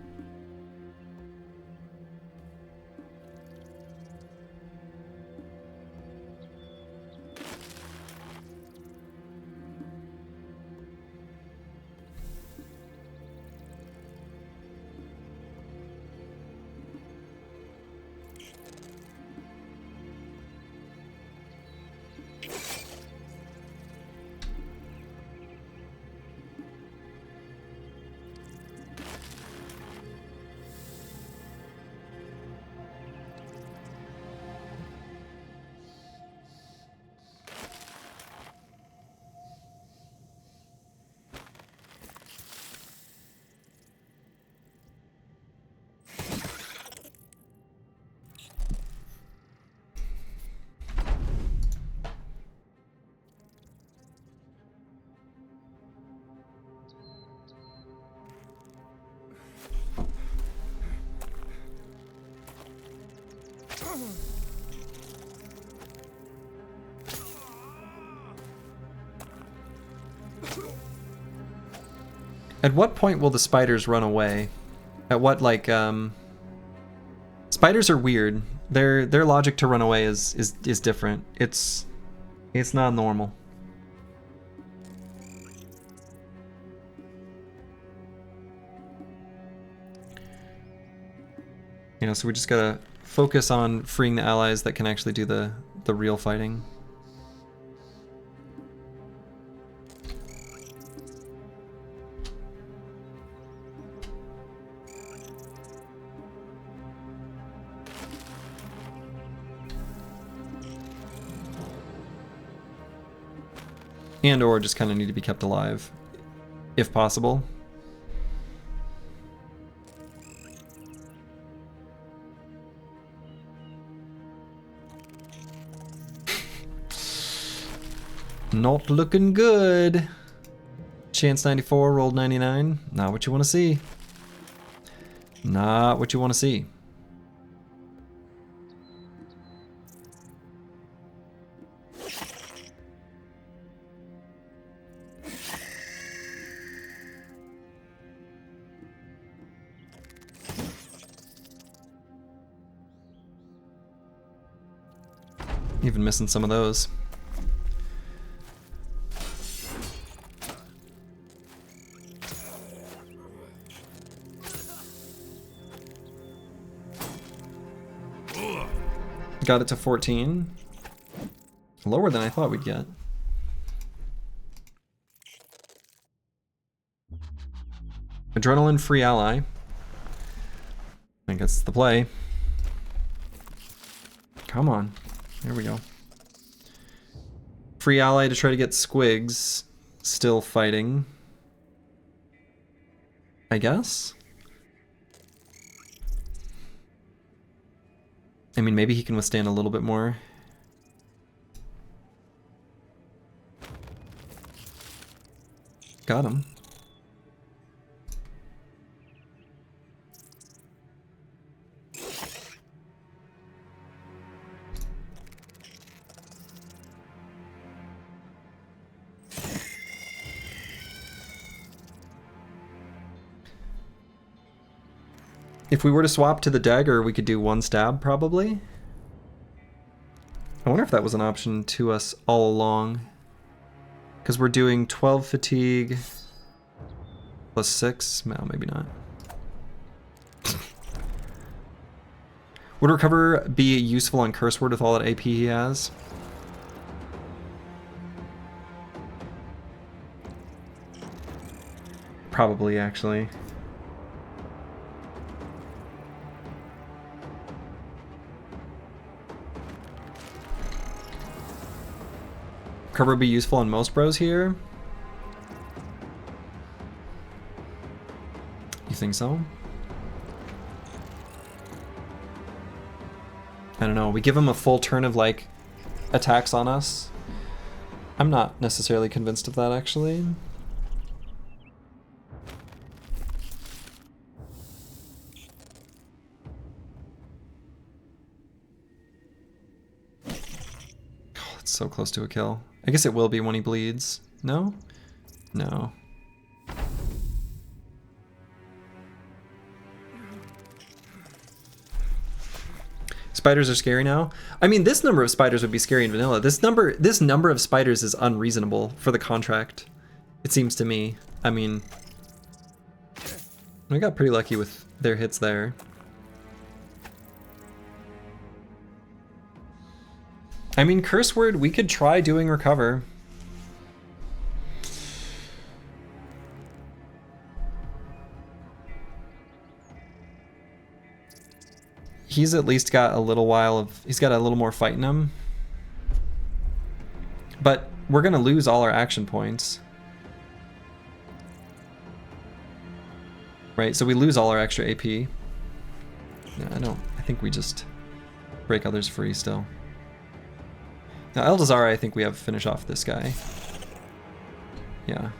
At what point will the spiders run away? At what, like, spiders are weird. Their logic to run away is different. It's not normal. You know, so we just gotta focus on freeing the allies that can actually do the real fighting. And or just kind of need to be kept alive, if possible. Not looking good. Chance 94, rolled 99. Not what you want to see. Not what you want to see. Even missing some of those. Got it to 14. Lower than I thought we'd get. Adrenaline free ally. I think that's the play. Come on. There we go. Free ally to try to get squigs. Still fighting. I guess? I mean, maybe he can withstand a little bit more. Got him. If we were to swap to the dagger, we could do 1 stab, probably. I wonder if that was an option to us all along. Because we're doing 12 fatigue plus 6. No, maybe not. Would recover be useful on curse word with all that AP he has? Probably, actually. Recover would be useful on most bros here. You think so? I don't know. We give him a full turn of like attacks on us. I'm not necessarily convinced of that, actually. Oh, it's so close to a kill. I guess it will be when he bleeds. No? No. Spiders are scary now. I mean, this number of spiders would be scary in vanilla. This number of spiders is unreasonable for the contract. It seems to me. I mean, we got pretty lucky with their hits there. I mean, curse word, we could try doing recover. He's at least got a little while of, he's got a little more fight in him. But we're gonna lose all our action points. Right, so we lose all our extra AP. Yeah, I think we just break others free still. Now Eldazara, I think we have to finish off this guy. Yeah.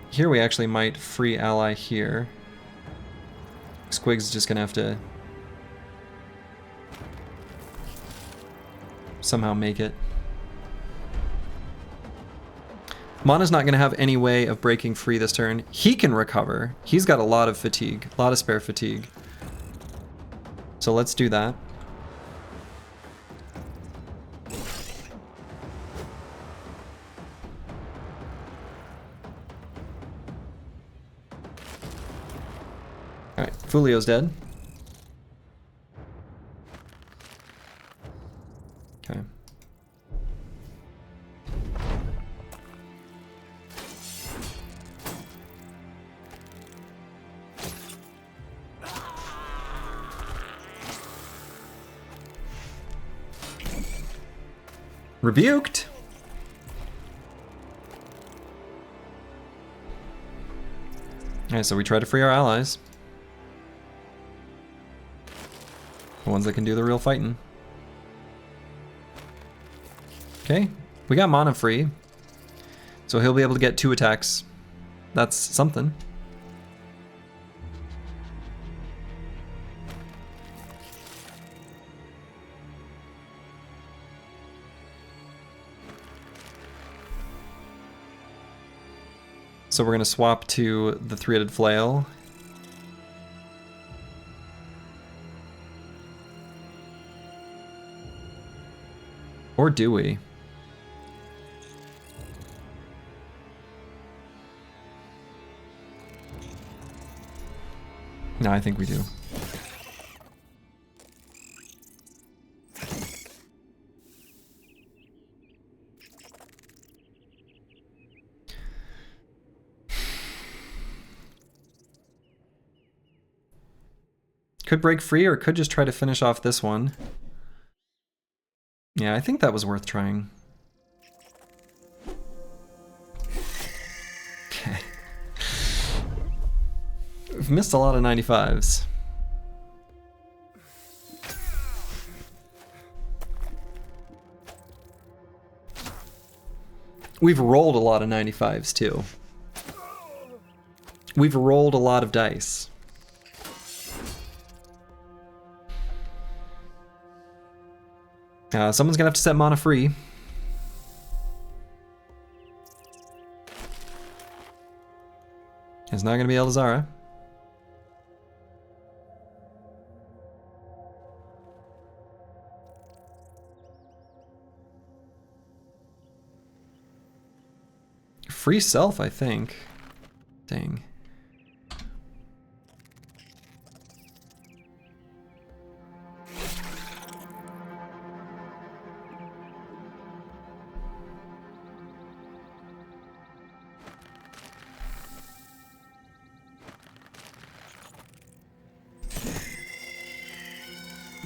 Here we actually might free ally here. Squig's is just gonna have to somehow make it. Mana's not gonna have any way of breaking free this turn. He can recover. He's got a lot of fatigue, a lot of spare fatigue. So let's do that. Alright, Fulio's dead. Okay. Rebuked. Alright, so we try to free our allies. The ones that can do the real fighting. Okay, we got mana free. So he'll be able to get 2 attacks. That's something. So we're gonna swap to the 3-headed flail. Or do we? No, I think we do. Could break free or could just try to finish off this one. Yeah, I think that was worth trying. Okay. We've missed a lot of 95s. We've rolled a lot of 95s too. We've rolled a lot of dice. Someone's gonna have to set mana free. It's not gonna be Eldazara. free self, I think. Dang.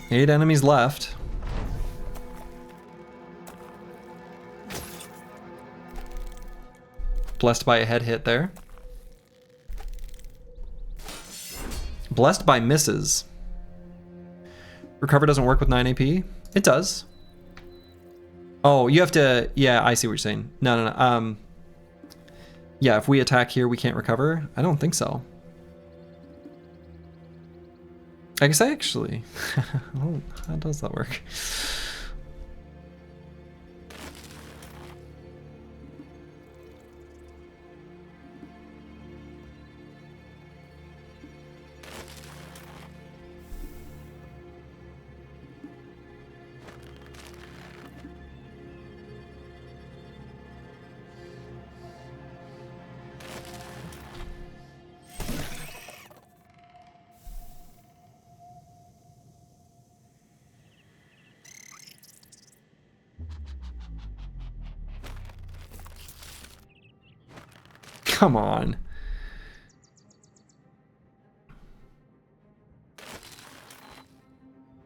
Eight enemies left. Blessed by a head hit there. Blessed by misses. Recover doesn't work with 9 AP? It does. Oh, you have to... Yeah, I see what you're saying. No. Yeah, if we attack here, we can't recover? I don't think so. I guess I actually... Oh, how does that work? Come on.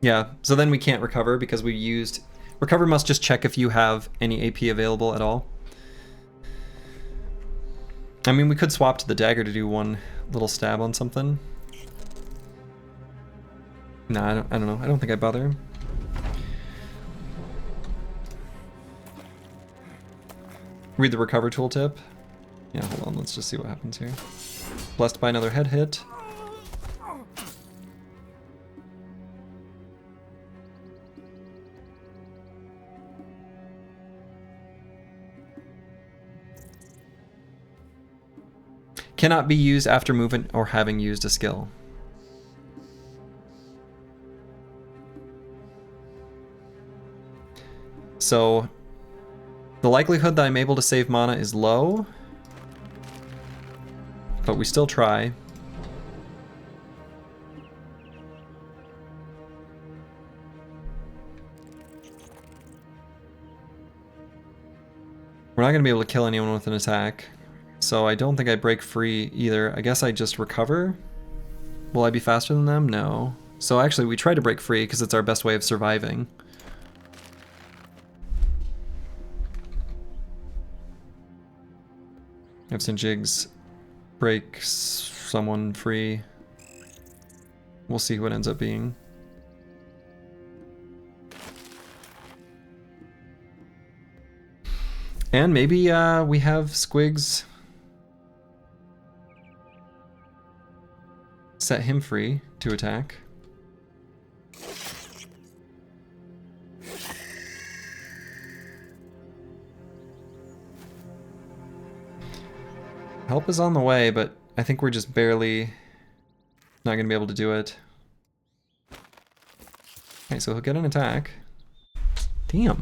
Yeah, so then we can't recover because we used... Recover must just check if you have any AP available at all. I mean, we could swap to the dagger to do one little stab on something. Nah, I don't know. I don't think I'd bother. Read the recover tooltip. Yeah, hold on, let's just see what happens here. Blessed by another head hit. Cannot be used after movement or having used a skill. So, the likelihood that I'm able to save mana is low. But we still try. We're not going to be able to kill anyone with an attack. So I don't think I break free either. I guess I just recover. Will I be faster than them? No. So actually we try to break free because it's our best way of surviving. I've seen jigs break someone free. We'll see who it ends up being. And maybe we have Squigs set him free to attack. Help is on the way, but I think we're just barely not going to be able to do it. Okay, so he'll get an attack. Damn.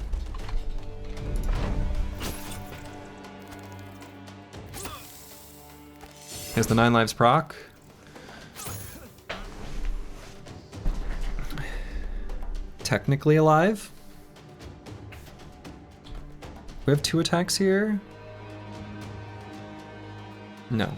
Here's the 9 lives proc. Technically alive. We have 2 attacks here. No.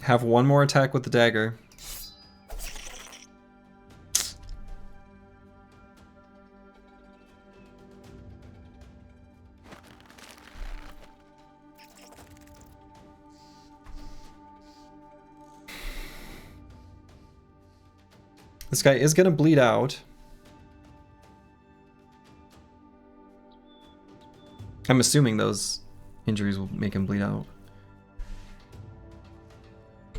Have one more attack with the dagger. This guy is gonna bleed out. I'm assuming those injuries will make him bleed out.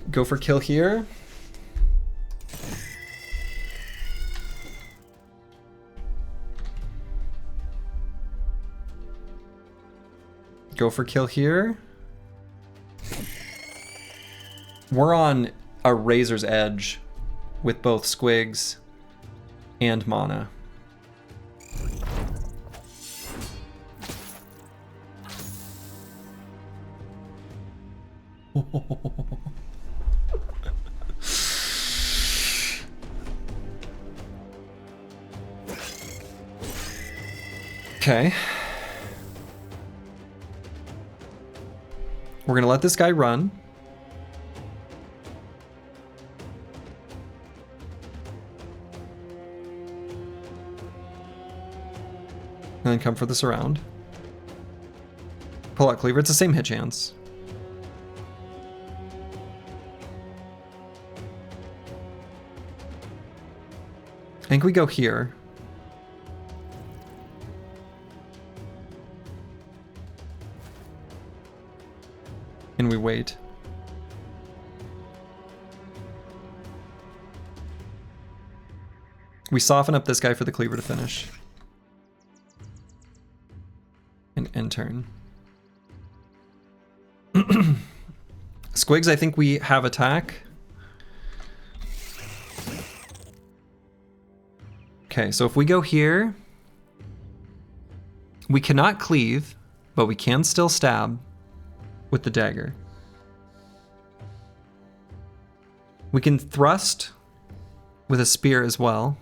Go for kill here. Go for kill here. We're on a razor's edge with both squigs and mana. Okay. We're gonna let this guy run. And then come for this around. Pull out Cleaver. It's the same hit chance. I think we go here. And we wait. We soften up this guy for the Cleaver to finish. And end turn. Squigs, I think we have attack. Okay, so if we go here, we cannot cleave, but we can still stab with the dagger. We can thrust with a spear as well.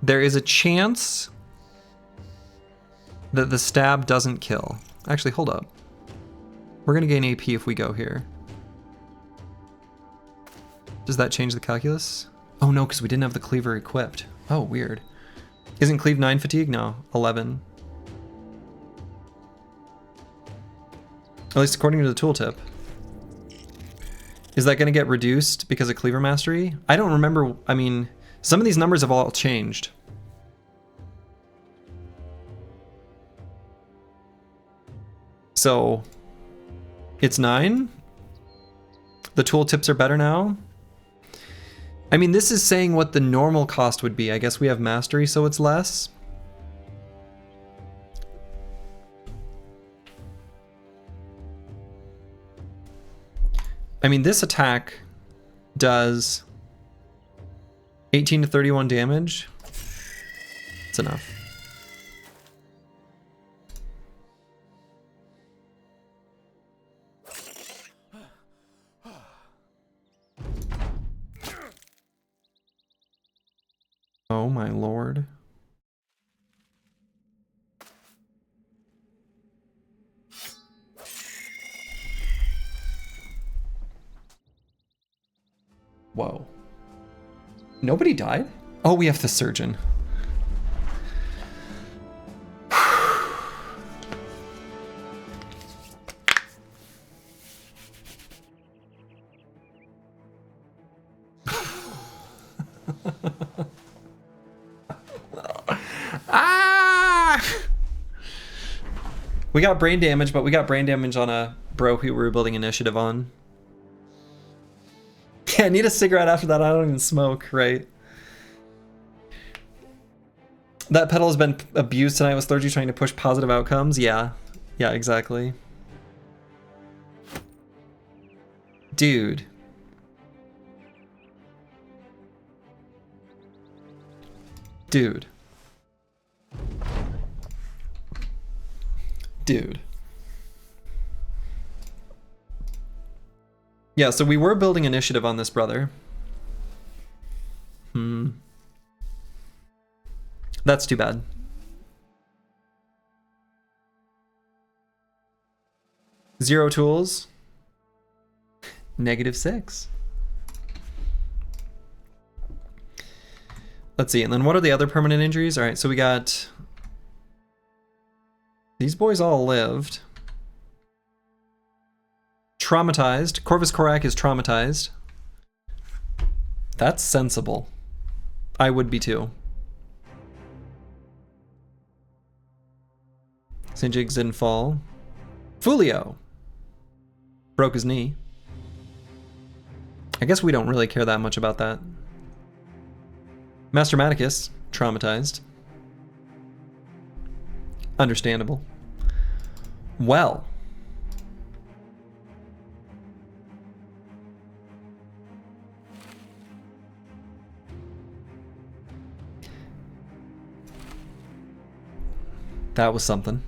There is a chance that the stab doesn't kill. Actually, hold up. We're gonna gain AP if we go here. Does that change the calculus? Oh no, because we didn't have the cleaver equipped. Oh, weird. Isn't cleave 9 fatigue? No, 11. At least according to the tooltip. Is that gonna get reduced because of cleaver mastery? I don't remember. I mean, some of these numbers have all changed. So it's 9. The tooltips are better now. I mean, this is saying what the normal cost would be. I guess we have mastery, so it's less. I mean, this attack does 18 to 31 damage. It's enough. Oh my lord. Whoa. Nobody died? Oh, we have the surgeon. We got brain damage, but we got brain damage on a bro who we were building initiative on. Yeah, I need a cigarette after that. I don't even smoke, right? That pedal has been abused tonight with Slurgi trying to push positive outcomes. Yeah. Yeah, exactly. Dude. Dude. Dude. Yeah, so we were building initiative on this brother. That's too bad. Zero tools. -6. Let's see, and then what are the other permanent injuries? All right, so we got... These boys all lived. Traumatized. Corvus Corac is traumatized. That's sensible. I would be too. St. Jigs didn't fall. Fulio broke his knee. I guess we don't really care that much about that. Master Maticus, traumatized. Understandable. Well. That was something.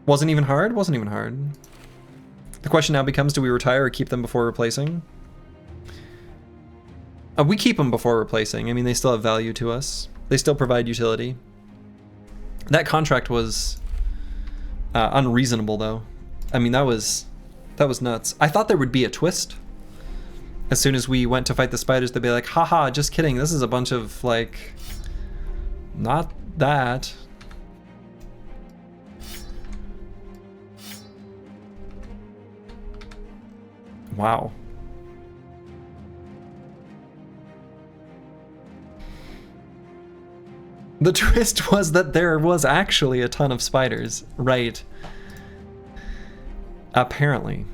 Wasn't even hard? Wasn't even hard. The question now becomes, do we retire or keep them before replacing? We keep them before replacing. I mean, they still have value to us. They still provide utility. That contract was unreasonable, though. I mean, that was nuts. I thought there would be a twist. As soon as we went to fight the spiders, they'd be like, haha, just kidding. This is a bunch of, like, not that. Wow. The twist was that there was actually a ton of spiders. Right. Apparently.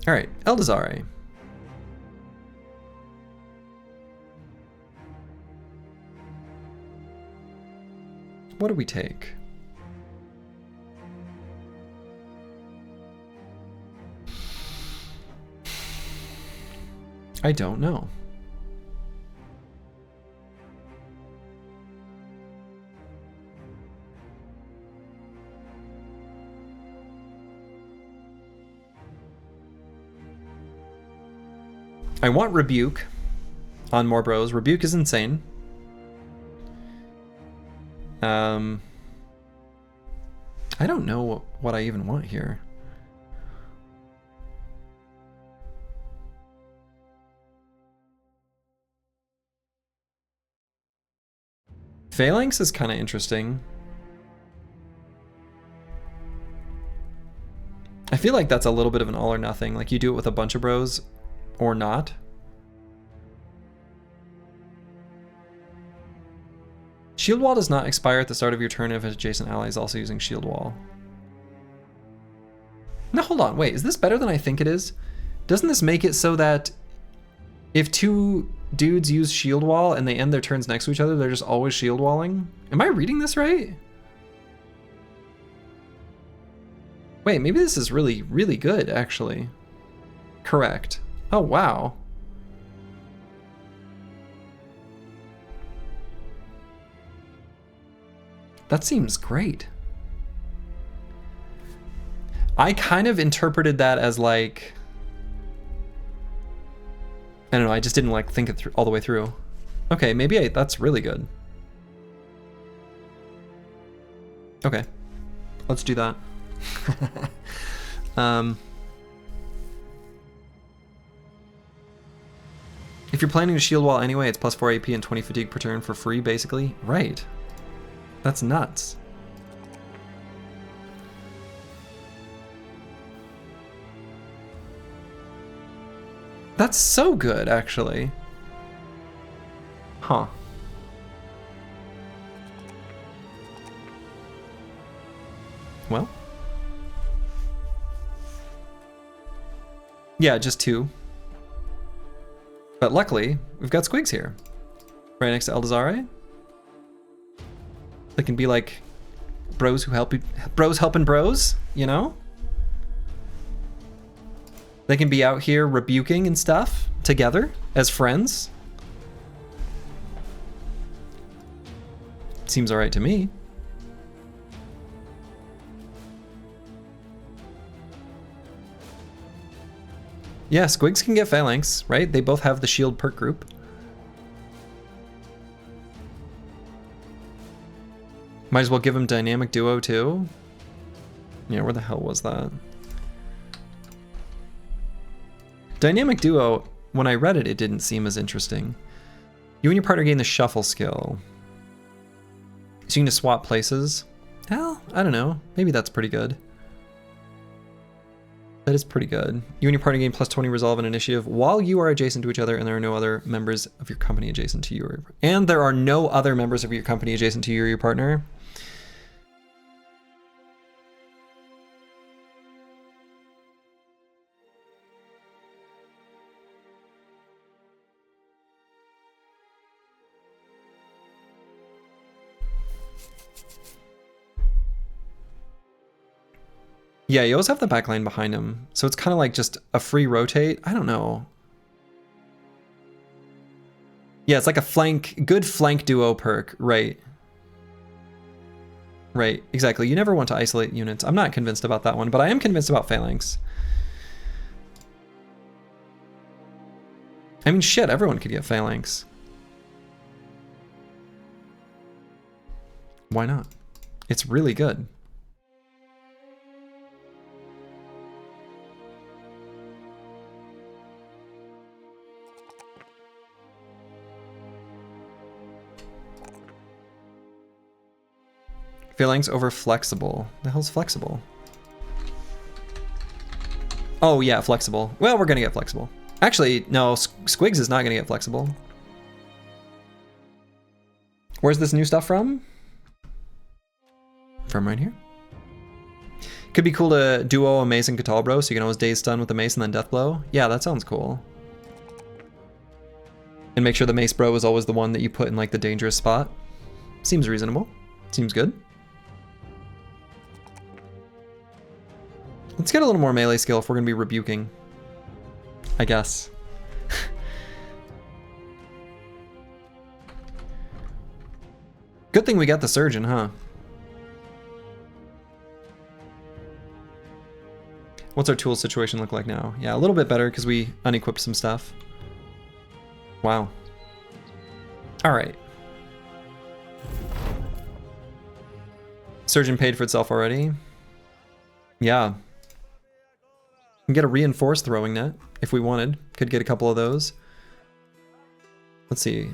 All right, Eldazari. What do we take? I don't know. I want Rebuke on more bros. Rebuke is insane. I don't know what I even want here. Phalanx is kind of interesting. I feel like that's a little bit of an all or nothing. Like you do it with a bunch of bros or not. Shield Wall does not expire at the start of your turn if adjacent ally is also using Shield Wall. No, hold on. Wait, is this better than I think it is? Doesn't this make it so that if two dudes use Shield Wall and they end their turns next to each other, they're just always Shield Walling? Am I reading this right? Wait, maybe this is really, really good, actually. Correct. Oh, wow. That seems great. I kind of interpreted that as like, I don't know, I just didn't like think it through all the way through. Okay, maybe that's really good. Okay, let's do that. If you're planning to shield wall anyway, it's plus 4 AP and 20 fatigue per turn for free, basically. Right. That's nuts. That's so good, actually. Huh. Well. Yeah, just 2. But luckily, we've got Squigs here. Right next to Eldazari. They can be like bros who help you, bros helping bros, you know? They can be out here rebuking and stuff together as friends. Seems all right to me. Yeah, Squigs can get Phalanx, right? They both have the shield perk group. Might as well give him Dynamic Duo too. Yeah, where the hell was that? Dynamic Duo, when I read it, it didn't seem as interesting. You and your partner gain the Shuffle skill. So you can just swap places. Hell, I don't know. Maybe that's pretty good. That is pretty good. You and your party gain plus 20 resolve and initiative while you are adjacent to each other and there are no other members of your company adjacent to you. And there are no other members of your company adjacent to you or your partner. Yeah, you always have the backline behind him. So it's kind of like just a free rotate. I don't know. Yeah, it's like a good flank duo perk, right? Right, exactly. You never want to isolate units. I'm not convinced about that one, but I am convinced about phalanx. I mean, shit, everyone could get phalanx. Why not? It's really good. Phalanx over flexible. The hell's flexible? Oh yeah, flexible. Well, we're gonna get flexible. Actually, no, Squigs is not gonna get flexible. Where's this new stuff from? From right here. Could be cool to duo a mace and Catalbro, so you can always daze stun with the mace and then death blow. Yeah, that sounds cool. And make sure the mace bro is always the one that you put in like the dangerous spot. Seems reasonable. Seems good. Let's get a little more melee skill if we're gonna be rebuking, I guess. Good thing we got the surgeon, huh? What's our tool situation look like now? Yeah, a little bit better because we unequipped some stuff. Wow. All right. Surgeon paid for itself already. Yeah. We can get a reinforced throwing net if we wanted. Could get a couple of those. Let's see.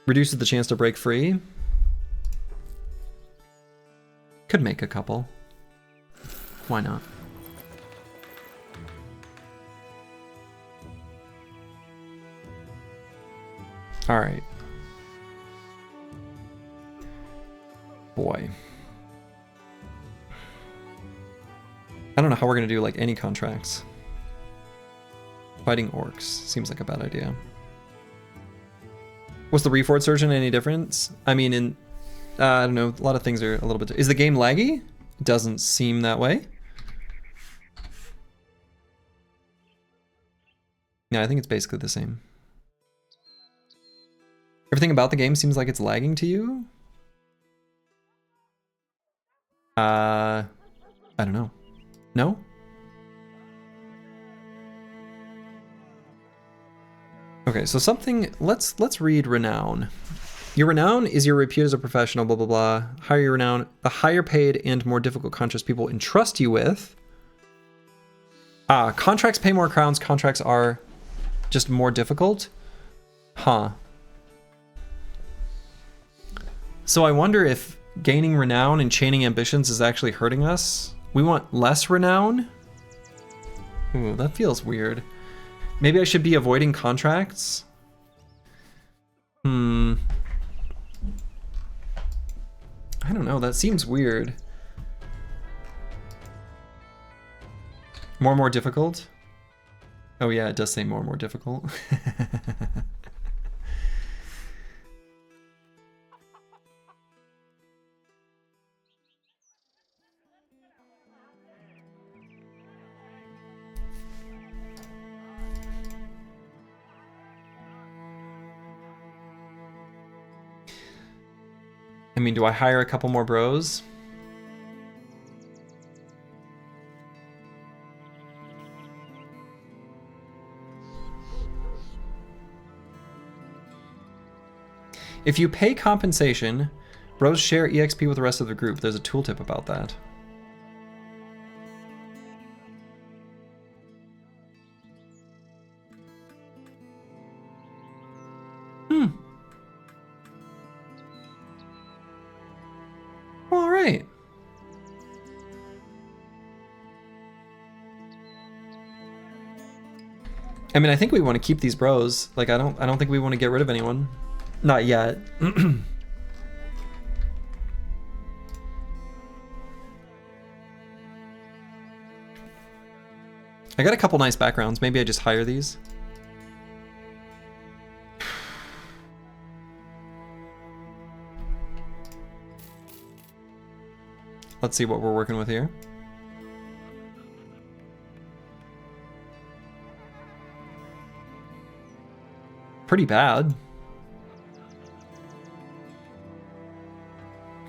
Reduces the chance to break free. Could make a couple. Why not? All right. Boy. I don't know how we're gonna do like any contracts. Fighting orcs seems like a bad idea. Was the Reforged surgeon any difference? I mean, I don't know, a lot of things are a little bit... Is the game laggy? It doesn't seem that way. No, I think it's basically the same. Everything about the game seems like it's lagging to you? I don't know. No? Okay, so something, let's read renown. Your renown is your repute as a professional, blah, blah, blah. Higher your renown, the higher paid and more difficult contracts people entrust you with. Contracts pay more crowns, contracts are just more difficult? Huh. So I wonder if gaining renown and chaining ambitions is actually hurting us. We want less renown? Ooh, that feels weird. Maybe I should be avoiding contracts? I don't know, that seems weird. More difficult? Oh yeah, it does say more difficult. I mean, do I hire a couple more bros? If you pay compensation, bros share EXP with the rest of the group. There's a tooltip about that. All right. I mean, I think we want to keep these bros. Like, I don't think we want to get rid of anyone. Not yet. I got a couple nice backgrounds. Maybe I just hire these. Let's see what we're working with here. Pretty bad.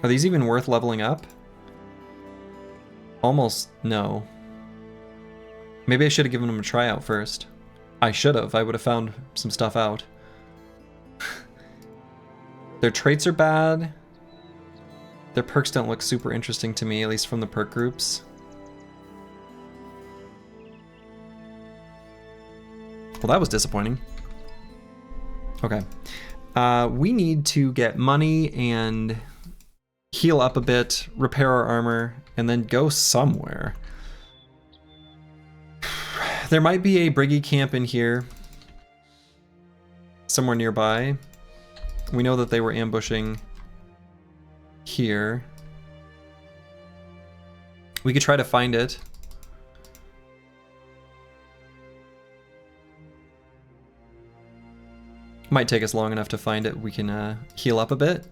Are these even worth leveling up? Almost no. Maybe I should have given them a tryout first. I should have. I would have found some stuff out. Their traits are bad. Their perks don't look super interesting to me, at least from the perk groups. Well, that was disappointing. Okay. We need to get money and heal up a bit, repair our armor, and then go somewhere. There might be a Briggy camp in here, somewhere nearby. We know that they were ambushing here. We could try to find it. Might take us long enough to find it. We can heal up a bit.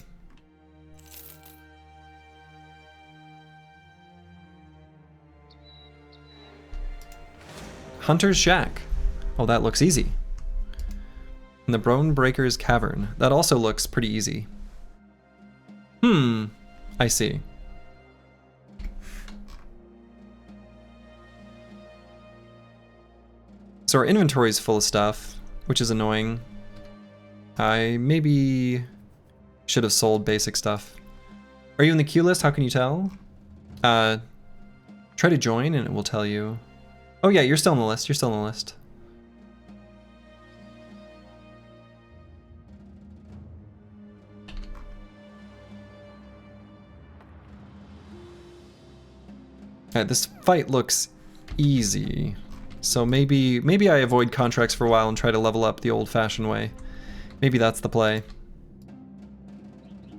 Hunter's Shack. Oh, that looks easy. And the Bone Breaker's Cavern. That also looks pretty easy. I see. So our inventory is full of stuff, which is annoying. I maybe should have sold basic stuff. Are you in the queue list? How can you tell? Try to join and it will tell you. Oh yeah, you're still on the list. You're still on the list. Alright, this fight looks easy. So maybe I avoid contracts for a while and try to level up the old-fashioned way. Maybe that's the play.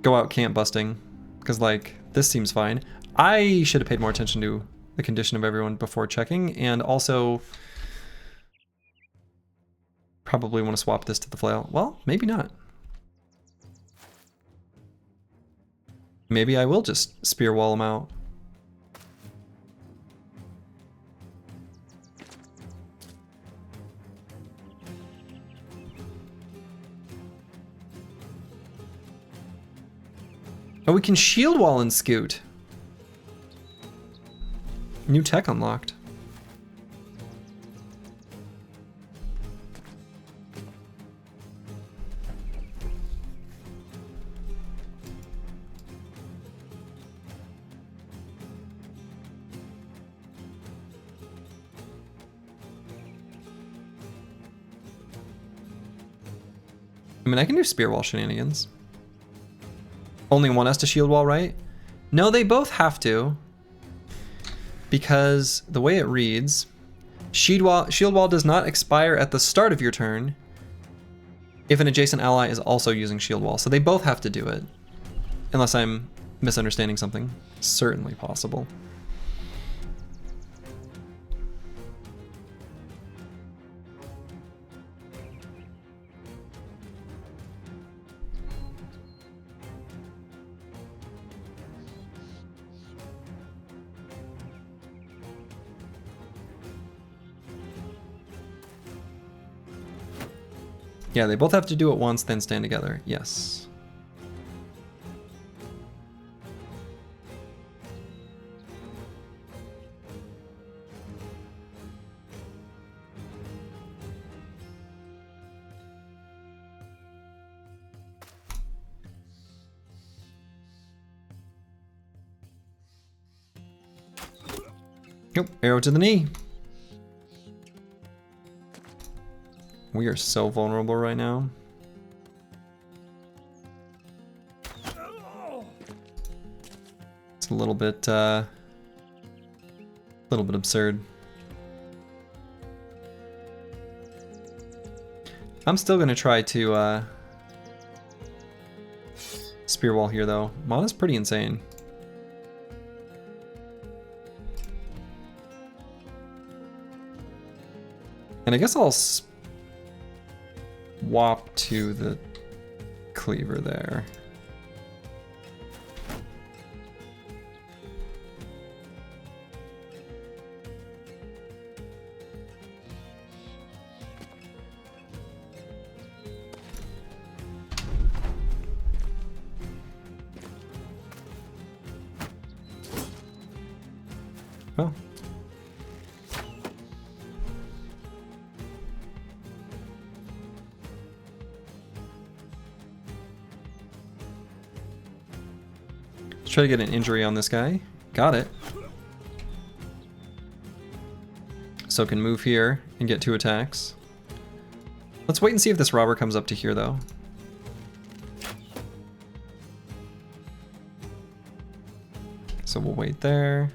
Go out camp busting. Because, like, this seems fine. I should have paid more attention to the condition of everyone before checking, and also probably want to swap this to the flail. Well, maybe not. Maybe I will just spear wall them out. Oh, we can shield wall and scoot. New tech unlocked. I mean, I can do spear wall shenanigans. Only one has to shield wall, right? No, they both have to. Because the way it reads, shield wall does not expire at the start of your turn if an adjacent ally is also using shield wall. So they both have to do it. Unless I'm misunderstanding something. Certainly possible. Yeah, they both have to do it once, then stand together. Yes. Yep, arrow to the knee. We are so vulnerable right now. It's a little bit absurd. I'm still gonna try to spear wall here though. Mana's pretty insane. And I guess I'll swap to the cleaver there. Oh. Let's try to get an injury on this guy. Got it. So can move here and get 2 attacks. Let's wait and see if this robber comes up to here though. So we'll wait there.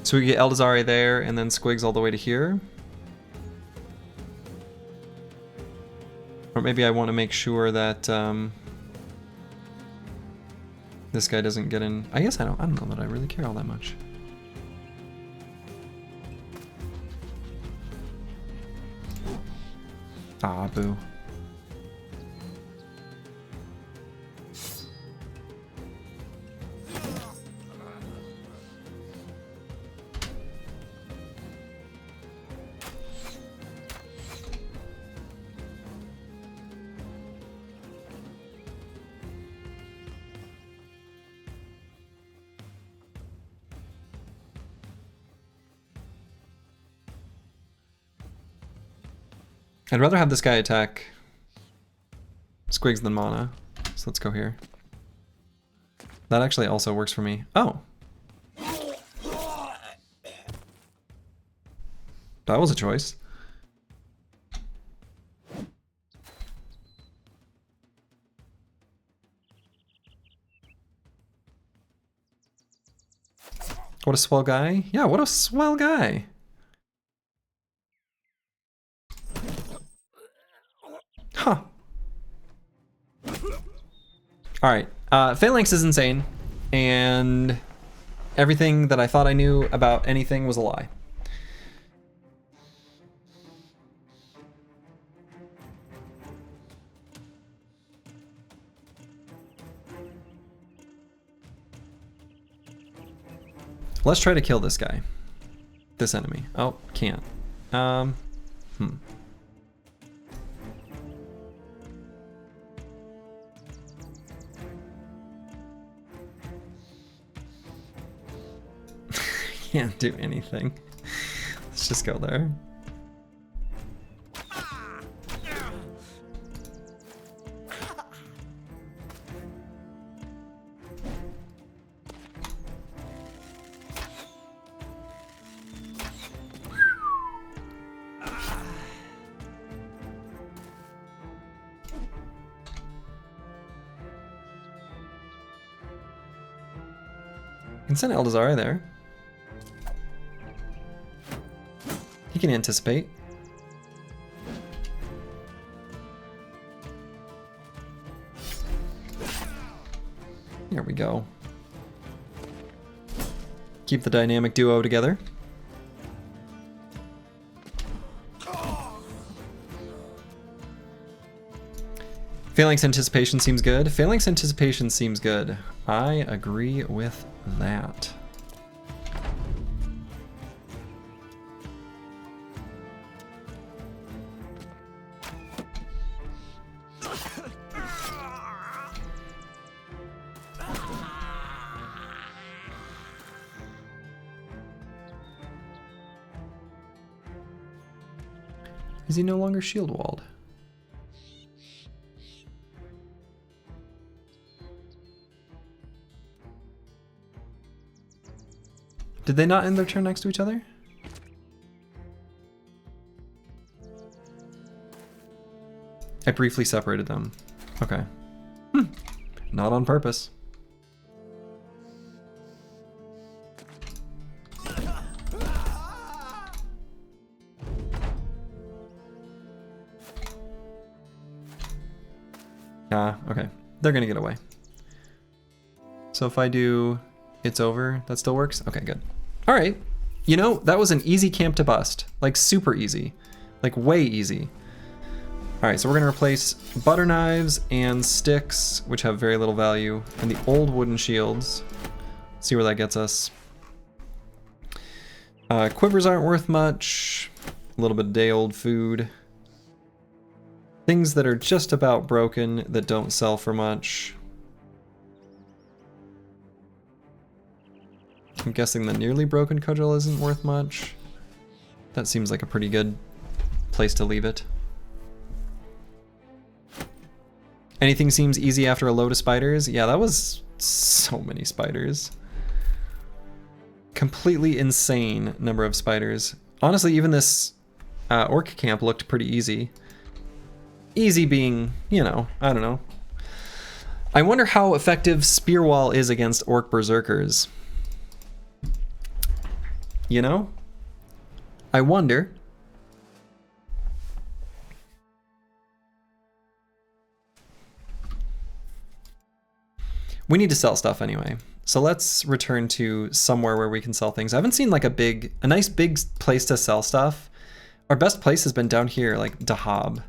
So we get Eldazari there, and then Squigs all the way to here. Or maybe I want to make sure that this guy doesn't get in. I guess I don't know that I really care all that much. Ah, boo. I'd rather have this guy attack Squigs than Mana, so let's go here. That actually also works for me. Oh! That was a choice. What a swell guy. Yeah, what a swell guy. Huh. Alright, Phalanx is insane, and everything that I thought I knew about anything was a lie. Let's try to kill this guy. This enemy. Oh, can't. Can't do anything. Let's just go there. Can send Eldazari there. He can anticipate. There we go. Keep the dynamic duo together. Phalanx anticipation seems good. Phalanx anticipation seems good. I agree with that. Is he no longer shield walled? Did they not end their turn next to each other? I briefly separated them. Okay. Not on purpose. Okay. They're gonna get away. So if I do it's over, that still works? Okay, good. All right. You know, that was an easy camp to bust. Like super easy. Like way easy. All right, so we're gonna replace butter knives and sticks, which have very little value, and the old wooden shields. See where that gets us. Quivers aren't worth much. A little bit of day-old food. Things that are just about broken that don't sell for much. I'm guessing the nearly broken cudgel isn't worth much. That seems like a pretty good place to leave it. Anything seems easy after a load of spiders? Yeah, that was so many spiders. Completely insane number of spiders. Honestly, even this orc camp looked pretty easy. Easy being, you know, I don't know. I wonder how effective Spear Wall is against orc berserkers. You know? I wonder. We need to sell stuff anyway. So let's return to somewhere where we can sell things. I haven't seen like a nice big place to sell stuff. Our best place has been down here, like Dahab.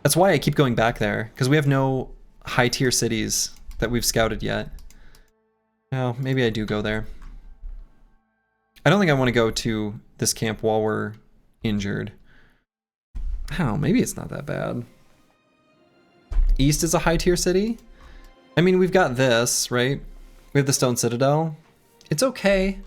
That's why I keep going back there, because we have no high tier cities that we've scouted yet. Oh, maybe I do go there. I don't think I want to go to this camp while we're injured. I don't know, maybe it's not that bad. East is a high tier city? I mean, we've got this, right? We have the Stone Citadel. It's okay.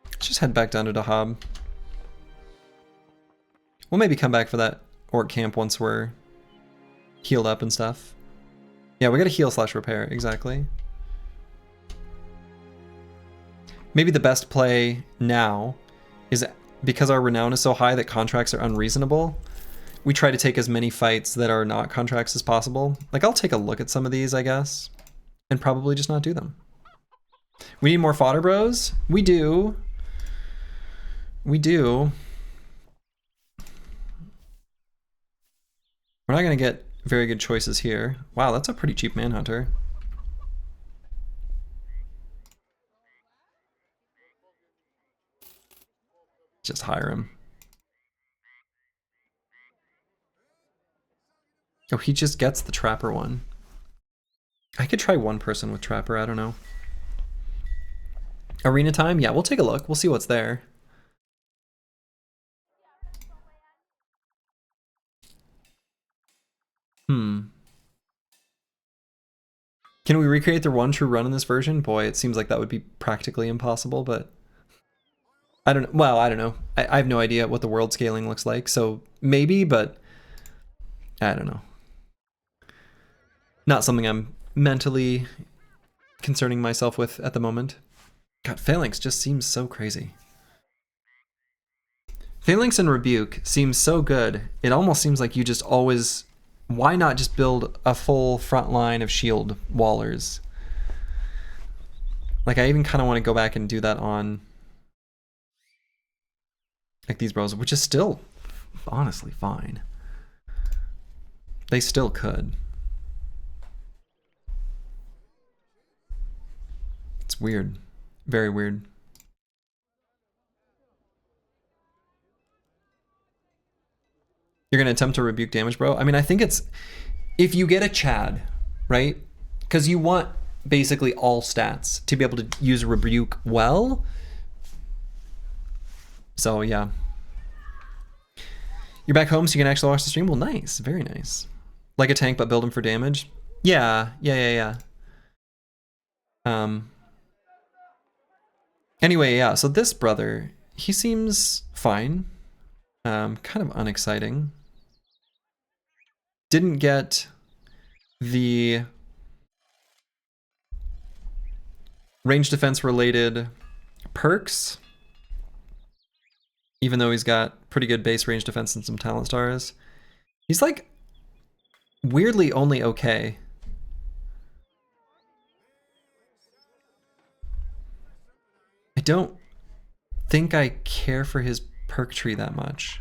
Let's just head back down to Dahab. We'll maybe come back for that orc camp once we're healed up and stuff. Yeah, we gotta heal/repair, exactly. Maybe the best play now is, because our renown is so high that contracts are unreasonable, we try to take as many fights that are not contracts as possible. Like, I'll take a look at some of these, I guess, and probably just not do them. We need more fodder bros? We do. We do. We're not gonna get very good choices here. Wow, that's a pretty cheap manhunter. Just hire him. Oh, he just gets the Trapper one. I could try one person with Trapper, I don't know. Arena time? Yeah, we'll take a look. We'll see what's there. Can we recreate the one true run in this version? Boy, it seems like that would be practically impossible, but I don't know. Well, I don't know. I have no idea what the world scaling looks like, so maybe, but I don't know. Not something I'm mentally concerning myself with at the moment. God, Phalanx just seems so crazy. Phalanx and Rebuke seems so good. It almost seems like you just always... Why not just build a full front line of shield wallers? Like, I even kind of want to go back and do that on... like these bros, which is still honestly fine. They still could. It's weird. Very weird. You're gonna attempt to rebuke damage, bro? I mean, I think it's... if you get a Chad, right? Because you want basically all stats to be able to use rebuke well. So, yeah. You're back home so you can actually watch the stream? Well, nice. Very nice. Like a tank, but build him for damage? Yeah. Anyway, yeah. So this brother, he seems fine. Kind of unexciting. didn't get the range defense related perks, even though he's got pretty good base range defense and some talent stars. He's like weirdly only okay. I don't think I care for his perk tree that much.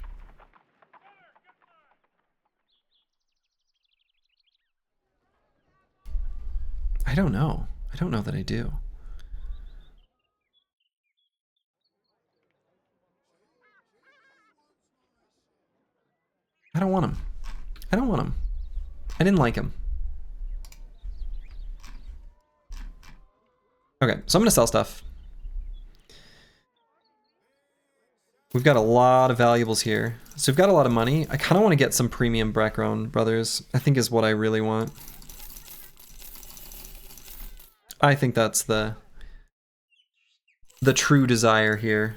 I don't know. I don't know that I do. I don't want him. I don't want him. I didn't like him. Okay, so I'm gonna sell stuff. We've got a lot of valuables here. So we've got a lot of money. I kind of want to get some premium Brackrown brothers, I think is what I really want. I think that's the true desire here.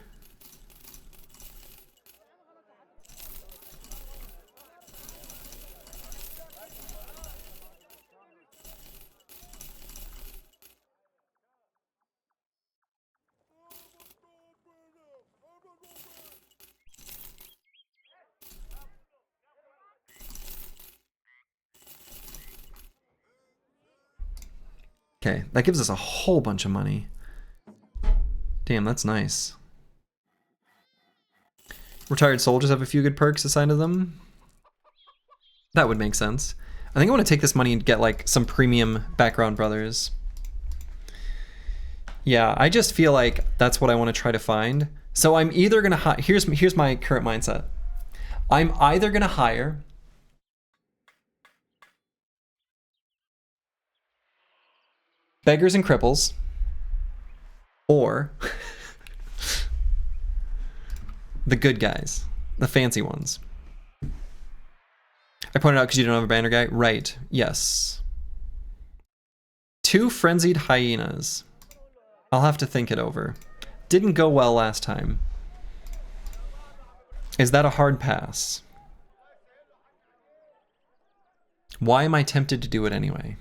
Okay, that gives us a whole bunch of money. Damn, that's nice. Retired soldiers have a few good perks assigned to them. That would make sense. I think I want to take this money and get like some premium background brothers. Yeah, I just feel like that's what I want to try to find. So I'm either gonna here's my current mindset. I'm either gonna hire beggars and cripples, or the good guys, the fancy ones. I pointed out because you don't have a banner guy. Right, yes. 2 frenzied hyenas. I'll have to think it over. Didn't go well last time. Is that a hard pass? Why am I tempted to do it anyway?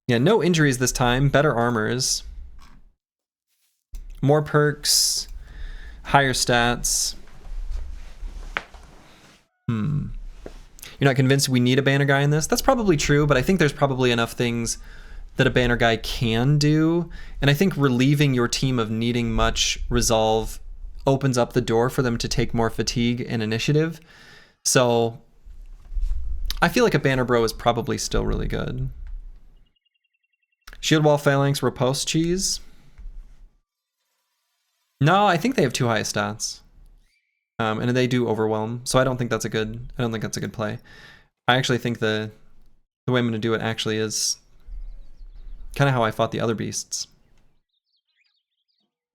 Yeah, no injuries this time. Better armors. More perks. Higher stats. You're not convinced we need a banner guy in this? That's probably true, but I think there's probably enough things that a banner guy can do. And I think relieving your team of needing much resolve opens up the door for them to take more fatigue and initiative. So I feel like a banner bro is probably still really good. Shield wall phalanx riposte cheese. No, I think they have too high stats. And they do overwhelm, so I don't think that's a good play. I actually think the way I'm gonna do it actually is kind of how I fought the other beasts.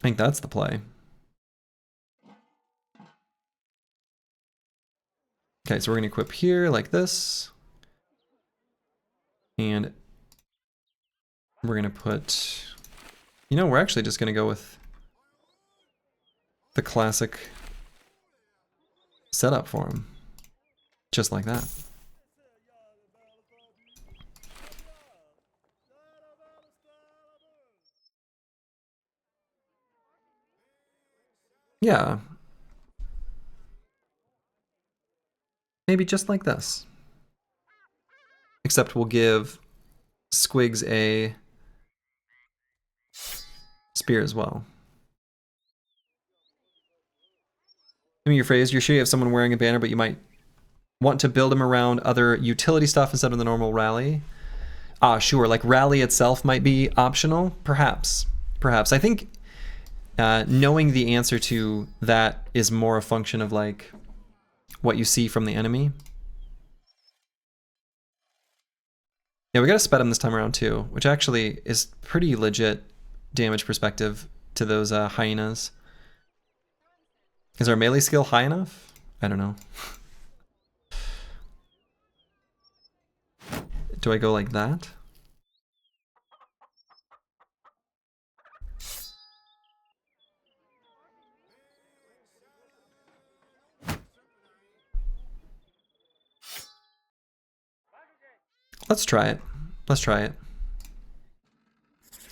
I think that's the play. Okay, so we're gonna equip here like this. And we're gonna put, you know, we're actually just gonna go with the classic setup for him. Just like that. Yeah. Maybe just like this. Except we'll give Squigs a spear as well. Give me your phrase. You're sure you have someone wearing a banner, but you might want to build him around other utility stuff instead of the normal rally. Sure. Like rally itself might be optional. Perhaps. I think knowing the answer to that is more a function of like what you see from the enemy. Yeah, we gotta sped him this time around too, which actually is pretty legit damage perspective to those hyenas. Is our melee skill high enough? I don't know. Do I go like that? Let's try it. Let's try it.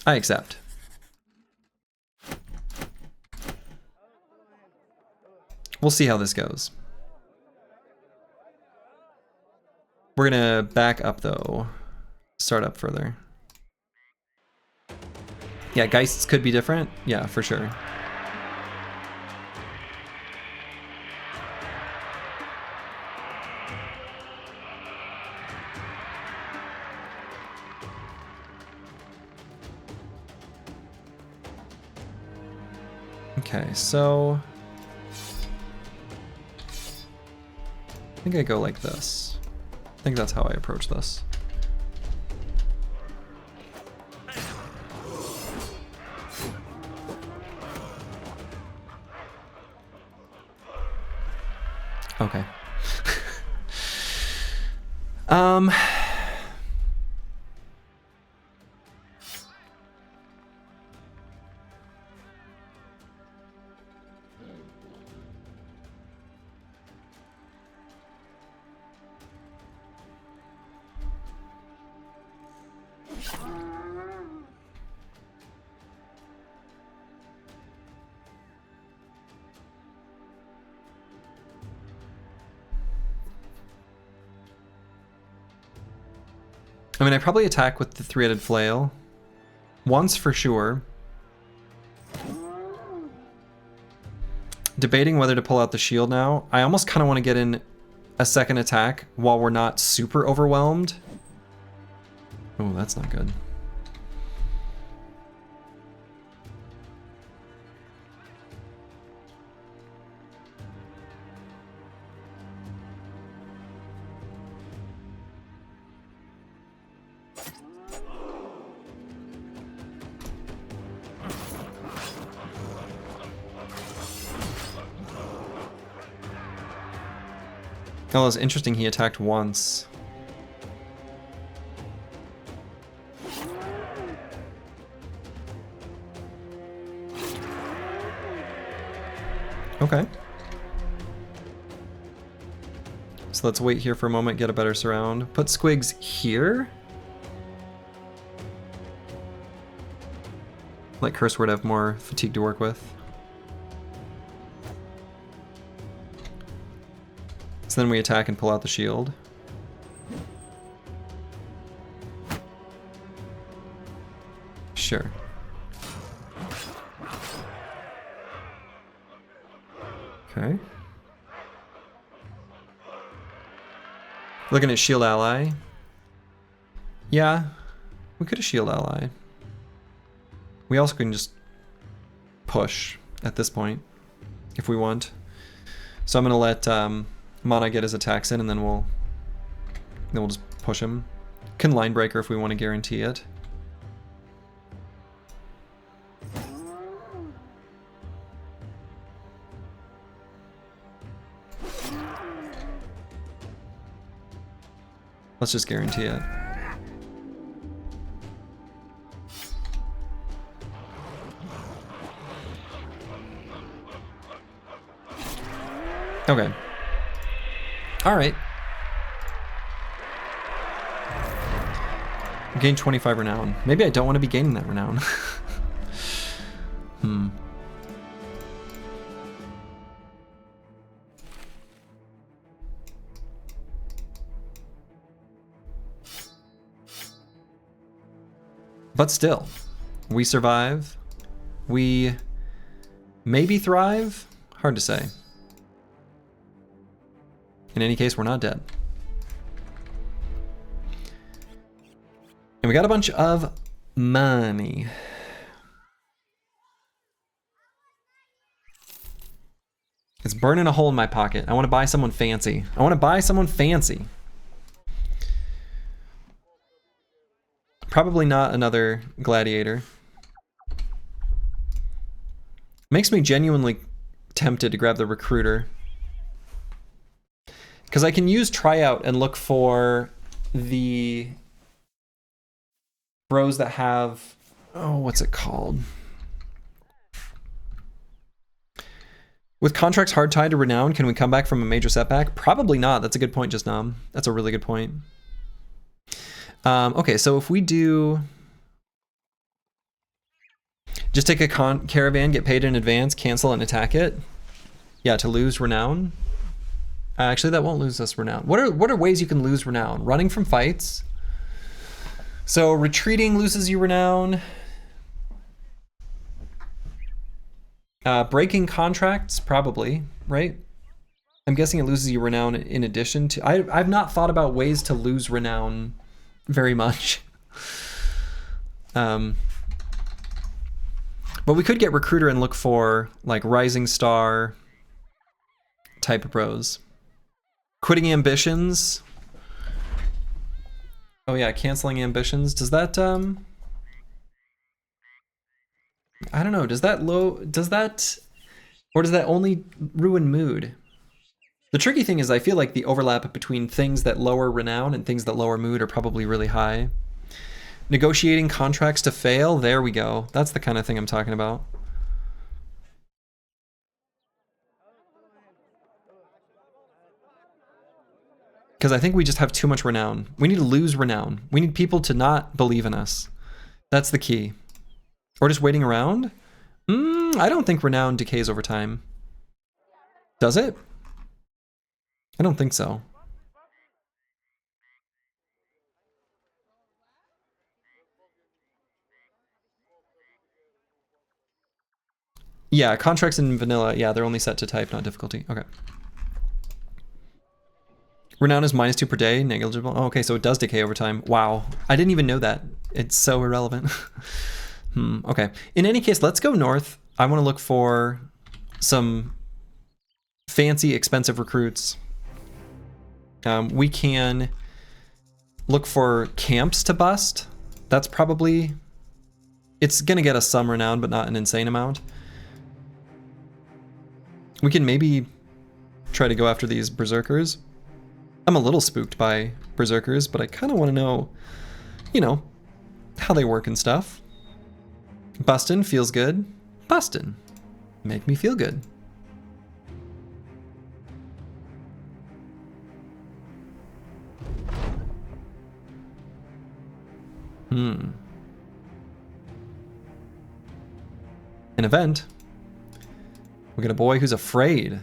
I accept. We'll see how this goes. We're gonna back up though. Start up further. Yeah, Geists could be different. Yeah, for sure. Okay, so I think I go like this. I think that's how I approach this. Okay. I mean, I probably attack with the three-headed flail. Once for sure. Debating whether to pull out the shield now. I almost kind of want to get in a second attack while we're not super overwhelmed. Oh, that's not good. Oh, it's interesting he attacked once. Okay. So let's wait here for a moment, get a better surround. Put Squigs here. Let Curseword have more fatigue to work with. So then we attack and pull out the shield. Sure. Okay. Looking at shield ally. Yeah, we could have shield ally. We also can just push at this point if we want. So I'm gonna let Mana get his attacks in, and then we'll just push him. Can line breaker if we want to guarantee it. Let's just guarantee it. Okay. All right. Gain 25 renown. Maybe I don't want to be gaining that renown. But still, we survive. We maybe thrive. Hard to say. In any case, we're not dead. And we got a bunch of money. It's burning a hole in my pocket. I want to buy someone fancy. I want to buy someone fancy. Probably not another gladiator. Makes me genuinely tempted to grab the recruiter. Because I can use tryout and look for the bros that have, oh, what's it called? With contracts hard tied to renown, can we come back from a major setback? Probably not. That's a good point, just now. That's a really good point. Okay, so if we do... Just take a caravan, get paid in advance, cancel and attack it. Yeah, to lose renown. Actually, that won't lose us renown. What are ways you can lose renown? Running from fights. So retreating loses you renown. Breaking contracts, probably, right? I'm guessing it loses you renown in addition to... I've not thought about ways to lose renown very much. But we could get recruiter and look for like rising star type of bros. Quitting ambitions. Oh yeah, canceling ambitions. Does that I don't know, does that or does that only ruin mood? The tricky thing is I feel like the overlap between things that lower renown and things that lower mood are probably really high. Negotiating contracts to fail, there we go. That's the kind of thing I'm talking about. Because I think we just have too much renown. We need to lose renown. We need people to not believe in us. That's the key. Or just waiting around? I don't think renown decays over time. Does it? I don't think so. Yeah, contracts in vanilla, yeah, they're only set to type, not difficulty. Okay. Renown is -2 per day, negligible. Oh, okay, so it does decay over time. Wow, I didn't even know that. It's so irrelevant. Okay. In any case, let's go north. I want to look for some fancy, expensive recruits. We can look for camps to bust. That's probably... It's going to get us some renown, but not an insane amount. We can maybe try to go after these berserkers. I'm a little spooked by berserkers, but I kind of want to know, you know, how they work and stuff. Bustin' feels good. Bustin'. Make me feel good. An event. We got a boy who's afraid.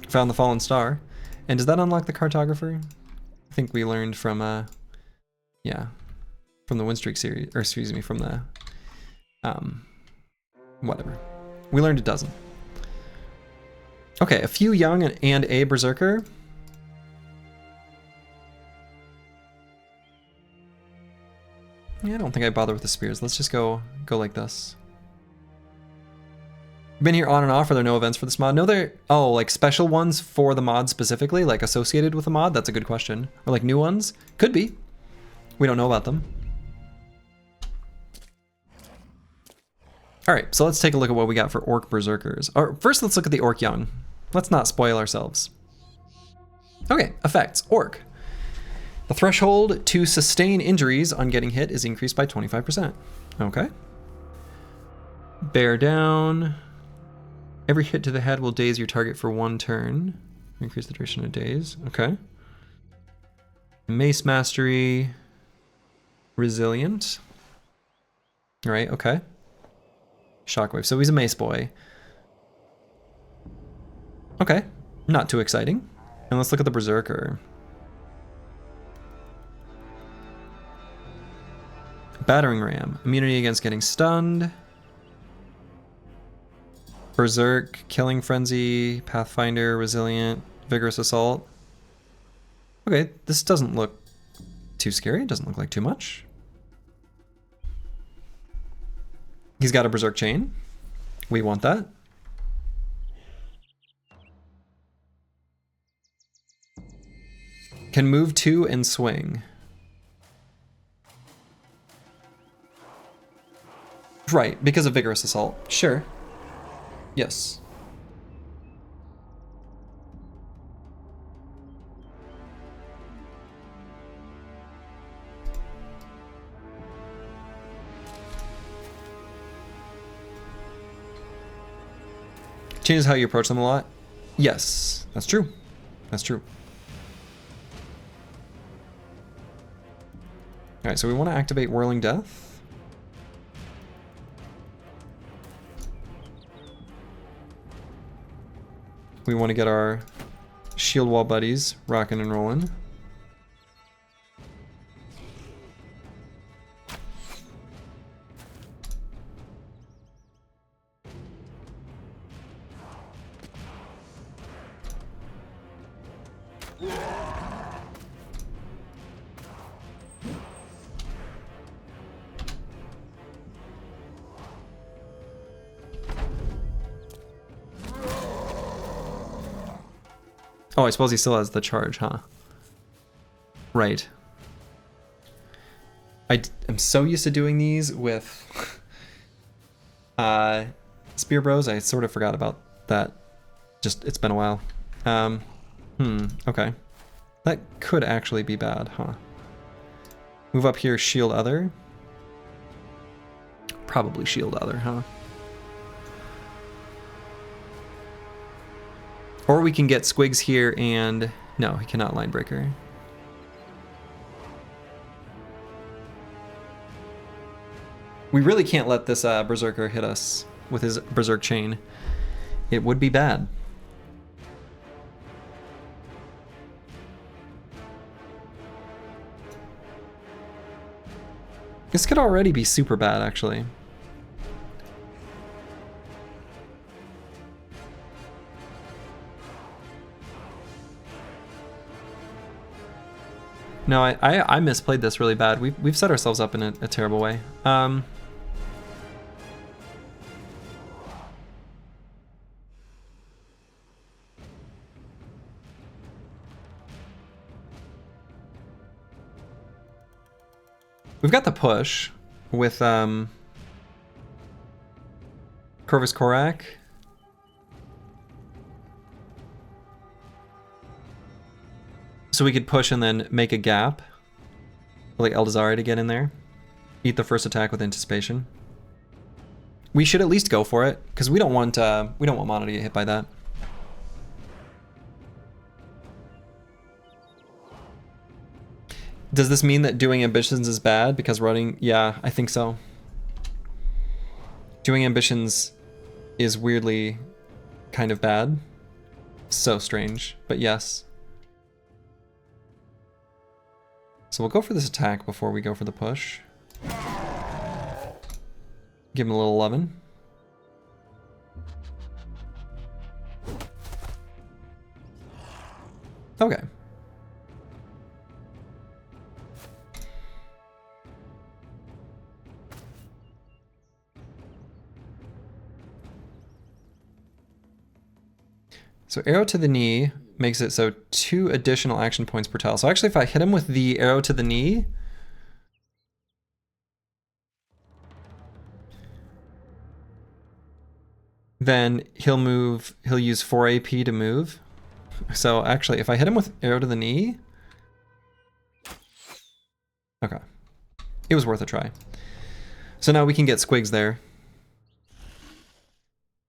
Found the fallen star. And does that unlock the cartographer? I think we learned from yeah, from the win streak series, or excuse me, from the whatever. We learned it doesn't. Okay, a few young and a berserker. Yeah, I don't think I bother with the spears. Let's just go like this. Been here on and off. Are there no events for this mod? No, there. Oh, like special ones for the mod specifically, like associated with the mod? That's a good question. Or like new ones? Could be. We don't know about them. All right, so let's take a look at what we got for orc berserkers. Or first, let's look at the orc young. Let's not spoil ourselves. Okay, effects. Orc. The threshold to sustain injuries on getting hit is increased by 25%. Okay. Bear down. Every hit to the head will daze your target for 1 turn. Increase the duration of daze. Okay. Mace mastery. Resilient. All right, okay. Shockwave. So he's a mace boy. Okay. Not too exciting. And let's look at the berserker. Battering ram. Immunity against getting stunned. Berserk, Killing Frenzy, Pathfinder, Resilient, Vigorous Assault. Okay, this doesn't look too scary. It doesn't look like too much. He's got a Berserk Chain. We want that. Can move 2 and swing. Right, because of Vigorous Assault. Sure. Yes. Changes how you approach them a lot. Yes, that's true. That's true. Alright, so we want to activate Whirling Death. We want to get our shield wall buddies rocking and rolling. Oh, I suppose he still has the charge, huh? Right. I'm so used to doing these with Spear Bros, I sort of forgot about that. Just, it's been a while. Okay. That could actually be bad, huh? Move up here, shield other. Probably shield other, huh? Or we can get Squigs here and... No, he cannot line breaker. We really can't let this Berserker hit us with his Berserk chain. It would be bad. This could already be super bad, actually. No, I misplayed this really bad. We've set ourselves up in a terrible way. We've got the push with Corvus Korak. So we could push and then make a gap, like Eldazari to get in there. Eat the first attack with anticipation. We should at least go for it, because we don't want Mono to get hit by that. Does this mean that doing ambitions is bad because running? Yeah, I think so. Doing ambitions is weirdly kind of bad. So strange, but yes. So we'll go for this attack before we go for the push. Give him a little lovin'. Okay. So arrow to the knee makes it so 2 additional action points per tile. So actually if I hit him with the arrow to the knee, then he'll use 4 AP to move. So actually if I hit him with arrow to the knee, okay. It was worth a try. So now we can get Squigs there.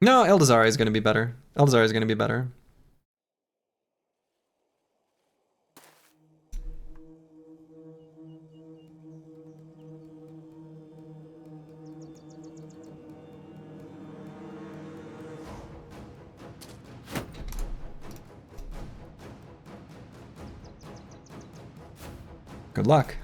No, Eldazari is going to be better. Eldazari is going to be better. Good luck.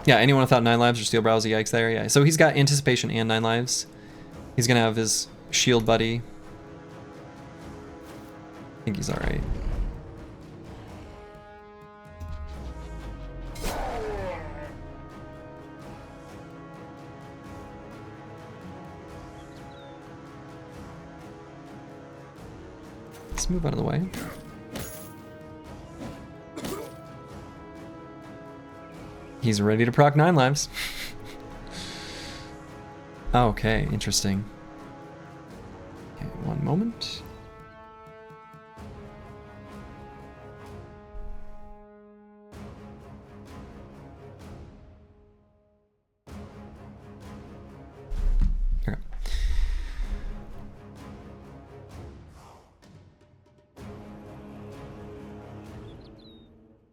Yeah, anyone without 9 lives or steel brows, yikes there. Yeah, so he's got anticipation and 9 lives. He's gonna have his shield buddy. I think he's alright. Let's move out of the way. He's ready to proc 9 lives. Okay, interesting. Okay, one moment. Okay.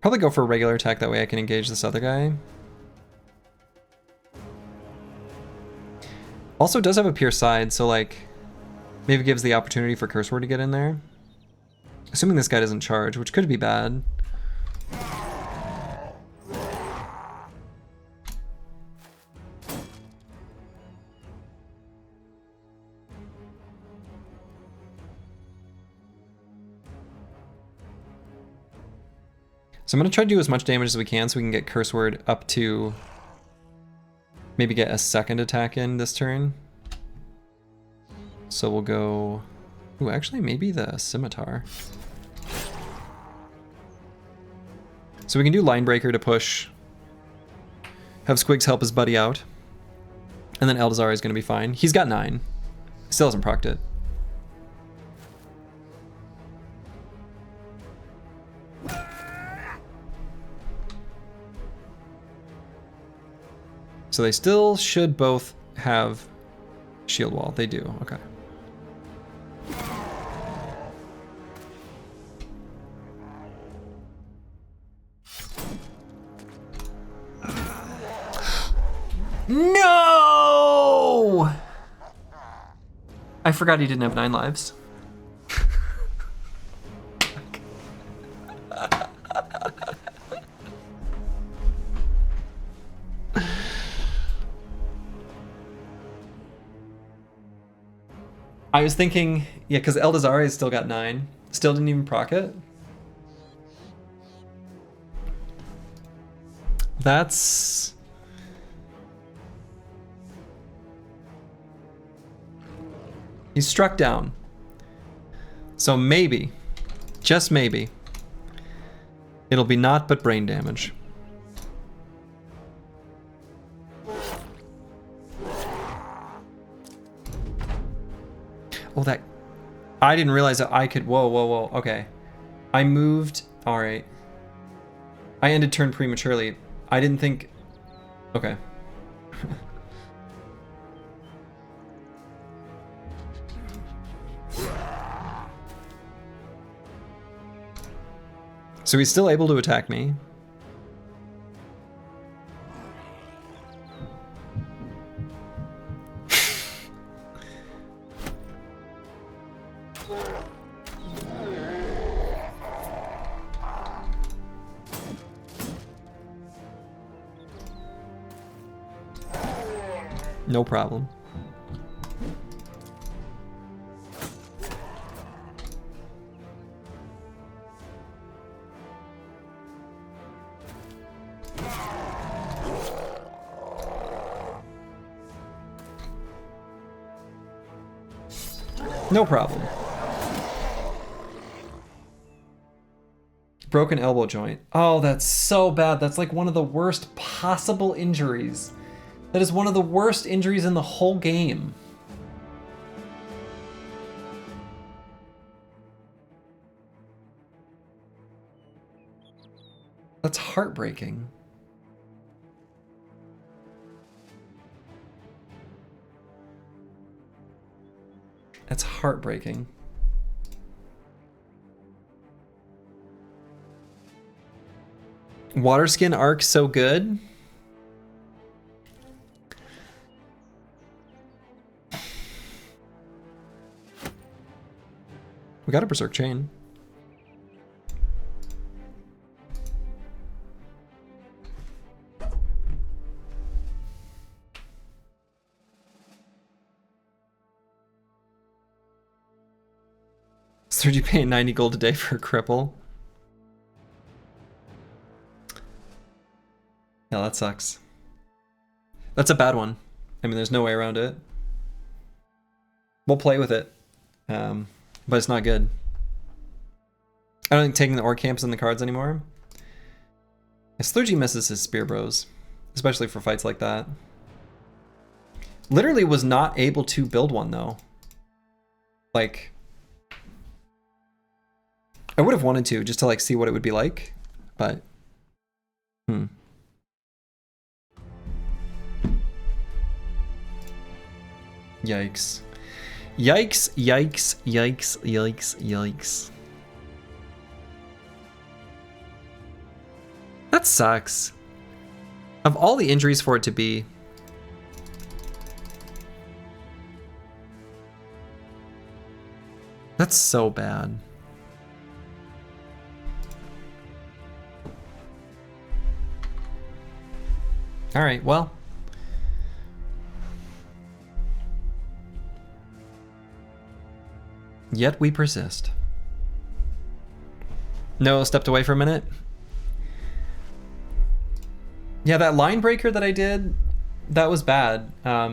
Probably go for a regular attack, that way I can engage this other guy. Also does have a pierce side, so like maybe gives the opportunity for Curse Word to get in there. Assuming this guy doesn't charge, which could be bad. So I'm going to try to do as much damage as we can so we can get Curse Word up to maybe get a second attack in this turn. So we'll go... Ooh, actually maybe the Scimitar. So we can do Line Breaker to push. Have Squigs help his buddy out. And then Eldazar is going to be fine. He's got 9. Still hasn't procced it. So they still should both have shield wall. They do. Okay. No! I forgot he didn't have 9 lives. I was thinking, yeah, because Eldazar has still got 9. Still didn't even proc it. That's... He's struck down. So maybe, just maybe, it'll be naught but brain damage. Oh, that... I didn't realize that I could... Whoa, whoa, whoa. Okay. I moved... Alright. I ended turn prematurely. I didn't think... Okay. So he's still able to attack me. No problem. No problem. Broken elbow joint. Oh, that's so bad. That's like one of the worst possible injuries. That is one of the worst injuries in the whole game. That's heartbreaking. That's heartbreaking. Waterskin arc so good. We got a Berserk Chain. Slurgi paying 90 gold a day for a cripple. Yeah, that sucks. That's a bad one. I mean, there's no way around it. We'll play with it. But it's not good. I don't think taking the Orc Camp's in the cards anymore. Slurgi misses his Spear Bros, especially for fights like that. Literally was not able to build one though. Like, I would have wanted to just to like see what it would be like, but Yikes. Yikes, yikes, yikes, yikes, yikes. sucks. Of all the injuries for it to be... That's so bad. All right, well. Yet we persist. No, stepped away for a minute. Yeah, that line breaker that I did, that was bad. I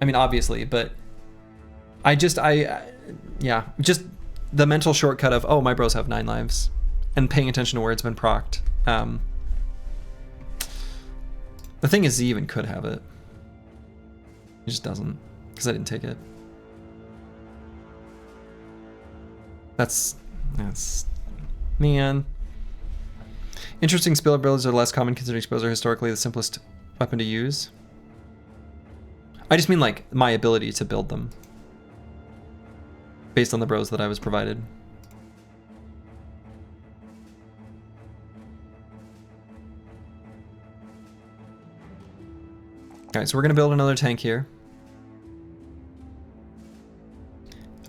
mean, obviously, but yeah, just the mental shortcut of, oh, my bros have 9 lives, and paying attention to where it's been procced. The thing is, he even could have it. He just doesn't, because I didn't take it. That's man. Interesting spiller builds are less common considering spills are historically the simplest weapon to use. I just mean like my ability to build them based on the bros that I was provided. Alright, so we're gonna build another tank here.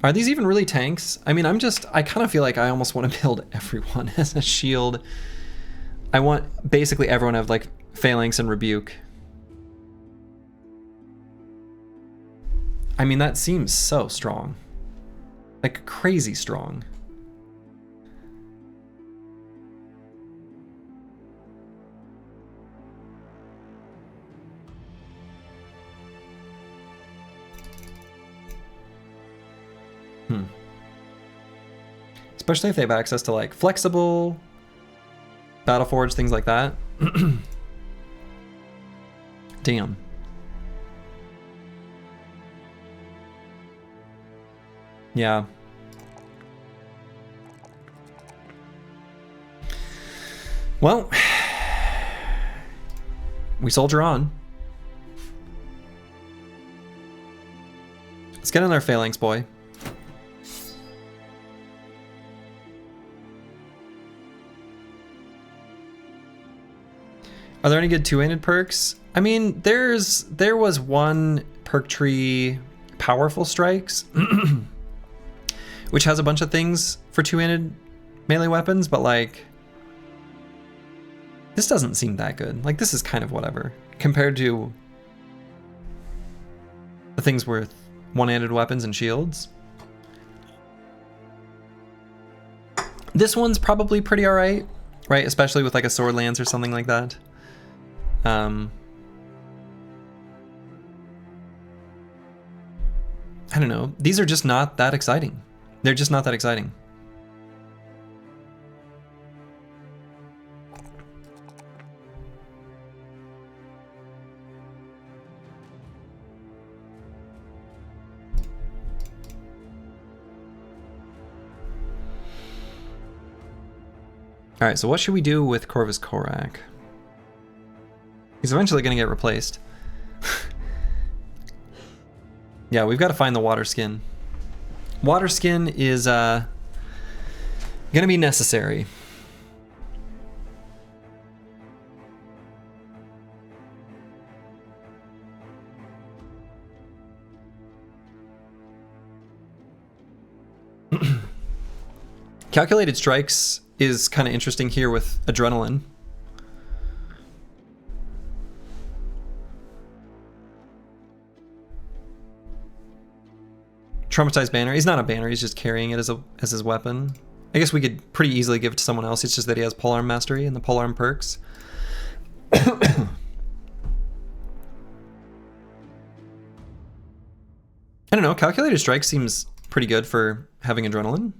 Are these even really tanks? I mean, I kind of feel like I almost want to build everyone as a shield. I want basically everyone to have like phalanx and rebuke. I mean, that seems so strong. Like crazy strong. Especially if they have access to like flexible, Battleforge, things like that. Damn. Yeah. Well, we soldier on. Let's get in our phalanx, boy. Are there any good two-handed perks? I mean, there was one perk tree, Powerful Strikes, which has a bunch of things for two-handed melee weapons, but like, this doesn't seem that good. Like, this is kind of whatever compared to the things with one-handed weapons and shields. This one's probably pretty alright, right? Especially with like a sword lance or something like that. I don't know. These are just not that exciting. They're just not that exciting. All right, so what should we do with Corvus Korak? He's eventually going to get replaced. Yeah, we've got to find the water skin. Water skin is going to be necessary. Calculated strikes is kind of interesting here with adrenaline. Traumatized banner. He's not a banner, he's just carrying it as his weapon. I guess we could pretty easily give it to someone else. It's just that he has polearm mastery and the polearm perks. I don't know, calculated strike seems pretty good for having adrenaline.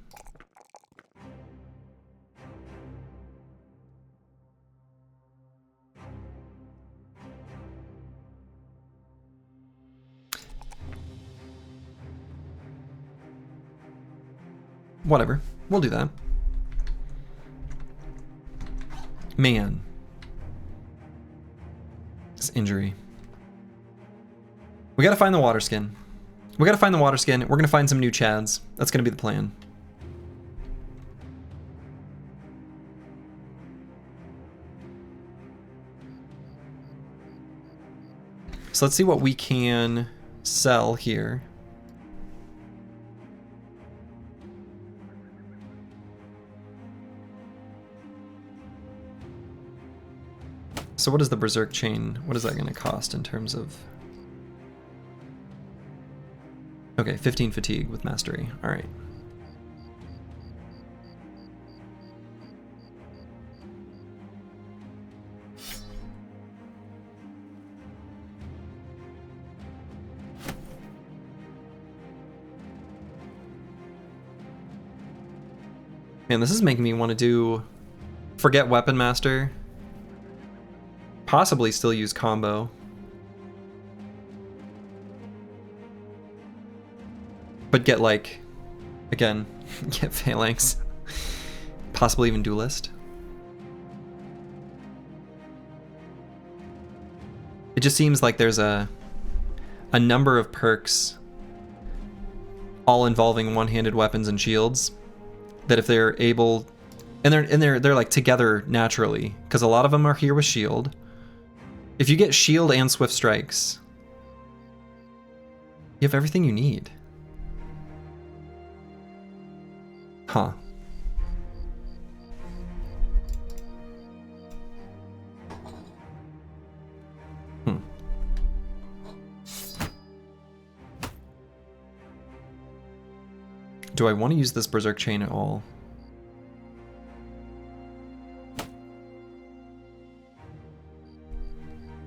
Whatever, we'll do that. Man. This injury. We gotta find the water skin. We gotta find the water skin. We're gonna find some new Chads. That's gonna be the plan. So let's see what we can sell here. So what is the Berserk chain? What is that going to cost in terms of... Okay, 15 fatigue with mastery. All right. Man, this is making me want to do... Forget Weapon Master. Possibly still use combo. But get like... Again, get Phalanx. Possibly even Duelist. It just seems like there's a number of perks all involving one-handed weapons and shields that if they're able, and they're like together naturally, because a lot of them are here with shield. If you get shield and swift strikes, you have everything you need. Huh. Do I want to use this Berserk chain at all?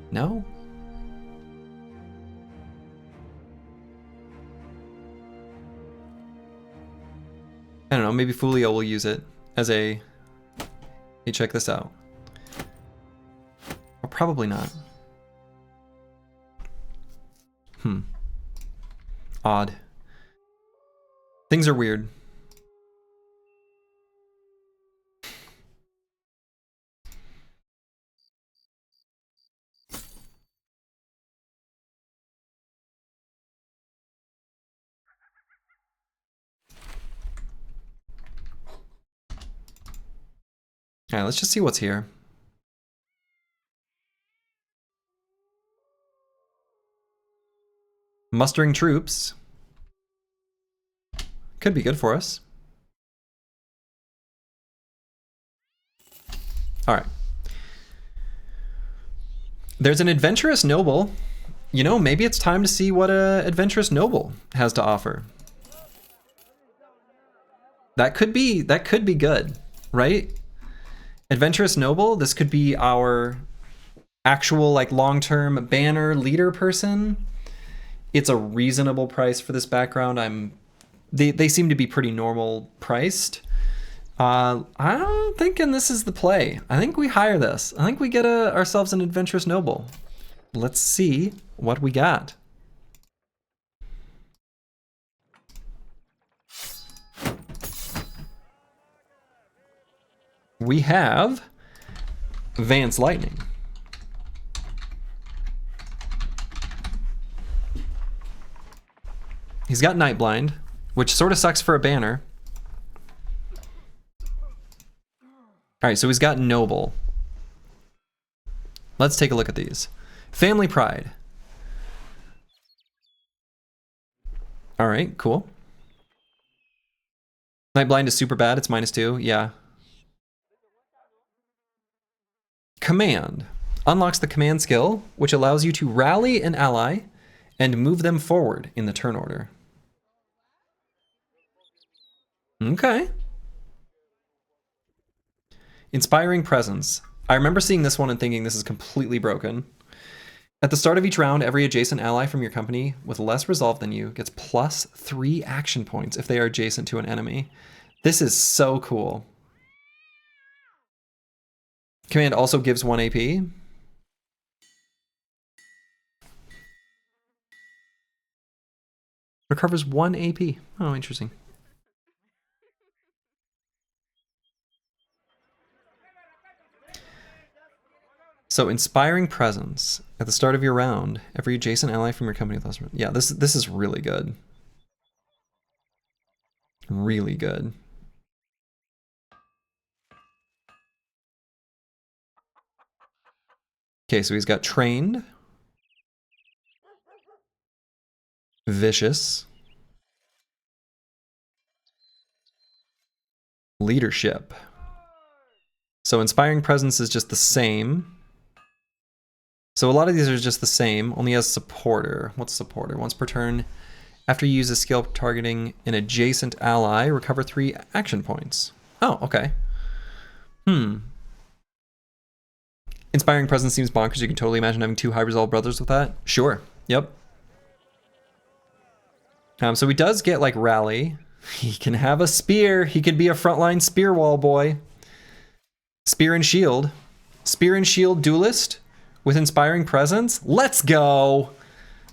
No? I don't know, maybe Folio will use it as a... Hey, check this out. Or probably not. Odd. Things are weird. All right, let's just see what's here. Mustering troops. Could be good for us. All right. There's an adventurous noble. You know, maybe it's time to see what a adventurous noble has to offer. That could be good, right? Adventurous noble, this could be our actual like long-term banner leader person. It's a reasonable price for this background. They seem to be pretty normal priced. I'm thinking this is the play. I think we hire this. I think we get ourselves an adventurous noble. Let's see what we got. We have Vance Lightning. He's got Nightblind, which sort of sucks for a banner. All right, so he's got Noble. Let's take a look at these. Family Pride. All right, cool. Nightblind is super bad. It's -2. Yeah. Command. Unlocks the command skill, which allows you to rally an ally and move them forward in the turn order. Okay. Inspiring Presence. I remember seeing this one and thinking this is completely broken. At the start of each round, every adjacent ally from your company with less resolve than you gets +3 action points if they are adjacent to an enemy. This is so cool. Command also gives 1 AP. Recovers 1 AP. Oh, interesting. So Inspiring Presence. At the start of your round, every adjacent ally from your company with less... Yeah, this is really good. Really good. Okay, so he's got Trained. Vicious. Leadership. So inspiring presence is just the same. So a lot of these are just the same, only as supporter. What's supporter? Once per turn, after you use a skill targeting an adjacent ally, recover 3 action points. Oh, okay. Inspiring presence seems bonkers. You can totally imagine having 2 high resolve brothers with that. Sure. Yep. So he does get like rally. He can have a spear. He could be a frontline spear wall boy. Spear and shield. Spear and shield duelist with inspiring presence. Let's go. All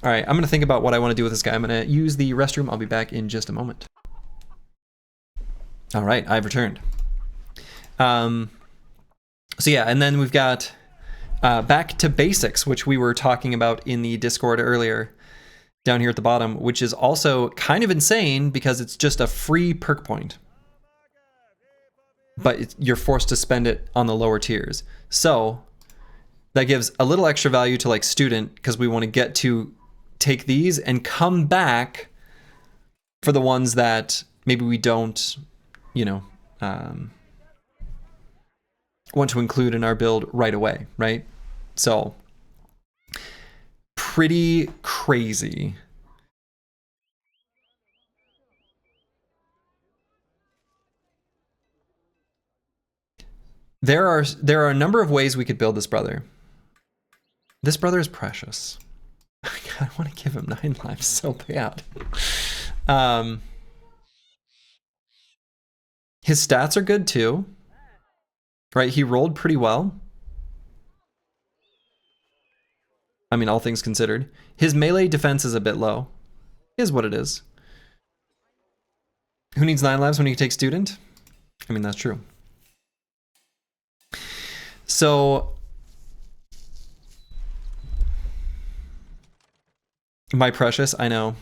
right, I'm going to think about what I want to do with this guy. I'm going to use the restroom. I'll be back in just a moment. All right, I've returned. So yeah, and then we've got back to basics, which we were talking about in the Discord earlier, down here at the bottom, which is also kind of insane because it's just a free perk point. But you're forced to spend it on the lower tiers. So that gives a little extra value to like student because we want to get to take these and come back for the ones that maybe we don't, you know, want to include in our build right away, right? So pretty crazy. There are a number of ways we could build this brother. This brother is precious. I want to give him 9 lives so bad. His stats are good too. Right, he rolled pretty well. I mean, all things considered. His melee defense is a bit low. Is what it is. Who needs 9 lives when you take student? I mean, that's true. So, my precious, I know.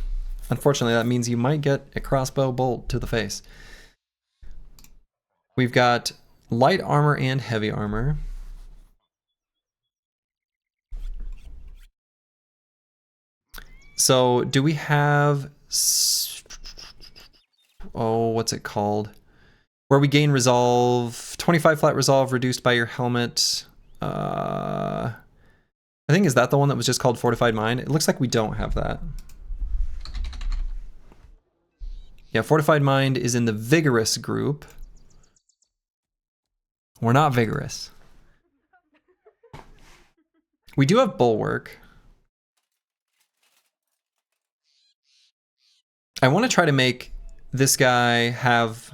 Unfortunately, that means you might get a crossbow bolt to the face. We've got light armor and heavy armor. So, do we have... Oh, what's it called? Where we gain resolve, 25 flat resolve reduced by your helmet. I think, is that the one that was just called Fortified Mind? It looks like we don't have that. Yeah, Fortified Mind is in the Vigorous group. We're not Vigorous. We do have Bulwark. I want to try to make this guy have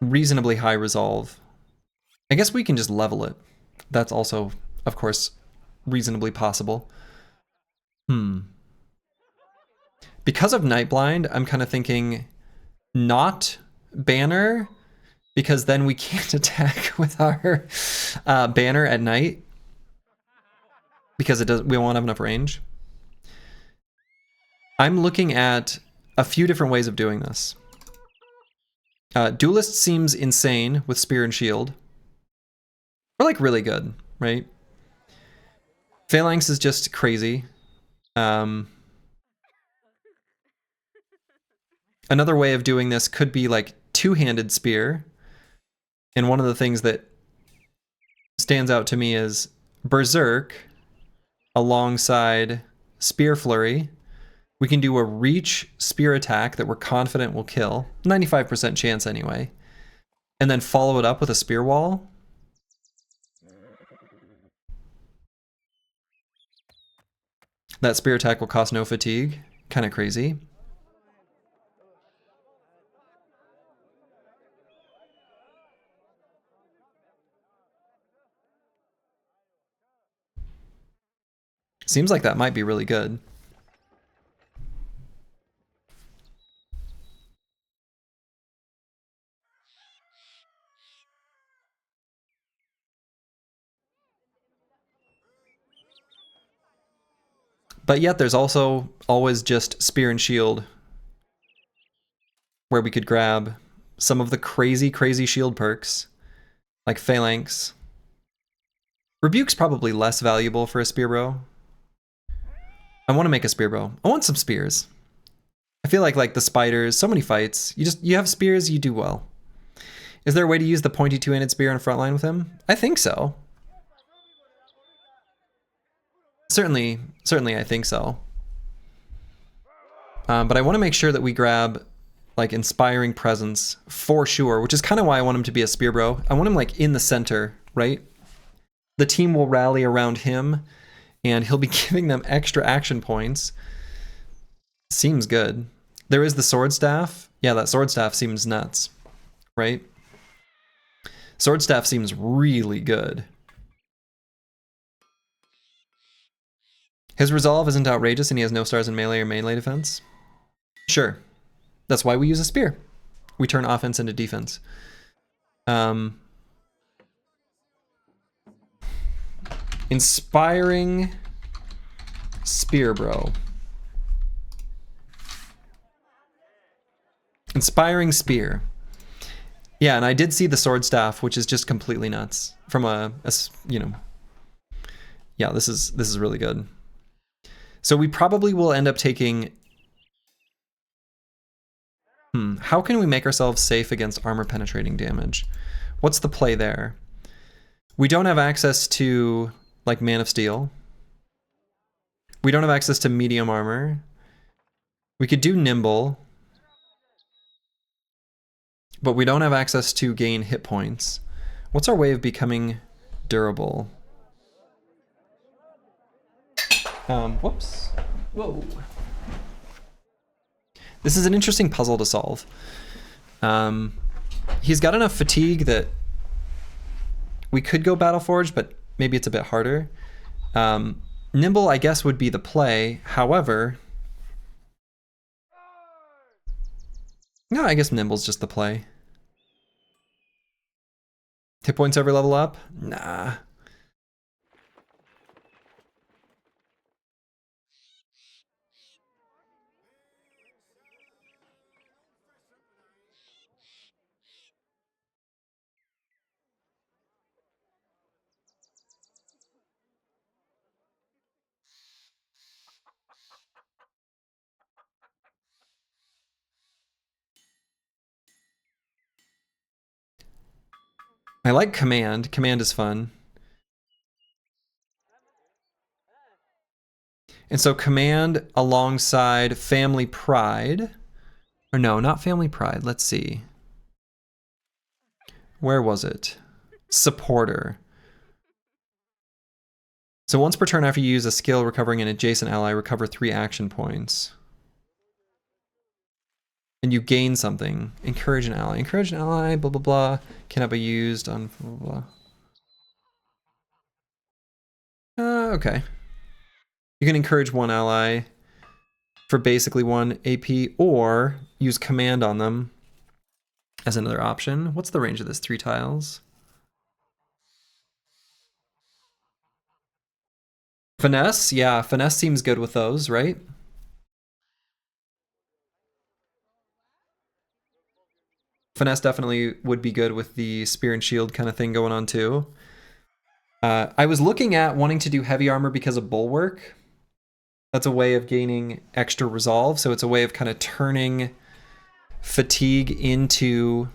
reasonably high resolve. I guess we can just level it. That's also, of course, reasonably possible. Because of Nightblind, I'm kind of thinking not banner, because then we can't attack with our banner at night because we won't have enough range. I'm looking at a few different ways of doing this. Duelist seems insane with spear and shield. We're like really good, right? Phalanx is just crazy. Another way of doing this could be like two-handed spear. And one of the things that stands out to me is Berserk alongside Spear Flurry. We can do a reach spear attack that we're confident will kill. 95% chance anyway. And then follow it up with a spear wall. That spear attack will cost no fatigue. Kind of crazy. Seems like that might be really good. But yet there's also always just spear and shield where we could grab some of the crazy shield perks like Phalanx. Rebuke's probably less valuable for a spear bro. I want to make a spear bow. I want some spears. I feel like the spiders, so many fights. You have spears, you do well. Is there a way to use the pointy two-handed spear on front line with him? I think so. Certainly I think so. But I want to make sure that we grab like inspiring presence for sure, which is kind of why I want him to be a spear bro. I want him like in the center, right? The team will rally around him and he'll be giving them extra action points. Seems good. There is the sword staff. Yeah, that sword staff seems nuts, right? Sword staff seems really good. His resolve isn't outrageous and he has no stars in melee or melee defense. Sure. That's why we use a spear. We turn offense into defense. Inspiring spear bro. Inspiring spear. Yeah, and I did see the sword staff, which is just completely nuts. From a you know. Yeah, this is really good. So we probably will end up taking. How can we make ourselves safe against armor penetrating damage? What's the play there? We don't have access to like Man of Steel. We don't have access to medium armor. We could do nimble. But we don't have access to gain hit points. What's our way of becoming durable? Whoops. Whoa. This is an interesting puzzle to solve. He's got enough fatigue that we could go Battleforged, but maybe it's a bit harder. Nimble, I guess, would be the play. However, no, I guess Nimble's just the play. Hit points every level up? Nah. I like command. Command is fun. And so command alongside family pride. Or no, not family pride. Let's see. Where was it? Supporter. So once per turn after you use a skill recovering an adjacent ally, recover 3 action points. And you gain something. Encourage an ally. Encourage an ally, blah, blah, blah. Cannot be used on blah, blah, blah. Okay. You can encourage one ally for basically 1 AP or use command on them as another option. What's the range of this? 3 tiles? Finesse? Yeah, finesse seems good with those, right? Finesse definitely would be good with the spear and shield kind of thing going on too. I was looking at wanting to do heavy armor because of bulwark. That's a way of gaining extra resolve. So it's a way of kind of turning fatigue into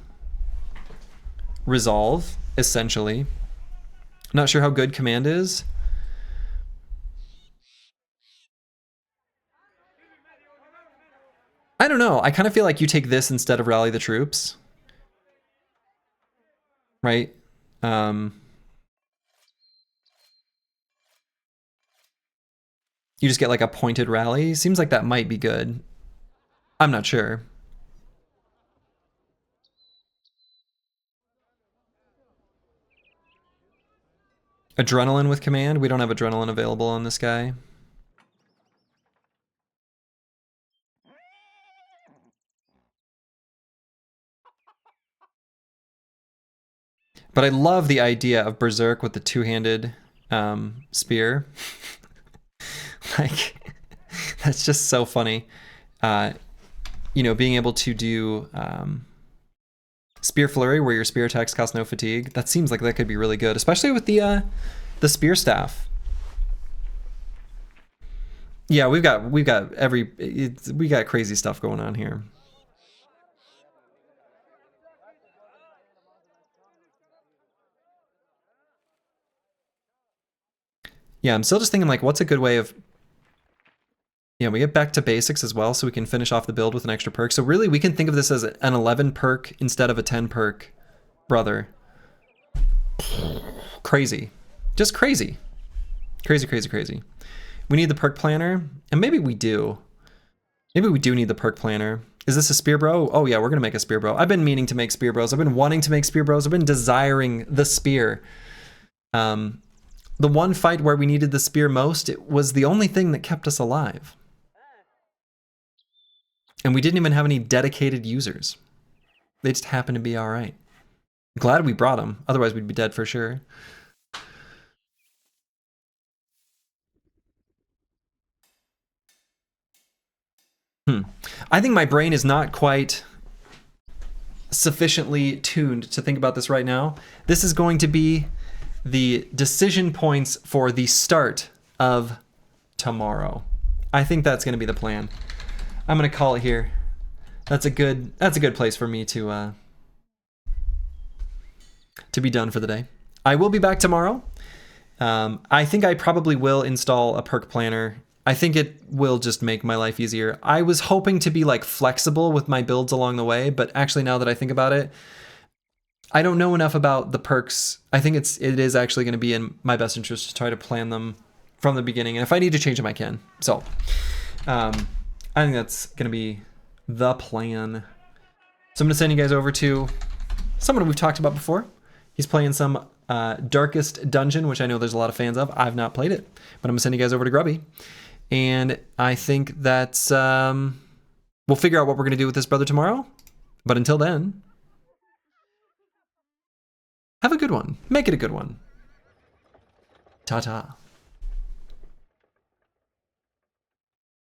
resolve, essentially. Not sure how good command is. I don't know. I kind of feel like you take this instead of rally the troops. Right? You just get like a pointed rally. Seems like that might be good. I'm not sure. Adrenaline with command? We don't have adrenaline available on this guy. But I love the idea of Berserk with the two-handed spear. Like, that's just so funny. You know, being able to do Spear Flurry where your spear attacks cost no fatigue. That seems like that could be really good, especially with the spear staff. Yeah, we got we got crazy stuff going on here. Yeah, I'm still just thinking like, what's a good way of... Yeah, we get back to basics as well, so we can finish off the build with an extra perk. So really, we can think of this as an 11 perk instead of a 10 perk brother. Crazy. Just crazy. Crazy, crazy, crazy. We need the perk planner, and maybe we do. Maybe we do need the perk planner. Is this a spear bro? Oh yeah, we're gonna make a spear bro. I've been meaning to make spear bros. I've been wanting to make spear bros. I've been desiring the spear. The one fight where we needed the spear most, it was the only thing that kept us alive. And we didn't even have any dedicated users. They just happened to be all right. Glad we brought them, otherwise we'd be dead for sure. I think my brain is not quite sufficiently tuned to think about this right now. This is going to be the decision points for the start of tomorrow. I think that's going to be the plan. I'm going to call it here. That's a good place for me to be done for the day. I will be back tomorrow. I think I probably will install a perk planner. I think it will just make my life easier. I was hoping to be like flexible with my builds along the way, but actually now that I think about it, I don't know enough about the perks. I think it is actually going to be in my best interest to try to plan them from the beginning. And if I need to change them, I can. So I think that's going to be the plan. So I'm going to send you guys over to someone we've talked about before. He's playing some Darkest Dungeon, which I know there's a lot of fans of. I've not played it, but I'm going to send you guys over to Grubby. And I think that's, we'll figure out what we're going to do with this brother tomorrow. But until then, have a good one. Make it a good one. Ta-ta.